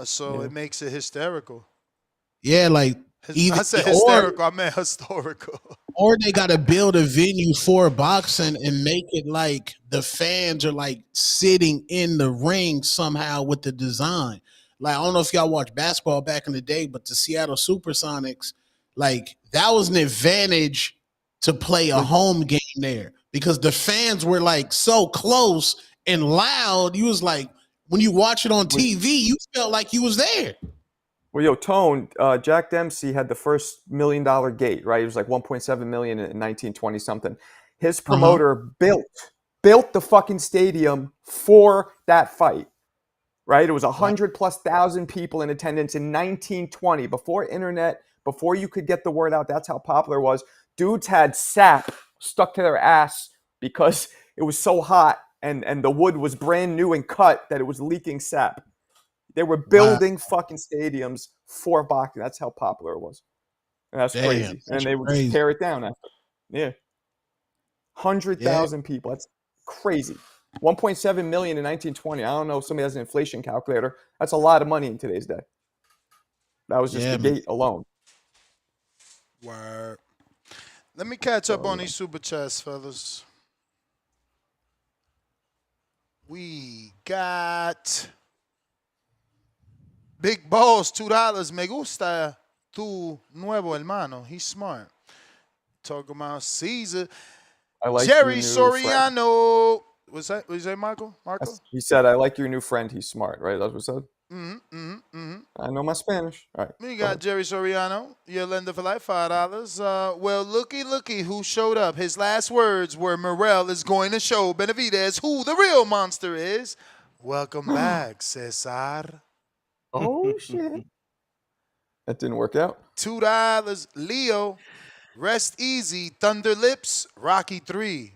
So it makes it hysterical. Yeah, like I said hysterical, I meant historical. Or they got to build a venue for boxing and make it like the fans are like sitting in the ring somehow with the design. Like, I don't know if y'all watched basketball back in the day, but the Seattle Supersonics, like that was an advantage to play a home game there because the fans were like so close and loud. You was like, when you watch it on TV, you felt like you was there. Well, yo, Tone, Jack Dempsey had the first $1 million gate, right? It was like 1.7 million in 1920 something. His promoter built the fucking stadium for that fight, right? It was 100,000+ people in attendance in 1920, before internet, before you could get the word out. That's how popular it was. Dudes had sap stuck to their ass because it was so hot and the wood was brand new and cut that it was leaking sap. They were building fucking stadiums for boxing. That's how popular it was. And that's crazy. And they would just tear it down after. Yeah. 100,000 people. That's crazy. 1.7 million in 1920. I don't know if somebody has an inflation calculator. That's a lot of money in today's day. That was just the gate alone. Word. Let me catch up on these super chats, fellas. We got Big Balls, $2. Me gusta tu nuevo hermano. He's smart. Talking about Caesar. I like Jerry Soriano. What's that? What did you say, Michael? Marco? He said, I like your new friend. He's smart, right? That's what he said? I know my Spanish. All right. We got Jerry Soriano. Your lender for life, $5. Well, looky who showed up. His last words were, Morel is going to show Benavidez who the real monster is. Welcome back, Cesar. Oh, shit. That didn't work out. $2. Leo, rest easy. Thunder Lips, Rocky 3.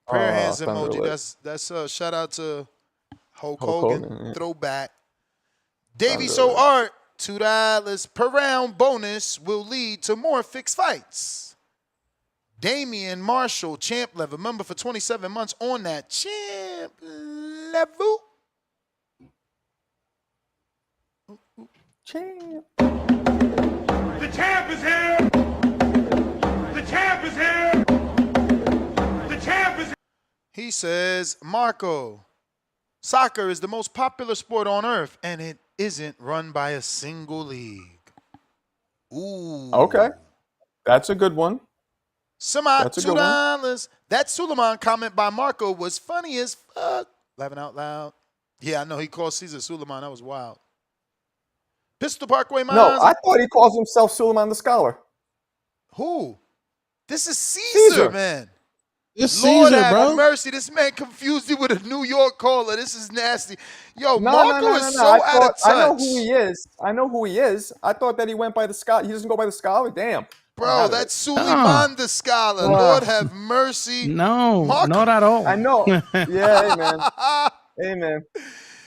Prayer hands emoji. That's a shout out to Hulk Hogan. Throwback. Davey So Art, $2 per round bonus will lead to more fixed fights. Damian Marshall, champ level. Remember, for 27 months on that champ level. Champ. The champ is here. The champ is here. The champ is here. He says, Marco, soccer is the most popular sport on earth, and it isn't run by a single league. Ooh. Okay. That's a good one. That's $2. That Suleiman comment by Marco was funny as fuck. Laughing out loud. Yeah, I know he called Caesar Suleiman. That was wild. Pistol Parkway Mines. No, I thought he calls himself Suleiman the Scholar. Who? This is Caesar. Man. It's Lord Caesar, have bro. mercy. This man confused you with a New York caller. This is nasty. Yo, No, Marco is so out of touch. I know who he is. I know who he is. I thought that he went by the Scholar. He doesn't go by the Scholar? Damn. Bro, that's Suleiman the Scholar. Lord have mercy. No, Marco. not at all. I know. Yeah, hey, man. Hey, man.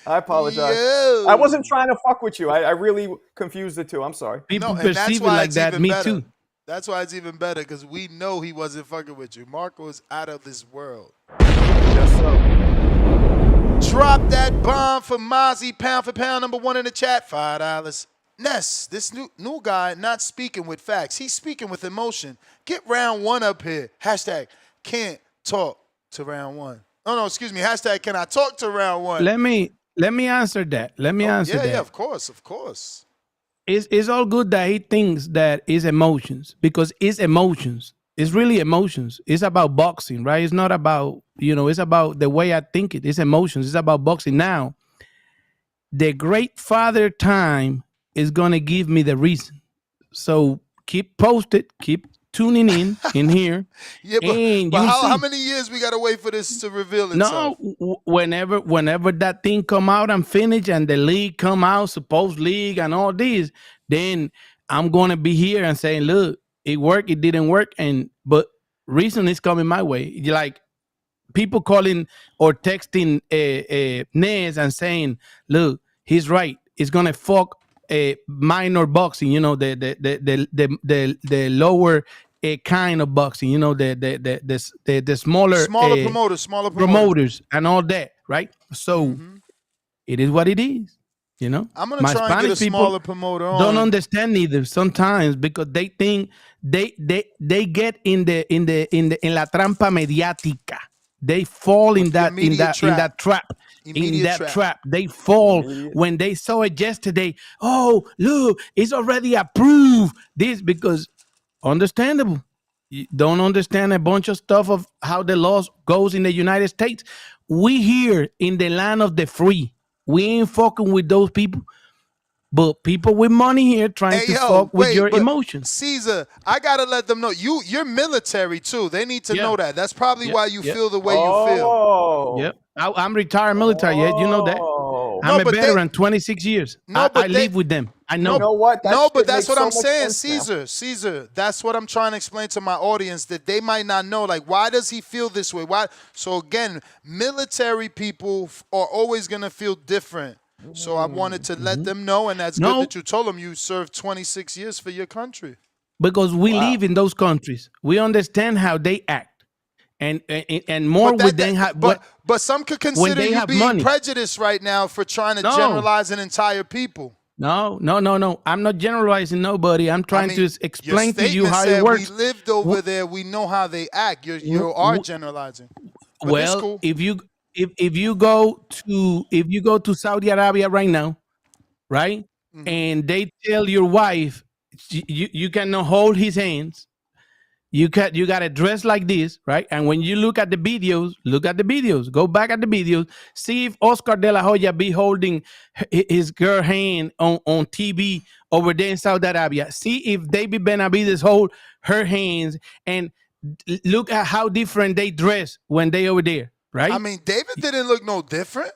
I apologize. Yo. I wasn't trying to fuck with you. I really confused the two. I'm sorry. People perceive it like that. Me too. That's why it's even better, because we know he wasn't fucking with you. Marco is out of this world. Yes, sir. Drop that bomb for Mozzie, pound for pound, number one in the chat, $5. Ness, this new guy not speaking with facts. He's speaking with emotion. Get round one up here. Hashtag can't talk to round one. Oh, no, excuse me. Hashtag can I talk to round one? Let me answer that. Let me answer that. Yeah, of course, of course. It's all good that he thinks that it's emotions, because it's emotions. It's really emotions. It's about boxing, right? It's not about, it's about the way I think it. It's emotions. It's about boxing. Now, the great father time is going to give me the reason. So keep posted, keep tuning in here. Yeah, but how many years we got to wait for this to reveal itself? No, whenever that thing come out and finish and the league come out, supposed league and all this, then I'm going to be here and saying, look, it worked, it didn't work. But reason is coming my way. Like people calling or texting Nez and saying, look, he's right. It's going to fuck minor boxing, the lower kind of boxing, the smaller promoters and all that, right? So it is what it is, I'm gonna try and get a smaller promoter on. Don't understand either sometimes, because they think they get in la trampa mediática. They fall in that trap. They fall when they saw it yesterday. Oh, look, it's already approved. This because understandable. You don't understand a bunch of stuff of how the laws goes in the United States. We here in the land of the free. We ain't fucking with those people. But people with money here trying to fuck with your emotions. Caesar, I gotta let them know you're military too. They need to know that. That's probably why you feel the way you feel. Yep, I'm retired military. Yeah, you know that. I'm a veteran, 26 years. I live with them. I know. You know what? But that's what I'm saying, Caesar. That's what I'm trying to explain to my audience, that they might not know. Like, why does he feel this way? Why? So again, military people are always gonna feel different. So I wanted to let them know, and that's good that you told them you served 26 years for your country. Because we live in those countries. We understand how they act. And more with them. But some could consider you being prejudiced right now for trying to generalize an entire people. No. I'm not generalizing nobody. I'm trying to explain to you how it works. We lived over there. We know how they act. You are generalizing. But well, cool. if you go to Saudi Arabia right now, right, and they tell your wife you cannot hold his hands, you got to dress like this, right? And when you look at the videos, go back at the videos, see if Oscar De La Hoya be holding his girl hand on TV over there in Saudi Arabia. See if David Benavides hold her hands, and look at how different they dress when they over there. Right? I mean, David didn't look no different.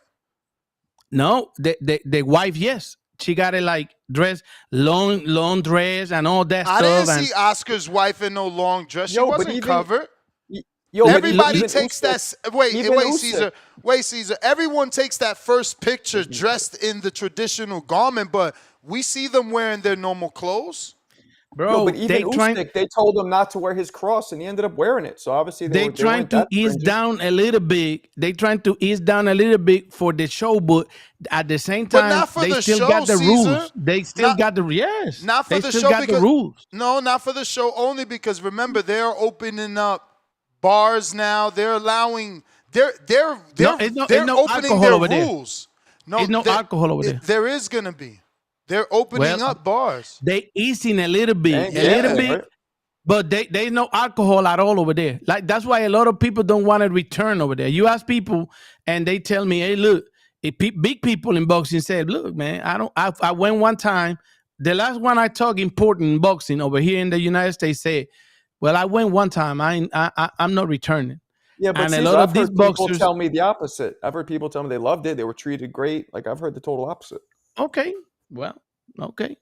No, the wife, yes. She got it like dress, long dress and all that stuff. I didn't see Oscar's wife in no long dress. She wasn't covered. Everybody takes that. Wait, Caesar. Everyone takes that first picture dressed in the traditional garment, but we see them wearing their normal clothes. Bro, No, but even they trying. Usyk, they told him not to wear his cross, and he ended up wearing it. So obviously They trying weren't to that ease stringent. down a little bit. They trying to ease down a little bit for the show, but at the same But time, not for they the still show, got the Caesar. rules. They still Not got the yes. not for They the still show got the because rules. no, not for the show only because remember they're opening up bars now. They're allowing they're It's no opening alcohol their over there. rules. No, It's no alcohol over there. there is gonna be. They're opening up bars. They easing a little bit, And a little gambling, bit, right? but there's no alcohol at all over there. Like that's why a lot of people don't want to return over there. You ask people, and they tell me, "Hey, look, big people in boxing said, look, man, I went one time. The last one I talked important in boxing over here in the United States said, well, I went one time. I'm not returning." Yeah, but And a Caesar, lot of I've these heard people boxers, tell me the opposite. I've heard people tell me they loved it. They were treated great. Like I've heard the total opposite. okay, well, okay.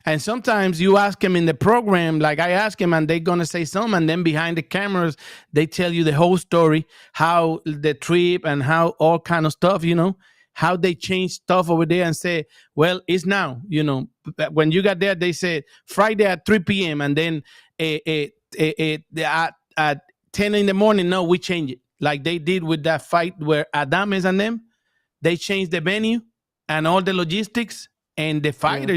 And sometimes you ask them in the program, like I ask them, and they're gonna say something, and then behind the cameras, they tell you the whole story, how the trip and how all kind of stuff, how they change stuff over there and say, well, it's now, when you got there, they said Friday at 3 p.m. and then at 10 in the morning, no, we change it. Like they did with that fight where Adames and them, they changed the venue and all the logistics and the fighter,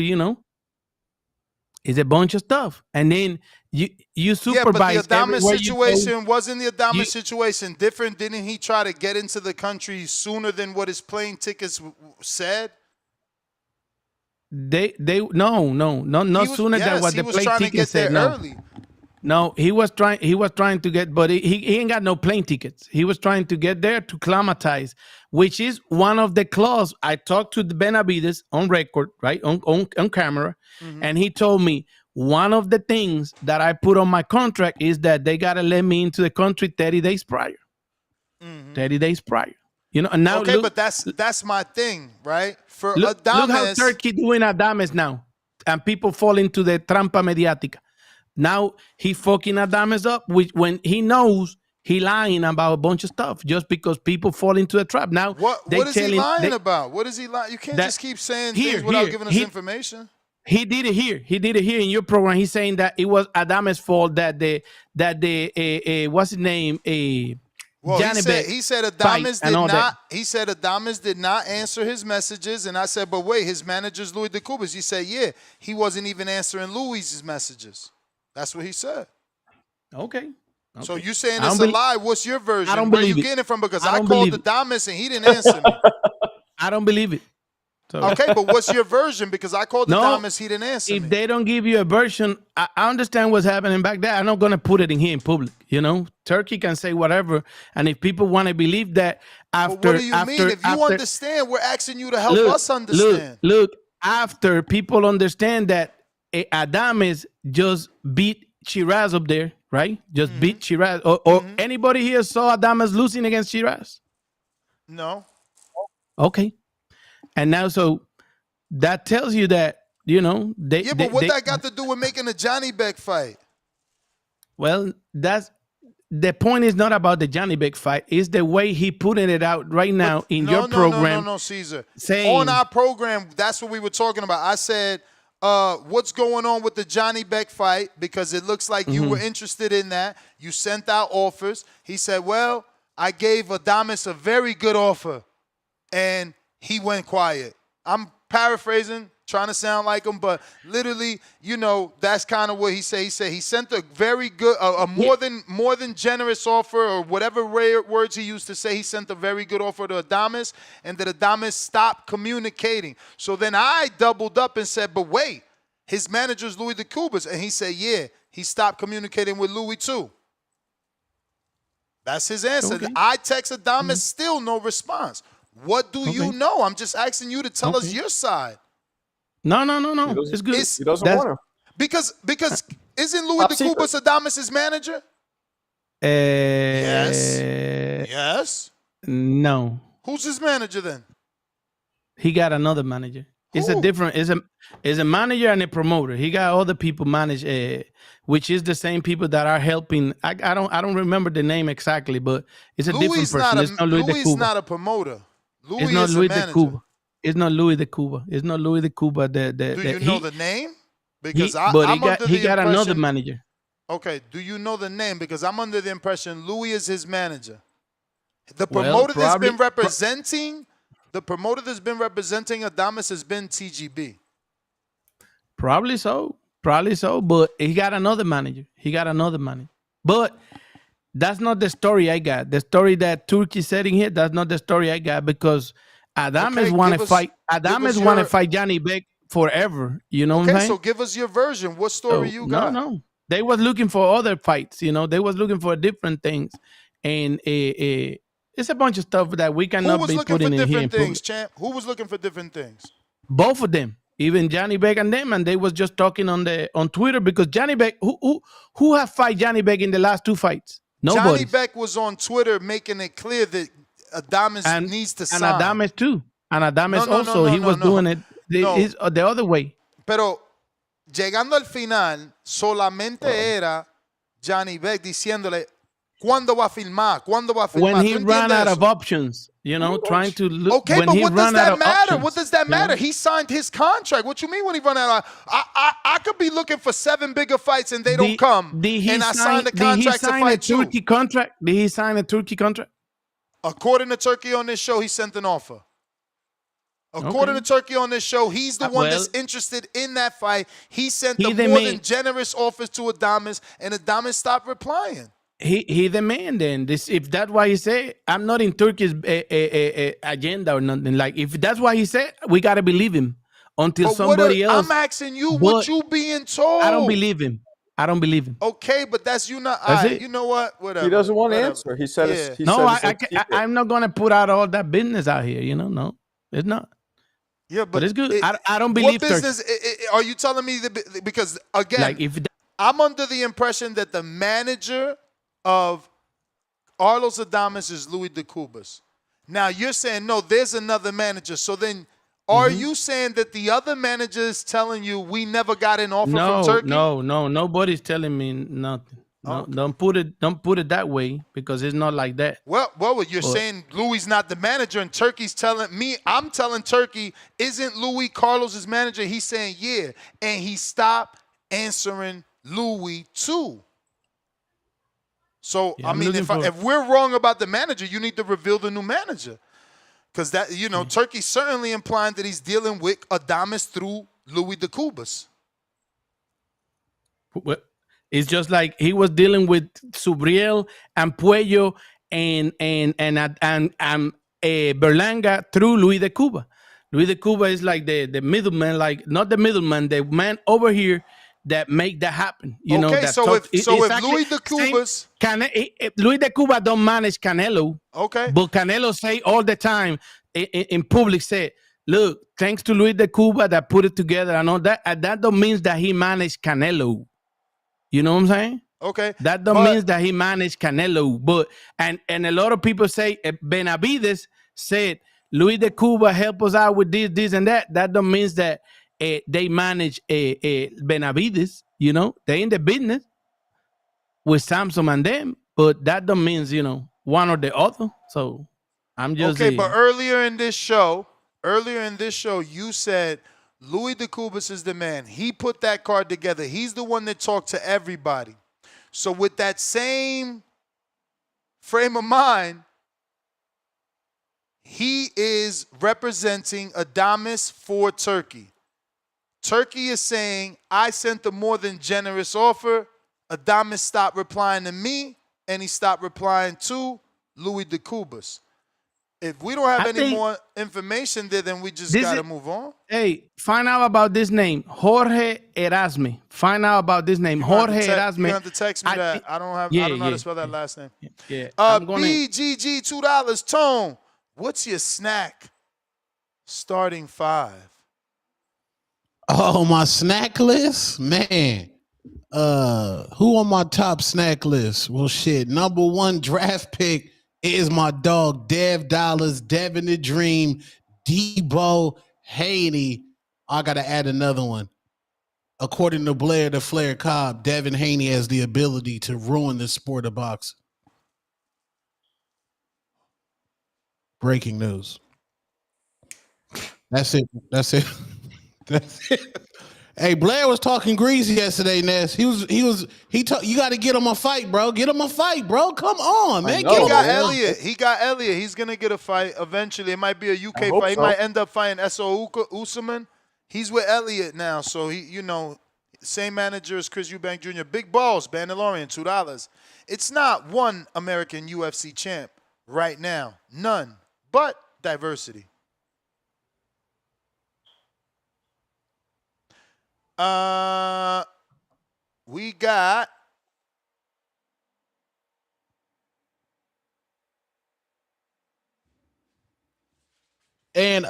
it's a bunch of stuff. And then you supervise. Yeah, but the Adames everywhere situation wasn't the Adames situation different? Didn't he try to get into the country sooner than what his plane tickets said? They no sooner than what the plane ticket said. No. Early. No, he was trying to get, but he ain't got no plane tickets. He was trying to get there to climatize, which is one of the clause. I talked to the Benavides on record, right, on camera, and he told me one of the things that I put on my contract is that they gotta let me into the country 30 days prior. 30 days prior. And now okay, look, but that's my thing, right? For look Adames, how Turkey doing Adames now, and people fall into the trampa mediática. Now he fucking Adames up, which when he knows he lying about a bunch of stuff just because people fall into the trap. Now what is he lying about? What is he lying? You can't just keep saying things without giving us information. He did it here. He did it here in your program. He's saying that it was Adames' fault that the what's his name? Well, he said Adames did not. He said Adames did not answer his messages, and I said, but wait, his manager's Louis de Cubas. He said, yeah, he wasn't even answering Louis's messages. That's what he said. Okay. So you saying it's a lie? What's your version? I don't Where believe you it. getting it from? Because I called Adames and he didn't answer me. I don't believe it. So. Okay, but what's your version? Because I called Adames, he didn't answer me. If they don't give you a version, I understand what's happening back there. I'm not going to put it in here in public. Turkey can say whatever, and if people want to believe that after, but what do you mean? If you understand, we're asking you to help us understand. Look, after people understand that Adames just beat Shiraz up there, right? Just beat Shiraz, or anybody here saw Adames losing against Shiraz? No. Okay. And now, so that tells you that, they. Yeah, but what that got to do with making a Johnny Beck fight? Well, the point is not about the Johnny Beck fight. It's the way he putting it out right now your program. No, Caesar. Saying, on our program, that's what we were talking about. I said, what's going on with the Johnny Beck fight? Because it looks like you were interested in that. You sent out offers. He said, well, I gave Adames a very good offer. And he went quiet. I'm paraphrasing, trying to sound like him, but literally, that's kind of what he said. He said he sent a very good, more than generous offer, or whatever rare words he used to say. He sent a very good offer to Adames, and that Adames stopped communicating. So then I doubled up and said, but wait, his manager's Louis de Cubas, and he said, yeah, he stopped communicating with Louis too. That's his answer. Okay. I text Adames, still no response. What do you know? I'm just asking you to tell us your side. No. It's good. He doesn't want to. Because isn't Louis de Cubas Adames' manager? Yes. No. Who's his manager then? He got another manager. It's a different. It's a manager and a promoter. He got other people manage, which is the same people that are helping. I don't remember the name exactly, but it's a different person. It's not Louis de Cuba. Louis not a promoter. It's not Louis de Cuba. It's not Louis de Cuba. It's not Louis de Cuba. Do you know the name? Because But I'm under he the got another impression. manager. Okay, do you know the name? Because I'm under the impression Louis is his manager. The Well, promoter that's been representing, Adames has been TGB. Probably so. But he got another manager. But that's not the story I got. The story that Turkey setting here, that's not the story I got because Adames want to fight. Adames want to fight Johnny Beck forever. You know what I'm Okay, saying? so give us your version. What story you got? No. They was looking for other fights. They was looking for different things, and it's a bunch of stuff that we cannot be putting in here in public. Champ? Who was looking for different things? Both of them, even Johnny Beck and them, and they was just talking on Twitter because Johnny Beck, who have fight Johnny Beck in the last 2 fights? Nobody. Johnny Beck was on Twitter making it clear that Adames needs to sign. And Adames too. And Adames he was doing it the other way. Pero llegando al final, solamente era Johnny Beck diciéndole, ¿cuándo va a filmar? ¿Cuándo va a filmar? When he ran out of options, trying to look. Okay, but what does that matter? What does that matter? He signed his contract. What you mean when he run out of I could be looking for 7 bigger fights and they don't come. And I signed a contract to fight you. Did he sign a Turkey contract? According to Turkey on this show, he sent an offer. According to Turkey on this show, he's the one that's interested in that fight. He sent the more than generous offers to Adames, and Adames stopped replying. He the man then. If that's why he said, I'm not in Turkey's agenda or nothing. Like, if that's why he said, we got to believe him until somebody else. I'm asking you, what you being told? I don't believe him. Okay, but that's you not. You know what? Whatever. He doesn't want to answer. He said, I'm not going to put out all that business out here. No, it's not. Yeah, but it's good. I don't believe. What business are you telling me? Because again, like I'm under the impression that the manager of Carlos Adames is Louis de Cubas. Now you're saying no, there's another manager. So then, are you saying that the other manager is telling you we never got an offer from Turkey? No, nobody's telling me nothing. No, don't put it that way because it's not like that. Well, you're saying Louis not the manager, and Turkey's telling me. I'm telling Turkey, isn't Louis Carlos's manager? He's saying yeah, and he stopped answering Louis too. So I mean, if we're wrong about the manager, you need to reveal the new manager, because that Turkey's certainly implying that he's dealing with Adames through Louis de Cubas. What? It's just like he was dealing with Subriel and Puello and Berlanga through Luis de Cuba. Luis de Cuba is like the middleman, like not the middleman, the man over here that make that happen. If Luis de Cuba's Luis de Cuba don't manage Canelo, but Canelo say all the time in public, say, look, thanks to Luis de Cuba that put it together and all that. And that don't mean that he managed Canelo. You know what I'm saying? Okay. That don't mean that he managed Canelo. But and a lot of people say Benavides said Luis de Cuba help us out with this and that. That don't mean that they manage Benavides. They in the business with Samsung and them, but that don't mean one or the other. So I'm just okay. But earlier in this show, you said Louis de Cubas is the man. He put that card together. He's the one that talked to everybody. So with that same frame of mind, he is representing Adames for Turkey. Turkey is saying, I sent a more than generous offer. Adames stopped replying to me, and he stopped replying to Louis de Cubas. If we don't have any more information there, then we just got to move on. Hey, find out about this name, Jorge Erasme. Find out about this name, Jorge Erasme. You have to text me that. I don't know how to spell that last name. Yeah. BGG, $2. Tone, what's your snack starting 5? Oh, my snack list? Man. Who on my top snack list? Well, shit. Number 1 draft pick is my dog, Dev Dollars, Devin the Dream, Debo Haney. I got to add another one. According to Blair the Flair Cobb, Devin Haney has the ability to ruin the sport of boxing. Breaking news. That's it. That's it. Hey, Blair was talking greasy yesterday, Ness. You got to get him a fight, bro. Get him a fight, bro. Come on, man. He got Elliott. He got Elliott. He's gonna get a fight eventually. It might be a UK fight. He might end up fighting S.O. Usman. He's with Elliott now, so he, same manager as Chris Eubank Jr. Big balls, Bandalorian, $2. It's not one American UFC champ right now, none, but diversity. We got and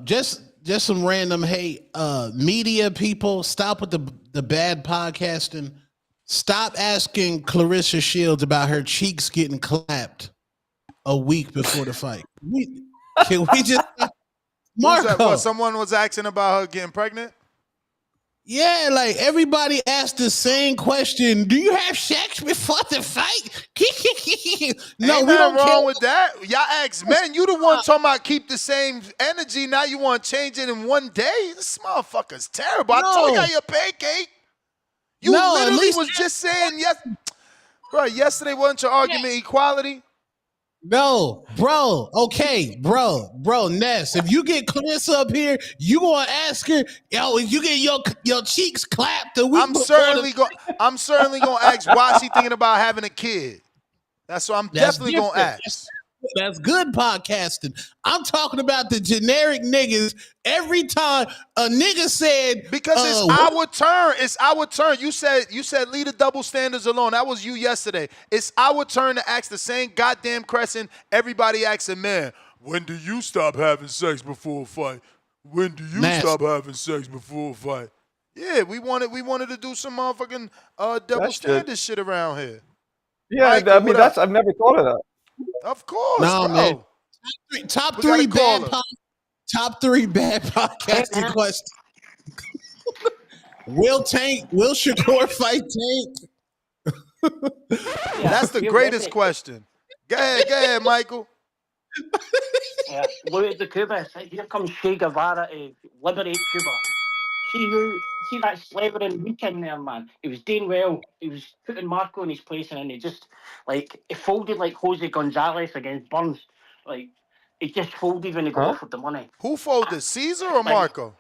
just some random hate. Media people, stop with the bad podcasting. Stop asking Claressa Shields about her cheeks getting clapped a week before the fight. Can we just Marco? What, someone was asking about her getting pregnant? Yeah, like everybody asked the same question. Do you have sex before the fight? No, ain't we don't nothing wrong care. with that. Y'all ask men. You the one talking about keep the same energy. Now you want to change it in one day? This motherfucker's terrible. I told y'all your pancake. You literally was just saying yes. Bro, yesterday wasn't your argument equality? No, bro. Okay, bro, Ness. If you get Claressa up here, you gonna ask her, yo, if you get your cheeks clapped the week I'm certainly gonna ask why she thinking about having a kid. That's what I'm definitely gonna ask. That's good podcasting. I'm talking about the generic niggas. Every time a nigga said, because it's our turn. It's our turn. You said leave the double standards alone. That was you yesterday. It's our turn to ask the same goddamn question everybody asking, man. When do you stop having sex before a fight? When do you stop having sex before a fight? Yeah, we wanted to do some motherfucking double standard shit around here. Yeah, Michael, I mean I've never thought of that. Of course, no, bro. man. Top three bad podcasting questions. Will Shakur fight Tank? That's the greatest question. Go ahead, Michael. Yeah, look at the Cuba. Here comes Che Guevara to liberate Cuba. See that slavering weekend there, man. He was doing well. He was putting Marco in his place, and then he just he folded like Jose Gonzalez against Burns. Like he just folded when he got offered the money. Who folded, Caesar or Marco?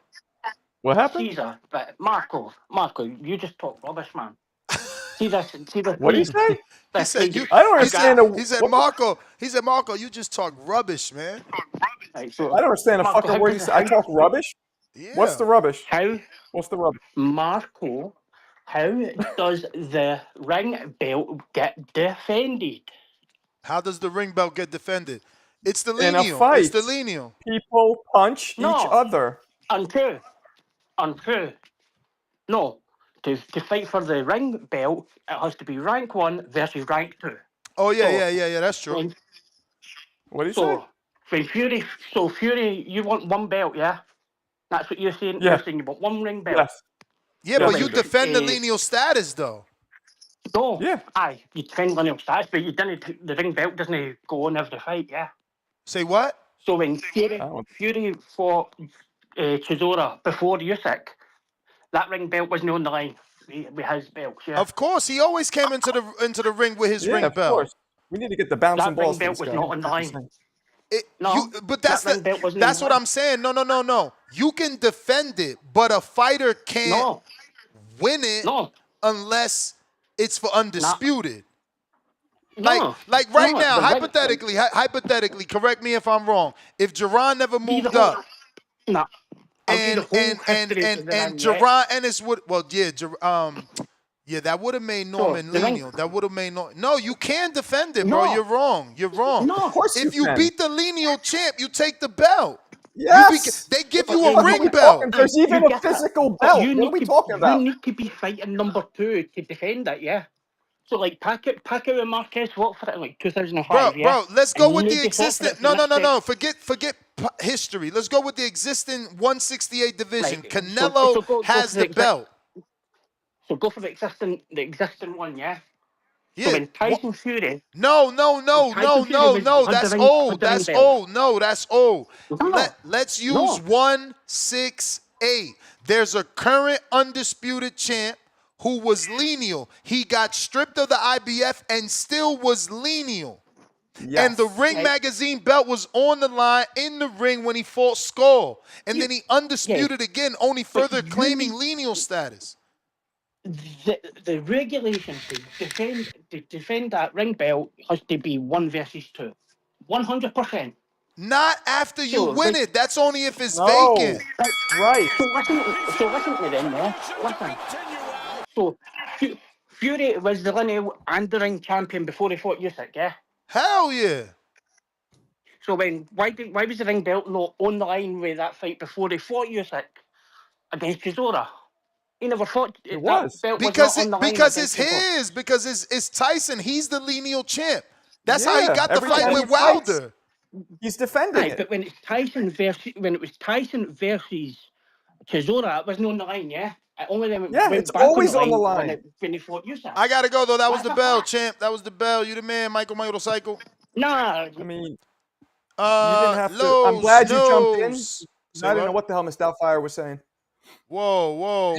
What happened? Caesar, but Marco, you just talk rubbish, man. Caesar. What did he say? He said I don't understand. He said Marco, you just talk rubbish, man. Right, so I don't understand a Marco, fucking word he said. I talk rubbish. Yeah. What's the rubbish? What's the rubbish? Marco, how does the ring belt get defended? How does the ring belt get defended? It's the In a lineal. fight, It's the lineal. people punch each other. Untrue. No. To fight for the ring belt, it has to be rank 1 versus rank 2. Oh yeah. That's true. What do you say? When Fury, you want one belt, yeah? That's what you're saying. Yeah. You're saying you want one ring belt. Yes. Yeah, but you defend the lineal status though. No. Yeah. Aye, you defend lineal status, but you didn't. The ring belt doesn't go on every fight, yeah. Say what? So when Fury fought Chisora before Usyk, that ring belt wasn't on the line with his belts, yeah. Of course, he always came into the ring with his ring of belt. course. We need to get the bouncing That balls. ring belt was not on the line. But that's what I'm saying. No. You can defend it, but a fighter can't win it unless it's for undisputed. Like right now, hypothetically, correct me if I'm wrong. If Jerron never moved up, and Jerron Ennis would, that would have made Norman lineal. That would have made No, you can defend it, bro. You're wrong. No, of course if you you can. beat the lineal champ, you take the belt. Yes. They give you a ring belt. There's even a physical belt. What are we talking about? You need to be fighting number 2 to defend it, yeah. So like Pacquiao and Marquez fought for it in like 2005, Bro, let's go with the existing. No. Forget history. Let's go with the existing 168 division. Canelo has the belt. So go for the existing one, yeah. So when Tyson Fury. No. That's old. No, that's old. Let's use 168. 8. There's a current undisputed champ who was lineal. He got stripped of the IBF and still was lineal. Yes. And the Ring Magazine belt was on the line in the ring when he fought Skull. And then he undisputed again, only further claiming lineal status. The regulation to defend that ring belt has to be 1 versus 2. 100%. Not after you win it. That's only if it's No. vacant. Right. So listen to them, man. Listen. So Fury was the lineal and the ring champion before he fought Usyk, yeah? Hell yeah. So why was the ring belt not on the line with that fight before he fought Usyk against Chisora? He never fought. It was. Because it's his. Because it's Tyson. He's the lineal champ. That's how he got the every fight time with he fights, Wilder. He's defending it. But when it was Tyson versus Chisora, it wasn't on the line, yeah? It only then went it's back always on the when line. when he fought Usyk. I gotta go though. That was the bell, champ. That was the bell. You the man, Michael Motorcycle. Nah. I mean, you didn't have to. I'm glad you jumped in. I didn't know what the hell Mr. Fire was saying. Whoa.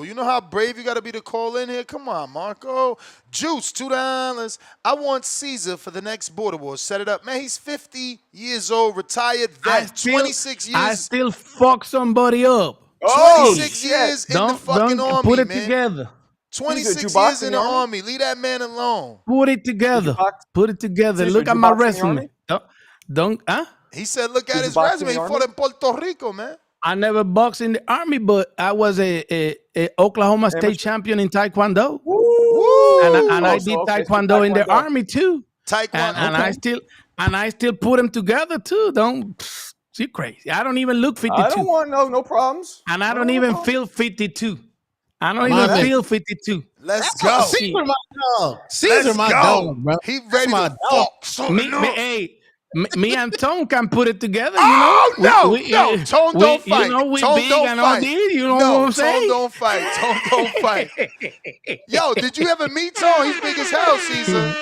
You know how brave you got to be to call in here? Come on, Marco. Juice, $2. I want Caesar for the next Border Wars. Set it up. Man, he's 50 years old, retired vet, 26 years. I still fuck somebody up. 26 years in the fucking don't army, put it man. together. 26 years in the army. Leave that man alone. Put it together. Put it together. Caesar, Look at my resume. Huh? He said, look at his resume. He fought in Puerto Rico, man. I never boxed in the army, but I was a Oklahoma State champion in Taekwondo. Woo! And I did Taekwondo in the army too. Taekwondo. And I still put them together too. You crazy. I don't even look 52. I don't want no problems. And I don't even feel 52. I don't even feel 52. Let's go. Caesar my dog. Caesar my dog, bro. He ready to fuck. Me and Tone can put it together, you Oh, know? no. Tone don't fight. You know, we Tone big don't and all fight. this, you know what I'm saying? Tone don't fight. Yo, did you ever meet Tone? He's big as hell, Caesar.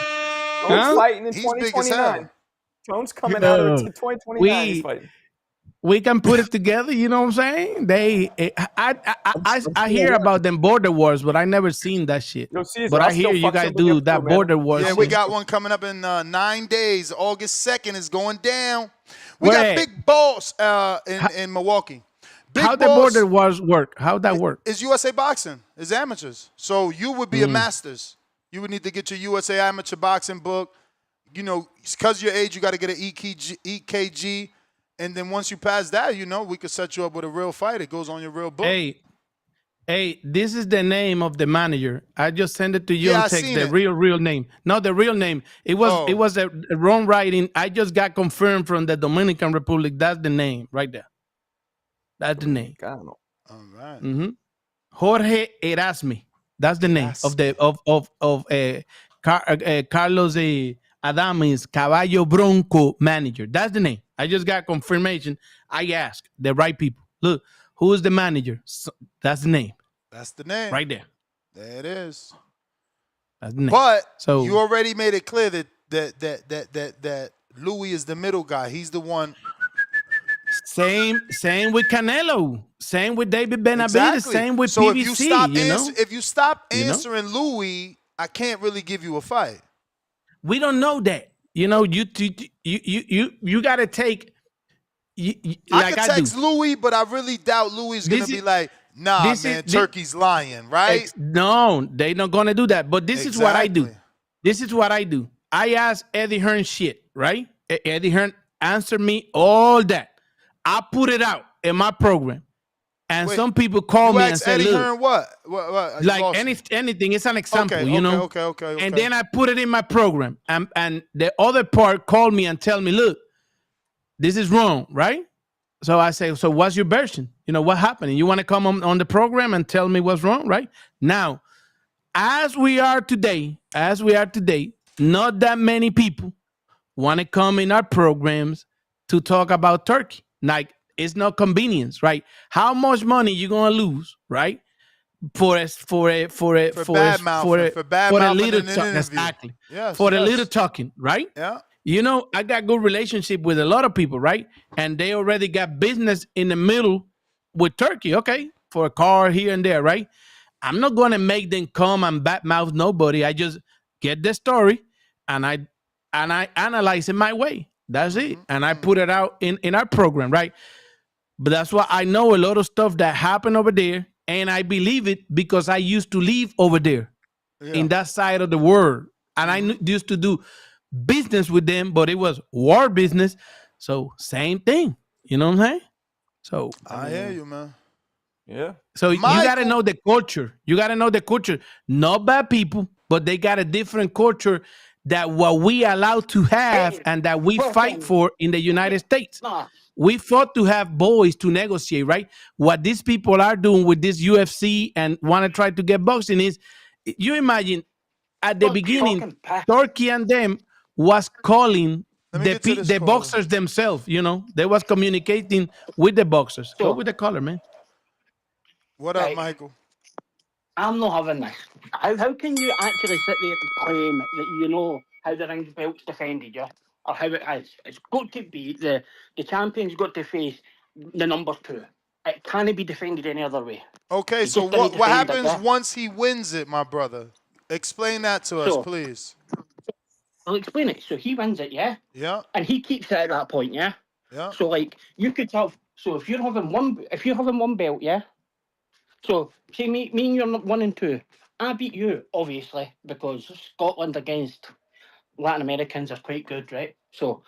Tone's fighting in He's big as 2029. Tone's coming out of 2029. He's fighting. We can put it together, you know what I'm saying? I hear about them border wars, but I never seen that shit. Yo, Caesar, but I hear you guys do that border wars. Yeah, we got one coming up in 9 days. August 2nd is going down. We got Big Boss in Milwaukee. How the border wars work? How that work? It's USA Boxing. It's amateurs. So you would be a masters. You would need to get your USA Amateur Boxing book. You know, because your age, you got to get an EKG. And then once you pass that, you know, we could set you up with a real fight. It goes on your real book. Hey, this is the name of the manager. I just sent it to you and text the real name. No, the real name. It was a wrong writing. I just got confirmed from the Dominican Republic. That's the name right there. That's the name. All right. Mm-hmm. Jorge Erasmi. That's the name of Carlos Adames Caballo Bronco manager. That's the name. I just got confirmation. I asked the right people. Look, who is the manager? So, that's the name. That's the name. Right there. There it is. That's the name. But so you already made it clear that Louis is the middle guy. He's the one. Same with Canelo. Same with David Benavidez. Exactly. Same with so PBC. If you stop answering Louis, I can't really give you a fight. We don't know that. You know, you got to take. I could text Louis, but I really doubt Louis is gonna be like, nah, man, Turkey's lying, right? No, they're not gonna do that. But this is what I do. This is what I do. I ask Eddie Hearn shit, right? Eddie Hearn answered me all that. I put it out in my program, and some people call me and say, Eddie "Look, Hearn, what? Like anything. It's an example, okay, you know." Okay. And then I put it in my program, and the other part called me and tell me, "Look, this is wrong, right?" So I say, "So what's your version? You know what happened? You want to come on the program and tell me what's wrong, right?" Now, as we are today, not that many people want to come in our programs to talk about Turkey. Like, it's no convenience, right? How much money you gonna lose, right? For a little talk, exactly. Yes, for a little talking, right? Yeah. You know, I got good relationship with a lot of people, right? And they already got business in the middle with Turkey, okay, for a car here and there, right? I'm not gonna make them come and badmouth nobody. I just get the story and I analyze it my way. That's it. And I put it out in our program, right? But that's why I know a lot of stuff that happened over there, and I believe it because I used to live over there in that side of the world, and I used to do business with them, but it was war business. So same thing, you know what I'm saying? So I hear you, man. Yeah. So you got to know the culture. You got to know the culture. Not bad people, but they got a different culture that what we allowed to have and that we fight for in the United States. We fought to have boys to negotiate, right? What these people are doing with this UFC and want to try to get boxing is, you imagine at the beginning, Turkey and them was calling the boxers themselves, you know, they was communicating with the boxers. Go with the color, man. What up, Michael? I'm not having this. How can you actually sit there and claim that you know how the ring belt's defended, yeah? Or how it is? It's got to be the champion's got to face the number 2. It can't be defended any other way. Okay, You so just didn't what defend it, happens yeah? once he wins it, my brother? Explain that to us, So- please. I'll explain it. So he wins it, yeah? Yeah. And he keeps it at that point, yeah? Yeah. So like you could have, so if you're having one belt, yeah? So say me and you're 1 and 2. I beat you, obviously, because Scotland against Latin Americans are quite good, right? So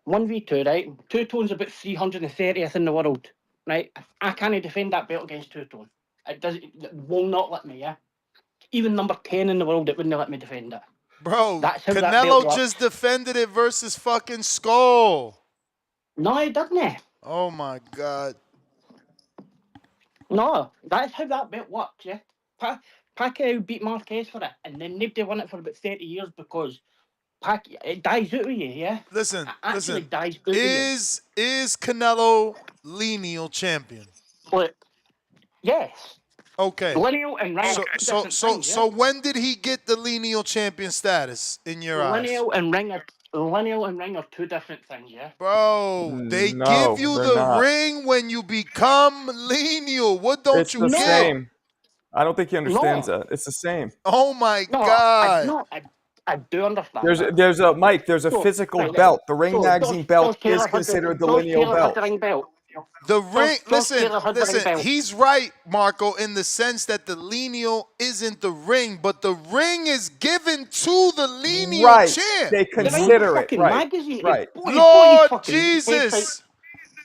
1v2, right? Two-tone's about 330th in the world, right? I can't defend that belt against two-tone. It will not let me, yeah? Even number 10 in the world, it wouldn't let me defend it. Bro, That's how that belt Canelo works. just defended it versus fucking Skull. No, he didn't. Oh my God. No, that's how that belt works, yeah? Pacquiao beat Marquez for it, and then nobody won it for about 30 years because it dies out of you, yeah? Listen, Dies out of you. is Canelo lineal champion? But, yes. Okay. Lineal and ring are two different things, So yeah? when did he get the lineal champion status in your eyes? Lineal and ring are two different things, yeah? Bro, they No, give you they're the not. ring when you become lineal. What don't It's you the get? same. I don't think he understands No. that. It's the same. Oh my No, God. I do understand that. There's a Mike. There's a So, physical right, belt. The Ring so Magazine George belt is Taylor had considered the George lineal Taylor had belt. the ring belt. The ring, George Taylor had the ring listen, belt. he's right, Marco, in the sense that the lineal isn't the ring, but the ring is given to the lineal Right. champ. They The ring consider it. fucking Right. magazine. Right. Lord Jesus.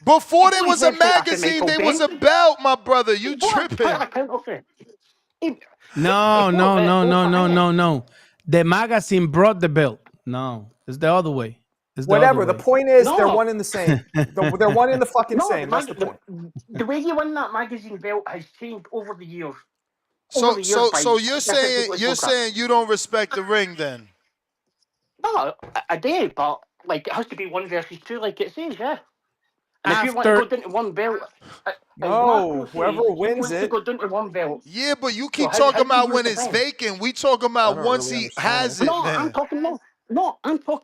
Before there was a magazine, there was a belt, my brother. You tripping. No. The magazine brought the belt. No, it's the other way. It's the Whatever. other The way. point is, No. they're one in the same. They're one in the fucking No, same. That's the point. The way you win that magazine belt has changed over the years. So you're saying you don't respect the ring then? No, I do, but like it has to be 1 versus 2, like it says, yeah. And if you want to go down to one belt, No, whoever wins wants to it. go down to one belt. Yeah, but you keep So how talking do you about when lose the it's belt? vacant. We talking about don't once really he has it, No, man. I'm talking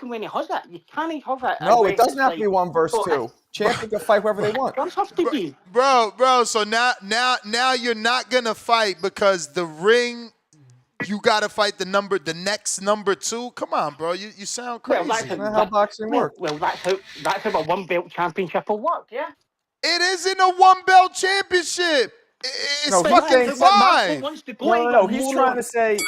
when he has it. You can't have it. No, unless it doesn't it's have to be like- 1 versus so 2. Champion can fight whoever they want. It does have to be. Bro, so now you're not gonna fight because the ring, you gotta fight the next number 2. Come on, bro. You sound crazy. That's how boxing works. Well, that's how a one belt championship will work, yeah. It isn't a 1 belt championship. It's No, he's fucking saying- 5. No. He's trying to say.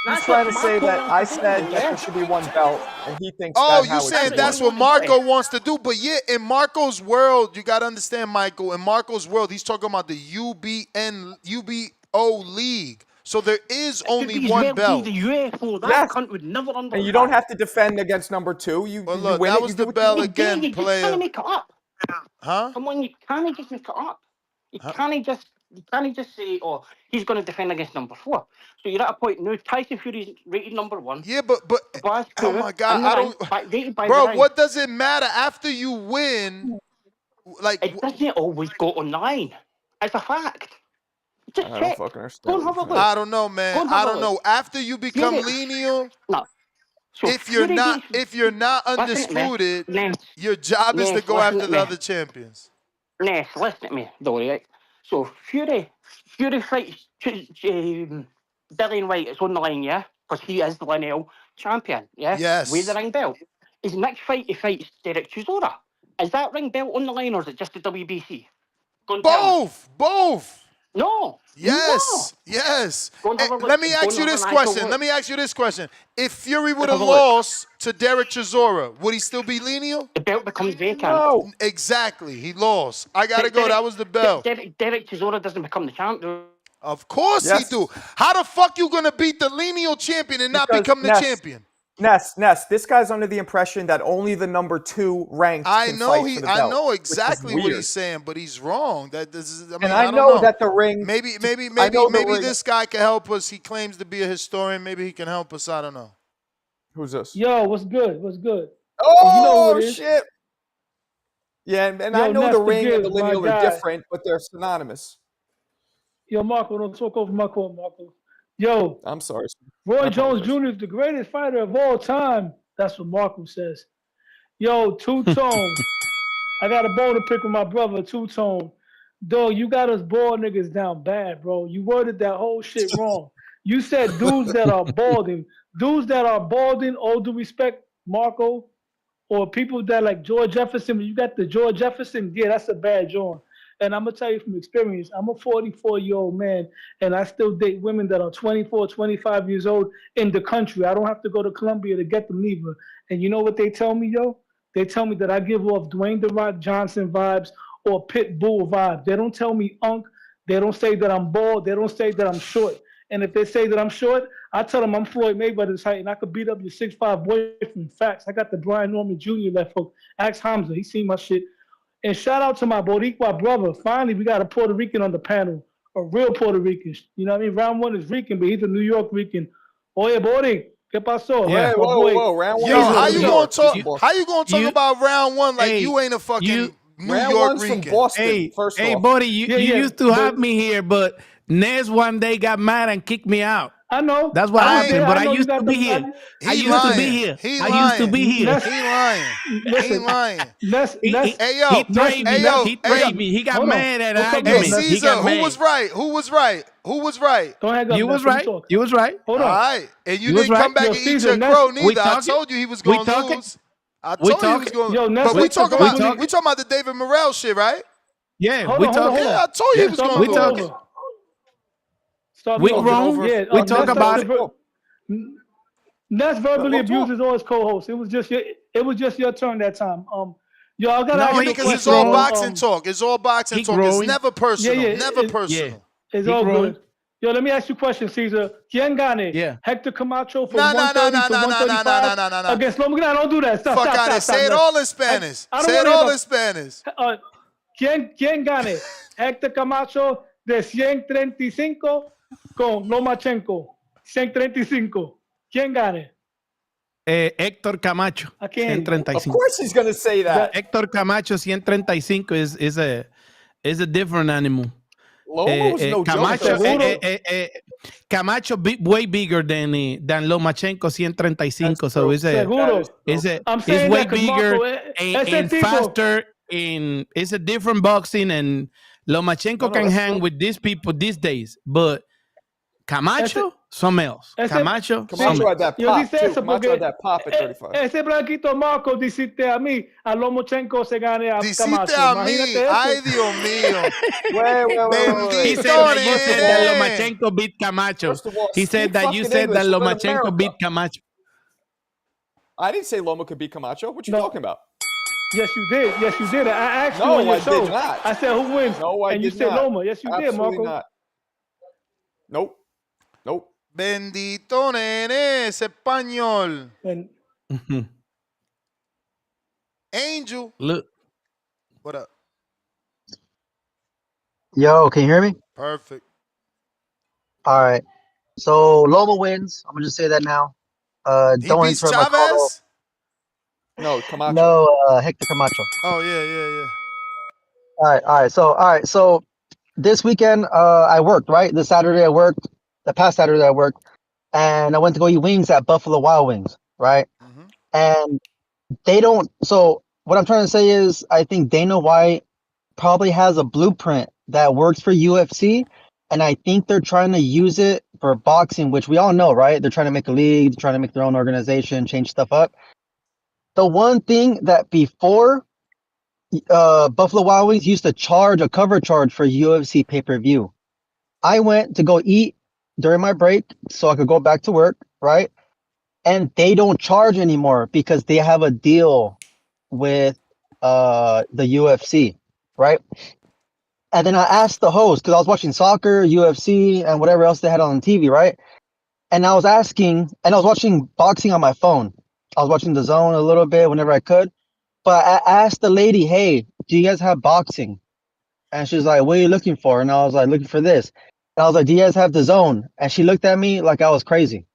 He's trying to say that I said that there should be 1 belt, and he thinks Oh, that's how you it saying should that's work. what Marco wants to do. But yeah, in Marco's world, you got to understand, Michael, in Marco's world, he's talking about the UBO league. So there is only 1 belt. The UFO, that Yes. cunt would never understand. And you don't have to defend against number 2. You Look, win that it. was You the do what bell you do. again, you just player. can't make it up. Huh? Come on, you can't just make it up. You can't just say, oh, he's going to defend against number 4. So you're at a point now. Tyson Fury's rated number 1. Yeah, but Glass oh 2, my God, in the I ring, don't. rated by the Bro, ring. what does it matter after you win? Like It doesn't always go on the line. It's a fact. Just I don't check. fucking understand. Go and what have a you're look. I don't know, man. Go and I have a don't know. look. After you become Fury- lineal, No. So if you're not undisputed, your job is to go after the other champions. Ness, listen to me, though, right? So Fury fights Dillian White. It's on the line, yeah, because he is the lineal champion, yeah. Yes. With the ring belt. His next fight, he fights Derek Chisora. Is that ring belt on the line, or is it just the WBC? Both. No. Yes. No. Yes. Let Let me ask you this question. If Fury would have lost to Derek Chisora, would he still be lineal? The belt becomes vacant. No. Exactly. He lost. I gotta go. That was the belt. Derek Chisora doesn't become the champ, though. Of course he do. How the fuck you gonna beat the lineal champion and not become the champion? Ness, this guy's under the impression that only the number 2 ranked can fight for the belt, I know exactly what he's saying, but he's wrong. That this is. I mean, I know that the ring. Maybe this guy can help us. He claims to be a historian. Maybe he can help us. I don't know. Who's this? Yo, what's good? What's good? Oh, you know who it is? shit! Yeah, and I know the ring and the lineal are different, but they're synonymous. Yo, Marco, don't talk over my call, Marco. Yo, I'm sorry. Roy Jones Jr. is the greatest fighter of all time. That's what Marco says. Yo, Two-Tone. I got a bone to pick with my brother, Two-Tone. Dog, you got us bald niggas down bad, bro. You worded that whole shit wrong. You said dudes that are balding. Dudes that are balding, all due respect, Marco, or people that like George Jefferson. When you got the George Jefferson, yeah, that's a bad joint. And I'm going to tell you from experience, I'm a 44-year-old man, and I still date women that are 24, 25 years old in the country. I don't have to go to Colombia to get them either. And you know what they tell me, yo? They tell me that I give off Dwayne The Rock Johnson vibes or Pit Bull vibes. They don't tell me unk. They don't say that I'm bald. They don't say that I'm short. And if they say that I'm short, I tell them I'm Floyd Mayweather's height, and I could beat up your 6'5" boyfriend. Facts. I got the Brian Norman Jr. left hook. Ask Hamza. He seen my shit. And shout out to my Boricua brother. Finally, we got a Puerto Rican on the panel, a real Puerto Rican. You know what I mean? Round 1 is Rican, but he's a New York Rican. Oye, Boric, ¿qué pasó? Yeah, whoa, round 1. Yo, how you gonna talk? How you gonna talk about round 1 like you ain't a fucking New York Rican? From Boston, first hey, off. buddy, you used to have me here, but Nez one day got mad and kicked me out. I know. That's what happened, but I used to be here. I used to be here. He lying. He lying. He trained me. He got mad at argument. Hey, Caesar, who was right? Who was right? Don't hang up. You was right. You was right. Hold on. All right. And you didn't come back and eat your crow neither. I told you he was going to lose. I told you he was going to lose. But we talking about the David Morrell shit, right? Yeah, we talking. Yeah, I told you he was going to lose. We wrong. Yeah, we talk about it. Ness verbally abuses all his co-hosts. It was just your turn that time. Yo, I gotta ask you because it's all boxing talk. It's all boxing talk. Growing. It's never personal. Yeah, never personal. Yeah. It's all good. Yo, let me ask you a question, Caesar. ¿Quién gane? Yeah. Hector Camacho for 130 to 135 against Loma. No, don't do that. Stop. Say it all in Spanish. Say it all in Spanish. ¿Quién gane? Hector Camacho de 135 con Lomachenko. 135. ¿Quién gane? Héctor Camacho. 135. Of course he's going to say that. Héctor Camacho 135 is a different animal. Lomo's no Camacho, joke. Camacho way bigger than Lomachenko 135. So it's way bigger and faster. It's a different boxing, and Lomachenko can hang with these people these days, but Camacho, something else. Camacho had that pop, too. Camacho had that pop at 35. Ese blanquito Marco diciste a mí, a Lomachenko se gane a Camacho. Diciste a mí, ay Dios mío. He said that Lomachenko beat Camacho. He said that you said that Lomachenko beat Camacho. I didn't say Loma could beat Camacho. What you talking about? Yes, you did. I asked you on your show. Did not. I said who wins? No, I and did you said not. Loma. Yes, you did, Marco. Not. Nope. Bendito nene, ese español. Angel. Look. What up? Yo, can you hear me? Perfect. All right. So Loma wins. I'm gonna just say that now. He Don't beats interrupt my call. Chavez? No, Camacho. No, Hector Camacho. Oh yeah. All right. So this weekend, I worked, right? This Saturday I worked. The past Saturday I worked, and I went to go eat wings at Buffalo Wild Wings. right? And they don't. So what I'm trying to say is, I think Dana White probably has a blueprint that works for UFC, and I think they're trying to use it for boxing, which we all know, right? They're trying to make a league, they're trying to make their own organization, change stuff up. The one thing that before Buffalo Wild Wings used to charge a cover charge for UFC pay-per-view. I went to go eat during my break so I could go back to work, right? And they don't charge anymore because they have a deal with the UFC, right? And then I asked the host, because I was watching soccer, UFC, and whatever else they had on TV, right? And I was asking, and I was watching boxing on my phone. I was watching the Zone a little bit whenever I could. But I asked the lady, hey, do you guys have boxing? And she's like, what are you looking for? And I was like, looking for this. And I was like, do you guys have the Zone? And she looked at me like I was crazy.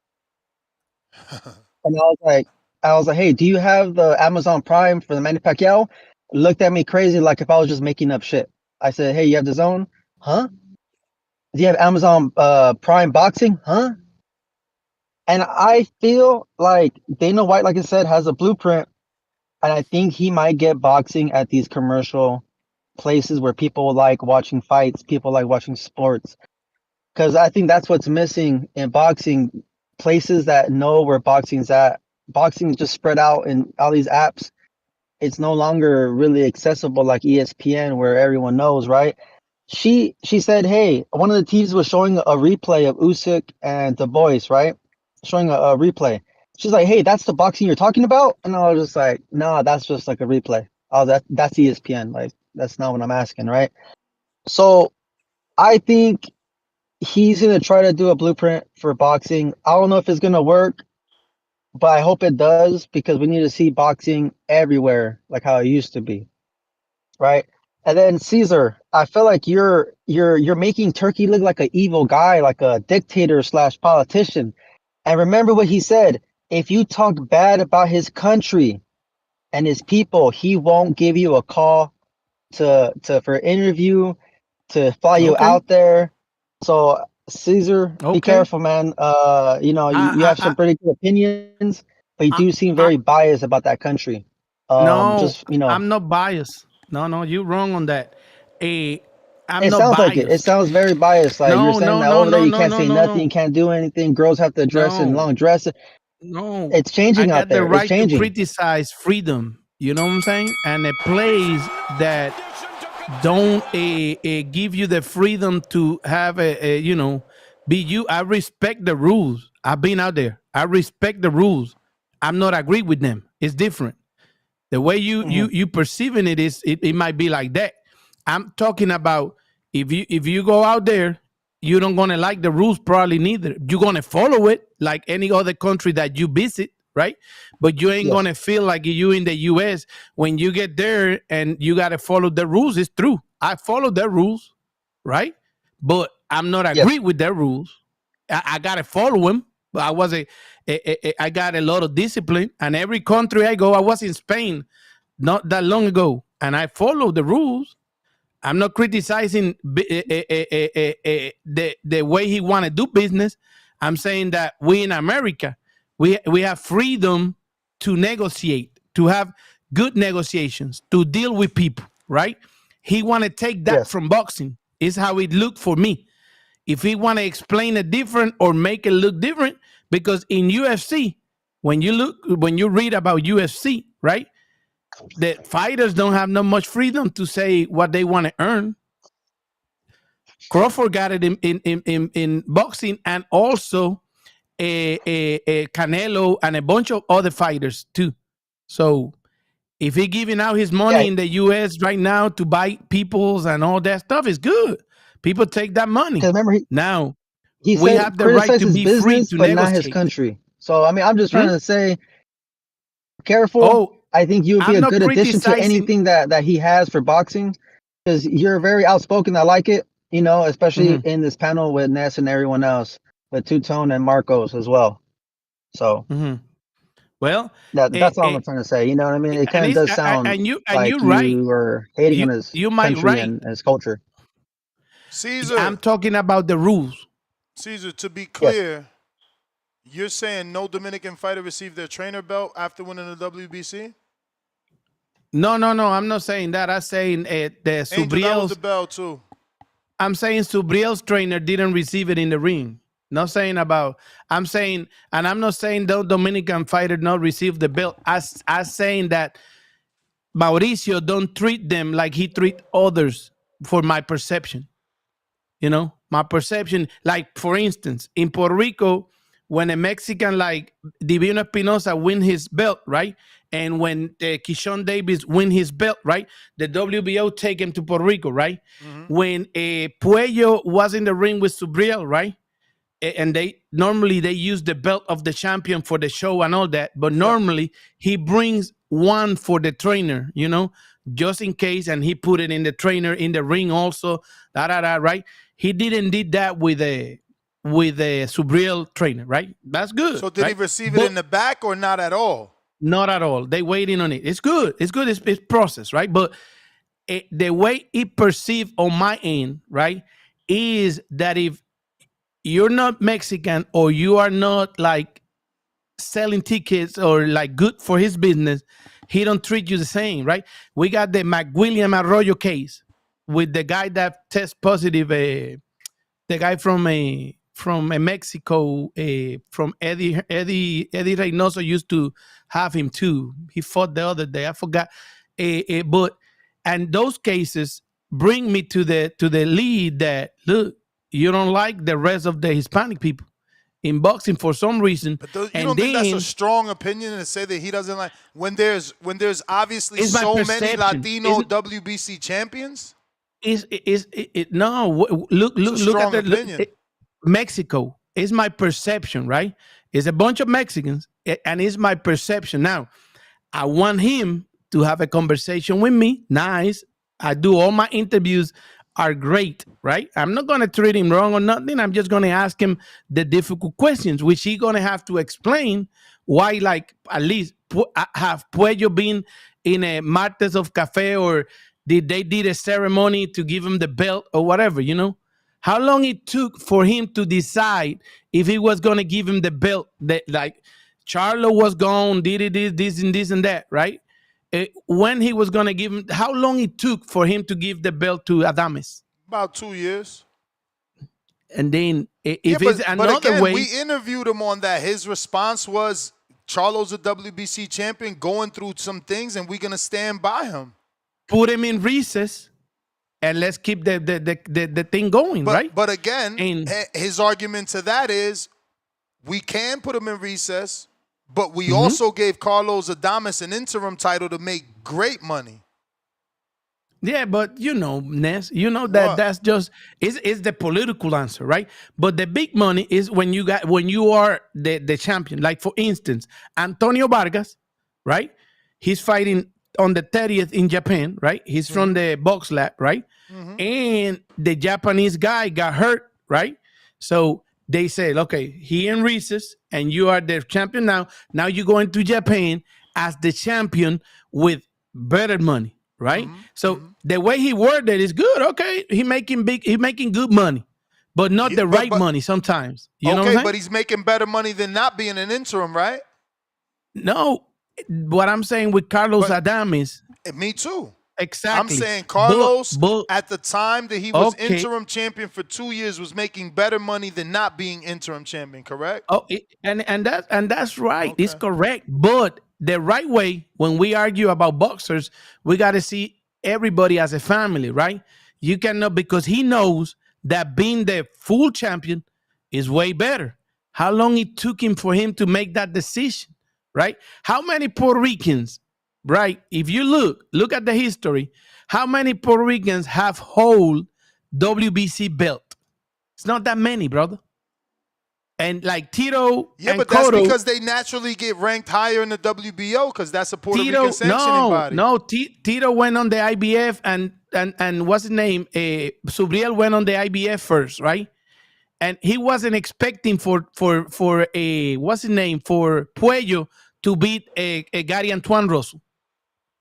And I was like, hey, do you have the Amazon Prime for the Manny Pacquiao? Looked at me crazy like if I was just making up shit. I said, hey, you have the Zone? Huh? Do you have Amazon Prime Boxing? Huh? And I feel like Dana White, like I said, has a blueprint. And I think he might get boxing at these commercial places where people like watching fights, people like watching sports. Because I think that's what's missing in boxing. Places that know where boxing's at. Boxing just spread out in all these apps. It's no longer really accessible like ESPN where everyone knows, right? She said, hey, one of the teams was showing a replay of Usyk and Du Bois, right? Showing a replay. She's like, hey, that's the boxing you're talking about? And I was just like, no, that's just like a replay. Oh, that's ESPN. Like, that's not what I'm asking, right? So I think he's going to try to do a blueprint for boxing. I don't know if it's going to work, but I hope it does because we need to see boxing everywhere like how it used to be, right? And then Caesar, I feel like you're making Turkey look like an evil guy, like a dictator / politician. And remember what he said: if you talk bad about his country and his people, he won't give you a call to for an interview, to fly you Okay. out there. So Caesar, be Okay. careful, man. You have some pretty good opinions, but you do seem very biased about that country. No, Just I'm not biased. No, you're wrong on that. I'm it not sounds like it. It biased. sounds very biased. Like you're No, saying no, that no, over there no, you no, can't no, say no, nothing, you no, can't do anything. Girls have to dress in no, long dresses. no. It's I changing out got the there. It's right to changing. criticize freedom. You know what I'm saying? And a place that don't give you the freedom to have be you. I respect the rules. I've been out there. I respect the rules. I'm not agree with them. It's different. The way you perceiving it is it might be like that. I'm talking about if you go out there, you don't gonna like the rules probably neither. You're gonna follow it like any other country that you visit, right? But you ain't Yes. gonna feel like you in the US when you get there and you gotta follow the rules. It's true. I follow the rules, right? But I'm not Yes. agree with their rules. I gotta follow them. But I got a lot of discipline, and every country I go, I was in Spain not that long ago, and I follow the rules. I'm not criticizing the way he want to do business. I'm saying that we in America, we have freedom to negotiate, to have good negotiations, to deal with people, right? He want to take that Yes. from boxing. Is how it looked for me. If he want to explain it different or make it look different, because in UFC, when you read about UFC, right? The fighters don't have no much freedom to say what they want to earn. Crawford got it in boxing, and also a Canelo and a bunch of other fighters too. So if he giving out his money Yeah. in the US right now to buy peoples and all that stuff, is good. People take that money. Because remember Now he we said have the right criticize to his be free business, to but not his negotiate. country. So I mean, I'm just trying Hmm? to say, careful. Oh, I think you would be I'm a not good addition to criticizing. anything that he has for boxing, because you're very outspoken. I like it, especially Mhm, in this panel with Ness and everyone else, with Two Tone and Marcos as well. So mhm. Well, that's all I'm trying to say. You know what I mean? It kind and of it's does sound and like you're right. you are hating on his You might country right. and his culture. Caesar, I'm talking about the rules. Caesar, to be Yes. clear, You're saying no Dominican fighter received their trainer belt after winning the WBC? No. I'm not saying that. I'm saying the Angel, that was the Subriel's. belt too. I'm saying Subriel's trainer didn't receive it in the ring. Not saying about. I'm saying, and I'm not saying the Dominican fighter not receive the belt. I'm saying that Mauricio don't treat them like he treat others. For my perception, my perception. Like for instance, in Puerto Rico, when a Mexican like Divino Espinosa win his belt, right? And when Keyshawn Davis win his belt, right? The WBO take him to Puerto Rico, right? Mm-hmm. When Puello was in the ring with Subriel, right? And they normally use the belt of the champion for the show and all that, but normally he brings one for the trainer, just in case, and he put it in the trainer in the ring also. Right? He didn't did that with a Subriel trainer, right? That's good. So did he receive it in the back or not at all? Not at all. They waiting on it. It's good. It's good. It's process, right? But the way it perceived on my end, right, is that if you're not Mexican or you are not like selling tickets or like good for his business, he don't treat you the same, right? We got the McWilliam Arroyo case with the guy that test positive, the guy from Mexico, from Eddie Reynoso used to have him too. He fought the other day. I forgot. But and those cases bring me to the lead that look, you don't like the rest of the Hispanic people in boxing for some reason. But you don't think that's a strong opinion to say that he doesn't like when there's obviously so many Latino WBC champions? No, look at the Mexico. It's my perception, right? It's a bunch of Mexicans, and it's my perception. Now, I want him to have a conversation with me. Nice. I do all my interviews are great, right? I'm not going to treat him wrong or nothing. I'm just going to ask him the difficult questions, which he's going to have to explain why, like, at least have Puello been in a Martes of Cafe, or did they did a ceremony to give him the belt or whatever, How long it took for him to decide if he was going to give him the belt, that like Charlo was gone, did it this and that, right? When he was going to give him, how long it took for him to give the belt to Adames? About 2 years. And then if it's another again, way. We interviewed him on that. His response was, Charlo's a WBC champion going through some things, and we're going to stand by him. Put him in recess, and let's keep the thing going, right? But again, his argument to that is, we can put him in recess, but we also gave Carlos Adames an interim title to make great money. Yeah, but Ness, that's just it's the political answer, right? But the big money is when you are the champion. Like for instance, Antonio Vargas, right? He's fighting on the 30th in Japan, right? He's from the Box Lab, right? And the Japanese guy got hurt, right? So they said, okay, he in recess, and you are the champion now. Now you go into Japan as the champion with better money, right? So the way he worded is good. Okay, he making good money, but not the right money sometimes. You know what I'm saying? But he's making better money than not being an interim, right? No, what I'm saying with Carlos Adames. Me too. Exactly. I'm saying Carlos, at the time that he was interim champion for 2 years, was making better money than not being interim champion, correct? Oh, and that's right. Okay. It's correct. But the right way, when we argue about boxers, we got to see everybody as a family, right? You cannot, because he knows that being the full champion is way better. How long it took him for him to make that decision, right? How many Puerto Ricans, right? If you look at the history, how many Puerto Ricans have hold WBC belt? It's not that many, brother. And like Tito, yeah, and but Cotto, that's because they naturally get ranked higher in the WBO because that's a Puerto Rican sanctioning body. No, Tito went on the IBF, and what's his name? Subriel went on the IBF first, right? And he wasn't expecting for a what's his name, for Puello to beat a Gary Antoine Russell.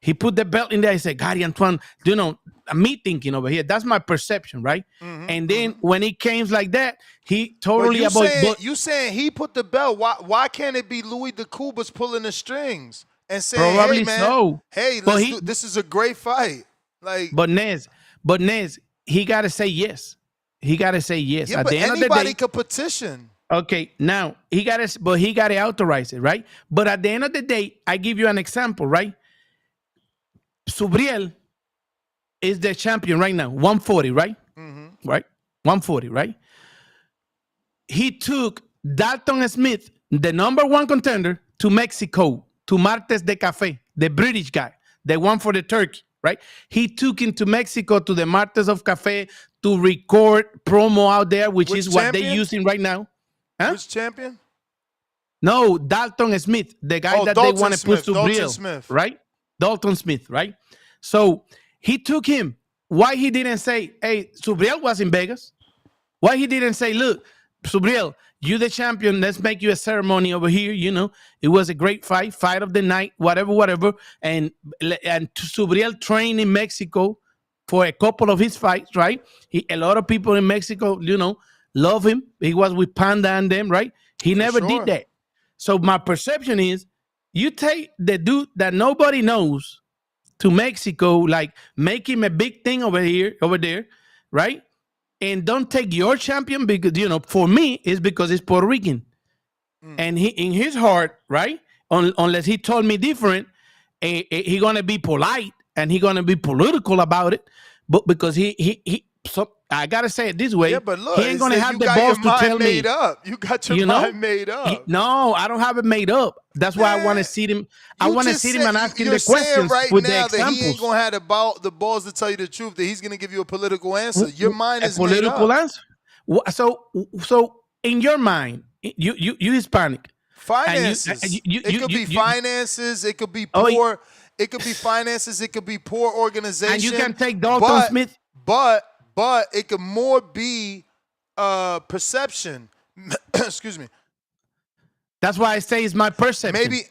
He put the belt in there. He said, Gary Antoine, me thinking over here. That's my perception, right? And then when it came like that, he But totally you saying he put the belt? Why can't it be Louis DeCubas pulling the strings and saying, "Hey probably man, so. hey, But let's do. This is a great fight." Like, but Nez, he got to say yes. He got to say yes. yeah, At but the end of the anybody day, could petition. okay, now he got to authorize it, right? But at the end of the day, I give you an example, right? Subriel is the champion right now, 140, right? Right? 140, right? He took Dalton Smith, the number one contender, to Mexico, to Martes de Café, the British guy, the one for the turkey, right? He took him to Mexico to the Martes of Café to record promo out there, which is what they're using right now. Huh? Which champion? No, Dalton Smith, the guy that Dalton they want to put to Dalton Briel, Smith. right? Dalton Smith, right? So he took him. Why he didn't say, hey, Subriel was in Vegas? Why he didn't say, look, Subriel, you the champion, let's make you a ceremony over here, you know. It was a great fight of the night, whatever. And Subriel trained in Mexico for a couple of his fights, right? A lot of people in Mexico, you know, love him. He was with Panda and them, right? He never did that. So my perception is you take the dude that nobody knows to Mexico, like make him a big thing over there, right? And don't take your champion because, you know, for me, it's because it's Puerto Rican. And he, in his heart, right? Unless he told me different, he gonna be polite and he gonna be political about it. But because so I gotta say it this way. Yeah, but look, he ain't gonna have the balls to tell me. Made up. You got your mind made up. No, I don't have it made up. That's why I want to see him. I want to see him and ask him the questions right with now the examples. that he ain't gonna have the balls to tell you the truth. That he's gonna give you a political answer. Your mind is political made up. answer. So in your mind, you Hispanic. Finances. It could be finances. It could be poor. It could be finances. It could be poor organization. And you can take Dalton Smith. But it could more be perception. Excuse me. That's why I say it's my perception. Maybe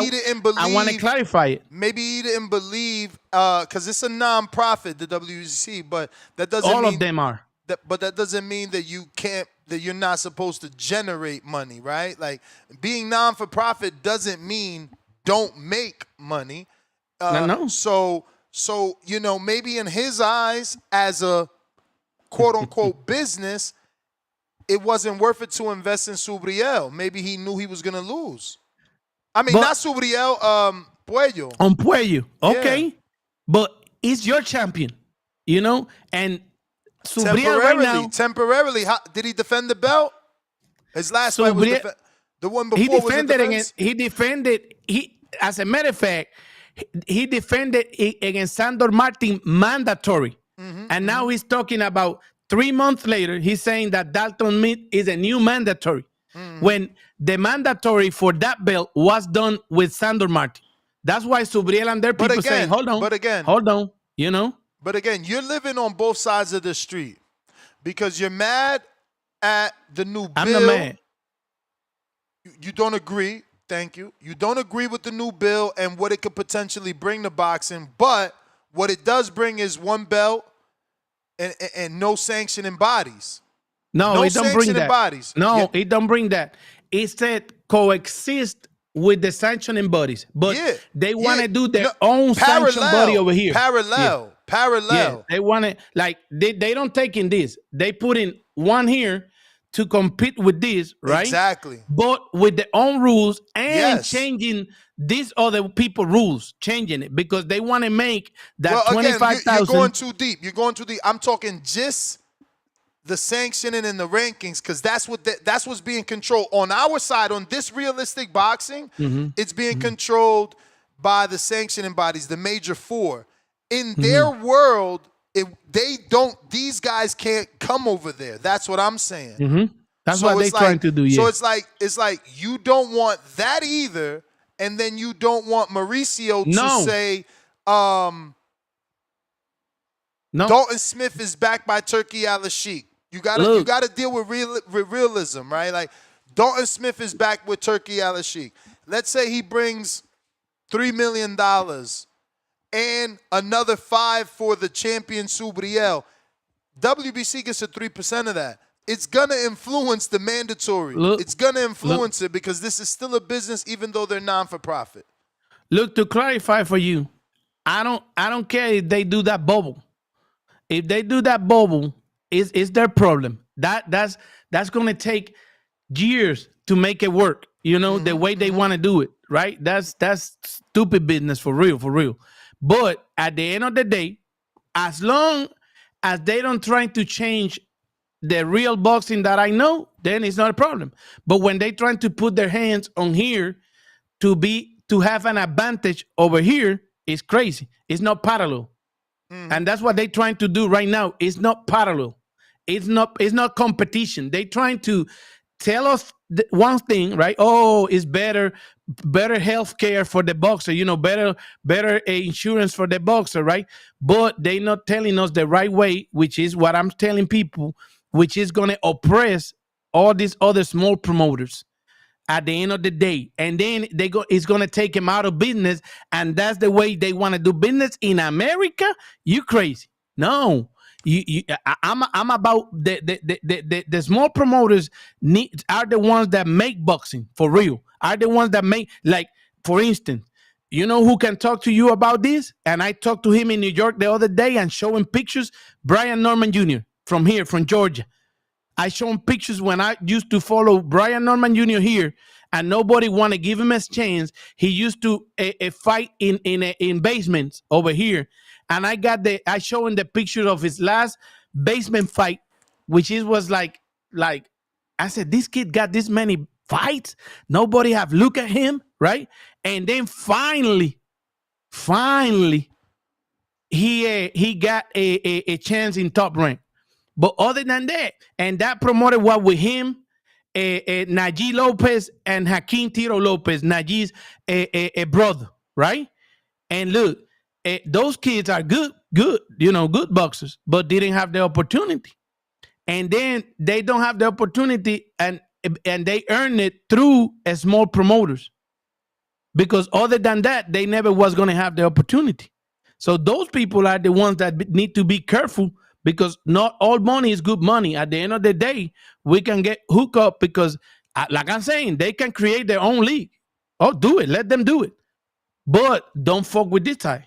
he didn't believe. I want to clarify it. Maybe he didn't believe because it's a non-profit, the WGC, but that doesn't mean all of them are. But that doesn't mean that you're not supposed to generate money, right? Like being non-for-profit doesn't mean don't make money. No. So you know, maybe in his eyes, as a quote-unquote business, it wasn't worth it to invest in Subriel. Maybe he knew he was going to lose. I mean, not Subriel, Puello. On Puello, okay. Yeah. But he's your champion, you know? And Subriel right now. Temporarily. Did he defend the belt? His last fight was the one before. He defended. As a matter of fact, he defended against Sandor Martin mandatory. And now he's talking about 3 months later, he's saying that Dalton Smith is a new mandatory. When the mandatory for that belt was done with Sandor Martin. That's why Subriel and their people saying, hold on, you know? But again, you're living on both sides of the street because you're mad at the new bill. I'm not mad. You don't agree. Thank you. You don't agree with the new bill and what it could potentially bring to boxing, but what it does bring is one belt and no sanctioning bodies. No, it don't bring that. Bodies. No, it don't bring that. It said coexist with the sanctioning bodies, but they want to do their own sanction body over here. Parallel. Yeah, they want to, like, they don't take in this. They put in one here to compete with this, right? Exactly. But with their own rules and changing these other people rules, changing it because they want to make that 25,000. You're going too deep. I'm talking just the sanctioning and the rankings because that's what's being controlled on our side. On this realistic boxing, it's being controlled by the sanctioning bodies, the major four. In their world, these guys can't come over there. That's what I'm saying. That's what they're trying to do. So it's like you don't want that either, and then you don't want Mauricio to say, Dalton Smith is backed by Turki Al-Sheikh. You gotta deal with realism, right? Like Dalton Smith is backed with Turki Al-Sheikh. Let's say he brings $3 million. and another 5 for the champion Subriel. WBC gets a 3% of that. It's going to influence the mandatory. It's going to influence it because this is still a business even though they're non-for-profit. Look, to clarify for you, I don't care if they do that bubble. If they do that bubble, it's their problem. That's going to take years to make it work. You know, the way they want to do it, right? That's stupid business for real. But at the end of the day, as long as they don't try to change the real boxing that I know, then it's not a problem. But when they trying to put their hands on here to have an advantage over here, it's crazy. It's not parallel. And that's what they're trying to do right now. It's not parallel. It's not competition. They're trying to tell us one thing, right? Oh, it's better health care for the boxer, you know, better insurance for the boxer, right? But they're not telling us the right way, which is what I'm telling people, which is going to oppress all these other small promoters at the end of the day. And then it's going to take them out of business. And that's the way they want to do business in America. You crazy. No. I'm about the small promoters are the ones that make boxing for real. Are the ones that make, like, for instance, you know who can talk to you about this? And I talked to him in New York the other day and showing pictures. Brian Norman Jr. from here, from Georgia. I show him pictures when I used to follow Brian Norman Jr. here, and nobody want to give him a chance. He used to fight in basements over here, and I show him the picture of his last basement fight, which was like I said, this kid got this many fights. Nobody have looked at him, right? And then finally, he got a chance in Top Rank. But other than that, and that promoter was with him, Najee Lopez and Hakeem Tiro Lopez, Najee's a brother, right? And look, those kids are good, you know, good boxers, but didn't have the opportunity. And then they don't have the opportunity, and they earn it through small promoters. Because other than that, they never was going to have the opportunity. So those people are the ones that need to be careful, because not all money is good money. At the end of the day, we can get hooked up because, like I'm saying, they can create their own league. Oh, do it. Let them do it. But don't fuck with this side.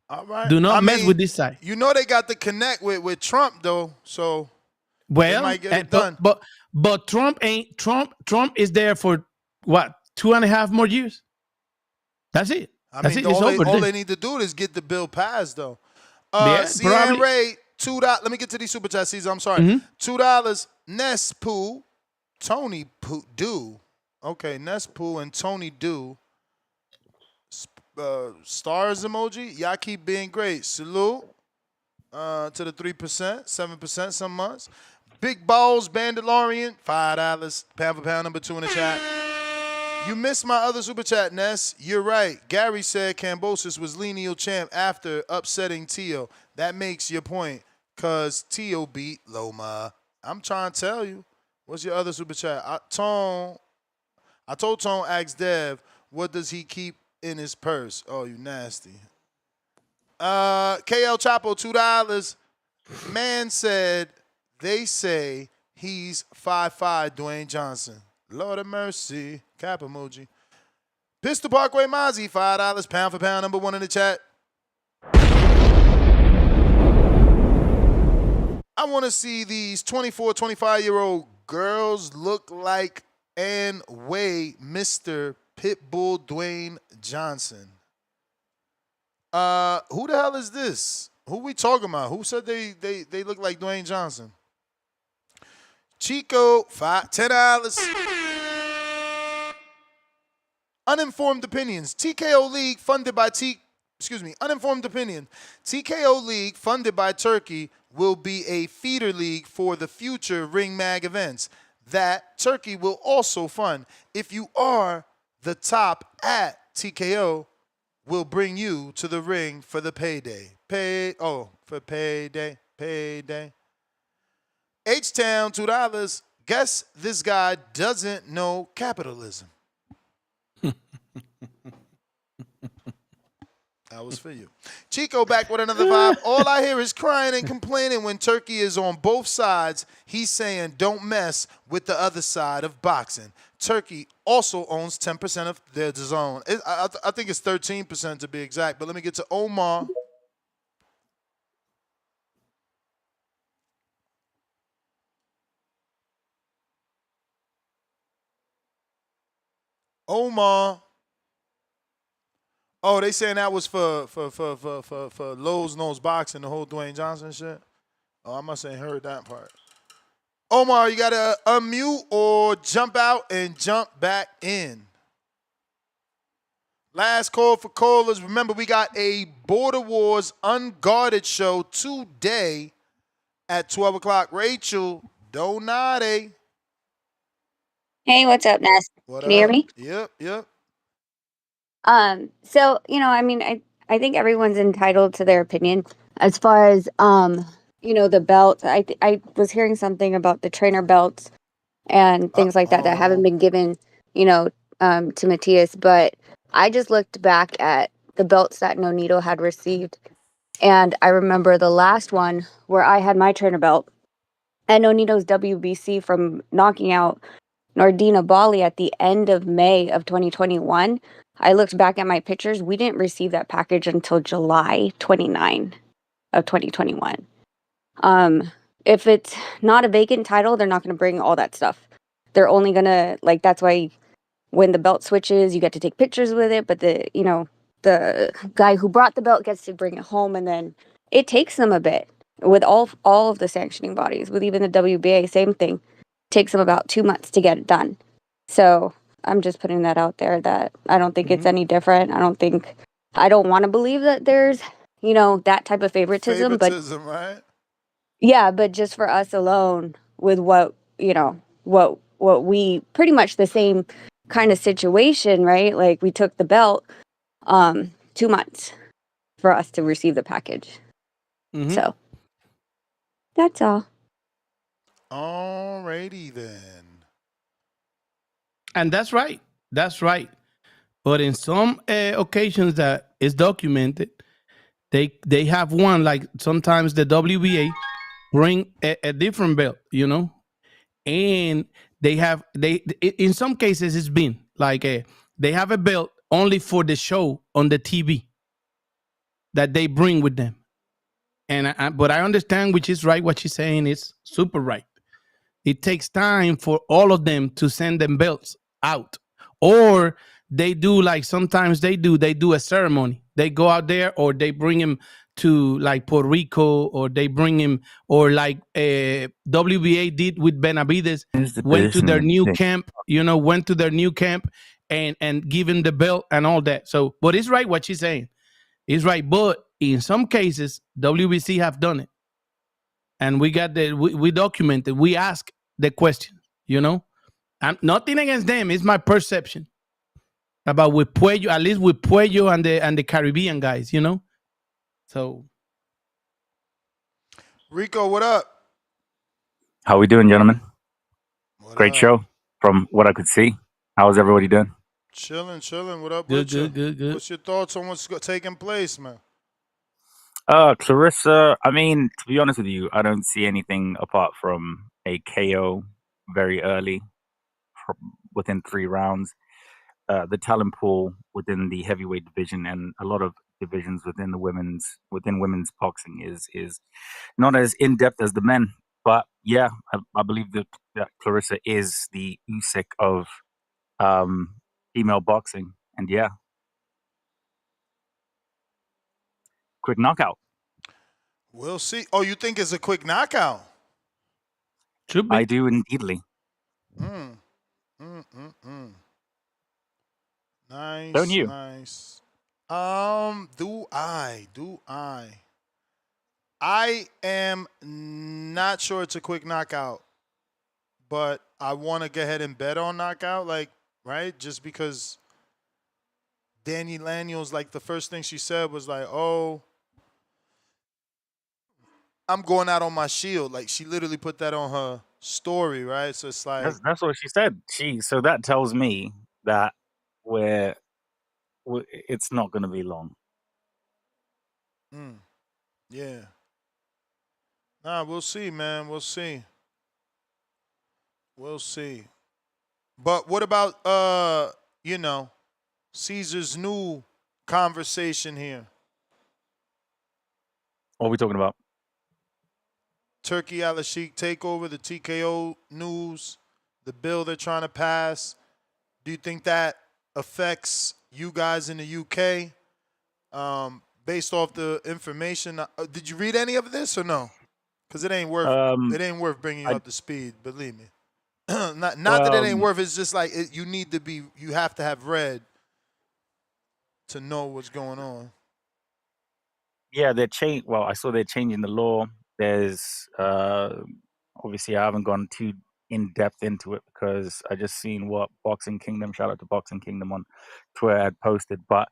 All right. Do not mess with this side. You know they got the connect with Trump, though, so well, they might get it done. But Trump ain't Trump. Trump is there for what, 2.5 more years? That's it. That's it. All they need to do is get the bill passed, though. Yeah, CN Ray, $2. Let me get to these super chat, Caesar. I'm sorry. $2. Ness Poo, Tony Poo, Do. Okay, Ness Poo and Tony Do. Stars emoji. Y'all keep being great. Salute to the 3%, 7% some months. Big Balls Bandalorian, $5. Pound for pound number 2 in the chat. You missed my other super chat, Ness. You're right. Gary said Kambosos was lineal champ after upsetting Tio. That makes your point, because Tio beat Loma. I'm trying to tell you. What's your other super chat? I told Tone, ask Dev, what does he keep in his purse? Oh, you nasty. KL Chapo, $2. Man said, they say he's 5'5", Dwayne Johnson. Lord of mercy. Cap emoji. Pistol Parkway Mozzie, $5. Pound for pound number 1 in the chat. I want to see these 24, 25-year-old girls look like and weigh Mr. Pitbull Dwayne Johnson. Who the hell is this? Who we talking about? Who said they look like Dwayne Johnson? Chico, $10. Uninformed opinions. TKO League funded by Uninformed opinion. TKO League funded by Turkey will be a feeder league for the future Ring Mag events that Turkey will also fund. If you are the top at TKO, we'll bring you to the ring for the payday. For payday. H-Town, $2. Guess this guy doesn't know capitalism. That was for you. Chico back with another vibe. All I hear is crying and complaining when Turkey is on both sides. He's saying don't mess with the other side of boxing. Turkey also owns 10% of their zone. I think it's 13% to be exact. But let me get to Omar. Omar. Oh, they saying that was for Lowe's Nose Boxing, the whole Dwayne Johnson shit? Oh, I must have heard that part. Omar, you got to unmute or jump out and jump back in. Last call for callers. Remember, we got a Border Wars Unguarded show today at 12 o'clock. Rachel Donate. Hey, what's up, Ness? What Can you hear up? me? Yep. So, I mean, I think everyone's entitled to their opinion as far as the belts. I was hearing something about the trainer belts and things like that haven't been given, to Matthias, but I just looked back at the belts that Nonito had received, and I remember the last one where I had my trainer belt and Nonito's WBC from knocking out Nordina Bali at the end of May of 2021. I looked back at my pictures. We didn't receive that package until July 29 of 2021. If it's not a vacant title, they're not going to bring all that stuff. They're only going to, that's why when the belt switches, you get to take pictures with it, but the guy who brought the belt gets to bring it home, and then it takes them a bit. With all of the sanctioning bodies, with even the WBA, same thing. Takes them about 2 months to get it done. So I'm just putting that out there that I don't think it's any different. I don't want to believe that there's, that type of favoritism, but right? yeah, but just for us alone with what we pretty much the same kind of situation, right? Like we took the belt 2 months for us to receive the package. So that's all. Alrighty then. And that's right. That's right. But in some occasions that is documented, they have one, like sometimes the WBA bring a different belt, and in some cases it's been like they have a belt only for the show on the TV that they bring with them. And but I understand which is right. What she's saying is super right. It takes time for all of them to send them belts out, or they do like sometimes they do a ceremony. They go out there, or they bring him to like Puerto Rico, or they bring him, or like WBA did with Benavides, went to their new camp, went to their new camp and give him the belt and all that. So, but it's right what she's saying. It's right, but in some cases, WBC have done it. And we got we documented. We ask the question. I'm nothing against them. It's my perception about with Puello, at least with Puello and the Caribbean guys. So Rico, what up? How we doing, gentlemen? up? Great show from what I could see. How's everybody doing? Chilling. What up good, with you? Good. What's your thoughts on what's taking place, man? Claressa, I mean, to be honest with you, I don't see anything apart from a KO very early within 3 rounds. The talent pool within the heavyweight division and a lot of divisions within women's boxing is not as in depth as the men. But yeah, I believe that Claressa is the Usyk of female boxing, and yeah, quick knockout. We'll see. Oh, you think it's a quick knockout? Should be. I do indeedly. Nice. Don't you? Nice. Do I? I am not sure it's a quick knockout, but I want to go ahead and bet on knockout, right? Just because Danny Laniels, the first thing she said was oh, I'm going out on my shield. She literally put that on her story, right? So it's that's what she said. So that tells me that it's not going to be long. Yeah. Nah, we'll see, man. We'll see. We'll see. But what about Caesar's new conversation here? What are we talking about? Turkey Al Sheikh takeover, the TKO news, the bill they're trying to pass. Do you think that affects you guys in the UK? Based off the information, did you read any of this or no? Because it ain't worth bringing you up to speed. Believe me. not that it ain't worth. It's just like you have to have read to know what's going on. Yeah, Well, I saw they're changing the law. There's obviously I haven't gone too in depth into it because I just seen what Boxing Kingdom, shout out to Boxing Kingdom on Twitter, had posted. But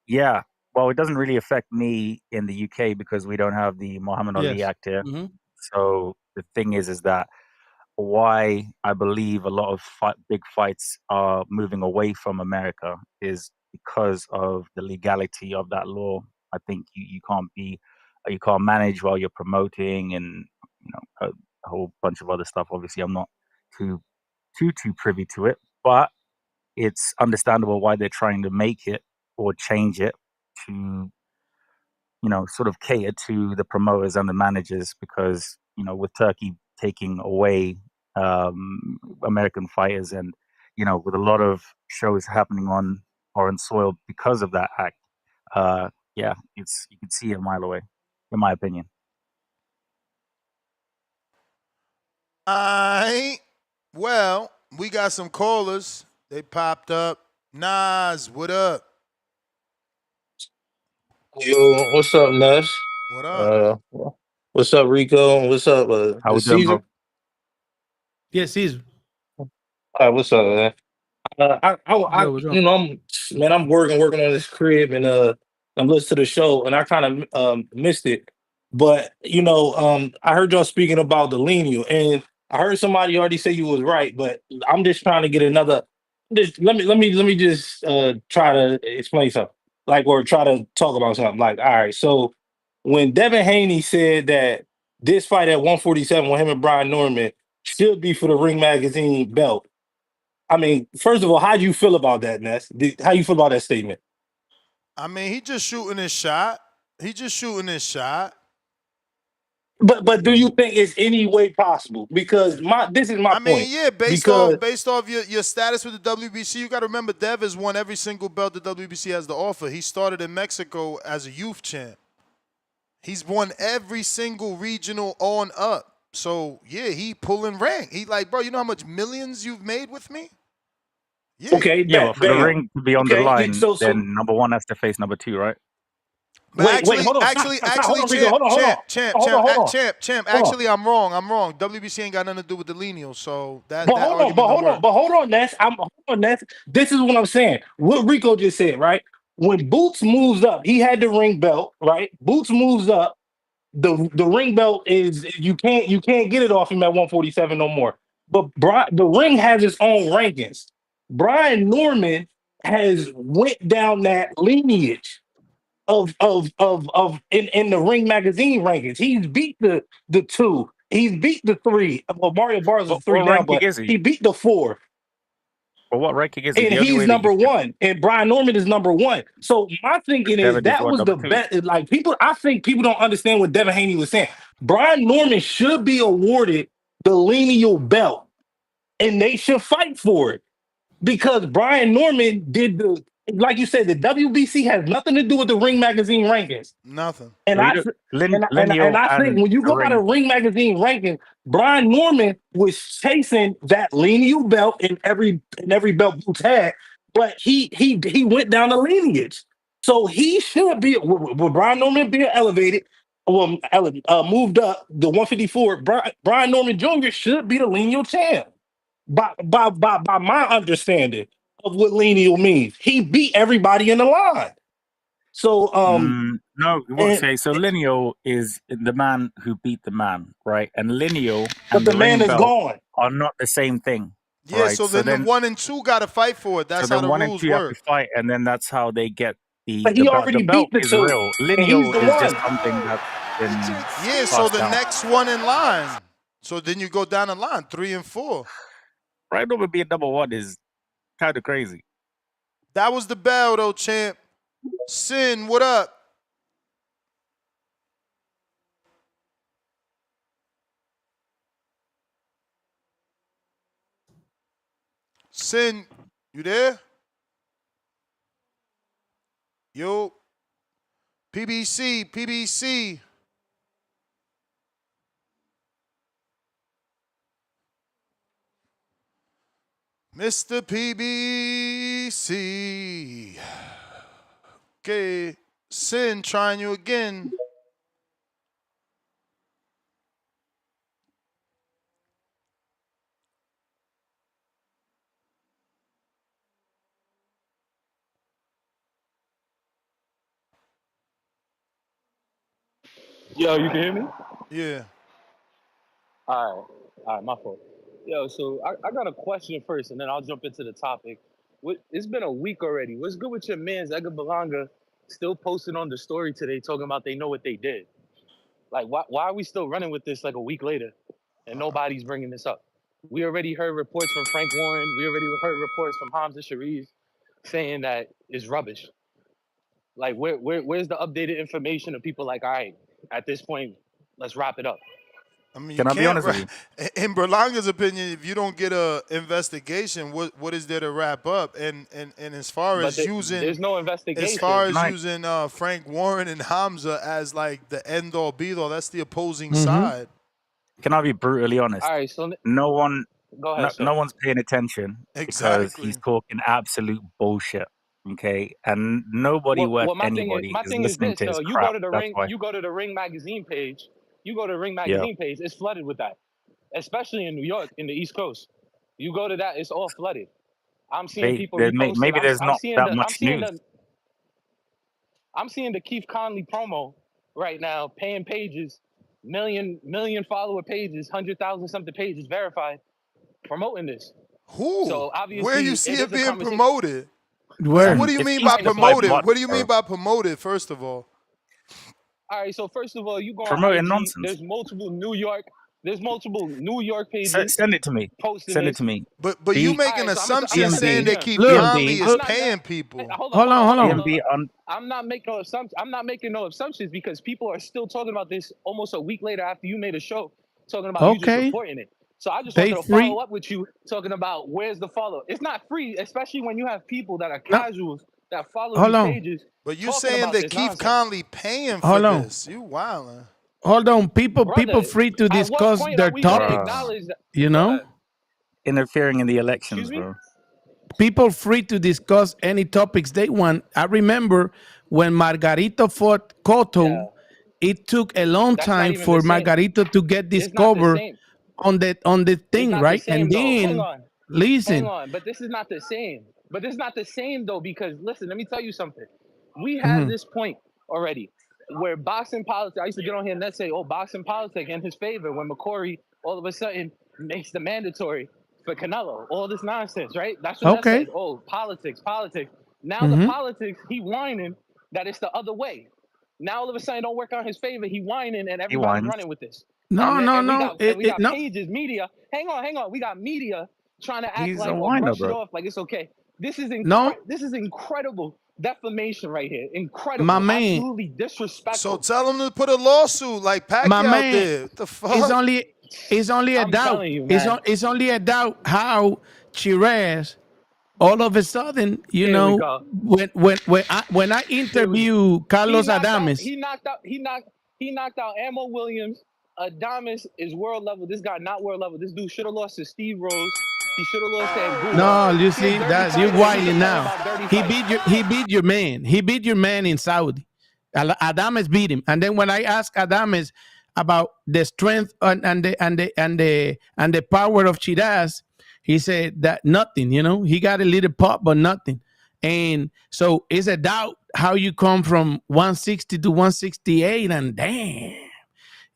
yeah, well, it doesn't really affect me in the UK because we don't have the Muhammad Ali Yes. Act here. Mhm. So the thing is that why I believe a lot of big fights are moving away from America is because of the legality of that law. I think you can't manage while you're promoting and a whole bunch of other stuff. Obviously, I'm not too privy to it, but it's understandable why they're trying to make it or change it to sort of cater to the promoters and the managers because with Turkey taking away American fighters and with a lot of shows happening on foreign soil because of that act, yeah, you can see it a mile away, in my opinion. Well, we got some callers. They popped up. Nas, what up? Yo, what's up, Ness? What up? What's up, Rico? What's up, How we doing, Caesar? bro? Yes, Caesar. All right, what's up, man? What's up? I'm working on this crib, and I'm listening to the show, and I kind of missed it. But I heard y'all speaking about the lenient, and I heard somebody already say you was right, but I'm just trying to get another. Just let me just try to explain something, like, or try to talk about something. Like, all right, so when Devin Haney said that this fight at 147 with him and Brian Norman should be for the Ring Magazine belt. I mean, first of all, how do you feel about that, Ness? How you feel about that statement? I mean, he just shooting his shot. But do you think it's any way possible? Because this is my point. Yeah, based Because off your status with the WBC, you got to remember Dev has won every single belt the WBC has to offer. He started in Mexico as a youth champ. He's won every single regional on up. So yeah, he pulling rank. He like, bro, you know how much millions you've made with me? Yeah. Okay, Yeah, but for the ring to be on the line, so then number one has to face number two, right? But wait, hold on. Actually, I'm wrong. WBC ain't got nothing to do with the lineal, so that But hold on, Ness. This is what I'm saying. What Rico just said, right? When Boots moves up, he had the ring belt, right? Boots moves up. The ring belt is you can't get it off him at 147 no more. But the ring has its own rankings. Brian Norman has went down that lineage of in the Ring Magazine rankings. He's beat the two. He's beat the three. Well, Mario Barnes is three What now, ranking but is he? he beat the four. But what ranking is he? And The only he's way that number you one, and Brian Norman is number one. So my thinking is Devin is that what, was the number two? best. Like I think people don't understand what Devin Haney was saying. Brian Norman should be awarded the lineal belt, and they should fight for it because Brian Norman did like you said, the WBC has nothing to do with the Ring Magazine rankings. Nothing. And Well, I think when you go by the Ring Magazine ranking, Brian Norman was chasing that lineal belt in every belt Boots had, but he went down the lineage. So he should be. Will Brian Norman be elevated? Moved up the 154. Brian Norman Jr. should be the lineal champ. By my understanding of what lineal means, he beat everybody in the line. So no, you won't say. So lineal is the man who beat the man, right? And lineal and but the the man ring is belt gone. are not the same thing. Yeah, right? so then the 1 and 2 got to fight for it. That's how the one and rules two have to work. fight, and then that's how they get But the he belt already beat the is two, real. and he's Lineal the is just one. something that's been Yeah, so passed the down. next one in line. So then you go down the line, 3 and 4. Right over being number one is kind of crazy. That was the bell, though, champ. Sin, what up? Sin, you there? Yo, PBC, PBC. Mr. PBC. Okay, Sin, trying you again. Yo, you can hear me? Yeah. All right, my fault. Yo, so I got a question first, and then I'll jump into the topic. It's been a week already. What's good with your man's Edgar Belanga still posting on the story today talking about they know what they did? Like, why are we still running with this like a week later, and nobody's bringing this up? We already heard reports from Frank Warren. We already heard reports from Hamza Shariz saying that it's rubbish. Like, where's the updated information of people like, all right, at this point, let's wrap it up. I mean, you Can I be can't. honest with you? In Berlanga's opinion, if you don't get a investigation, what is there to wrap up? And as far But as using, there's no as investigation. far as Can I, using Frank Warren and Hamza as like the end all be all, that's the opposing Mm-hmm. side. can I be brutally honest? All right, so No one, go ahead, sir. no one's paying attention because Exactly. he's talking absolute bullshit. Okay, and nobody worth Well, my anybody is thing is listening this to his though. You crap. go to the That's ring, why. you go to the Ring magazine page. You go to the Ring Yeah, magazine page. It's flooded with that, especially in New York, in the East Coast. You go to that, it's all flooded. I'm seeing people reposting. maybe there's I'm not seeing that the much news. I'm seeing the Keith Conley promo right now, paying pages, million follower pages, 100,000 something pages verified, promoting this. Who? So Where you obviously, see it it is a being conversation. promoted? Where? Like, what do you It's mean by easy to find promoted? bots, What do you bro. mean by promoted? First of all, All right, so first of all, you go on Promoting IG. nonsense. There's multiple New York pages Send it to me. posting Send it this. to me. but you B making All right, so I'm gonna assumptions send it saying to that you. Keith Look, Conley is look, paying people. Hold on. EMB on. I'm not making no assumptions. I'm not making no assumptions because people are still talking about this almost a week later after you made a show talking about you just Okay, reporting it. So I just they wanted to follow free. up with you talking about where's the follow. It's not free, especially when you have people that are No, casuals that follow hold these on, pages But you talking saying about that this Keith nonsense. Conley paying for hold on, this? You wildin'. hold on. People Brother, free to at what discuss point are their we gonna topics. acknowledge that? You Go know, ahead. Interfering in the Excuse elections, me? bro. people free to discuss any topics they want. I remember when Margarito fought Yeah. Cotto, it took a long That's not time even the for same. Margarito to get It's not the discovered same. on the It's thing, not the right? And same though. then Hang listen, on. But this is not the same. But this is not the same though, because listen, let me tell you something. We had mhm. this point already where boxing politics, I used to get on here and let's say, oh, boxing politics in his favor when McCory all of a sudden makes the mandatory for Canelo. All this nonsense, right? That's when that Okay. said, oh, politics. Now the Hmm. politics, he whining that it's the other way. Now all of a sudden it don't work on his favor. He whining and He everybody's whines. running with this. No, no, And we no. got No. pages, media. Hang on. We got media trying to act He's a like or whiner, brush it bro. off like it's okay. This is No, incredible defamation right here. my Incredible, man, absolutely So disrespectful. tell him to put a lawsuit like my Pacquiao man. did. What the It's fuck? only a I'm doubt. telling you, man. It's only a doubt how Chirez all of a sudden, you Here we know, go. when I Here we go. interview He Carlos knocked out. Adames, He knocked out Ammo Williams. Adamas is world level. This guy not world level. This dude should have lost to Steve Rose. He should have lost to Gula. no, you He a see dirty that you're fighter. He whining complaining now. about dirty He fights. beat your man. He beat your man in Saudi. Adames beat him, and then when I asked Adames about the strength and the power of Shiraz, he said that nothing. You know, he got a little pop, but nothing. And so it's a doubt how you come from 160 to 168, and damn,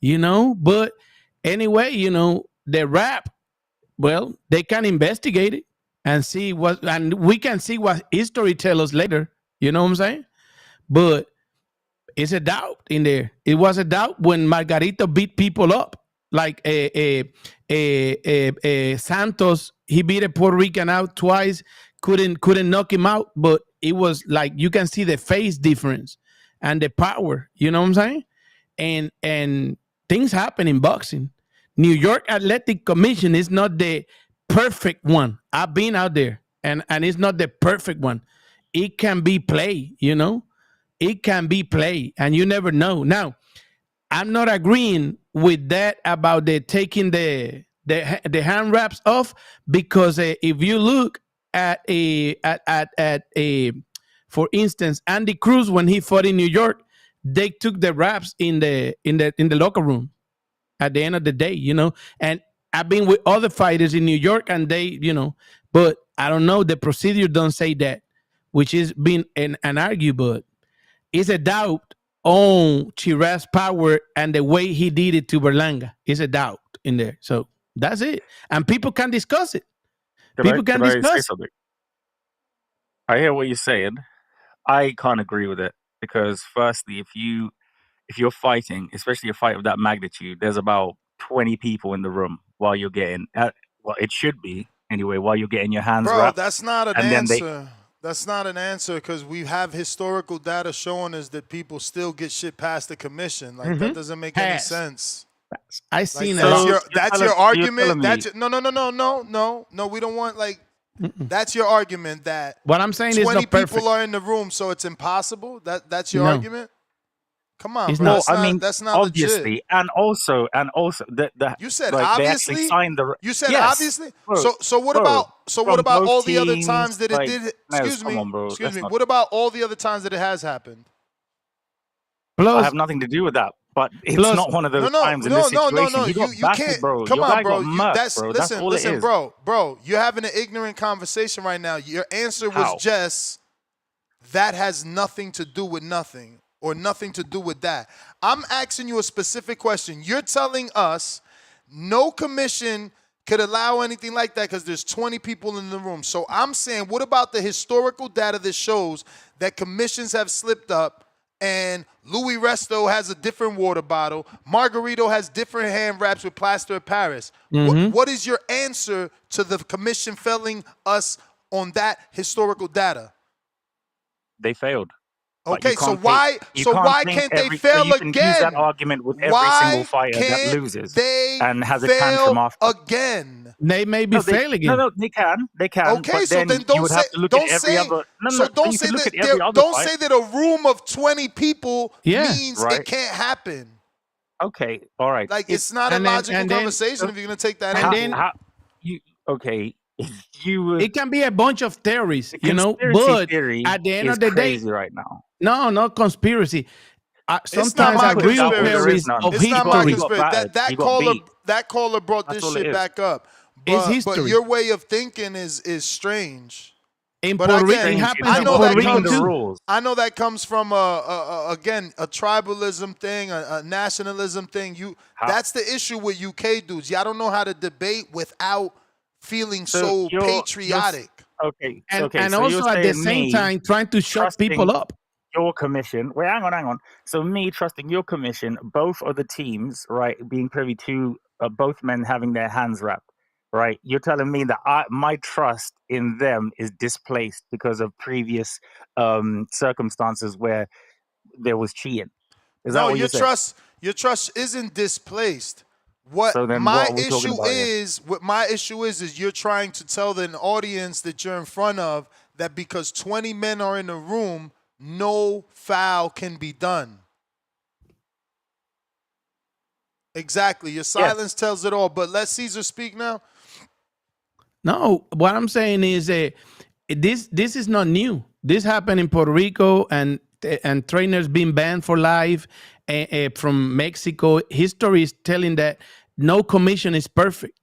you know. But anyway, you know, the rap, well, they can investigate it and see what, and we can see what history tells us later. You know what I'm saying? but it's a doubt in there. It was a doubt when Margarito beat people up, like Santos. He beat a Puerto Rican out twice, couldn't knock him out, but it was like you can see the face difference and the power. You know what I'm saying? And things happen in boxing. New York Athletic Commission is not the perfect one. I've been out there, and it's not the perfect one. It can be play, you know. It can be play, and you never know. Now, I'm not agreeing with that about the taking the hand wraps off, because if you look at for instance, Andy Cruz, when he fought in New York, they took the wraps in the locker room at the end of the day, you know. And I've been with other fighters in New York, and they, you know, but I don't know, the procedure don't say that, which is being an argue, but it's a doubt on Chira's power and the way he did it to Berlanga. It's a doubt in there. So that's it. And people can discuss it. People can Can I say discuss. something? I hear what you're saying. I can't agree with it because, firstly, if you're fighting, especially a fight of that magnitude, there's about 20 people in the room while you're getting, well, it should be anyway, while you're getting your hands Bro, wrapped. that's not an And then answer. That's not an answer because we have historical data showing us that people still get shit past the commission. Like that doesn't make any sense. I Like, seen that's your argument. me- That's no. We don't want like. That's your argument that what I'm saying is 20 not perfect. people are in the room, so it's impossible. That's your No. argument. Come on, It's bro. not. That's Well, I not, mean, that's not obviously, legit. and also, the You said like, they actually obviously. signed the. You said Yes, obviously. bro, So what bro, about from both all the other teams, times that it like, did? Nez, Excuse come me. on, bro. Excuse Let's me. not- What about all the other times that it has happened? I Plus, have nothing to do with that, but it's plus, not one of those No. times in this situation. He got You battered, can't. bro. Come Your on, guy bro. got murked, That's bro. That's all listen, it is. bro. You're having an ignorant conversation right now. Your answer was How? just that has nothing to do with nothing or nothing to do with that. I'm asking you a specific question. You're telling us no commission could allow anything like that because there's 20 people in the room. So I'm saying, what about the historical data that shows that commissions have slipped up and Louis Resto has a different water bottle, Margarito has different hand wraps with plaster of Paris? What is your answer to the commission failing us on that historical data? They failed. But Okay, you so can't why take- you so why think can't they every- fail you can use that again? argument with every Why single fighter that can't loses they and has a fail tantrum after. again? they may be failing. No, they can. They can. Okay, but so then you don't would say have to look at every other. don't you say can look that at every other don't fight. say that a room of 20 people Yeah. means Right. it can't happen. Okay, all right. Like it's not a and then- logical and then- conversation if you're gonna take that and angle. then- Okay, you would. It can be a bunch of theories, The you know, conspiracy but theory at the end is of the day, crazy right now. no, not conspiracy. It's Sometimes not are my real conspiracy. theories of It's not my history. conspiracy. That caller brought That's this all it shit is. back up. It's But history. your way of thinking is strange. In But Puerto Rico, again, it happens I in know Puerto that Rico comes. too. I know that comes from again a tribalism thing, a nationalism thing. That's the issue with UK dudes. Y'all don't know how to debate without feeling so patriotic. Okay, And okay. so also you're at the saying same me time trying to shut trusting people up. Your commission. Wait, hang on. So me trusting your commission, both of the teams, right, being privy to both men having their hands wrapped, right? You're telling me that my trust in them is displaced because of previous circumstances where there was cheating. Is that No, what you're saying? your trust isn't displaced. What So then my what are we talking issue about here? is you're trying to tell the audience that you're in front of that because 20 men are in a room, no foul can be done. Exactly. Your silence tells it all. But let Caesar speak now. No, what I'm saying is this is not new. This happened in Puerto Rico, and trainers being banned for life from Mexico. History is telling that no commission is perfect.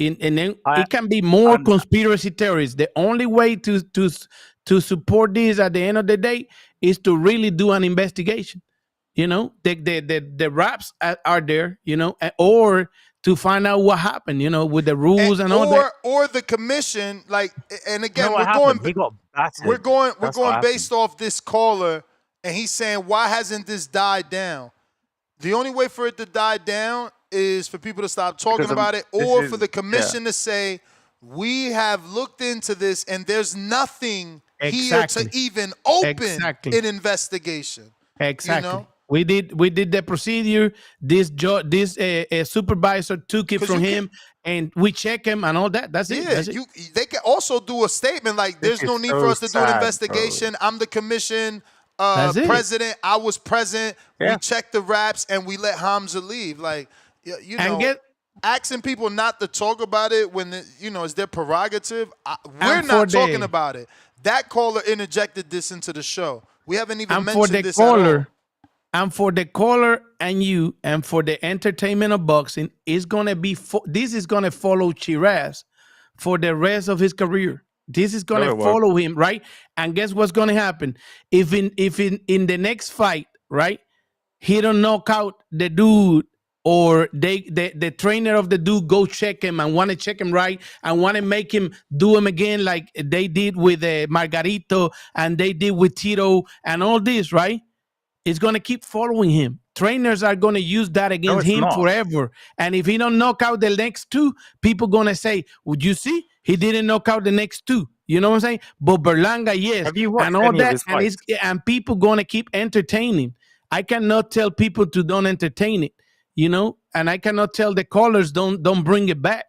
And then it can be more conspiracy theories. The only way to support this at the end of the day is to really do an investigation. You know, the raps are there, you know, or to find out what happened, you know, with the rules and all that. Or the commission, like, and again, You know what we're happened? He got battered. going That's what based off this caller and he's saying, why hasn't this died down? The only way for it to die down is for people to stop talking Because about it, this or for is the commission to say, we have looked into this and there's nothing here to Exactly. even open Exactly. an investigation. Exactly. You know? We did the procedure. This supervisor took it 'Cause from you can, him, and we check him and all that. That's it. yeah, That's it. they can also do a statement like, this there's is no need for so us to do an sad, bro. investigation. I'm the commission That's it. president. I was present. Yeah. We checked the raps and we let Hamza leave. Like, you And know, get asking people not to talk about it when, it's their prerogative. We're and for not talking the about it. That caller interjected this into the show. We haven't even and for mentioned the this at all. caller and for the caller and you and for the entertainment of boxing is gonna be this is gonna follow Shiraz for the rest of his career. This is No, gonna it won't. follow him, right? And guess what's gonna happen if in the next fight, right? He don't knock out the dude, or the trainer of the dude go check him and want to check him right and want to make him do him again like they did with Margarito and they did with Tito and all this, right? It's going to keep following him. Trainers are going to use that No, against it's him not. forever. And if he don't knock out the next two, people going to say, would you see? He didn't knock out the next two. You know what I'm saying? But Berlanga, yes. Have you And watched all any of that. his And fights? and people going to keep entertaining. I cannot tell people to don't entertain it, and I cannot tell the callers don't bring it back.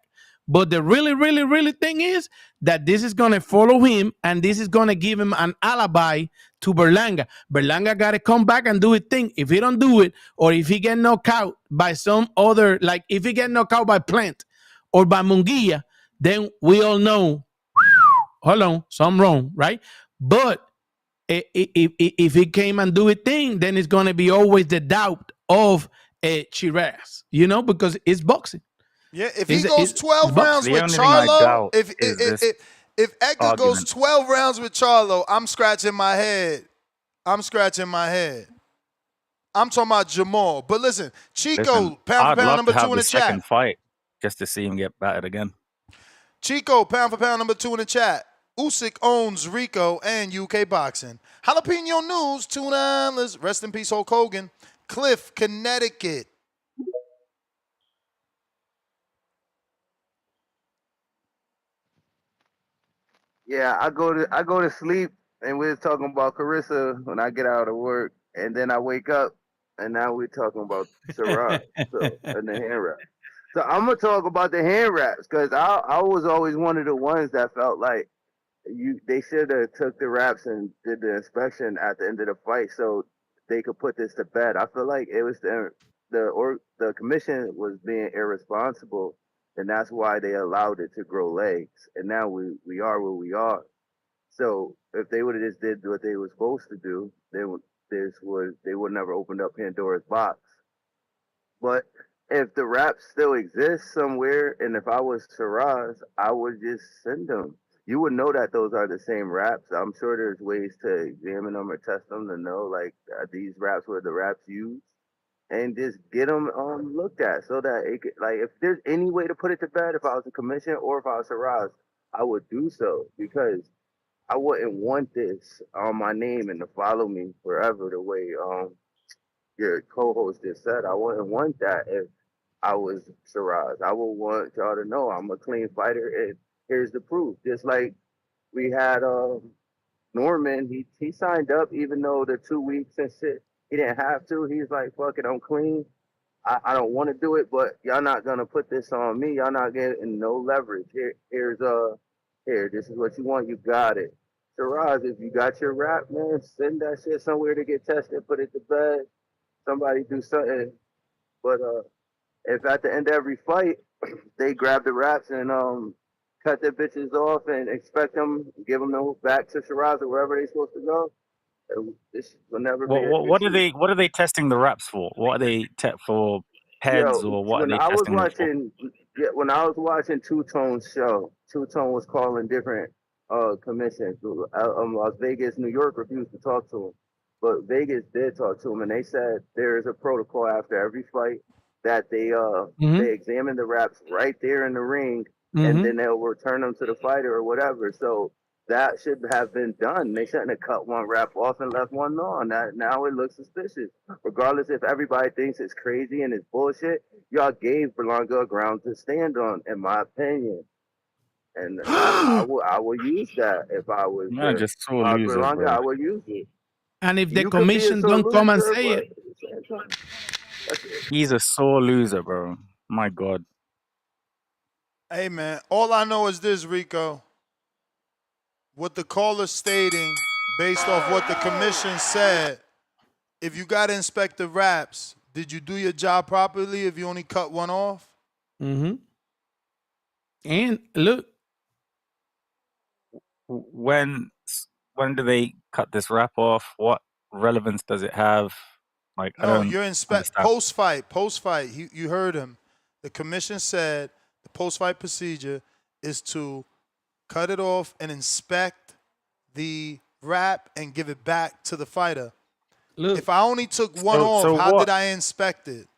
But the really, really, really thing is that this is going to follow him, and this is going to give him an alibi to Berlanga. Berlanga got to come back and do his thing. If he don't do it, or if he get knocked out by some other, like if he get knocked out by Plant or by Munguia, then we all know, hold on, something wrong, right? But if he came and do a thing, then it's going to be always the doubt of Shiraz, because it's boxing. Yeah, if he goes It's 12 boxing. rounds The with only thing I Charlo, doubt if is this if Edgar goes argument. 12 rounds with Charlo, I'm scratching my head. I'm talking about Jamal. But listen, Chico, Listen, pound for I'd pound love number to have 2 in the the chat. second fight just to see him get battered again. Chico, pound for pound number 2 in the chat. Usyk owns Rico and UK boxing. Jalapeno News, $2. Rest in peace, Hulk Hogan. Cliff, Connecticut. Yeah, I go to sleep and we're talking about Claressa when I get out of work, and then I wake up and now we're talking about Sarah and the hand wrap. So I'm gonna talk about the hand wraps because I was always one of the ones that felt like they should have took the wraps and did the inspection at the end of the fight so they could put this to bed. I feel like it was the commission was being irresponsible, and that's why they allowed it to grow legs. And now we are where we are. So if they would have just did what they were supposed to do, they would never opened up Pandora's box. But if the raps still exist somewhere, and if I was Shiraz, I would just send them. You would know that those are the same raps. I'm sure there's ways to examine them or test them to know like these raps were the raps used, and just get them looked at so that it could, like, if there's any way to put it to bed, if I was a commission or if I was Shiraz, I would do so because I wouldn't want this on my name and to follow me forever the way your co-host just said. I wouldn't want that if I was Shiraz. I would want y'all to know I'm a clean fighter, and here's the proof. Just like we had Norman, he signed up even though the 2 weeks and shit, he didn't have to. He's like, fuck it, I'm clean. I don't want to do it, but y'all not gonna put this on me. Y'all not getting no leverage. Here, this is what you want. You got it. Shiraz, if you got your rap, man, send that shit somewhere to get tested. Put it to bed. Somebody do something. But if at the end of every fight they grab the raps and cut their bitches off and expect them, give them back to Shiraz or wherever they're supposed to go, this will never be an What are issue. they testing the reps for? What are they for heads, Yo, or what are they testing them for? when I was watching Two Tone's show, Two Tone was calling different commissions. Las Vegas, New York refused to talk to him, but Vegas did talk to him, and they said there is a protocol after every fight that they examine the raps right there in the ring, and then they'll return them to the fighter or whatever. So that should have been done. They shouldn't have cut one rap off and left one on. That now it looks suspicious. Regardless if everybody thinks it's crazy and it's bullshit, y'all gave Berlanga a ground to stand on, in my opinion. And I will use that if I was Man, just if sore I was losers, Berlanga, bro. I would use it. And if the You could be a commission sore don't come and loser, say but it, at the same time, that's it. He's a sore loser, bro. My God. Hey, man, all I know is this, Rico. What the caller stating, based off what the commission said, if you got to inspect the raps, did you do your job properly if you only cut one off? mm-hmm. And look, When when do they cut this rap off? What relevance does it have? Like, I No, don't you're understand. post-fight. You heard him. The commission said the post-fight procedure is to cut it off and inspect the rap and give it back to the fighter. look. If I only took one So, off, so how what? did I inspect it?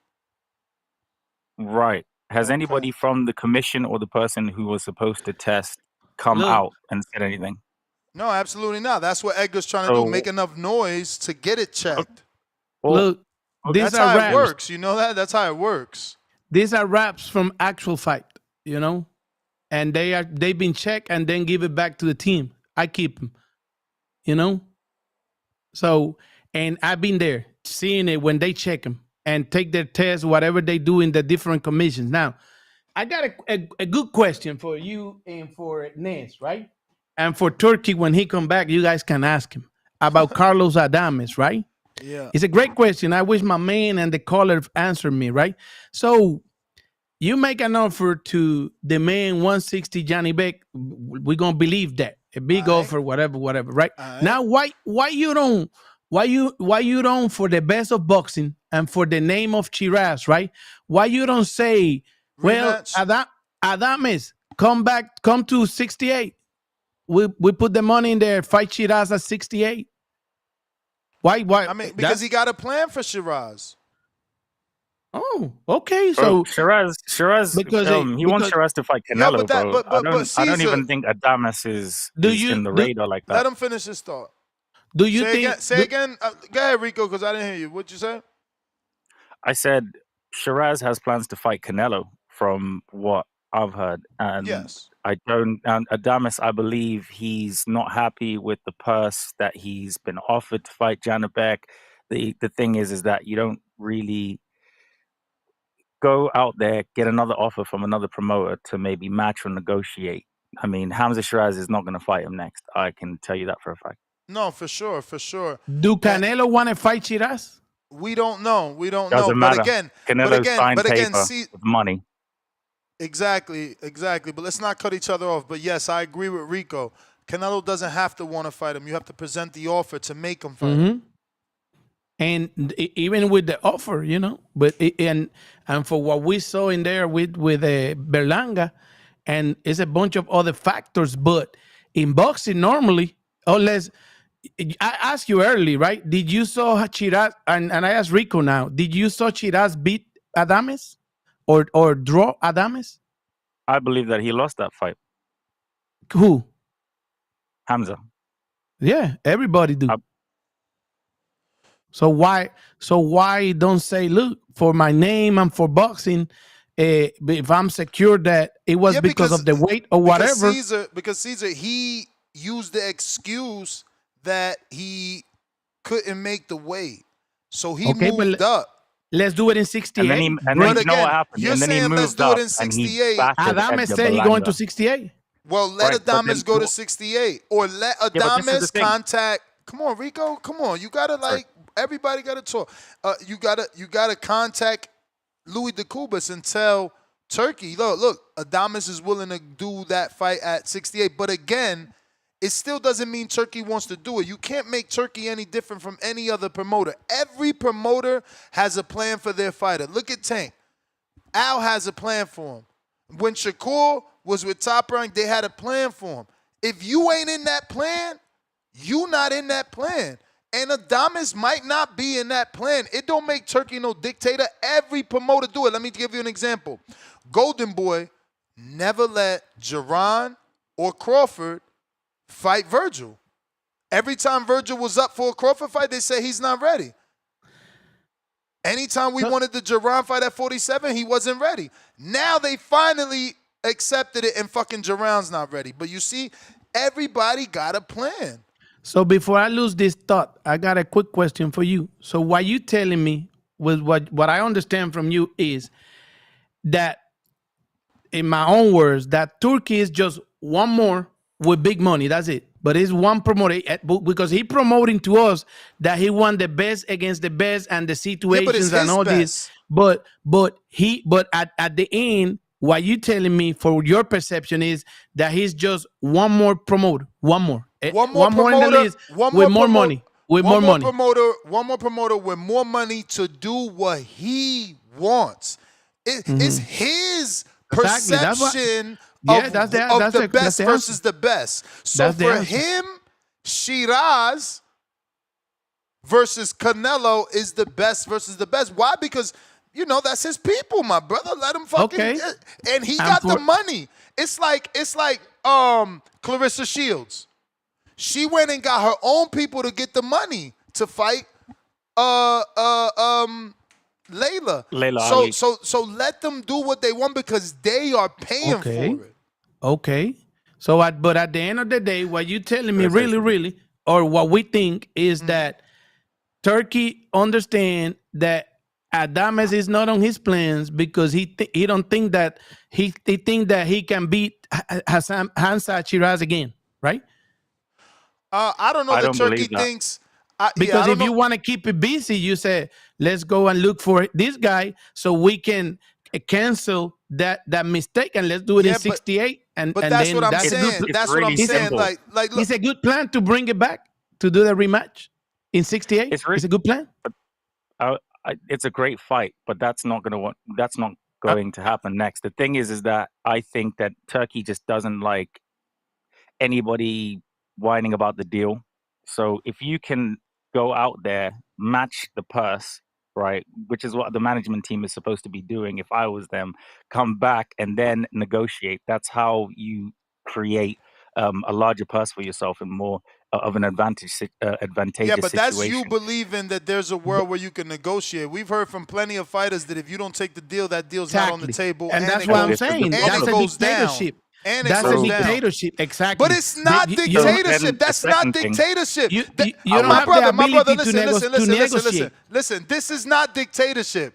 Right. Has Okay. anybody from the commission or the person who was supposed to test come Look. out and said anything? No, absolutely not. That's what Edgar's trying to do. Make So, enough noise to get it checked. well, Look, these That's are how it raps. works. You know that? That's how it works. These are raps from actual fight, you know, and they've been checked and then give it back to the team. I keep them, you know. So, and I've been there seeing it when they check them and take their test, whatever they do in the different commissions. Now, I got a good question for you and for Ness, right? And for Turkey, when he come back, you guys can ask him about Carlos Adames, right? Yeah. It's a great question. I wish my man and the caller answered me, right? So you make an offer to the man 160 Johnny Beck, we're gonna believe that. A big offer, whatever, right? Now why you don't for the best of boxing and for the name of Chiraz, right? Why you don't say, well, Rematch? Adames, come to 68. We put the money in there, fight Chiraz at 68. Why? I mean, because he got a plan for Shiraz. Oh, okay. bro, So Shiraz, because he wants Shiraz to fight Yo, Canelo, bro. but I don't Caesar, even think Adames is you in the radar like let that. him finish his thought. do you Say think again. Say again. Go ahead, Rico, because I didn't hear you. What'd you say? I said Shiraz has plans to fight Canelo, from what I've heard, and Yes. I don't. And Adames, I believe he's not happy with the purse that he's been offered to fight Janabek. The thing is that you don't really go out there, get another offer from another promoter to maybe match or negotiate. I mean, Hamza Shiraz is not going to fight him next. I can tell you that for a fact. No, for sure, for sure. do Canelo want to fight Chiraz? We don't know. We don't know. Doesn't But matter. again, Canelo signed paper see, with money. exactly. But let's not cut each other off. But yes, I agree with Rico. Canelo doesn't have to want to fight him. You have to present the offer to make him fight him. And even with the offer, you know, but and for what we saw in there with Berlanga, and it's a bunch of other factors. But in boxing, normally, unless I asked you early, right? Did you saw Chiraz and I asked Rico now? Did you saw Chiraz beat Adames or draw Adames? I believe that he lost that fight. Who? Hamza. Yeah, everybody do. So why don't say, look, for my name and for boxing, if I'm secure that it was because of the weight or whatever. Because Caesar, he used the excuse that he couldn't make the weight, so he moved up. Let's do it in 68. And then you know what happened? You're and then he saying moved let's do up it in and he 68. battered Adames Edgar said he going Berlanga. to 68. Well, let Right, but Adames go to 68, or let but this is the Adames thing. contact. Come on, Rico. Come on. You gotta everybody gotta talk. You gotta contact Louis DeCubas and tell Turkey, look, Adames is willing to do that fight at 68. But again, it still doesn't mean Turkey wants to do it. You can't make Turkey any different from any other promoter. Every promoter has a plan for their fighter. Look at Tank. Al has a plan for him. When Shakur was with Top Rank, they had a plan for him. If you ain't in that plan, you not in that plan. And Adames might not be in that plan. It don't make Turkey no dictator. Every promoter do it. Let me give you an example. Golden Boy never let Jerron or Crawford fight Virgil. Every time Virgil was up for a Crawford fight, they say he's not ready. Anytime we wanted the Jerron fight at 47, he wasn't ready. Now they finally accepted it and fucking Jerron's not ready. But you see, everybody got a plan. So before I lose this thought, I got a quick question for you. So what you telling me with what I understand from you is that, in my own words, that Turkey is just one more with big money. That's it. But it's one promoter because he promoting to us that he won the best against the best and the situations and all this. But at the end, what you telling me for your perception is that he's just one more promoter, one more in the list with more money. With more money. One more promoter with more money to do what he wants. It's his perception of the best versus the best. So for him, Shiraz versus Canelo is the best versus the best. Why? Because, you know, that's his people, my brother. Let him fucking and he got the money. It's like Claressa Shields. She went and got her own people to get the money to fight Layla. So let them do what they want because they are paying for it. Okay. So but at the end of the day, what you telling me really, or what we think is that Turkey understand that Adames is not on his plans because he don't think that he think that he can beat Hamza Shiraz again, right? I don't know that Turkey thinks. Because if you want to keep it busy, you say, let's go and look for this guy so we can cancel that mistake and let's do it in 68. But that's what I'm saying. That's what I'm saying. Like, look, it's a good plan to bring it back to do the rematch in 68. It's a good plan. It's a great fight, but that's not going to happen next. The thing is that I think that Turkey just doesn't like anybody whining about the deal. So if you can go out there, match the purse, right, which is what the management team is supposed to be doing. If I was them, come back and then negotiate. That's how you create a larger purse for yourself and more of an advantageous situation. Yeah, but that's you believing that there's a world where you can negotiate. We've heard from plenty of fighters that if you don't take the deal, that deal's not on the table. And that's what I'm saying. That's a dictatorship. That's a dictatorship, exactly. But it's not dictatorship. That's not dictatorship. You don't have the ability to negotiate. Listen, this is not dictatorship.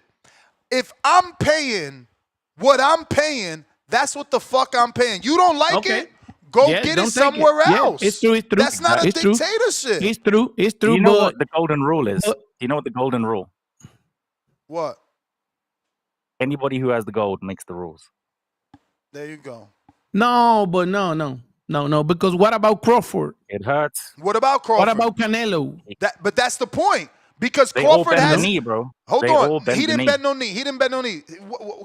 If I'm paying what I'm paying, that's what the fuck I'm paying. You don't like it? Go get it somewhere else. It's true. That's not a dictatorship. It's true. Do you know what the golden rule is? Do you know what the golden rule? What? Anybody who has the gold makes the rules. There you go. No, but no. Because what about Crawford? It hurts. What about Crawford? What about Canelo? But that's the point. Because they Crawford all bend has the knee, bro. Hold they on. He didn't bend no knee.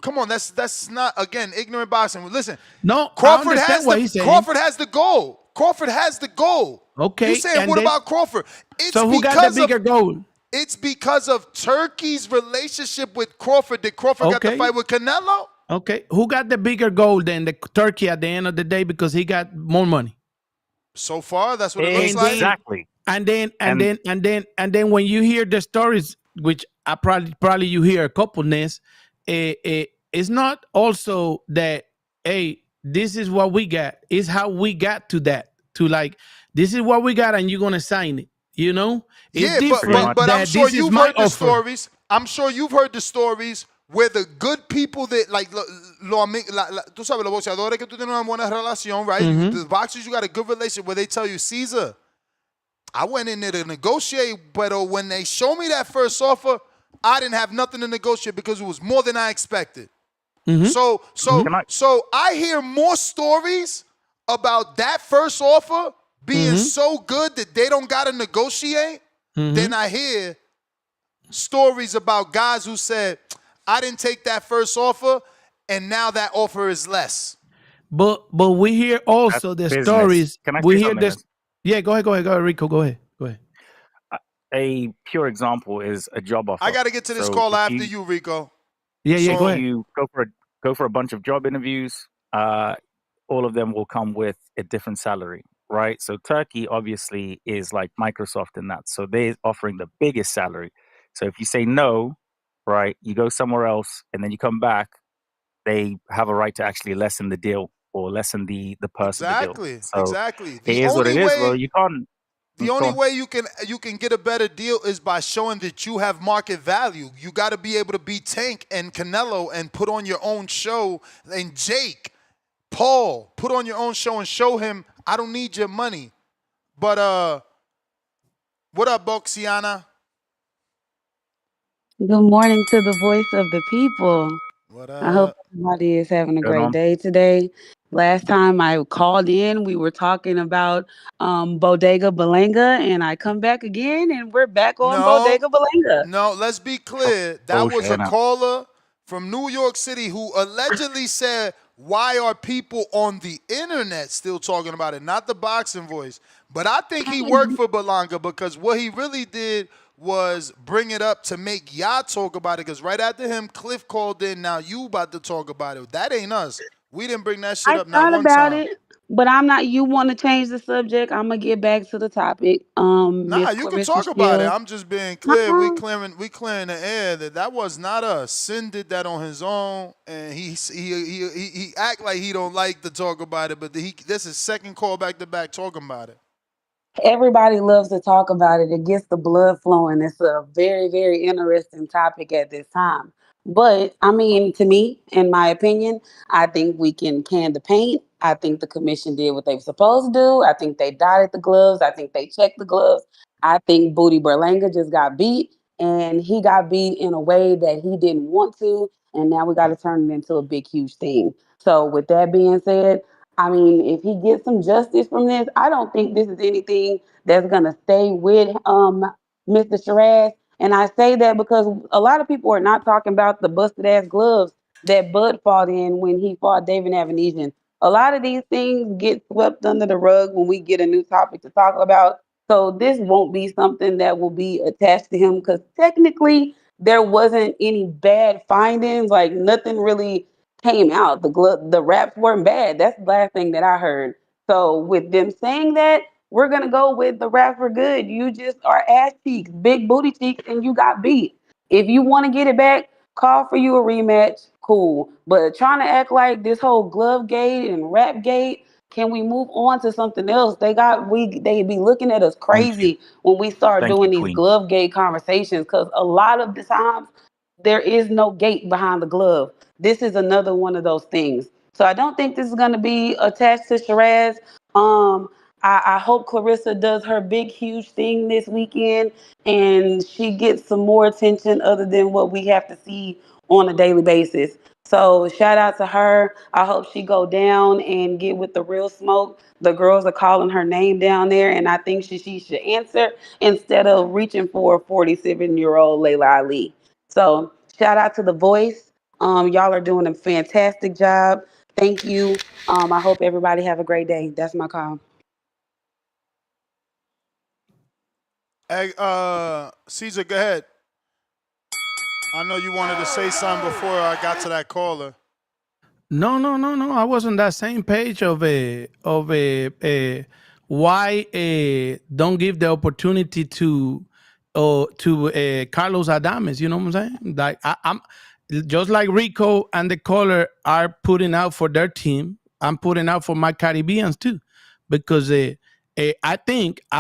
Come on, that's not, again, ignorant boxing. Listen. No, Crawford has the goal. Crawford has the goal. Okay. You saying what about Crawford? So who got the bigger goal? It's because of Turkey's relationship with Crawford. Did Crawford got the fight with Canelo? Okay. Who got the bigger goal than the Turkey at the end of the day because he got more money? So far, that's what it looks like. Exactly. And then when you hear the stories, which I probably you hear a couple, Ness, it's not also that, hey, this is what we got. It's how we got to that. To like, this is what we got and you're going to sign it. You know? It's different. But I'm sure you've heard the stories. I'm sure you've heard the stories where the good people that, like, tú sabes, los boxeadores que tú tienes una buena relación, right? The boxers, you got a good relationship where they tell you, Caesar, I went in there to negotiate, but when they show me that first offer, I didn't have nothing to negotiate because it was more than I expected. So I hear more stories about that first offer being so good that they don't got to negotiate than I hear stories about guys who said, I didn't take that first offer, and now that offer is less. But we hear also the stories. Can I we say hear something? this. Yeah, go ahead, Rico. Go ahead. A pure example is a job offer. I got to get to this call after you, Rico. Yeah, go ahead. You go for a bunch of job interviews. All of them will come with a different salary, right? So Turkey obviously is like Microsoft in that. So they're offering the biggest salary. So if you say no, right, you go somewhere else and then you come back, they have a right to actually lessen the deal or lessen the purse of the deal. Exactly. So Exactly. it is what it is, bro. You can't The go only on. way you can get a better deal is by showing that you have market value. You got to be able to beat Tank and Canelo and put on your own show, and Jake, Paul, put on your own show and show him I don't need your money. But what up, Boxiana? Good morning to the voice of the people. What I hope up? everybody is having a Going great on. day today. Last time I called in, we were talking about Bodega Balanga, and I come back again, and we're back on No, Bodega Balanga. no, let's be clear. That was a Bullshit, innit? caller from New York City who allegedly said, why are people on the internet still talking about it? Not the boxing voice. But I think he worked for Belanga because what he really did was bring it up to make y'all talk about it. Because right after him, Cliff called in. Now you about to talk about it. That ain't us. We didn't bring that shit I up not thought one about time. it, but I'm not. You want to change the subject? I'm gonna get back to the topic. Nah, Miss you can Clarissa talk about it. Shields. I'm just being clear. Nuh-uh. We clearing the air that was not us. Sin did that on his own, and he act like he don't like to talk about it. But this is second call back to back talking about it. Everybody loves to talk about it. It gets the blood flowing. It's a very, very interesting topic at this time. But I mean, to me, in my opinion, I think we can the paint. I think the commission did what they were supposed to do. I think they dotted the gloves. I think they checked the gloves. I think Booty Berlanga just got beat, and he got beat in a way that he didn't want to. And now we got to turn it into a big, huge thing. So, with that being said, I mean, if he gets some justice from this, I don't think this is anything that's gonna stay with Mr. Shiraz. And I say that because a lot of people are not talking about the busted ass gloves that Bud fought in when he fought David Avanesian. A lot of these things get swept under the rug when we get a new topic to talk about. So this won't be something that will be attached to him because technically there wasn't any bad findings, like nothing really came out. The raps weren't bad. That's the last thing that I heard. So with them saying that, we're gonna go with the raps were good. You just are ass cheeks, big booty cheeks, and you got beat. If you want to get it back, call for you a rematch. Cool. But trying to act like this whole glove gate and rap gate, can we move on to something else? They be looking at us Thank you. crazy when we start Thank you, doing these Queen. glove gate conversations because a lot of the times there is no gate behind the glove. This is another one of those things. So I don't think this is going to be attached to Shiraz. Um, I hope Clarissa does her big, huge thing this weekend and she gets some more attention other than what we have to see on a daily basis. So shout out to her. I hope she go down and get with the real smoke. The girls are calling her name down there, and I think she should answer instead of reaching for a 47-year-old Layla Ali. So shout out to the voice. Y'all are doing a fantastic job. Thank you. I hope everybody have a great day. That's my call. Hey, Caesar, go ahead. I know you wanted to say something before I got to that caller. No. I was on that same page of why don't give the opportunity to Carlos Adames. You know what I'm saying? Like I'm just like Rico and the caller are putting out for their team. I'm putting out for my Caribbeans too, because I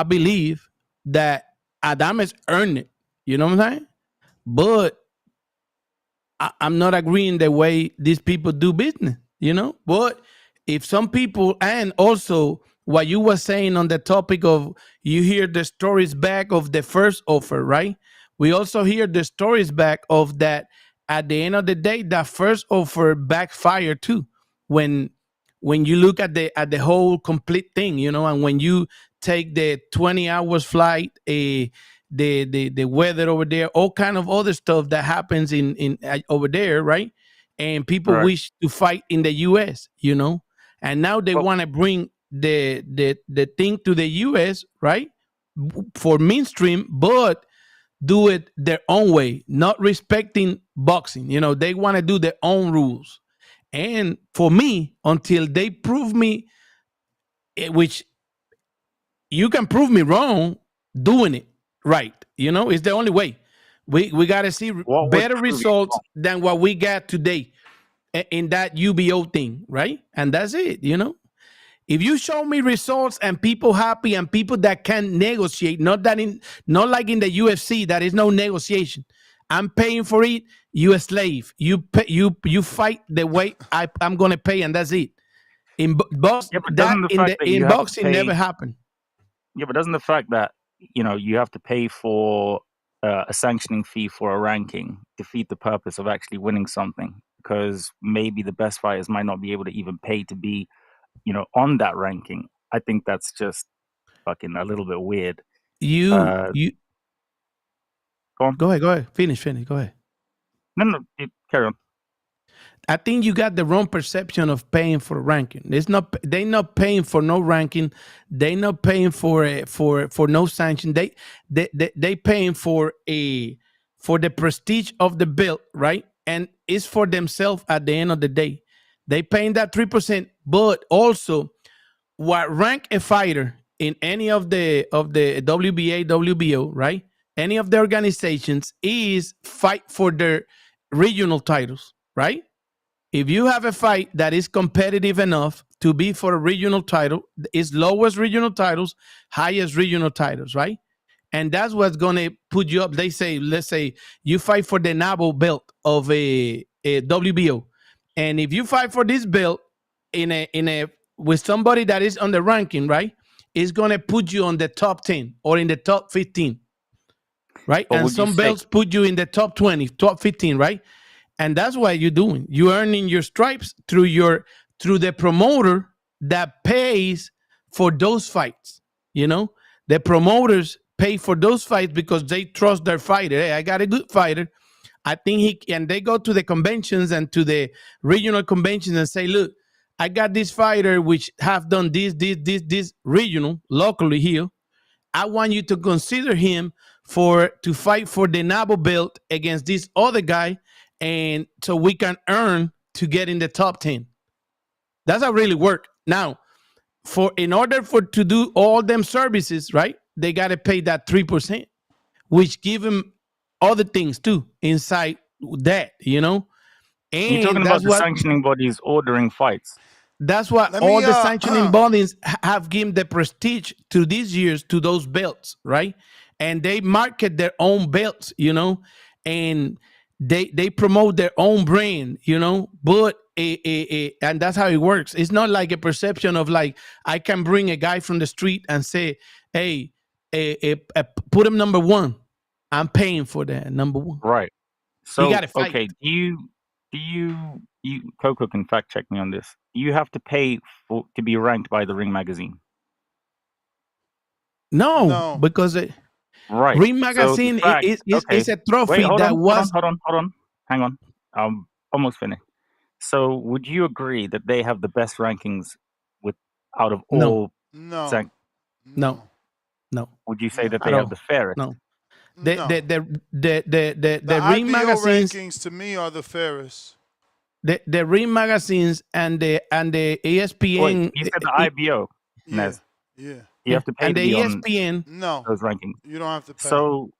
believe that Adames earned it. You know what I'm saying? But I'm not agreeing the way these people do business, you know. But if some people, and also what you were saying on the topic of you hear the stories back of the first offer, right? We also hear the stories back of that at the end of the day, that first offer backfired too. When when you look at the whole complete thing, you know, and when you take the 20 hours flight, the weather over there, all kind of other stuff that happens in over there, right? And people Right. wish to fight in the U.S., you know, and now they Well, want to bring the thing to the U.S., right? For mainstream, but do it their own way, not respecting boxing. You know, they want to do their own rules. And for me, until they prove me, which you can prove me wrong doing it right. It's the only way. We got to see What would better prove you results wrong? than what we got today in that UBO thing, right? And that's it. If you show me results and people happy and people that can negotiate, not like in the UFC, that is no negotiation. I'm paying for it. You a slave. You pay, you fight the way I'm gonna pay, and that's it. In box Yeah, but that doesn't the fact that you in have to boxing pay? never happened. Yeah, but doesn't the fact that you have to pay for a sanctioning fee for a ranking defeat the purpose of actually winning something? Because maybe the best fighters might not be able to even pay to be, on that ranking. I think that's just fucking a little bit weird. You Go on. go ahead. Finish. Go ahead. No, carry on. I think you got the wrong perception of paying for ranking. They not paying for no ranking. They not paying for no sanction. They paying for the prestige of the belt, right? And it's for themselves at the end of the day. They paying that 3%, but also what rank a fighter in any of the WBA, WBO, right? Any of the organizations is fight for their regional titles, right? If you have a fight that is competitive enough to be for a regional title, it's lowest regional titles, highest regional titles, right? And that's what's going to put you up. Let's say you fight for the NABO belt of a WBO. And if you fight for this belt with somebody that is on the ranking, right? It's going to put you on the top 10 or in the top 15, right? But and some belts put you in the top 20, top 15, right? And that's what you're doing. You're earning your stripes through the promoter that pays for those fights. The promoters pay for those fights because they trust their fighter. Hey, I got a good fighter. I think and they go to the conventions and to the regional conventions and say, look, I got this fighter which have done this regional locally here. I want you to consider him to fight for the NABO belt against this other guy, and so we can earn to get in the top 10. That's how it really work. Now, in order to do all them services, right? They got to pay that 3%, which give them other things too inside that, And you're talking about the sanctioning bodies ordering fights. That's what the sanctioning bodies have given the prestige to these years to those belts, right? And they market their own belts, and they promote their own brand, But and that's how it works. It's not like a perception of like I can bring a guy from the street and say, "Hey, put him number one." I'm paying for that number one. Right. So you got to fight. Okay, do you Coco can fact check me on this. Do you have to pay to be ranked by the Ring magazine? No. Because right. Ring magazine is a trophy. Hold on. Hang on. I'm almost finished. So would you agree that they have the best rankings out of all? No. No. Would you say that they have the fairest? No. The Ring IBO magazines rankings to me are the fairest. The Ring magazines and the ESPN. Wait, you said the IBO. Nez. Yeah. You have to pay and to the be ESPN. No. Those rankings. You don't have to pay. So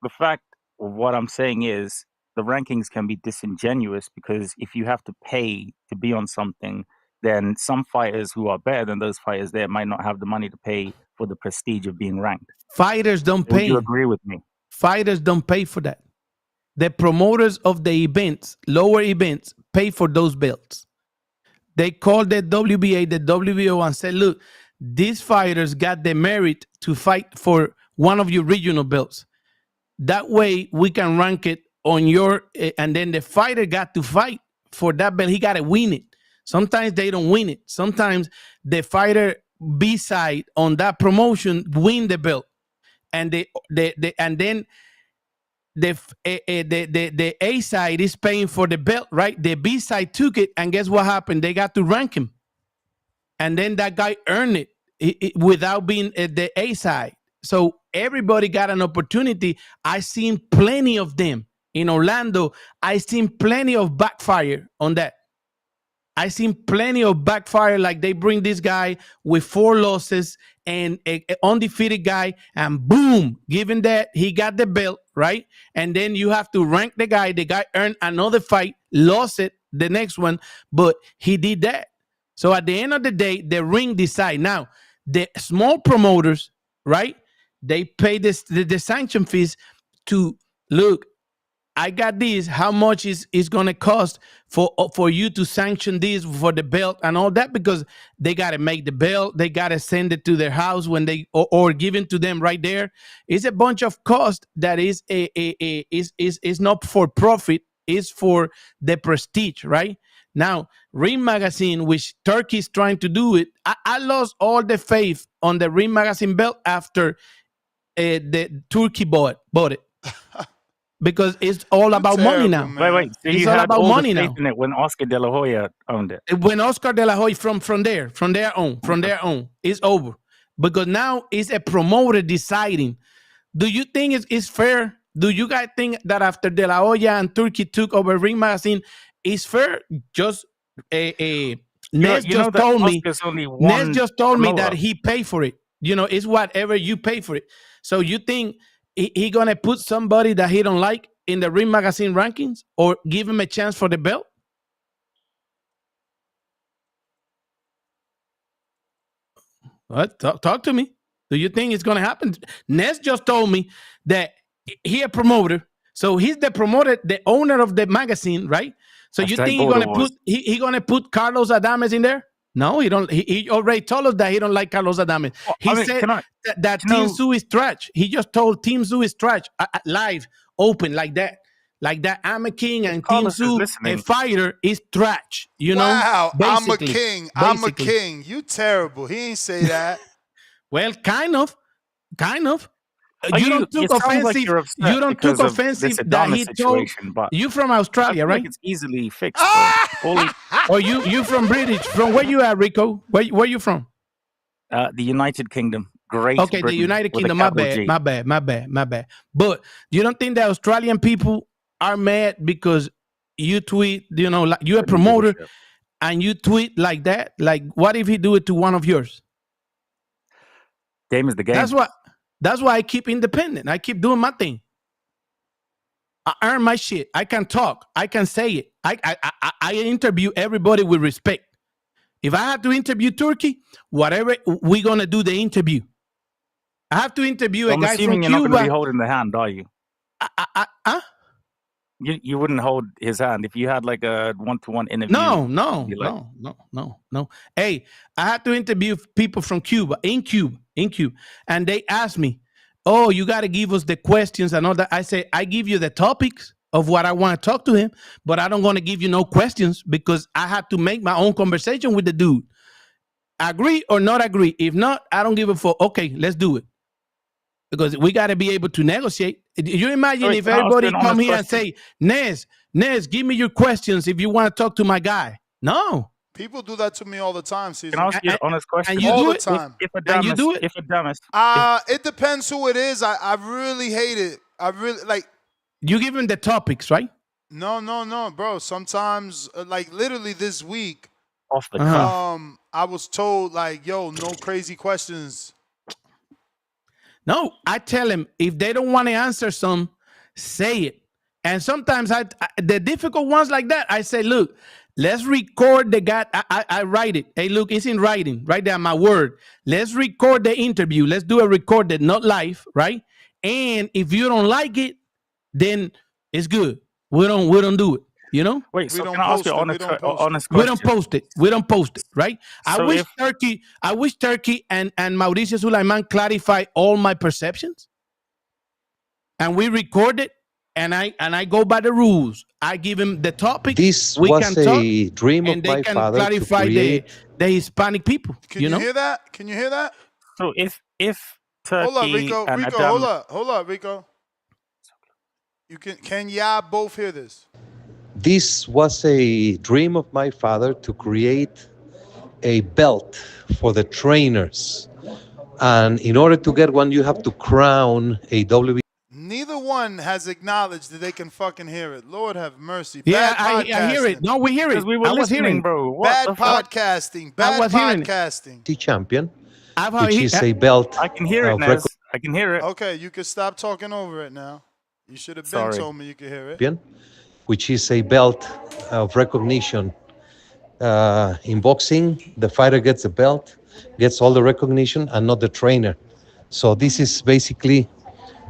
the fact of what I'm saying is the rankings can be disingenuous because if you have to pay to be on something, then some fighters who are better than those fighters there might not have the money to pay for the prestige of being ranked. Fighters don't pay. Would you agree with me? Fighters don't pay for that. The promoters of the events, lower events, pay for those belts. They call the WBA, the WBO, and say, look, these fighters got the merit to fight for one of your regional belts. That way we can rank it on and then the fighter got to fight for that belt. He got to win it. Sometimes they don't win it. Sometimes the fighter B-side on that promotion win the belt. And then the A side is paying for the belt, right? The B side took it, and guess what happened? They got to rank him, and then that guy earned it without being the A side. So everybody got an opportunity. I seen plenty of them in Orlando. I seen plenty of backfire on that. I seen plenty of backfire. Like they bring this guy with 4 losses and a undefeated guy, and boom, given that he got the belt, right? And then you have to rank the guy. The guy earned another fight, lost it, the next one, but he did that. So at the end of the day, the ring decide. Now, the small promoters, right? They pay the sanction fees to look. I got this. How much is going to cost for you to sanction this for the belt and all that? Because they got to make the belt. They got to send it to their house when they or give it to them right there. It's a bunch of cost that is is not for profit. It's for the prestige, right? Now, Ring Magazine, which Turkey is trying to do it, I lost all the faith on the Ring Magazine belt after the Turkey bought it. Because it's all about money now. Wait. So it's you all had about all money the faith now. in it when Oscar De La Hoya owned it. When Oscar De La Hoya from their own, it's over. Because now it's a promoter deciding. Do you think it's fair? Do you guys think that after De La Hoya and Turkey took over Ring Magazine, it's fair? Just Ness just told me. Ness just told me that he paid for it. It's whatever you pay for it. So you think he gonna put somebody that he don't like in the Ring Magazine rankings or give him a chance for the belt? What? Talk to me. Do you think it's gonna happen? Ness just told me that he a promoter, so he's the promoter, the owner of the magazine, right? So you think he gonna put Carlos Adames in there? No, he don't. He already told us that he don't like Carlos Adames. He said that Team Zoo is trash. He just told Team Zoo is trash live, open like that. Like that, I'm a king and Team Zoo, a fighter, is trash. Wow, I'm a basically. king. I'm a king. You terrible. He ain't say that. Well, kind of. You don't took offensive. You don't took offensive that he told you from Australia, right? Like it's easily fixed. Or you from British? From where you at, Rico? Where you from? The United Kingdom. Great. Okay, Britain, the United Kingdom. My bad. But you don't think the Australian people are mad because you tweet? Like you're a promoter and you tweet like that? Like, what if he do it to one of yours? Game is the game. That's why I keep independent. I keep doing my thing. I earn my shit. I can talk. I can say it. I interview everybody with respect. If I have to interview Turkey, whatever, we're going to do the interview. I have to interview a guy from Cuba. I'm assuming you're not going to be holding the hand, are you? You wouldn't hold his hand if you had like a one-to-one interview. No. Hey, I had to interview people from Cuba, in Cuba. And they asked me, oh, you got to give us the questions and all that. I say, I give you the topics of what I want to talk to him, but I don't want to give you no questions because I had to make my own conversation with the dude. Agree or not agree? If not, I don't give a fuck. Okay, let's do it. Because we got to be able to negotiate. You imagine if everybody come here and say, Nez, give me your questions if you want to talk to my guy. No. People do that to me all the time, Caesar. Can I ask you an honest question? And you all do the it? time. And you do it? If a dumbest. It depends who it is. I really hate it. I really like. You give him the topics, right? No, bro. Sometimes, like literally this week, off the cuff. I was told like, yo, no crazy questions. No, I tell him if they don't want to answer some, say it. And sometimes the difficult ones like that, I say, look, let's record the guy. I write it. Hey, look, it's in writing, right there, my word. Let's record the interview. Let's do a recorded, not live, right? And if you don't like it, then it's good. We don't do it. Wait, so can I ask you an honest question? We don't post it, right? I wish Turkey and Mauricio Sulaiman clarify all my perceptions. And we record it, and I go by the rules. I give him the topic. This we was can a talk, dream and of they my can father clarify to create. the Hispanic people. Can you hear that? Can you hear that? So if Turkey hold up, Rico, and Rico, Adam, hold up, Rico. You can y'all both hear this? This was a dream of my father to create a belt for the trainers. And in order to get one, you have to crown a neither one has acknowledged that they can fucking hear it. Lord have mercy. Yeah, Bad I hear it. podcasting. No, we hear it. Because we were I was listening, hearing. bro. What Bad the fuck? podcasting. I Bad was hearing it. podcasting. champion, I've which he, is a belt I can hear it, of Nez. I can hear it. Okay, you can stop talking over it now. You should have been Sorry. told me you could hear it. champion, which is a belt of recognition. In boxing, the fighter gets the belt, gets all the recognition, and not the trainer. So this is basically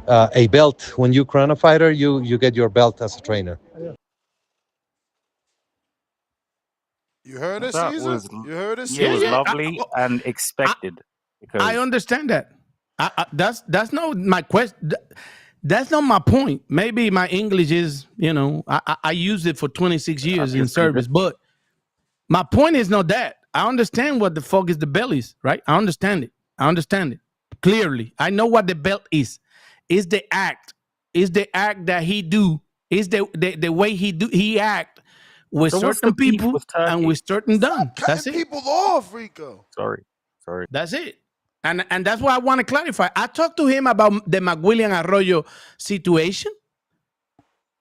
a belt. When you crown a fighter, you get your belt as a trainer. You heard it, That Caesar? was You heard it, it Caesar? was lovely and expected. I understand that. That's not my question. That's not my point. Maybe my English is, I used it for 26 years in service, but my point is not that. I understand what the fuck is the belt is, right? I understand it clearly. I know what the belt is. It's the act. It's the act that he do. It's the way he act with So what's certain the beef people with Turkey? and with certain done. That's Cutting it. people off, Rico. Sorry. That's it. And that's what I want to clarify. I talked to him about the McWilliam Arroyo situation.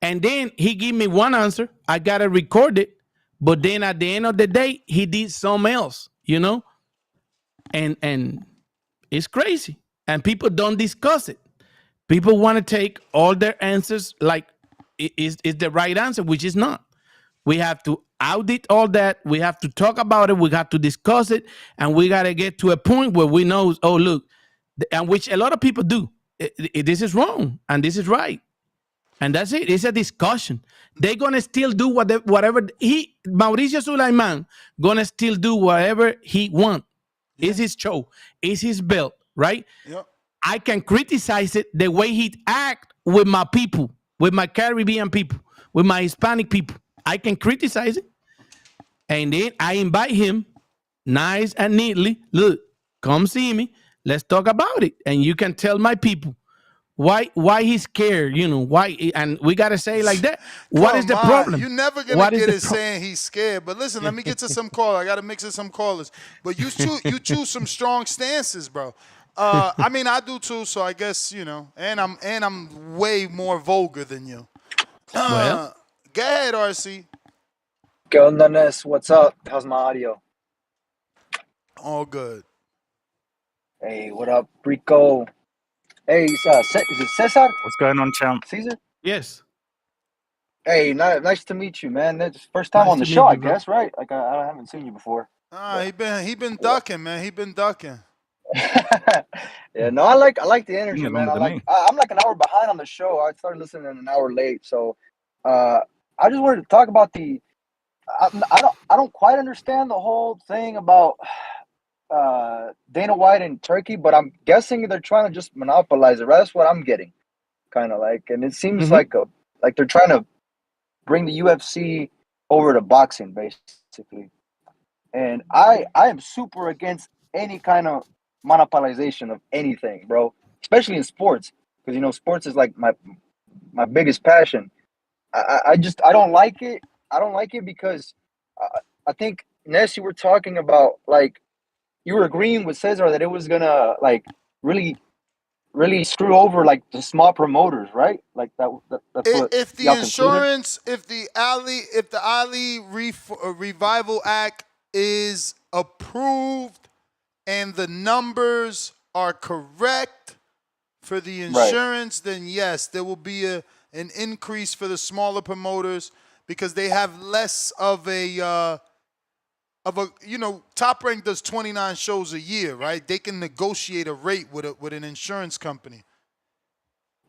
And then he gave me one answer. I got it recorded. But then at the end of the day, he did something else, And it's crazy. And people don't discuss it. People want to take all their answers like is the right answer, which is not. We have to audit all that. We have to talk about it. We have to discuss it. And we got to get to a point where we know, oh, look, and which a lot of people do. This is wrong and this is right. And that's it. It's a discussion. They're going to still do whatever Mauricio Sulaiman, going to still do whatever he wants. Yeah. It's his show. It's his belt, right? Yep. I can criticize it the way he act with my people, with my Caribbean people, with my Hispanic people. I can criticize it. And then I invite him nice and neatly. Look, come see me. Let's talk about it. And you can tell my people why he's scared, why. And we got to say like that. What is the problem? You're never going to get it saying he's scared. But listen, let me get to some callers. I got to mix in some callers. But you choose some strong stances, bro. I mean, I do too. So I guess, and I'm way more vulgar than you. Well. Go ahead, RC. ¿Qué onda, Ness? What's up? How's my audio? All good. Hey, what up, Rico? Hey, is it Cesar? What's going on, champ? Caesar? Yes. Hey, nice to meet you, man. That's the first time on the show, I guess, right? Like I haven't seen you before. He been ducking, man. He been ducking. Yeah, no, I like the energy, man. I'm like an hour behind on the show. I started listening an hour late, so I just wanted to talk about I don't quite understand the whole thing about Dana White and Turkey, but I'm guessing they're trying to just monopolize it, right? That's what I'm getting, kind of like, and it seems like they're trying to bring the UFC over to boxing, basically. And I am super against any kind of monopolization of anything, bro, especially in sports, because sports is like my biggest passion. I don't like it. I don't like it because I think, Ness, you were talking about, like, you were agreeing with Cesar that it was gonna, like, really, really screw over, like, the small promoters, right? Like that's what if the insurance, if the Ali Revival Act is approved and the numbers are correct for the insurance, then yes, there will be an increase for the smaller promoters because they have less of a Top Rank does 29 shows a year, right? They can negotiate a rate with an insurance company.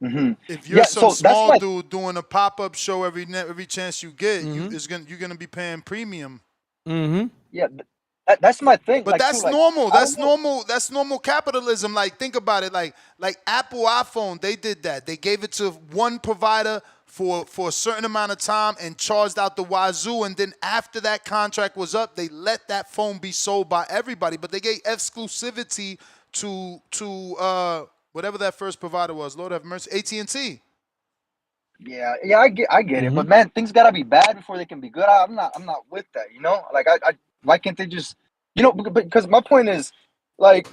Mm-hmm. If you're some small dude doing a pop-up show every chance you get, you're gonna be paying premium. Mm-hmm. Yeah, that's my thing. But that's normal. That's normal. That's normal capitalism. Like, think about it. Like Apple iPhone, they did that. They gave it to one provider for a certain amount of time and charged out the wazoo. And then after that contract was up, they let that phone be sold by everybody. But they gave exclusivity to whatever that first provider was. Lord have mercy, AT&T. Yeah, I get it. But man, things gotta be bad before they can be good. I'm not with that. Like why can't they just, because my point is, like,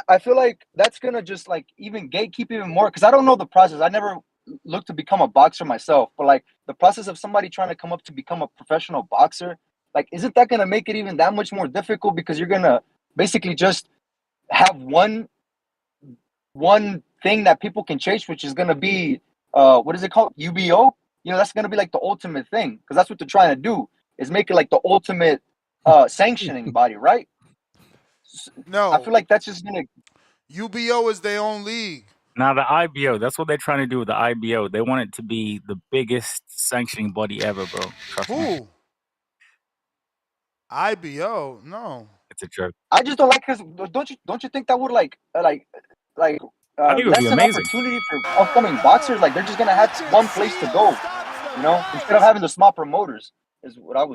I feel like that's gonna just, like, even gatekeep even more, because I don't know the process. I never look to become a boxer myself, but like the process of somebody trying to come up to become a professional boxer, like, isn't that gonna make it even that much more difficult because you're gonna basically just have one thing that people can chase, which is gonna be what is it called? UBO. You know, that's gonna be like the ultimate thing because that's what they're trying to do is make it like the ultimate sanctioning body, right? I No, feel like that's just gonna. UBO is their own league. Now the IBO, that's what they're trying to do with the IBO. They want it to be the biggest sanctioning body ever, bro. Trust me. Who? IBO? No. It's a joke. I just don't like because don't you think that would I think it would be lessen amazing. opportunity for upcoming boxers? Like they're just gonna have one place to go, you know, instead of having the small promoters. Is what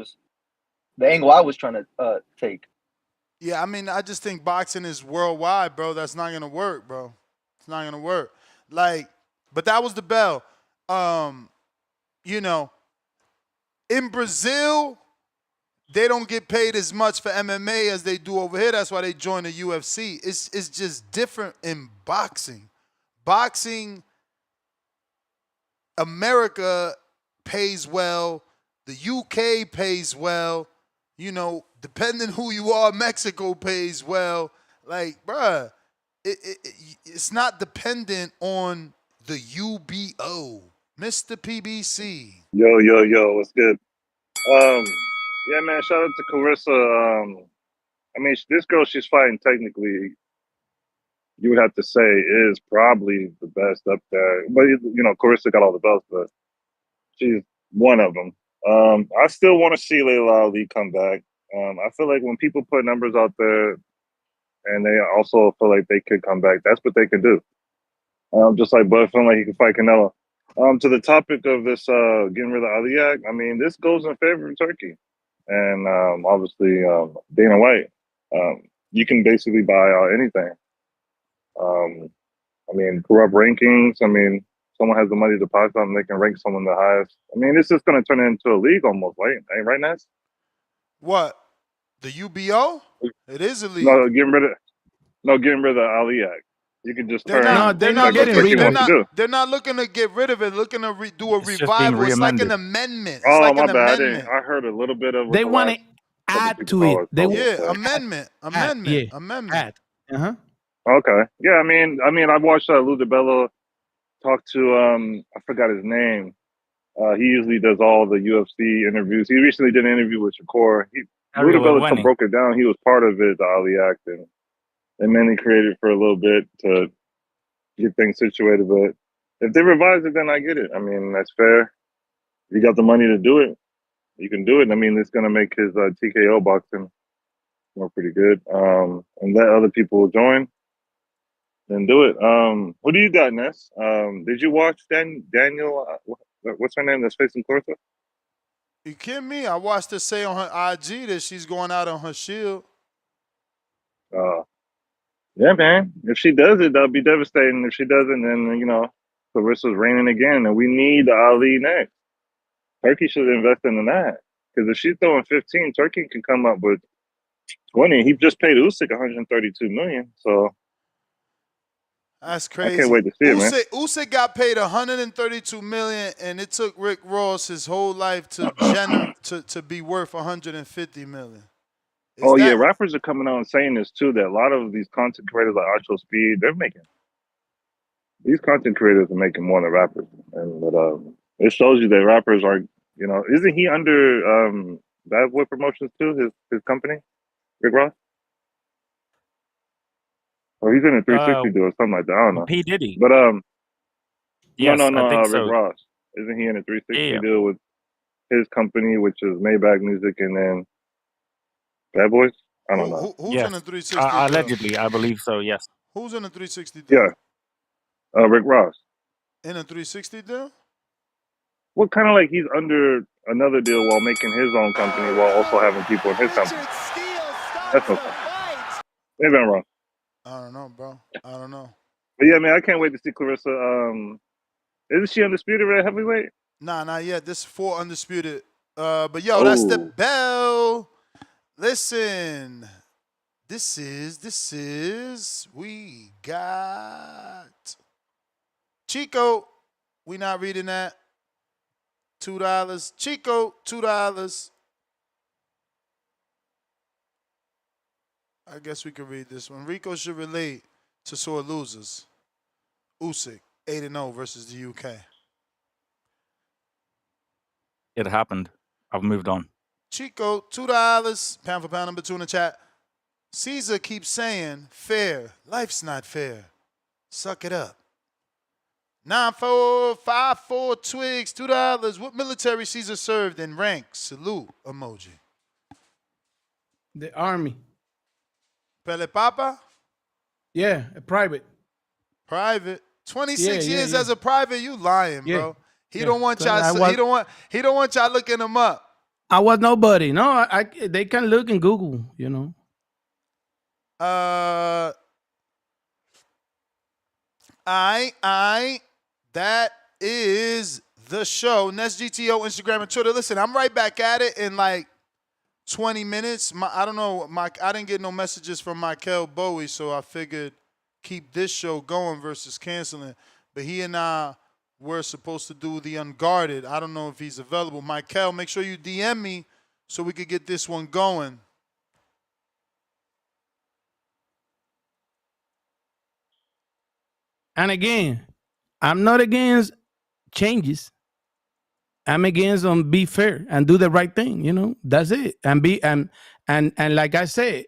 the angle I was trying to take. Yeah, I mean, I just think boxing is worldwide, bro. That's not gonna work, bro. It's not gonna work. Like, but that was the bell. You know, in Brazil, they don't get paid as much for MMA as they do over here. That's why they join the UFC. It's just different in boxing. Boxing, America pays well. The UK pays well. You know, depending who you are, Mexico pays well. Like, bruh, it's not dependent on the UBO. Mr. PBC. Yo, what's good? Yeah, man, shout out to Claressa. I mean, this girl she's fighting technically, you would have to say is probably the best up there. But you know, Claressa got all the belts, but she's one of them. I still want to see Layla Ali come back. I feel like when people put numbers out there and they also feel like they could come back, that's what they can do. Just like Bud feeling like he can fight Canelo. To the topic of this getting rid of Ali Act, I mean, this goes in favor of Turkey. And obviously, Dana White. You can basically buy out anything. I mean, corrupt rankings. I mean, someone has the money to buy something, they can rank someone the highest. I mean, it's just going to turn into a league almost, right? Right, Ness? What? The UBO? It is a league. No, getting rid of the Ali Act. You can just They're turn. not. They're not getting looking. rid of it. They're not looking to get rid of it. Looking to do a It's just being revival. It's like an re-amended. amendment. It's Oh, like my an bad. amendment. I heard a little bit of what They the want last to couple add people to call it. it. They Yeah, amendment. Amendment. Uh-huh. Okay. Yeah, I mean, I watched Lou DiBello talk to I forgot his name. He usually does all the UFC interviews. He recently did an interview with Shakur. Lou Ariel DiBello Elwani. broke it down. He was part of it, the Ali Act, and they mainly created for a little bit to get things situated. But if they revise it, then I get it. I mean, that's fair. You got the money to do it. You can do it. I mean, it's going to make his TKO boxing more pretty good. And let other people join. Then do it. What do you got, Ness? Did you watch Daniel? What's her name? That's facing Claressa. You kidding me? I watched her say on her IG that she's going out on her shield. Yeah, man. If she does it, that'll be devastating. If she doesn't, then Claressa's reigning again, and we need Ali next. Turkey should invest in that because if she's throwing 15, Turkey can come up with 20. He just paid Usyk 132 million, so. That's I can't crazy. wait to see it, man. Usyk got paid 132 million, and it took Rick Ross his whole life to to be worth 150 million. Yeah, rappers are coming out and saying this too. That a lot of these content creators like Archo Speed, these content creators are making more than rappers, and it shows you that rappers are, isn't he under Bad Boy Promotions too? His company, Rick Ross. Or he's in a 360 deal or something like that. I don't know. P. Diddy. But Yes, no, I think Rick so. Ross. Isn't he in a 360 Yeah. deal with his company, which is Maybach Music, and then Bad Boys? I don't know. Who's Yes. in a 360 deal? Allegedly, I believe so. Yes. Who's in a 360 deal? Yeah. Rick Ross. In a 360 deal? Well, kind of like he's under another deal while making his own company while also having people in his company. That's no fun. Maybe I'm wrong. I don't know, bro. I don't know. But yeah, man, I can't wait to see Claressa. Isn't she undisputed at heavyweight? Nah, not yet. This is 4 undisputed. But yo, that's the bell. Listen. This is we got Chico. We not reading that. $2. Chico, $2. I guess we can read this one. Rico should relate to sore losers. Usyk, 8-0 versus the UK. It happened. I've moved on. Chico, $2. Pound for pound number 2 in the chat. Caesar keeps saying, fair. Life's not fair. Suck it up. 9454 Twigs, $2. What military Caesar served in rank? Salute emoji. The army. Pele Papa? Yeah, a private. Private. 26 years as a private. You lying, bro. He don't want y'all. He don't want y'all looking him up. I was nobody. No, they can look in Google. You know. That is the show. Nest GTO, Instagram, and Twitter. Listen, I'm right back at it in like 20 minutes. I don't know. I didn't get no messages from Michael Bowie, so I figured keep this show going versus canceling. But he and I were supposed to do the Unguarded. I don't know if he's available. Michael, make sure you DM me so we could get this one going. And again, I'm not against changes. I'm against be fair and do the right thing. You know, that's it. And like I said,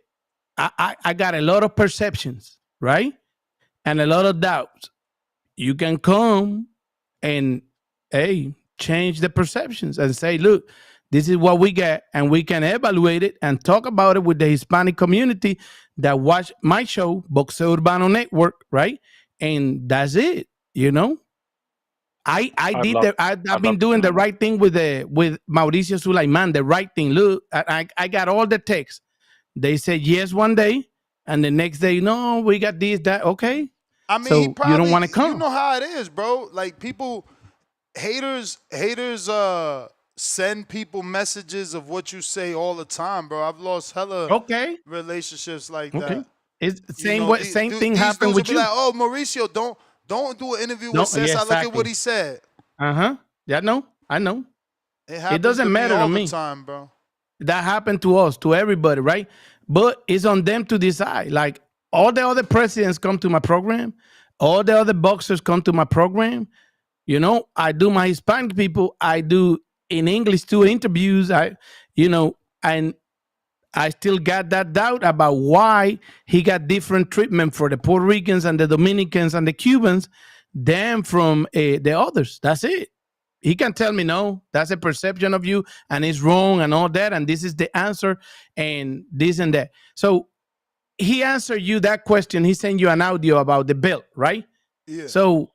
I got a lot of perceptions, right? And a lot of doubts. You can come and change the perceptions and say, look, this is what we got, and we can evaluate it and talk about it with the Hispanic community that watch my show, Boxeo Urbano Network, right? And that's it, you know. I've been doing the right thing with Mauricio Sulaiman, the right thing. Look, I got all the texts. They said yes one day, and the next day, no, we got this, that. Okay. I mean, so he probably, you don't want to come. You know how it is, bro. Like haters send people messages of what you say all the time, bro. I've lost hella relationships like that. It's same thing happened with you. Like, oh, Mauricio, don't do an interview with Cesar. Look at what he said. Yeah, I know. It doesn't matter all to me, the time, bro. That happened to us, to everybody, right? But it's on them to decide. Like all the other presidents come to my program, all the other boxers come to my program. You know, I do my Hispanic people. I do in English too interviews. And I still got that doubt about why he got different treatment for the Puerto Ricans and the Dominicans and the Cubans than from the others. That's it. He can tell me, no, that's a perception of you and it's wrong and all that. And this is the answer and this and that. So he answered you that question. He sent you an audio about the belt, right? Yeah. So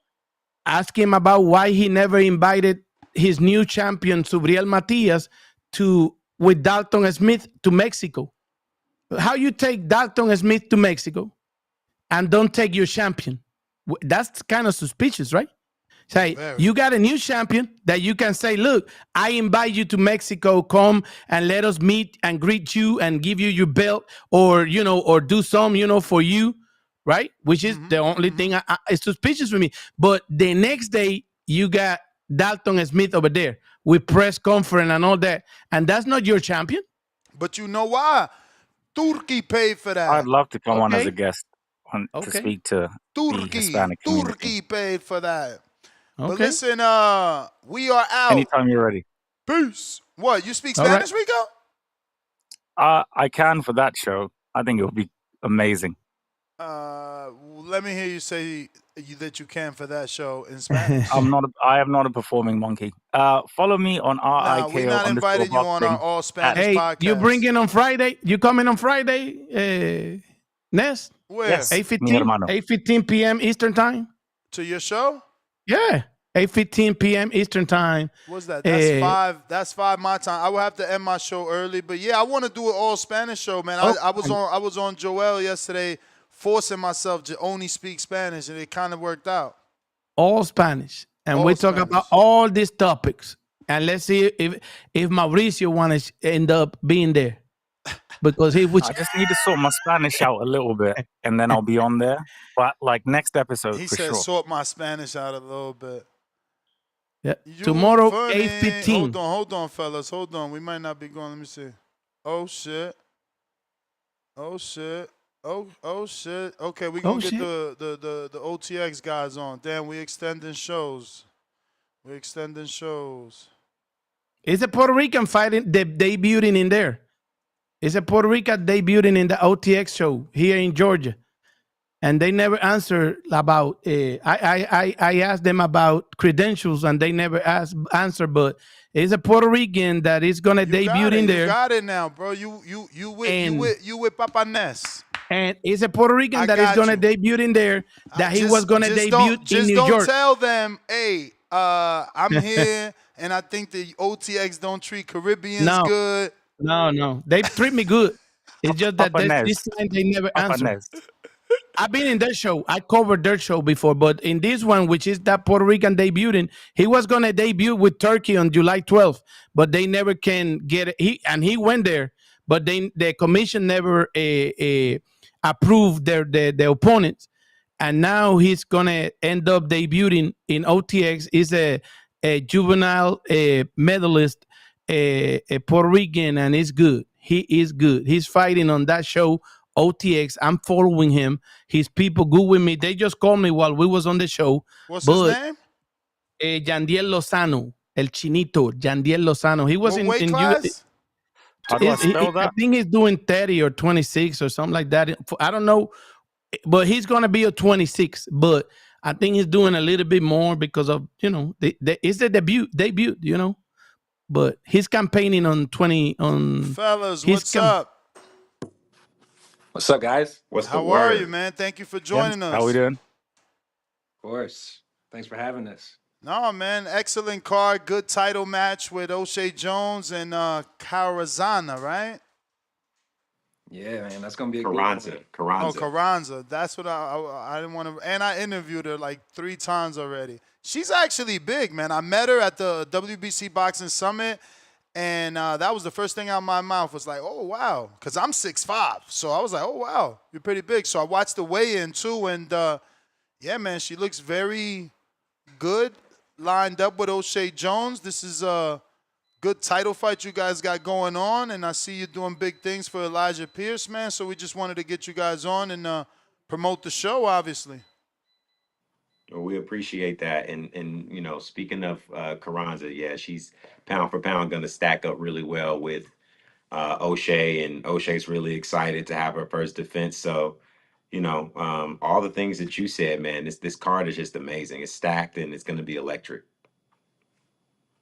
ask him about why he never invited his new champion, Subriel Matias, with Dalton Smith to Mexico. How you take Dalton Smith to Mexico and don't take your champion? That's kind of suspicious, right? Say, you got a new champion that you can say, look, I invite you to Mexico, come and let us meet and greet you and give you your belt or do some, for you, right? Which is the only thing it's suspicious for me. But the next day, you got Dalton Smith over there with press conference and all that. And that's not your champion. But you know why? Turkey paid for that. I'd love to come on as a guest to speak to the Hispanic community. Turkey paid for that. But listen, we are out. Anytime you're ready. Peace. What, you speak Spanish, Rico? I can for that show. I think it would be amazing. Let me hear you say that you can for that show in Spanish. I am not a performing monkey. Follow me on RIKO. We're not inviting you on our all Spanish podcast. You bring in on Friday? You coming on Friday, Ness? Where? Yes, 8:15 p.m. Eastern time. To your show? Yeah, 8:15 p.m. Eastern time. What's that? That's 5. That's 5 my time. I will have to end my show early, but yeah, I want to do an all Spanish show, man. I was on Joel yesterday, forcing myself to only speak Spanish, and it kind of worked out. All Spanish, and we talk about all these topics, and let's see if Mauricio wants to end up being there. Because I just need to sort my Spanish out a little bit, and then I'll be on there. But like next episode, he for said, sure. Sort my Spanish out a little bit. Yeah. You Tomorrow, funny. 8:15. Hold on, fellas. Hold on. We might not be going. Let me see. Oh shit. Oh shit. Oh shit. Okay, we gonna Oh, get shit. the OTX guys on. Damn, we extending shows. We extending shows. It's a Puerto Rican fighting, debuting in there. It's a Puerto Rican debuting in the OTX show here in Georgia. And they never answer about, I asked them about credentials and they never answer, but it's a Puerto Rican that is going to debut in You there. got it now, bro. You with Papa Ness. And it's a Puerto Rican I that is got going to you. debut in there that he was going to debut in New don't York. tell them, hey, I'm here and I think the OTX don't treat Caribbeans No, good. no. They treat me good. It's just that Papa Nez. this time they never Papa answer. Nez. I've been in their show. I covered their show before, but in this one, which is that Puerto Rican debuting, he was going to debut with Turkey on July 12th, but they never can get it. He went there, but the commission never approved their opponents, and now he's going to end up debuting in OTX. He's a juvenile medalist, a Puerto Rican, and he's good. He is good. He's fighting on that show. OTX. I'm following him. His people good with me. They just called me while we was on the show. What's his name? Yandiel Lozano, El Chinito, Yandiel Lozano. He was What in weight US. class? How do I spell I that? think he's doing 30 or 26 or something like that. I don't know, but he's gonna be a 26. But I think he's doing a little bit more because of it's a debut. But he's campaigning on 20 on. Fellas, what's up? What's up, guys? What's the How word? are you, man? Thank you for joining us. How we doing? Of course. Thanks for having us. No, man. Excellent card. Good title match with O'Shea Jones and Carazana, right? Yeah, man. That's going to be a Carranza. good one. Carranza. Oh, Carranza. That's what I didn't want to. And I interviewed her like 3 times already. She's actually big, man. I met her at the WBC Boxing Summit. And that was the first thing out of my mouth was like, oh, wow. Because I'm 6'5". So I was like, oh, wow, you're pretty big. So I watched the weigh-in, too. And, yeah, man, she looks very good, lined up with O'Shea Jones. This is a good title fight you guys got going on. And I see you doing big things for Elijah Pierce, man. So we just wanted to get you guys on and promote the show, obviously. Well, we appreciate that. And speaking of Carranza, yeah, she's pound for pound going to stack up really well with O'Shea, and O'Shea's really excited to have her first defense. So, all the things that you said, man, this card is just amazing. It's stacked and it's going to be electric.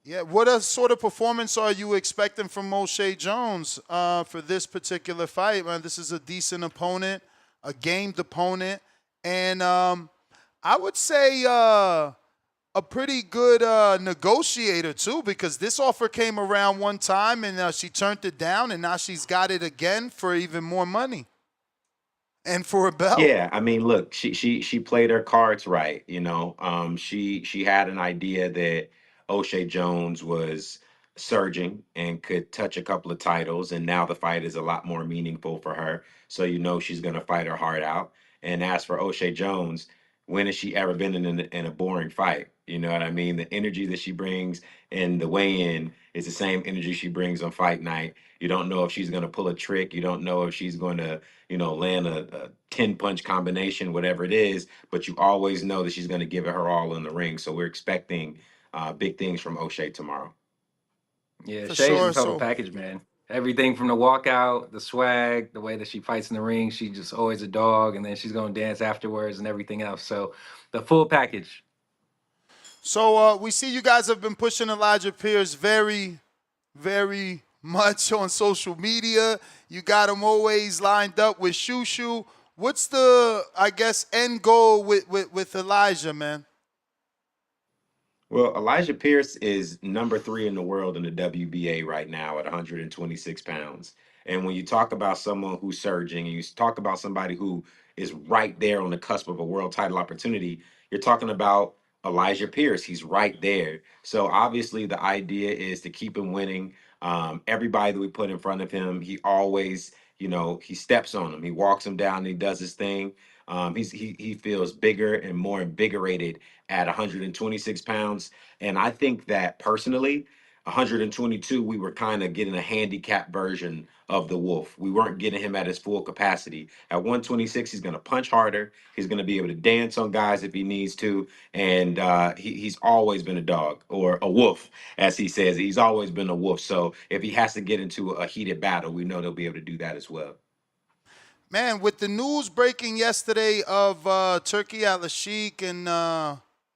Yeah, what sort of performance are you expecting from O'Shea Jones for this particular fight, man? This is a decent opponent, a gamed opponent, and I would say a pretty good negotiator, too, because this offer came around one time and she turned it down, and now she's got it again for even more money and for a belt. Yeah, I mean, look, she played her cards right. She had an idea that O'Shea Jones was surging and could touch a couple of titles, and now the fight is a lot more meaningful for her. So she's going to fight her heart out. And as for O'Shea Jones, when has she ever been in a boring fight? You know what I mean? The energy that she brings in the weigh-in is the same energy she brings on fight night. You don't know if she's going to pull a trick. You don't know if she's going to land a 10-punch combination, whatever it is, but you always know that she's going to give it her all in the ring. So we're expecting big things from O'Shea tomorrow. Yeah, For Shay's sure, the total so- package, man. Everything from the walkout, the swag, the way that she fights in the ring, she's just always a dog, and then she's going to dance afterwards and everything else. So the full package. So we see you guys have been pushing Elijah Pierce very, very much on social media. You got him always lined up with Shushu. What's the, I guess, end goal with Elijah, man? Well, Elijah Pierce is number 3 in the world in the WBA right now at 126 pounds. And when you talk about someone who's surging, and you talk about somebody who is right there on the cusp of a world title opportunity, you're talking about Elijah Pierce. He's right there. So obviously the idea is to keep him winning. Everybody that we put in front of him, he always, he steps on him. He walks him down and he does his thing. He feels bigger and more invigorated at 126 pounds. And I think that personally, 122, we were kind of getting a handicap version of the Wolf. We weren't getting him at his full capacity. At 126, he's going to punch harder. He's going to be able to dance on guys if he needs to. And he's always been a dog, or a wolf, as he says. He's always been a wolf. So if he has to get into a heated battle, we know they'll be able to do that as well. Man, with the news breaking yesterday of Turkey Al-Sheikh and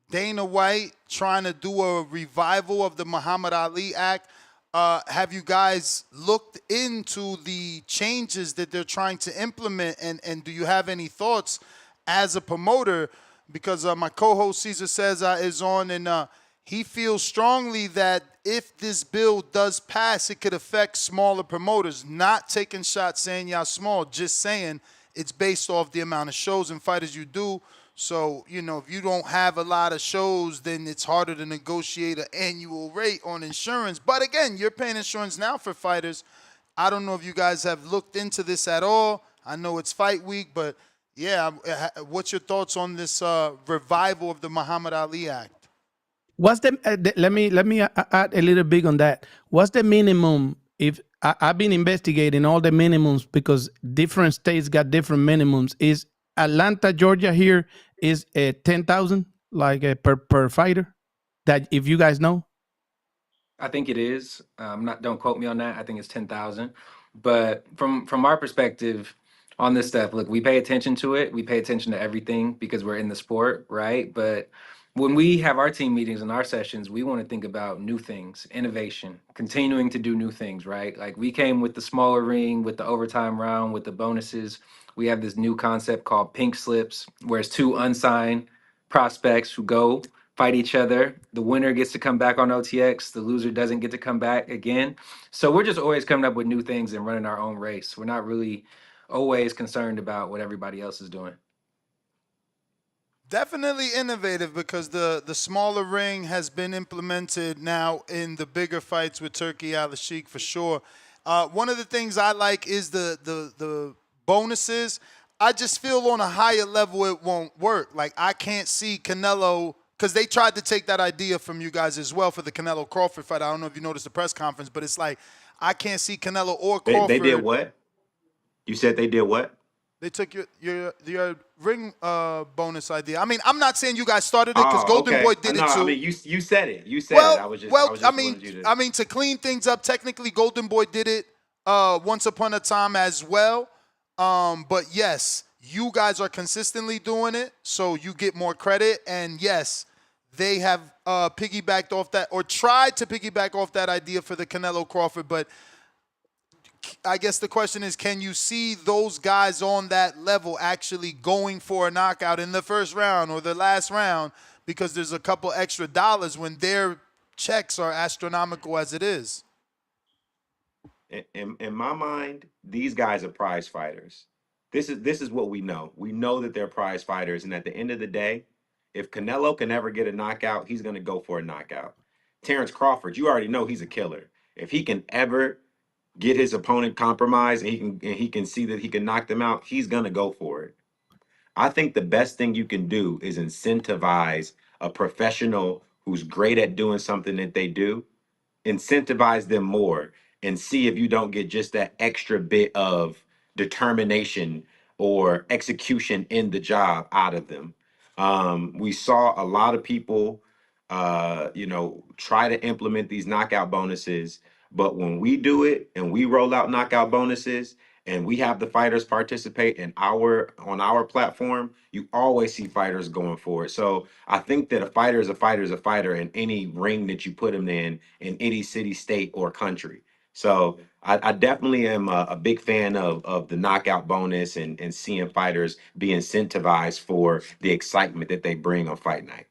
Dana White trying to do a revival of the Muhammad Ali Act, have you guys looked into the changes that they're trying to implement, and do you have any thoughts as a promoter? Because my co-host Cesar says is on, and he feels strongly that if this bill does pass, it could affect smaller promoters. Not taking shots saying y'all small, just saying it's based off the amount of shows and fighters you do. So, you know, if you don't have a lot of shows, then it's harder to negotiate an annual rate on insurance. But again, you're paying insurance now for fighters. I don't know if you guys have looked into this at all. I know it's fight week, but yeah, what's your thoughts on this revival of the Muhammad Ali Act? What's let me add a little bit on that. What's the minimum? If I've been investigating all the minimums because different states got different minimums. Is Atlanta, Georgia here is 10,000 like per fighter? That if you guys know. I think it is. Don't quote me on that. I think it's 10,000. But from our perspective on this stuff, look, we pay attention to it. We pay attention to everything because we're in the sport, right? But when we have our team meetings and our sessions, we want to think about new things, innovation, continuing to do new things, right? Like we came with the smaller ring, with the overtime round, with the bonuses. We have this new concept called pink slips, where it's two unsigned prospects who go fight each other. The winner gets to come back on OTX. The loser doesn't get to come back again. So we're just always coming up with new things and running our own race. We're not really always concerned about what everybody else is doing. Definitely innovative because the smaller ring has been implemented now in the bigger fights with Turkey Al-Sheikh for sure. One of the things I like is the bonuses. I just feel on a higher level it won't work. Like I can't see Canelo, because they tried to take that idea from you guys as well for the Canelo Crawford fight. I don't know if you noticed the press conference, but it's like I can't see Canelo or Crawford. They did what? You said they did what? They took your ring bonus idea. I mean, I'm not saying you guys started it because Golden Boy did it too. I mean, you said it. You said it. I was just I mean, to clean things up, technically, Golden Boy did it once upon a time as well. But yes, you guys are consistently doing it, so you get more credit. And yes, they have piggybacked off that or tried to piggyback off that idea for the Canelo Crawford, but I guess the question is, can you see those guys on that level actually going for a knockout in the first round or the last round because there's a couple extra dollars when their checks are astronomical as it is? In my mind, these guys are prize fighters. This is what we know. We know that they're prize fighters, and at the end of the day, if Canelo can ever get a knockout, he's going to go for a knockout. Terrence Crawford, you already know he's a killer. If he can ever get his opponent compromised and he can see that he can knock them out, he's gonna go for it. I think the best thing you can do is incentivize a professional who's great at doing something that they do, incentivize them more and see if you don't get just that extra bit of determination or execution in the job out of them. We saw a lot of people, try to implement these knockout bonuses. But when we do it and we roll out knockout bonuses and we have the fighters participate on our platform, you always see fighters going for it. So I think that a fighter is a fighter is a fighter in any ring that you put him in any city, state, or country. So I definitely am a big fan of the knockout bonus and seeing fighters be incentivized for the excitement that they bring on fight night.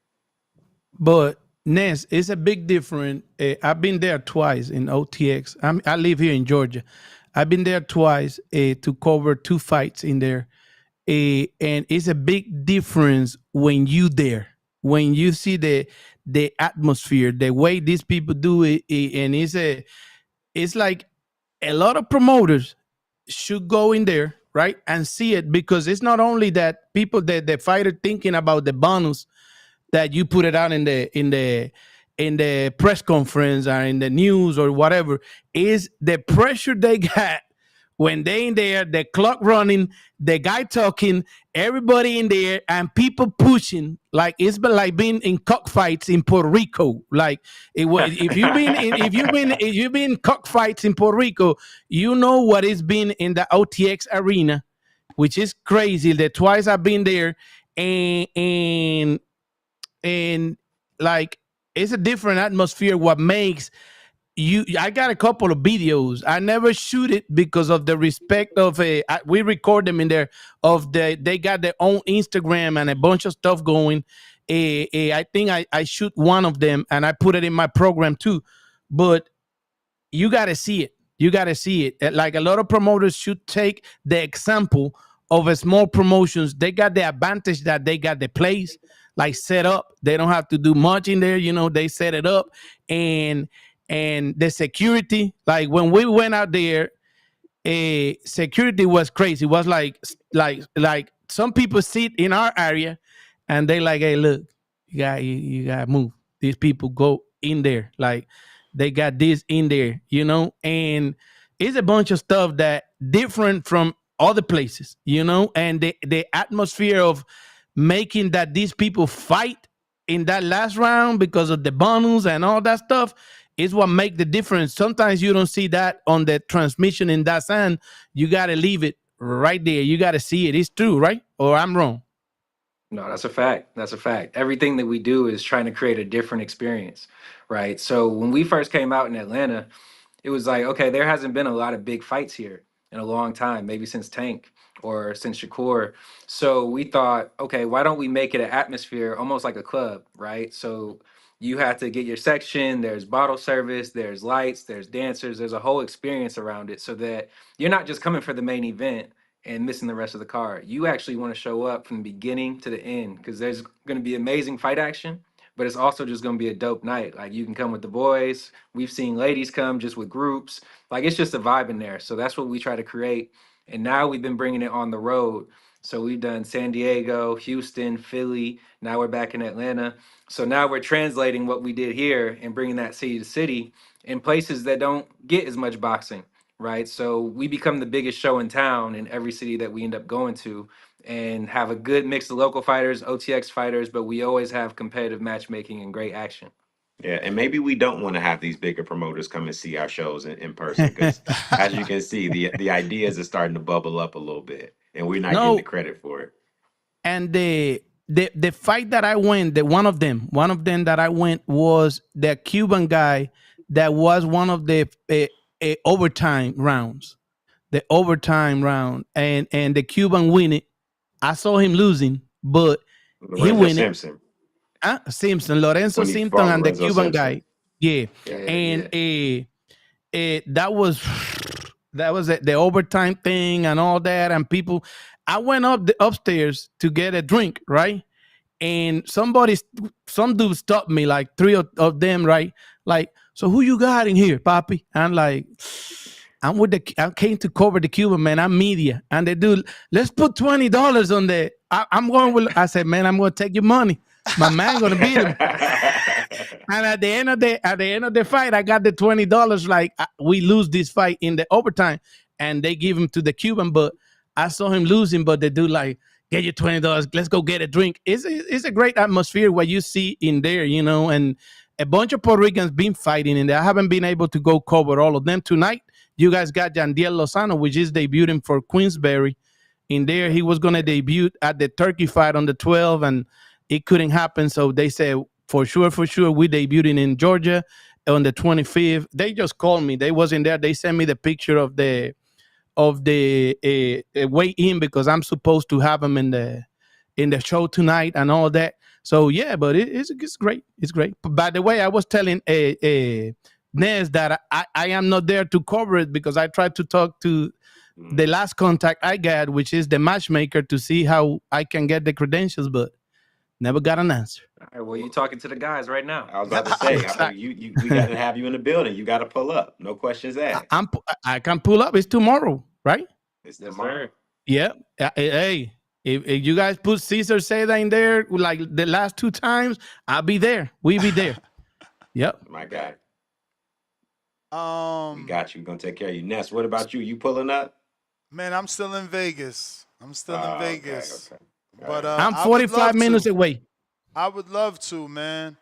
But Ness, it's a big difference. I've been there twice in OTX. I live here in Georgia. I've been there twice to cover 2 fights in there. And it's a big difference when you there, when you see the atmosphere, the way these people do it. And it's like a lot of promoters should go in there right, and see it, because it's not only that people, the fighter thinking about the bonus that you put it out in the press conference or in the news or whatever, is the pressure they got when they in there, the clock running, the guy talking, everybody in there, and people pushing. Like it's been like being in cockfights in Puerto Rico. Like it was, if you've been in cockfights in Puerto Rico, you know what it's been in the OTX arena, which is crazy. The twice I've been there, and like it's a different atmosphere. What makes you, I got a couple of videos. I never shoot it because of the respect of we record them in there, of they got their own Instagram and a bunch of stuff going. I think I shoot one of them and I put it in my program too, but you got to see it. You got to see it. Like a lot of promoters should take the example of a small promotions. They got the advantage that they got the place like set up. They don't have to do much in there. You know, they set it up, and the security. Like when we went out there, security was crazy. It was like some people sit in our area, and they like, hey, look, you got to move. These people go in there. Like they got this in there, you know, and it's a bunch of stuff that different from other places, you know, and the atmosphere of making that these people fight in that last round because of the bonus and all that stuff is what make the difference. Sometimes you don't see that on the transmission in that sound. You got to leave it right there. You got to see it. It's true, right? Or I'm wrong? No, that's a fact. That's a fact. Everything that we do is trying to create a different experience, right? So when we first came out in Atlanta, it was like, okay, there hasn't been a lot of big fights here in a long time, maybe since Tank or since Shakur. So we thought, okay, why don't we make it an atmosphere almost like a club, right? So you have to get your section, there's bottle service, there's lights, there's dancers, there's a whole experience around it, so that you're not just coming for the main event and missing the rest of the card. You actually want to show up from the beginning to the end, because there's going to be amazing fight action, but it's also just going to be a dope night. Like you can come with the boys. We've seen ladies come just with groups. Like it's just a vibe in there. So that's what we try to create. And now we've been bringing it on the road. So we've done San Diego, Houston, Philly. Now we're back in Atlanta. So now we're translating what we did here and bringing that city to city in places that don't get as much boxing, right? So we become the biggest show in town in every city that we end up going to, and have a good mix of local fighters, OTX fighters, but we always have competitive matchmaking and great action. Yeah, and maybe we don't want to have these bigger promoters come and see our shows in person, because as you can see, the ideas are starting to bubble up a little bit, and we're not getting the credit for it. And the fight that I went, one of them that I went was the Cuban guy that was one of the overtime rounds, and the Cuban win it. I saw him losing, but he win Simpson. Simpson, Lorenzo Simpson, and the Cuban guy. Yeah. That was the overtime thing and all that, and people. I went upstairs to get a drink, right? And some dude stopped me, like three of them, right? Like, so who you got in here, Papi? I'm like, I came to cover the Cuban, man. I'm media. And they do, let's put $20 on there. I'm going with, I said, man, I'm going to take your money. My man going to beat him. And at the end of the fight, I got the $20. Like, we lose this fight in the overtime, and they give him to the Cuban. But I saw him losing, but they do like, get your $20. Let's go get a drink. It's a great atmosphere what you see in there, you know, and a bunch of Puerto Ricans been fighting in there. I haven't been able to go cover all of them tonight. You guys got Jandiel Lozano, which is debuting for Queensberry. In there, he was going to debut at the Turkey fight on the 12th, and it couldn't happen. So they said, for sure, we debuting in Georgia on the 25th. They just called me. They wasn't there. They sent me the picture of the weigh-in, because I'm supposed to have them in the show tonight and all that. So yeah, but it's great. It's great. But by the way, I was telling Nez that I am not there to cover it, because I tried to talk to the last contact I got, which is the matchmaker, to see how I can get the credentials, but never got an answer. All right, well, you're talking to the guys right now. I was about to say, we got to have you in the building. You got to pull up. No questions asked. I can pull up. It's tomorrow, right? It's tomorrow. Yeah. Hey, if you guys put Caesar Seda in there like the last 2 times, I'll be there. We be there. Yep. My guy. We Um, got you. We're gonna take care of you. Ness, what about you? You pulling up? man, I'm still in Vegas. Okay. But I'm I would 45 love minutes to. away. I would love to, man.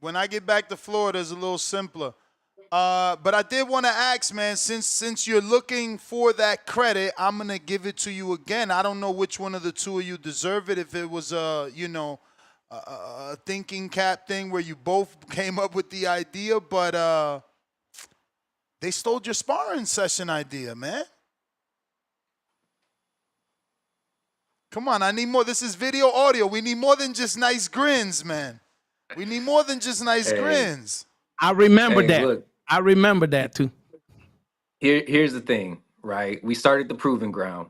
When I get back to Florida, it's a little simpler. But I did want to ask, man, since you're looking for that credit, I'm gonna give it to you again. I don't know which one of the two of you deserve it. If it was a thinking cap thing where you both came up with the idea, but they stole your sparring session idea, man. Come on, I need more. This is video audio. We need more than just nice grins, man. We need more than just nice grins. I remember that. Look, I remember that too. here's the thing, right? We started the proving ground.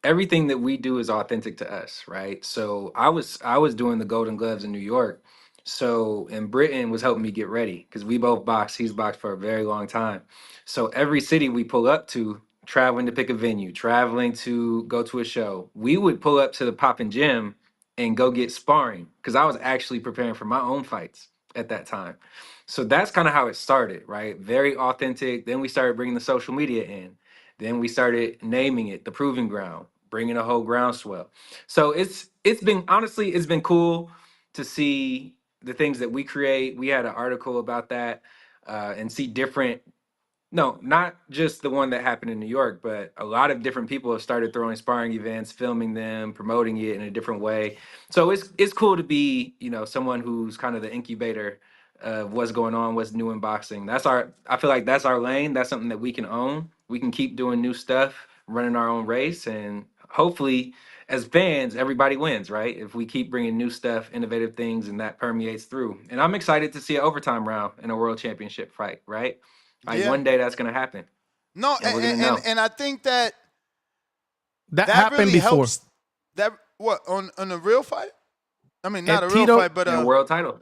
Everything that we do is authentic to us, right? So I was doing the Golden Gloves in New York. So and Britain was helping me get ready because we both boxed. He's boxed for a very long time. So every city we pull up to, traveling to pick a venue, traveling to go to a show, we would pull up to the Poppin' Gym and go get sparring because I was actually preparing for my own fights at that time. So that's kind of how it started, right? Very authentic. Then we started bringing the social media in. Then we started naming it the Proving Ground, bringing a whole groundswell. So it's been honestly, it's been cool to see the things that we create. We had an article about that and see different. No, not just the one that happened in New York, but a lot of different people have started throwing sparring events, filming them, promoting it in a different way. So it's cool to be, someone who's kind of the incubator of what's going on, what's new in boxing. I feel like that's our lane. That's something that we can own. We can keep doing new stuff, running our own race, and hopefully, as fans, everybody wins, right? If we keep bringing new stuff, innovative things, and that permeates through. And I'm excited to see an overtime round in a world championship fight, right? Like Yeah. one day that's gonna happen. No, and we're gonna know. and I think that happened really before. helps. That what on a real fight? I mean, not a real Tito- fight, but a world title.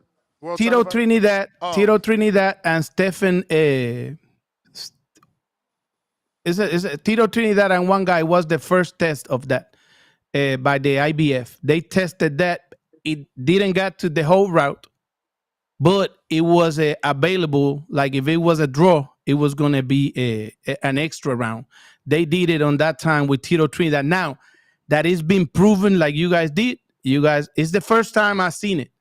Tito Trinidad, Tito Trinidad, and Stephen. Is it Tito Trinidad and one guy was the first test of that by the IBF. They tested that. It didn't get to the whole route, but it was available. Like if it was a draw, it was going to be an extra round. They did it on that time with Tito Trinidad. Now that it's been proven, like you guys did, it's the first time I've seen it.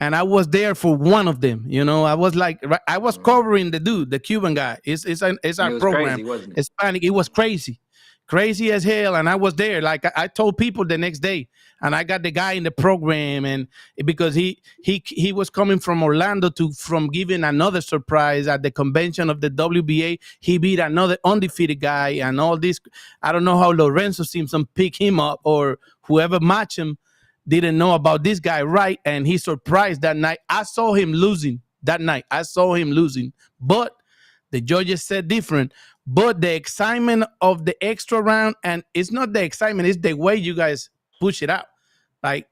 And I was there for one of them. I was like, I was covering the dude, the Cuban guy. It's our program. Crazy, wasn't it? Hispanic. It was crazy as hell. And I was there. Like I told people the next day, and I got the guy in the program, and because he was coming from Orlando from giving another surprise at the convention of the WBA. He beat another undefeated guy, and all this. I don't know how Lorenzo Simpson picked him up or whoever matched him. Didn't know about this guy, right? And he surprised that night. I saw him losing that night. But the judges said different. But the excitement of the extra round, and it's not the excitement, it's the way you guys push it out. Like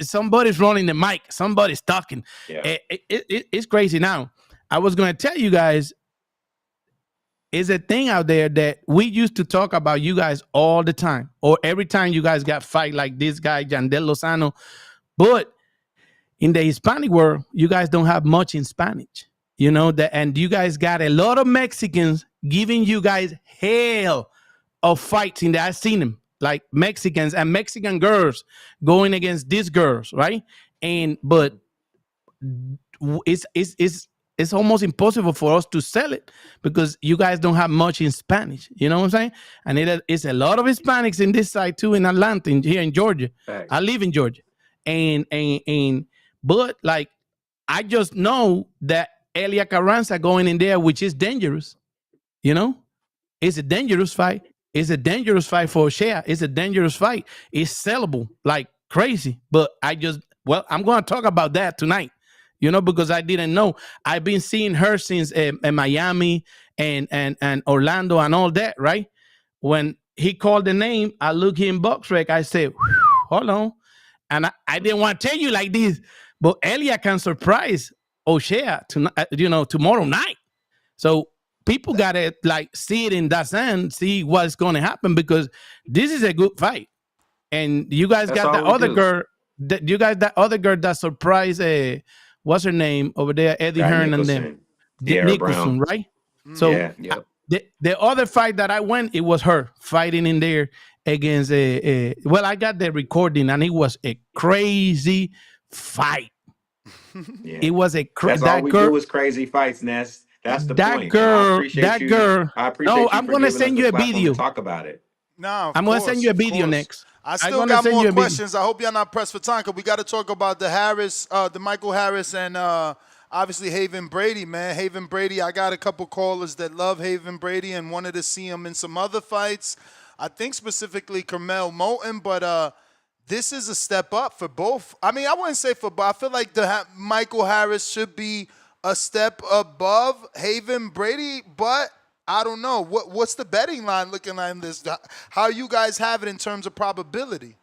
somebody's running the mic, somebody's talking. Yeah. It's crazy. Now, I was going to tell you guys, is a thing out there that we used to talk about you guys all the time, or every time you guys got fight like this guy, Yandel Lozano. But in the Hispanic world, you guys don't have much in Spanish, and you guys got a lot of Mexicans giving you guys hell of fights in there. I've seen them, like Mexicans and Mexican girls going against these girls, right? But it's almost impossible for us to sell it because you guys don't have much in Spanish. You know what I'm saying? And it's a lot of Hispanics in this side too, in Atlanta, here in Georgia. Right. I live in Georgia, but like I just know that Elia Carranza going in there, which is dangerous. It's a dangerous fight. It's a dangerous fight for Shea. It's a dangerous fight. It's sellable like crazy. But I'm going to talk about that tonight. Because I didn't know. I've been seeing her since in Miami and Orlando and all that, right? When he called the name, I look in BoxRec, I said, hold on. And I didn't want to tell you like this, but Elia can surprise O'Shea tomorrow night. So people gotta like see it in that sense, see what's gonna happen because this is a good fight. And you guys That's got all that we other do. girl. That other girl that surprised. What's her name over there? Eddie Guy Hearn and them. Nicholson, Tierra Nicholson, Brown. right? So Yeah. Yep. the other fight that I went, it was her fighting in there against well, I got the recording and it was a crazy fight. Yeah. It was That's all that we girl. do is crazy fights, Ness. That's the That point. And I girl. appreciate That you. girl. I No, appreciate you I'm for gonna giving us send the you a platform to video. talk about it. Nah, I'm gonna send you a video next. I I'm still gonna got send more you a video. questions. I hope y'all not pressed for time because we got to talk about the Michael Harris, and obviously Haven Brady, man. Haven Brady, I got a couple callers that love Haven Brady and wanted to see him in some other fights. I think specifically Carmel Moulton, but this is a step up for both. I mean, I wouldn't say for both. I feel like Michael Harris should be a step above Haven Brady, but I don't know. What's the betting line looking like in this? How you guys have it in terms of probability?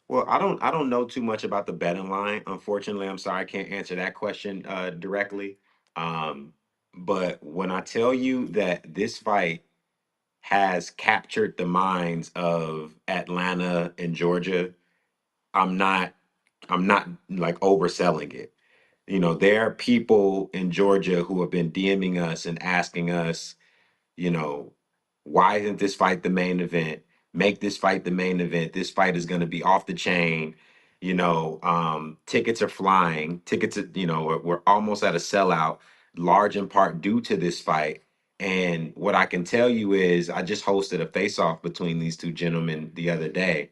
Well, I don't know too much about the betting line. Unfortunately, I'm sorry I can't answer that question directly. Um, but when I tell you that this fight has captured the minds of Atlanta and Georgia, I'm not like overselling it. You know, there are people in Georgia who have been DMing us and asking us, you know, why isn't this fight the main event? Make this fight the main event. This fight is going to be off the chain. You know, tickets are flying. Tickets, we're almost at a sellout, large in part due to this fight. And what I can tell you is, I just hosted a face-off between these two gentlemen the other day,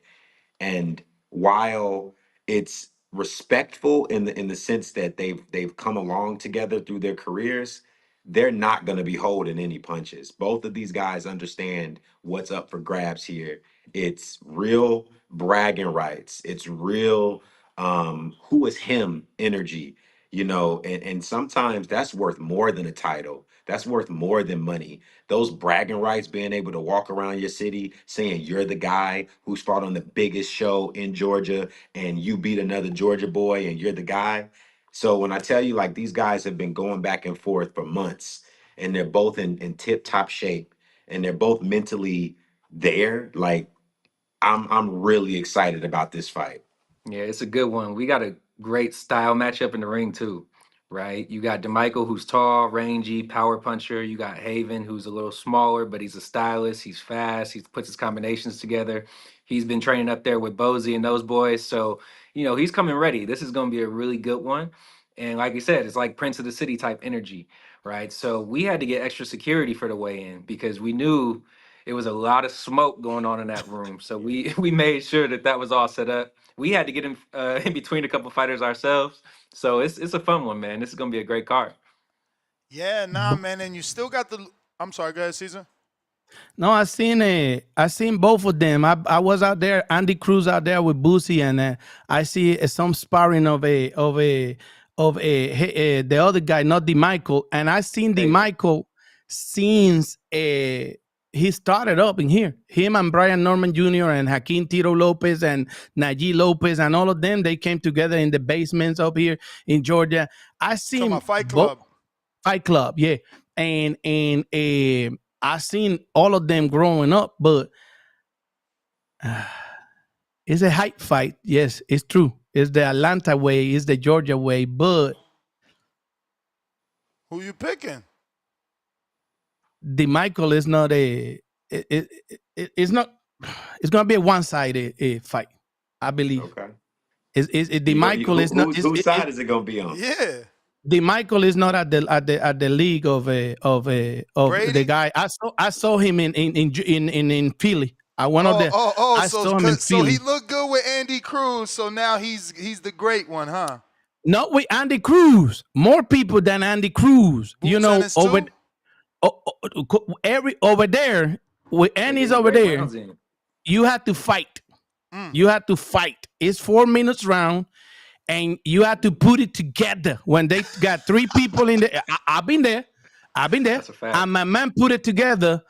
and while it's respectful in the sense that they've come along together through their careers, they're not going to be holding any punches. Both of these guys understand what's up for grabs here. It's real bragging rights. It's real who is him energy, and sometimes that's worth more than a title. That's worth more than money. Those bragging rights, being able to walk around your city saying you're the guy who's fought on the biggest show in Georgia and you beat another Georgia boy and you're the guy. So when I tell you, like, these guys have been going back and forth for months and they're both in tip top shape and they're both mentally there, like, I'm really excited about this fight. Yeah, it's a good one. We got a great style matchup in the ring too, right? You got DeMichael, who's tall, rangy, power puncher. You got Haven, who's a little smaller, but he's a stylist. He's fast. He puts his combinations together. He's been training up there with Bozy and those boys, so he's coming ready. This is going to be a really good one. And like you said, it's like Prince of the City type energy, right? So we had to get extra security for the weigh-in because we knew it was a lot of smoke going on in that room. So we we made sure that was all set up. We had to get in between a couple fighters ourselves. So it's a fun one, man. This is gonna be a great card. Yeah, nah, man. And you still got the. I'm sorry, go ahead, Caesar. No, I seen both of them. I was out there, Andy Cruz out there with Boosie, and I see some sparring of the other guy, not DeMichael, and I seen DeMichael since he started up in here. Him and Brian Norman Jr. and Hakeem Tito Lopez and Najee Lopez and all of them, they came together in the basements up here in Georgia. I seen Fight Club. Fight Club, yeah, and I seen all of them growing up, but it's a hype fight. Yes, it's true. It's the Atlanta way, it's the Georgia way, but who you picking? DeMichael is not it's not. It's gonna be a one-sided fight, I believe. Okay. DeMichael is not. Whose side is it gonna be on? Yeah. DeMichael is not at the league of the guy. I saw him in Philly. I went out there. I saw him in so Philly. he looked good with Andy Cruz. So now he's the great one, huh? Not with Andy Cruz. More people than Andy Cruz. Boots over there with Andy's over there. You have to fight. You have to fight. It's 4 minutes round. And you have to put it together. When they got 3 people in there, I've been there. That's a fact. And my man put it together.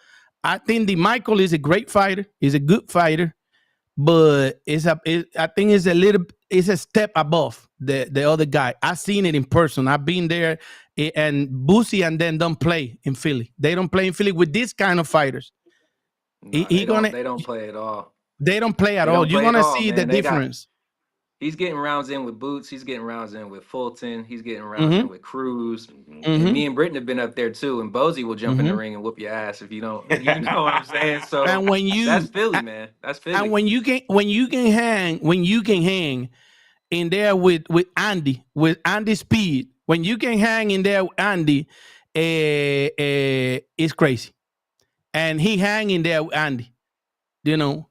I think DeMichael is a great fighter. He's a good fighter, but I think it's a step above the other guy. I've seen it in person. I've been there and Boosie and then don't play in Philly. They don't play in Philly with this kind of fighters. No, they don't play at all. They don't play at They all. don't You're play at gonna all, see the man. difference. He's getting rounds in with Boots. He's getting rounds in with Fulton. He's getting rounds in Mm-hmm. with Cruz. Mm-hmm. And me and Britton have been up there too. And Bozy will jump in the Mm-hmm. ring and whoop your ass if you don't. You know what I'm saying? So And when that's you Philly, man. That's Philly. and when you can hang in there with Andy Speed, when you can hang in there with Andy, it's crazy. And he hang in there with Andy, you know.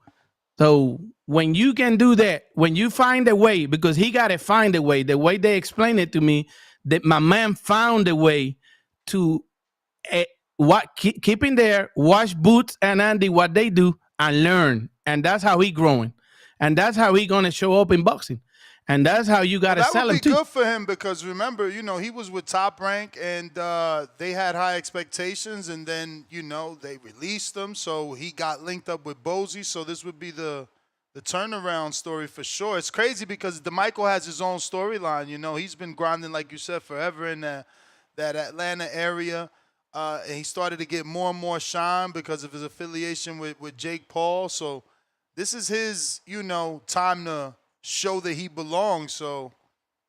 So when you can do that, when you find a way, because he got to find a way, the way they explained it to me, that my man found a way to keep in there, watch Boots and Andy what they do and learn. And that's how he growing. And that's how he going to show up in boxing. And that's how you got to sell him too. That would be good for him because remember, he was with Top Rank and they had high expectations and then, they released him. So he got linked up with Bozy. So this would be the turnaround story for sure. It's crazy because DeMichael has his own storyline. He's been grinding, like you said, forever in that Atlanta area. And he started to get more and more shine because of his affiliation with Jake Paul. So this is his, time to show that he belongs. So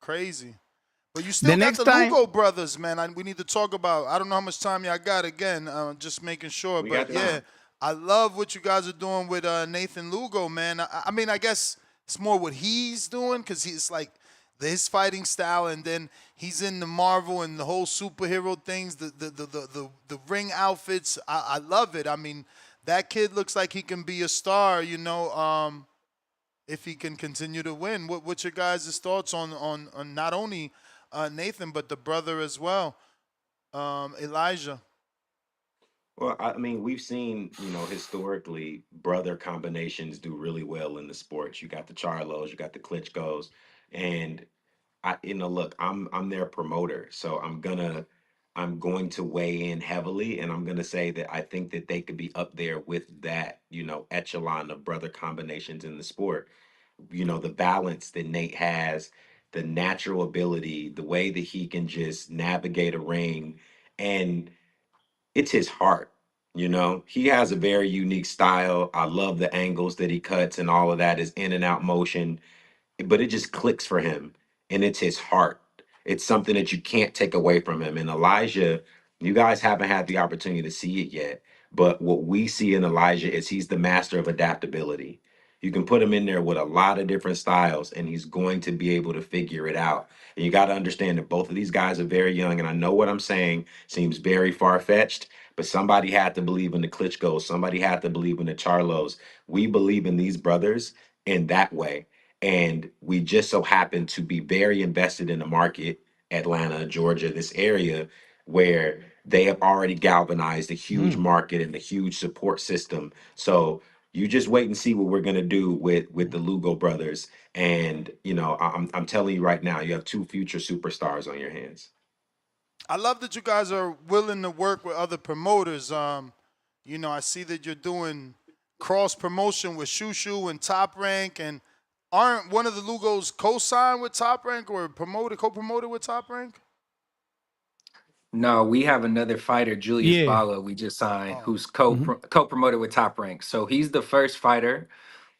crazy. But you still got the Lugo brothers, man. We need to talk about. I don't know how much time y'all got. Again, just making sure. But yeah, I love what you guys are doing with Nathan Lugo, man. I mean, I guess it's more what he's doing because he's like his fighting style, and then he's in the Marvel and the whole superhero things, the ring outfits. I love it. I mean, that kid looks like he can be a star, if he can continue to win. What's your guys' thoughts on not only Nathan but the brother as well, Elijah? Well, I mean, we've seen, historically, brother combinations do really well in the sports. You got the Charlos, you got the Klitschko's, and look, I'm their promoter, so I'm going to weigh in heavily, and I'm gonna say that I think that they could be up there with that, echelon of brother combinations in the sport. The balance that Nate has, the natural ability, the way that he can just navigate a ring, and it's his heart. He has a very unique style. I love the angles that he cuts and all of that is in and out motion, but it just clicks for him, and it's his heart. It's something that you can't take away from him. And Elijah, you guys haven't had the opportunity to see it yet, but what we see in Elijah is he's the master of adaptability. You can put him in there with a lot of different styles and he's going to be able to figure it out. And you got to understand that both of these guys are very young, and I know what I'm saying seems very far-fetched, but somebody had to believe in the Klitschko's, somebody had to believe in the Charlos. We believe in these brothers in that way. And we just so happen to be very invested in the market, Atlanta, Georgia, this area, where they have already galvanized a huge market and a huge support system. So you just wait and see what we're gonna do with the Lugo brothers. And I'm telling you right now, you have two future superstars on your hands. I love that you guys are willing to work with other promoters. I see that you're doing cross promotion with Shushu and Top Rank, and aren't one of the Lugos co-signed with Top Rank or co-promoted with Top Rank? No, we have another fighter, Julius Bala, we just signed, who's co-promoted with Top Rank. So he's the first fighter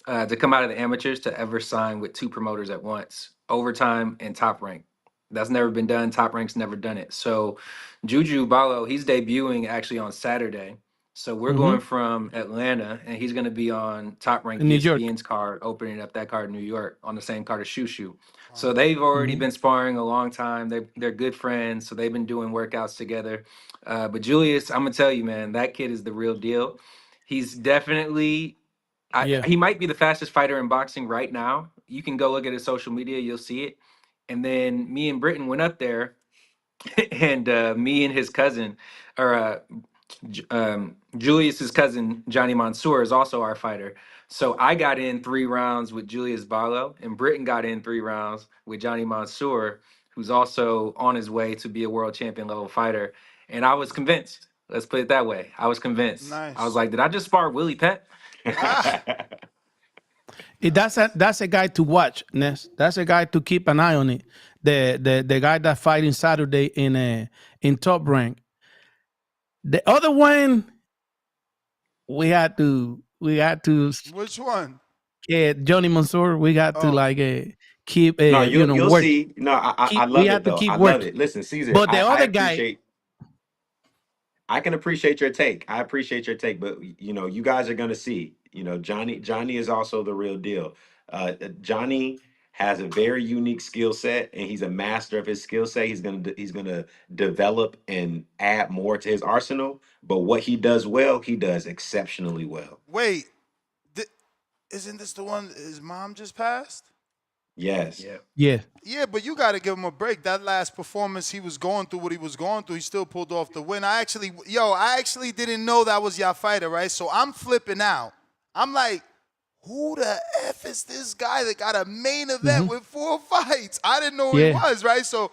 to come out of the amateurs to ever sign with two promoters at once, Overtime and Top Rank. That's never been done. Top Rank's never done it. So Juju Balo, he's debuting actually on Saturday. So we're going from Atlanta, and he's going to be on Top Rank ESPN's card, opening up that card in New York on the same card as Shushu. So they've already been sparring a long time. They're good friends, so they've been doing workouts together. But Julius, I'm going to tell you, man, that kid is the real deal. He's definitely... he might be the fastest fighter in boxing right now. You can go look at his social media, you'll see it. And then me and Britton went up there, and me and his cousin, or Julius's cousin, Johnny Mansour, is also our fighter. So I got in 3 rounds with Julius Balo, and Britton got in 3 rounds with Johnny Mansour, who's also on his way to be a world champion level fighter. And I was convinced. Let's put it that way. I was convinced. Nice. I was like, did I just spar Willie Pett? That's a guy to watch, Ness. That's a guy to keep an eye on it. the guy that fighting Saturday in Top Rank. The other one, we had to Which one? Johnny Mansour. We got to keep No, you'll work. see. No, I We love have it to though. keep I love working. it. Listen, Caesar, But the I other guy, appreciate. I can appreciate your take. I appreciate your take, but you guys are gonna see. Johnny is also the real deal. Johnny has a very unique skill set, and he's a master of his skill set. He's gonna develop and add more to his arsenal. But what he does well, he does exceptionally well. Wait, isn't this the one his mom just passed? Yes. yeah. Yeah, but you got to give him a break. That last performance, he was going through what he was going through. He still pulled off the win. I actually didn't know that was your fighter, right? So I'm flipping out. I'm like, who the F is this guy that got a main event with 4 fights? I didn't know who he was, right? So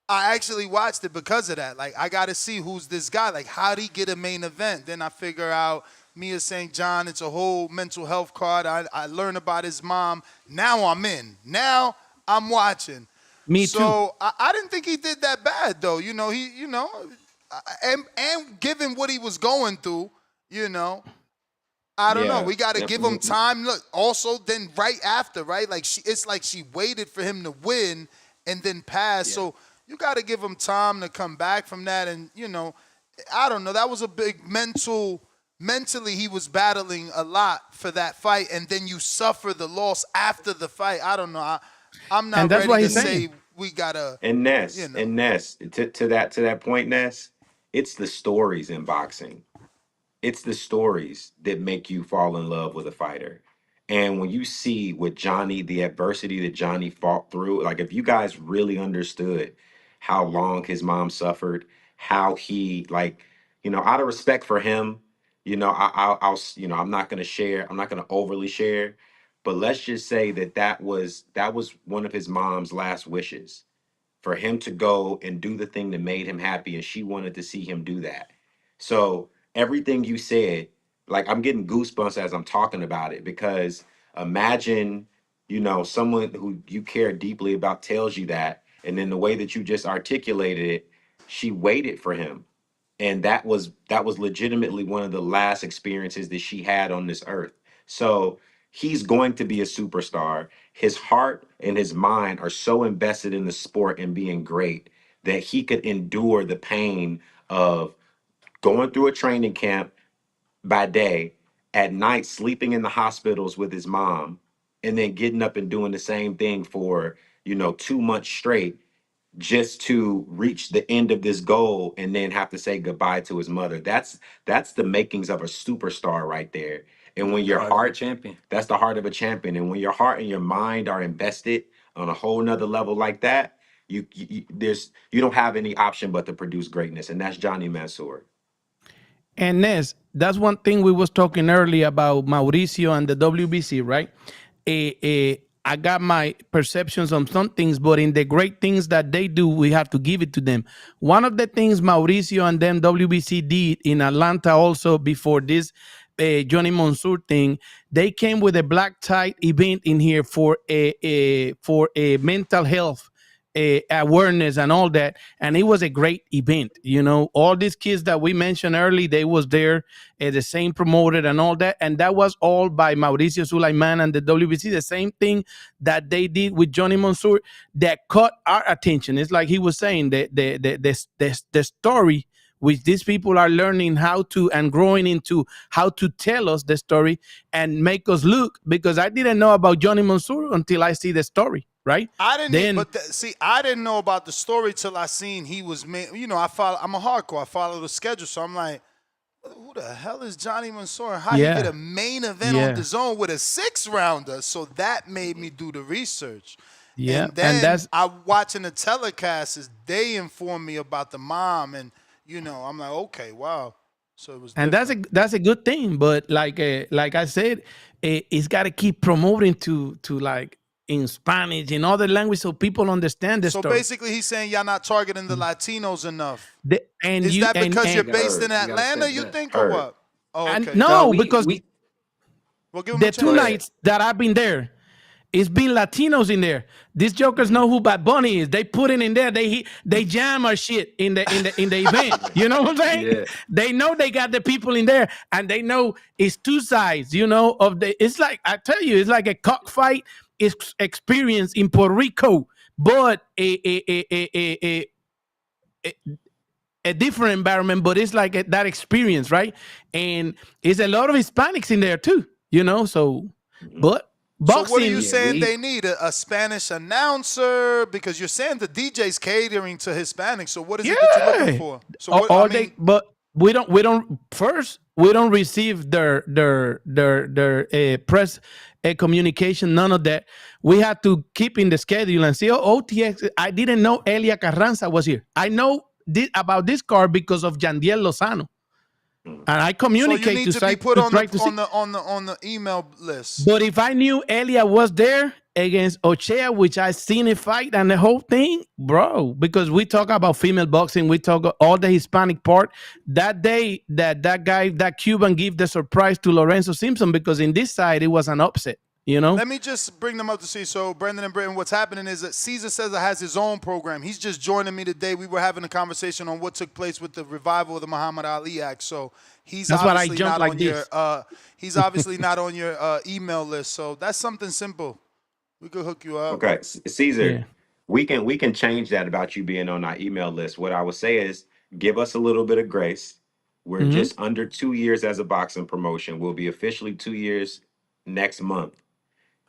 I actually watched it because of that. Like, I got to see who's this guy. Like, how'd he get a main event? Then I figure out Mia St. John. It's a whole mental health card. I learn about his mom. Now I'm in. Now I'm watching. Me so, too. I didn't think he did that bad, though. And given what he was going through, I don't know. We got to give him time. Look, also then right after, right? Like it's like she waited for him to win and then pass. Yeah. So you got to give him time to come back from that. And, I don't know. That was a big mentally he was battling a lot for that fight. And then you suffer the loss after the fight. I don't know. I'm not ready to say we got to. And Ness, to that point, Ness, it's the stories in boxing. It's the stories that make you fall in love with a fighter. And when you see with Johnny, the adversity that Johnny fought through, like if you guys really understood how long his mom suffered, how he out of respect for him, I'm not gonna share, I'm not gonna overly share, but let's just say that was one of his mom's last wishes for him to go and do the thing that made him happy, and she wanted to see him do that. So everything you said, like I'm getting goosebumps as I'm talking about it, because imagine, someone who you care deeply about tells you that, and then the way that you just articulated it, she waited for him. And that was legitimately one of the last experiences that she had on this earth. So he's going to be a superstar. His heart and his mind are so invested in the sport and being great that he could endure the pain of going through a training camp by day, at night sleeping in the hospitals with his mom, and then getting up and doing the same thing for 2 months straight, just to reach the end of this goal and then have to say goodbye to his mother. That's the makings of a superstar right there. And when your heart, champion, that's the heart of a champion. And when your heart and your mind are invested on a whole nother level like that, you don't have any option but to produce greatness. And that's Johnny Mansour. And Ness, that's one thing we was talking earlier about Mauricio and the WBC, right? I got my perceptions on some things, but in the great things that they do, we have to give it to them. One of the things Mauricio and them WBC did in Atlanta also before this Johnny Mansour thing, they came with a black tie event in here for a mental health awareness and all that, and it was a great event. All these kids that we mentioned early, they was there, the same promoted and all that, and that was all by Mauricio Sulaiman and the WBC. The same thing that they did with Johnny Mansour that caught our attention. It's like he was saying, the story which these people are learning how to and growing into how to tell us the story and make us look, because I didn't know about Johnny Mansour until I see the story. Right? I didn't know about the story till I seen he was I'm a hardcore. I follow the schedule, so I'm like, who the hell is Johnny Mansour? How he get a main event on the zone with a 6-rounder? So that made me do the research. Yeah, and then I watching the telecasts. They informed me about the mom, and I'm like, okay, wow. So it was, and that's a good thing. But like I said, it's got to keep promoting to like in Spanish, in other language, so people understand the story. So basically, he's saying y'all not targeting the Latinos enough. Is that because you're based in Atlanta, you think, or what? Oh, okay. No, because well, give him the 2 nights that I've been there, it's been Latinos in there. These jokers know who Bad Bunny is. They put it in there. They jam our shit in the event. You know what I'm saying? Yeah. They know they got the people in there, and they know it's two sides. You know of the. It's like I tell you, it's like a cockfight experience in Puerto Rico, but a different environment. But it's like that experience, right? And it's a lot of Hispanics in there too. You know, so but. Boxing. So what are you saying they need? A Spanish announcer? Because you're saying the DJ's catering to Hispanics. So what is it that you're looking for? So what, all day, but we don't first we don't receive their press communication, none of that. We have to keep in the schedule and see OTX. I didn't know Elia Carranza was here. I know about this card because of Yandiel Lozano. And I communicate so you need to be put on the email list. But if I knew Elia was there against Ochea, which I seen it fight and the whole thing, bro, because we talk about female boxing, we talk all the Hispanic part. That day that guy, that Cuban, gave the surprise to Lorenzo Simpson, because in this side it was an upset. You know? Let me just bring them up to see. So, Brendan and Britton, what's happening is that Cesar Cesar has his own program. He's just joining me today. We were having a conversation on what took place with the revival of the Muhammad Ali Act. So, he's obviously not on your he's obviously not on your email list. So, that's something simple. We could hook you up. Okay, Caesar, we can change that about you being on our email list. What I would say is give us a little bit of grace. We're just under 2 years as a boxing promotion. We'll be officially 2 years next month.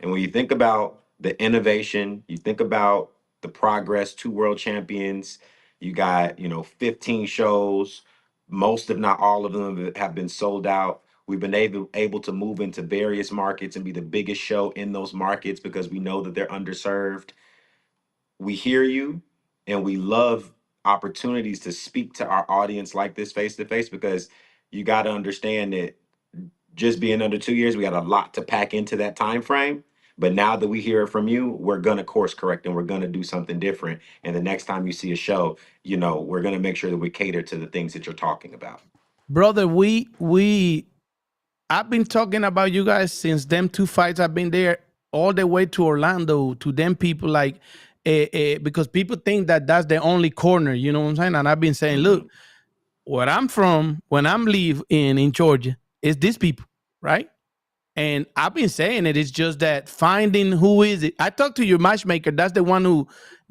And when you think about the innovation, you think about the progress, 2 world champions, you got, 15 shows, most if not all of them have been sold out. We've been able to move into various markets and be the biggest show in those markets because we know that they're underserved. We hear you, and we love opportunities to speak to our audience like this face to face, because you got to understand that just being under 2 years, we got a lot to pack into that time frame. But now that we hear it from you, we're going to course correct and we're going to do something different. And the next time you see a show, we're going to make sure that we cater to the things that you're talking about. Brother, I've been talking about you guys since them 2 fights. I've been there all the way to Orlando, to them people, like, because people think that that's the only corner, you know what I'm saying? And I've been saying, look, where I'm from, when I'm in Georgia, is these people, right? And I've been saying it. It's just that finding who is it. I talked to your matchmaker. That's the one who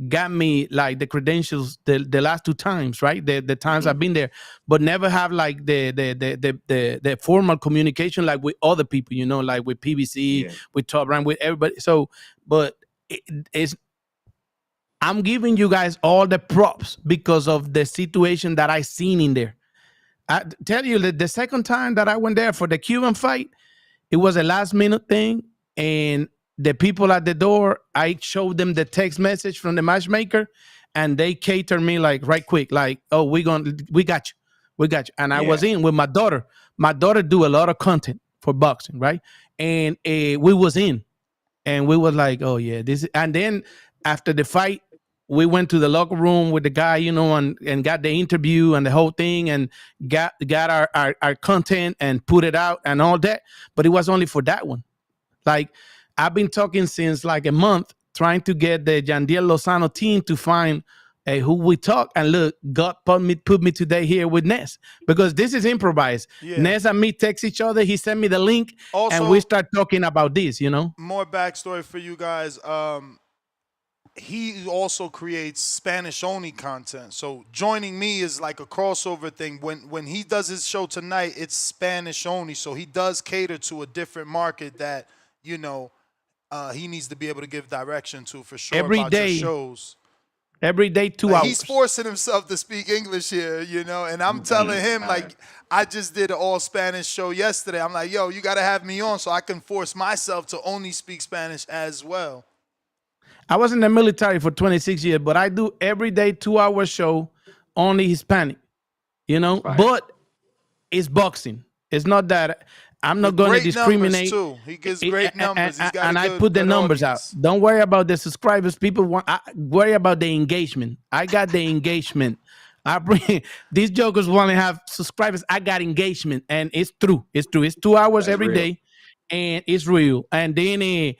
got me like the credentials the last 2 times, right? The times I've been there, but never have like the formal communication like with other people, like with PBC, with Top Rank, with everybody. So, but I'm giving you guys all the props because of the situation that I seen in there. I tell you that the second time that I went there for the Cuban fight, it was a last minute thing, and the people at the door, I showed them the text message from the matchmaker, and they catered me like right quick, like, oh, we got you. And I was in with my daughter. My daughter do a lot of content for boxing, right? And we was in, and we was like, oh yeah, this. And then after the fight, we went to the locker room with the guy, and got the interview and the whole thing, and got our content and put it out and all that. But it was only for that one. Like, I've been talking since like a month, trying to get the Yandiel Lozano team to find who we talk. And look, God put me today here with Ness, because this is improvised. Yeah. Ness and me text each other. He sent me the link, and we start talking about this, More backstory for you guys. He also creates Spanish-only content. So joining me is like a crossover thing. When he does his show tonight, it's Spanish-only. So he does cater to a different market that, he needs to be able to give direction to for sure. Every about day, your shows. Every day, 2 hours. He's forcing himself to speak English here, and I'm telling him, like, I just did an all-Spanish show yesterday. I'm like, yo, you got to have me on so I can force myself to only speak Spanish as well. I was in the military for 26 years, but I do every day 2-hour show, only Hispanic, right. But it's boxing. It's not that I'm not going to discriminate. Too. He gives great numbers. And I put the numbers out. Don't worry about the subscribers. People worry about the engagement. I got the engagement. I bring these jokers want to have subscribers. I got engagement, and it's true. It's true. It's 2 hours every day, and it's real. And then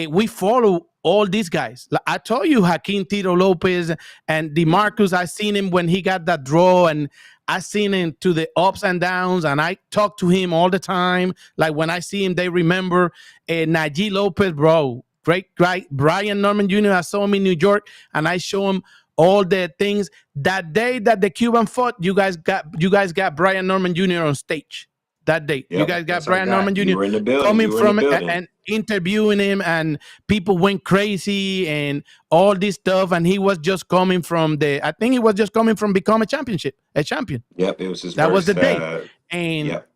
we follow all these guys. Like I told you, Joaquin Tito Lopez and DeMarcus, I seen him when he got that draw, and I seen him to the ups and downs, and I talk to him all the time. Like when I see him, they remember Najee Lopez, bro. Great Brian Norman Jr. I saw him in New York, and I show him all the things. That day that the Cuban fought, you guys got Brian Norman Jr. on stage. That day, you Yep, guys got that's our Brian guy. Norman You Jr. were in the building. coming You were in the from building. and interviewing him, and people went crazy and all this stuff. And he was just coming from I think he was just coming from become a champion. Yep, it was his That was first. the day, and Yep.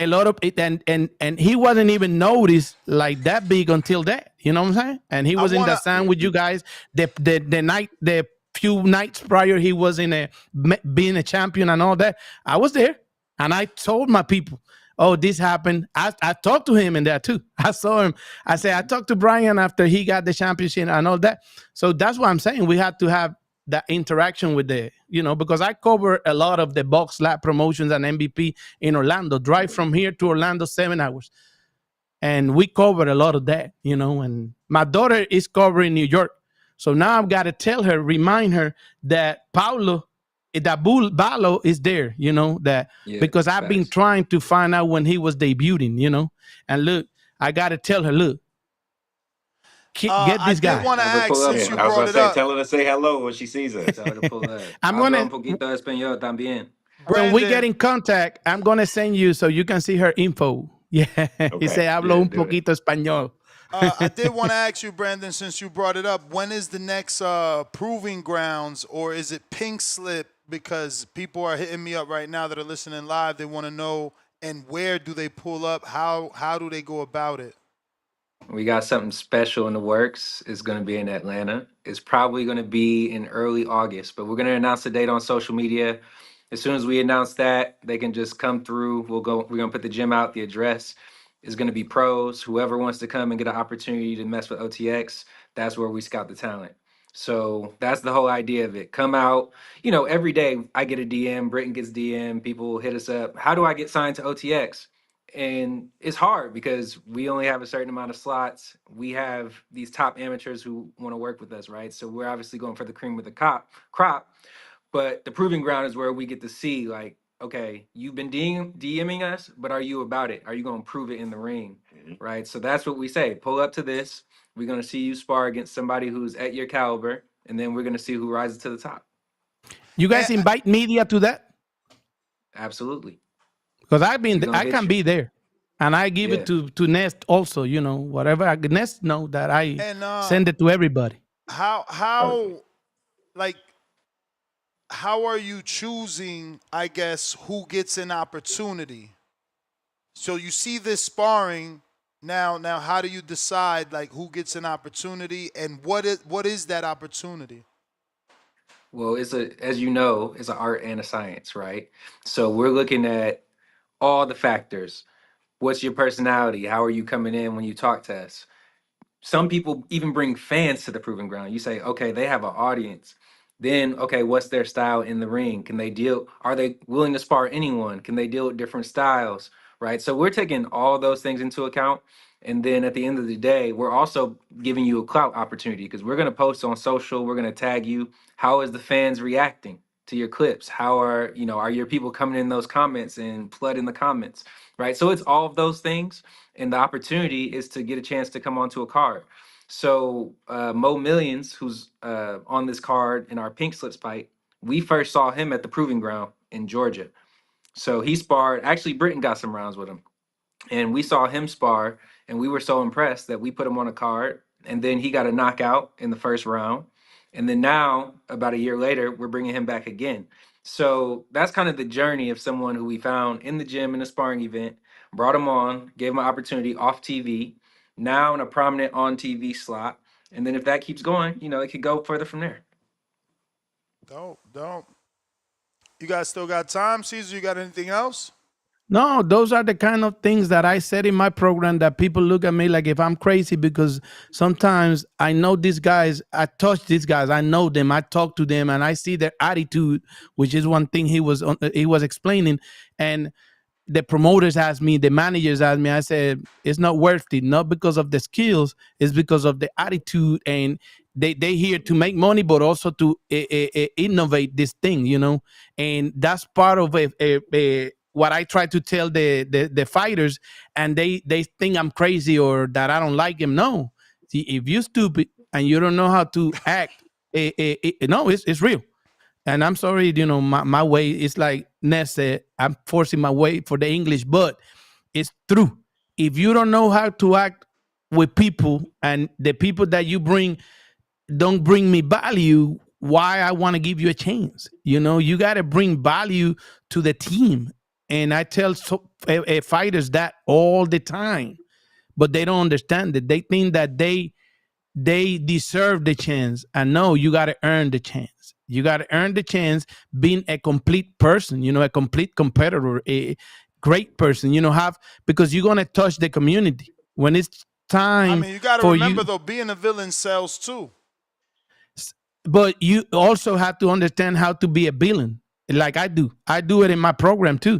a lot of it, and he wasn't even noticed like that big until that. You know what I'm saying? And he was in the sound with you guys the few nights prior. He was being a champion and all that. I was there, and I told my people, oh, this happened. I talked to him in there too. I saw him. I said, I talked to Brian after he got the championship and all that. So that's what I'm saying. We had to have that interaction with because I cover a lot of the box lab promotions and MVP in Orlando. Drive from here to Orlando 7 hours. And we covered a lot of that, and my daughter is covering New York. So now I've got to remind her that Balo is there, because I've been trying to find out when he was debuting, and look, I got to tell her, look, get this guy. I want to ask, since you I was brought gonna it say, up. tell her to say hello when she sees us. I'm gonna un poquito de español también. When we get in contact, I'm gonna send you so you can see her info. Yeah, he said, hablo un poquito español. I did want to ask you, Brandon, since you brought it up, when is the next proving grounds, or is it Pink Slip? Because people are hitting me up right now that are listening live. They want to know, and where do they pull up? How do they go about it? We got something special in the works. It's going to be in Atlanta. It's probably going to be in early August, but we're going to announce the date on social media. As soon as we announce that, they can just come through. We're going to put the gym out. The address is going to be pros. Whoever wants to come and get an opportunity to mess with OTX, that's where we scout the talent. So that's the whole idea of it. Come out. Every day I get a DM, Britton gets DM, people hit us up. How do I get signed to OTX? And it's hard because we only have a certain amount of slots. We have these top amateurs who want to work with us, right? So we're obviously going for the cream with the crop. But the proving ground is where we get to see, like, okay, you've been DMing us, but are you about it? Are you going to prove it in the ring, right? So that's what we say. Pull up to this. We're going to see you spar against somebody who's at your caliber, and then we're going to see who rises to the top. You guys invite media to that? Absolutely. Because I can be there, and I give it to Nest also. Whatever Nest know that I send it to everybody. How are you choosing, I guess, who gets an opportunity? So you see this sparring now. How do you decide who gets an opportunity, and what is that opportunity? Well, as you know, it's an art and a science, right? So we're looking at all the factors. What's your personality? How are you coming in when you talk to us? Some people even bring fans to the proving ground. You say, okay, they have an audience. Then, okay, what's their style in the ring? Are they willing to spar anyone? Can they deal with different styles? Right? So we're taking all those things into account. And then at the end of the day, we're also giving you a clout opportunity because we're going to post on social. We're going to tag you. How is the fans reacting to your clips? How are your people coming in those comments and flooding the comments? Right? So it's all of those things. And the opportunity is to get a chance to come onto a card. So Mo Millions, who's on this card in our Pink Slips fight, we first saw him at the Proving Ground in Georgia. So he sparred. Actually, Britton got some rounds with him. And we saw him spar, and we were so impressed that we put him on a card. And then he got a knockout in the first round. And then now, about a year later, we're bringing him back again. So that's kind of the journey of someone who we found in the gym in a sparring event, brought him on, gave him an opportunity off TV, now in a prominent on TV slot. And then if that keeps going, it could go further from there. Dope. You guys still got time? Caesar, you got anything else? No, those are the kind of things that I said in my program that people look at me like if I'm crazy, because sometimes I know these guys, I touch these guys, I know them, I talk to them, and I see their attitude, which is one thing he was explaining. And the promoters asked me, the managers asked me, I said, it's not worth it, not because of the skills, it's because of the attitude. And they here to make money, but also to innovate this thing, and that's part of what I try to tell the fighters, and they think I'm crazy or that I don't like him. No, see, if you're stupid and you don't know how to act, no, it's real. And I'm sorry, my way is like Ness said, I'm forcing my way for the English, but it's true. If you don't know how to act with people and the people that you bring don't bring me value, why I want to give you a chance? You got to bring value to the team. And I tell fighters that all the time, but they don't understand it. They think that they deserve the chance. And no, you got to earn the chance. You got to earn the chance being a complete person, a complete competitor, a great person, because you're going to touch the community when it's time. I mean, you got to for remember you. though, being a villain sells too. But you also have to understand how to be a villain, like I do. I do it in my program too.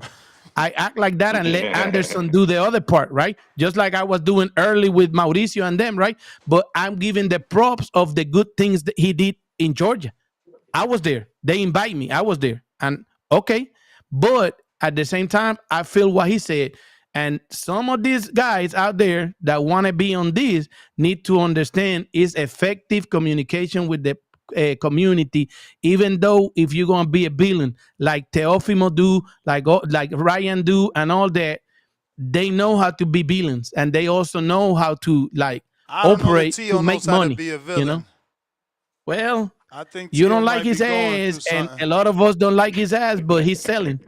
I act like that and let Anderson do the other part, right? Just like I was doing early with Mauricio and them, right? But I'm giving the props of the good things that he did in Georgia. I was there. They invite me. I was there. And okay. But at the same time, I feel what he said. And some of these guys out there that want to be on this need to understand is effective communication with the community, even though if you're going to be a villain like Teofimo do, like Ryan do, and all that, they know how to be villains, and they also know how to I don't know that operate Tio to make knows how to money. be a villain. Well, I think you Tio don't like might be his going through ass, and something. a lot of us don't like his ass, but he's selling.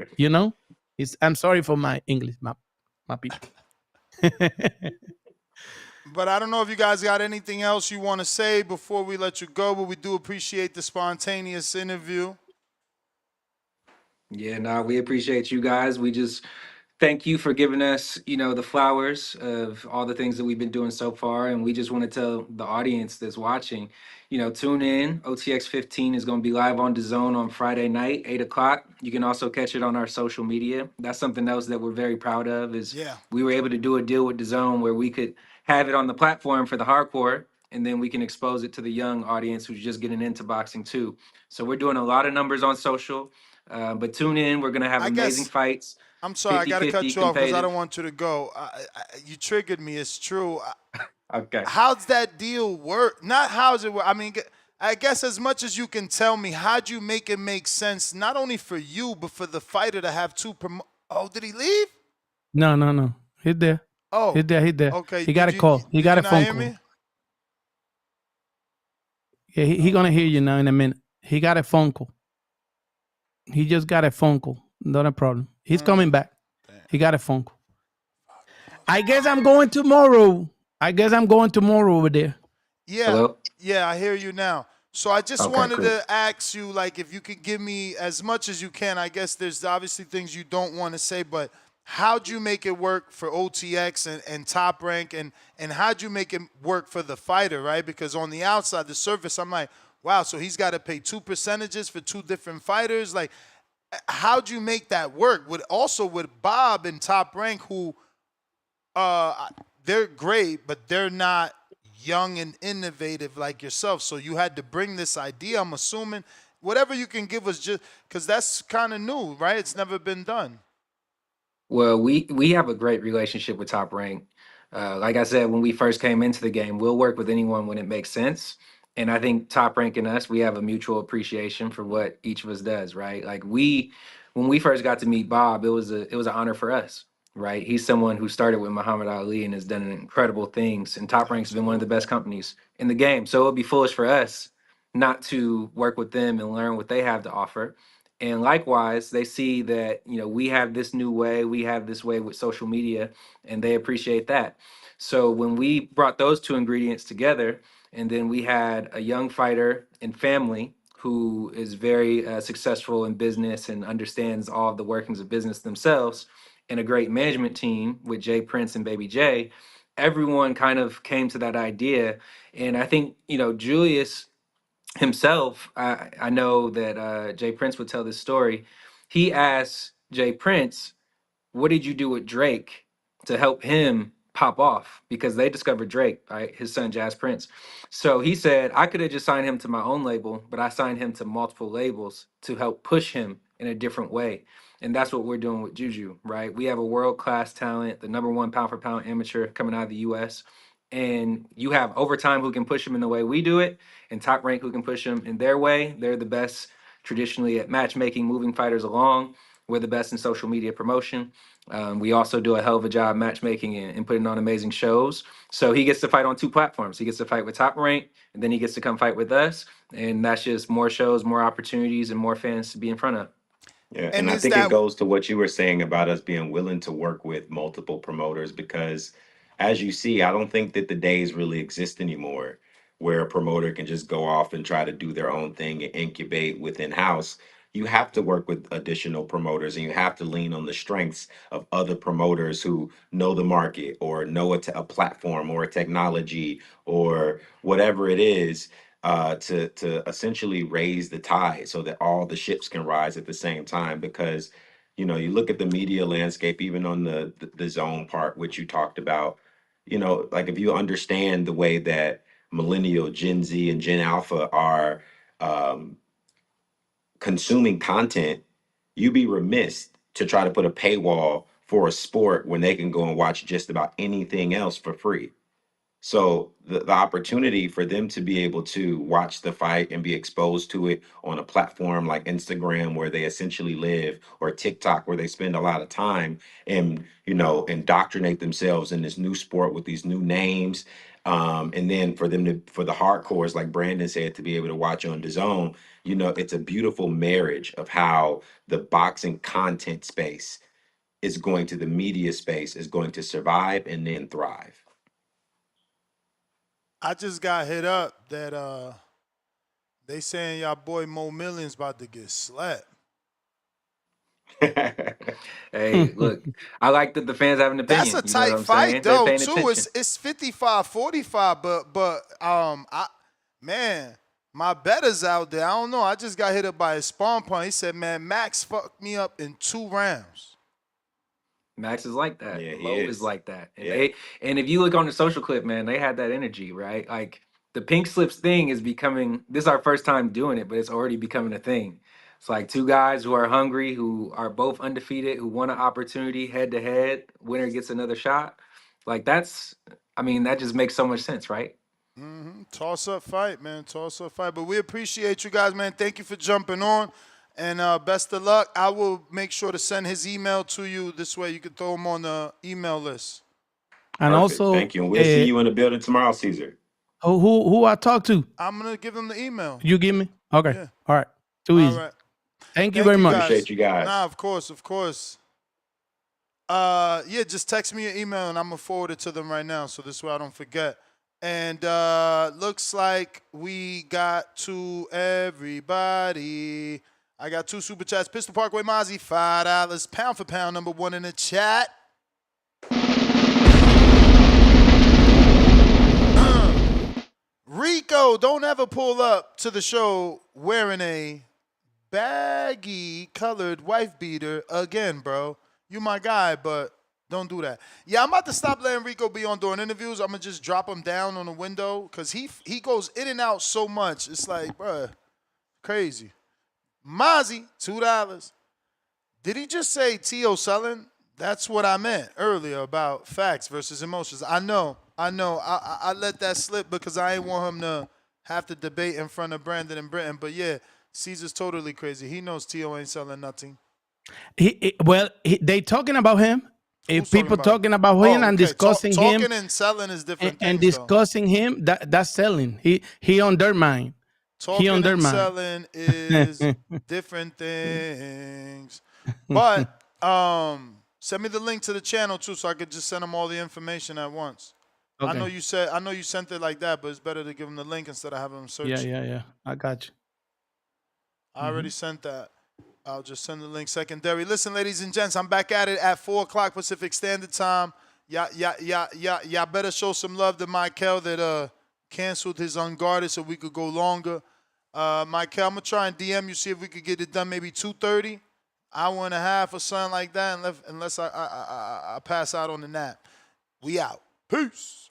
I'm sorry for my English, my people. But I don't know if you guys got anything else you want to say before we let you go, but we do appreciate the spontaneous interview. Yeah, no, we appreciate you guys. We just thank you for giving us, the flowers of all the things that we've been doing so far. And we just want to tell the audience that's watching, tune in. OTX 15 is going to be live on DAZN on Friday night, 8 o'clock. You can also catch it on our social media. That's something else that we're very proud of is we were able to do a deal with DAZN where we could have it on the platform for the hardcore, and then we can expose it to the young audience who's just getting into boxing too. So we're doing a lot of numbers on social. But tune in. We're going to have amazing fights. I'm sorry, I got to 50-50 cut you off because I don't competitive. want you to go. You triggered me. It's true. Okay. How's that deal work? Not how's it work. I mean, I guess as much as you can tell me, how'd you make it make sense, not only for you, but for the fighter to have two Oh, did he leave? No. He's there. Oh. He's there. Okay. He got a call. He got a phone call. Me? Yeah, he going to hear you now in a minute. He got a phone call. He just got a phone call. Not a problem. He's coming back. He got a phone call. I guess I'm going tomorrow. Over there. Yeah. Hello? Yeah, I hear you now. So I just wanted to ask you, if you could give me as much as you can. I guess there's obviously things you don't want to say, but how'd you make it work for OTX and Top Rank, and how'd you make it work for the fighter, right? Because on the outside, the surface, I'm like, wow, so he's got to pay 2 percentages for 2 different fighters. Like, how'd you make that work? With Bob and Top Rank, who they're great, but they're not young and innovative like yourself. So you had to bring this idea, I'm assuming. Whatever you can give us, just because that's kind of new, right? It's never been done. Well, we have a great relationship with Top Rank. Like I said, when we first came into the game, we'll work with anyone when it makes sense. And I think Top Rank and us, we have a mutual appreciation for what each of us does, right? Like when we first got to meet Bob, it was an honor for us, right? He's someone who started with Muhammad Ali and has done incredible things. And Top Rank's been one of the best companies in the game. So it would be foolish for us not to work with them and learn what they have to offer. And likewise, they see that, we have this new way, we have this way with social media, and they appreciate that. So when we brought those two ingredients together, and then we had a young fighter and family who is very successful in business and understands all of the workings of business themselves, and a great management team with Jay Prince and Baby J, everyone kind of came to that idea. And I think, Julius himself, I know that Jay Prince would tell this story. He asked Jay Prince, what did you do with Drake to help him pop off? Because they discovered Drake, right? His son Jazz Prince. So he said, I could have just signed him to my own label, but I signed him to multiple labels to help push him in a different way. And that's what we're doing with Juju, right? We have a world-class talent, the #1 pound for pound amateur coming out of the US. And you have Overtime who can push him in the way we do it, and Top Rank who can push him in their way. They're the best traditionally at matchmaking, moving fighters along. We're the best in social media promotion. We also do a hell of a job matchmaking and putting on amazing shows. So he gets to fight on 2 platforms. He gets to fight with Top Rank, and then he gets to come fight with us. And that's just more shows, more opportunities, and more fans to be in front of. Yeah, And and I is think it that goes to what you were saying about us being willing to work with multiple promoters because, as you see, I don't think that the days really exist anymore where a promoter can just go off and try to do their own thing and incubate within house. You have to work with additional promoters and you have to lean on the strengths of other promoters who know the market or know a platform or a technology or whatever it is to essentially raise the tide so that all the ships can rise at the same time. Because you look at the media landscape, even on the zone part, which you talked about. Like if you understand the way that millennial, Gen Z, and Gen Alpha are um, consuming content, you'd be remiss to try to put a paywall for a sport when they can go and watch just about anything else for free. So the opportunity for them to be able to watch the fight and be exposed to it on a platform like Instagram where they essentially live, or TikTok where they spend a lot of time and indoctrinate themselves in this new sport with these new names. And then for the hardcores, like Brandon said, to be able to watch on DAZN, it's a beautiful marriage of how the boxing content space the media space is going to survive and then thrive. I just got hit up that they saying y'all boy Mo Millions about to get slapped. Hey, look, I like that the fans have an That's opinion. a You know what tight I'm fight saying? They're though paying too. attention. It's 55-45, but man, my better's out there. I don't know. I just got hit up by his spawn point. He said, man, Max fucked me up in 2 rounds. Max is like that. Yeah, he Mo is is. like that. And Yeah. and if you look on the social clip, man, they had that energy, right? Like the pink slips thing is becoming, this is our first time doing it, but it's already becoming a thing. It's like 2 guys who are hungry, who are both undefeated, who want an opportunity head to head. Winner gets another shot. Like that just makes so much sense, right? Toss up fight, man. Toss up fight. But we appreciate you guys, man. Thank you for jumping on. And best of luck. I will make sure to send his email to you. This way you can throw him on the email list. And Perfect. also, Thank you. And we'll see you in the building tomorrow, Caesar. who I talk to? I'm going to give him the email. You give me? Okay. Yeah. All right. Too easy. All right. Thank you very much. Appreciate you guys. Nah, of course, of course. Yeah, just text me your email and I'm going to forward it to them right now so this way I don't forget. And looks like we got to everybody. I got 2 super chats. Pistol Parkway Mozzie, $5. Pound for pound, #1 in the chat. Rico, don't ever pull up to the show wearing a baggy colored wife beater again, bro. You my guy, but don't do that. Yeah, I'm about to stop letting Rico be on during interviews. I'm going to just drop him down on the window because he goes in and out so much. It's like, bruh, crazy. Mozzie, $2. Did he just say T.O. selling? That's what I meant earlier about facts versus emotions. I know. I let that slip because I ain't want him to have to debate in front of Brandon and Britton. But yeah, Caesar's totally crazy. He knows T.O. ain't selling nothing. They talking about him. If people talking about him and discussing him, talking and selling is different things, and discussing him, that's selling. He on their mind. Talking and selling is different things. But send me the link to the channel too, so I could just send them all the information at once. Okay. I know you sent it like that, but it's better to give them the link instead of having them search. Yeah. I got you. I already sent that. I'll just send the link secondary. Listen, ladies and gents, I'm back at it at 4 o'clock Pacific Standard Time. Y'all better show some love to Michael that canceled his Unguarded so we could go longer. Michael, I'm going to try and DM you, see if we could get it done maybe 2:30. hour and a half or something like that, unless I pass out on the nap. We out. Peace.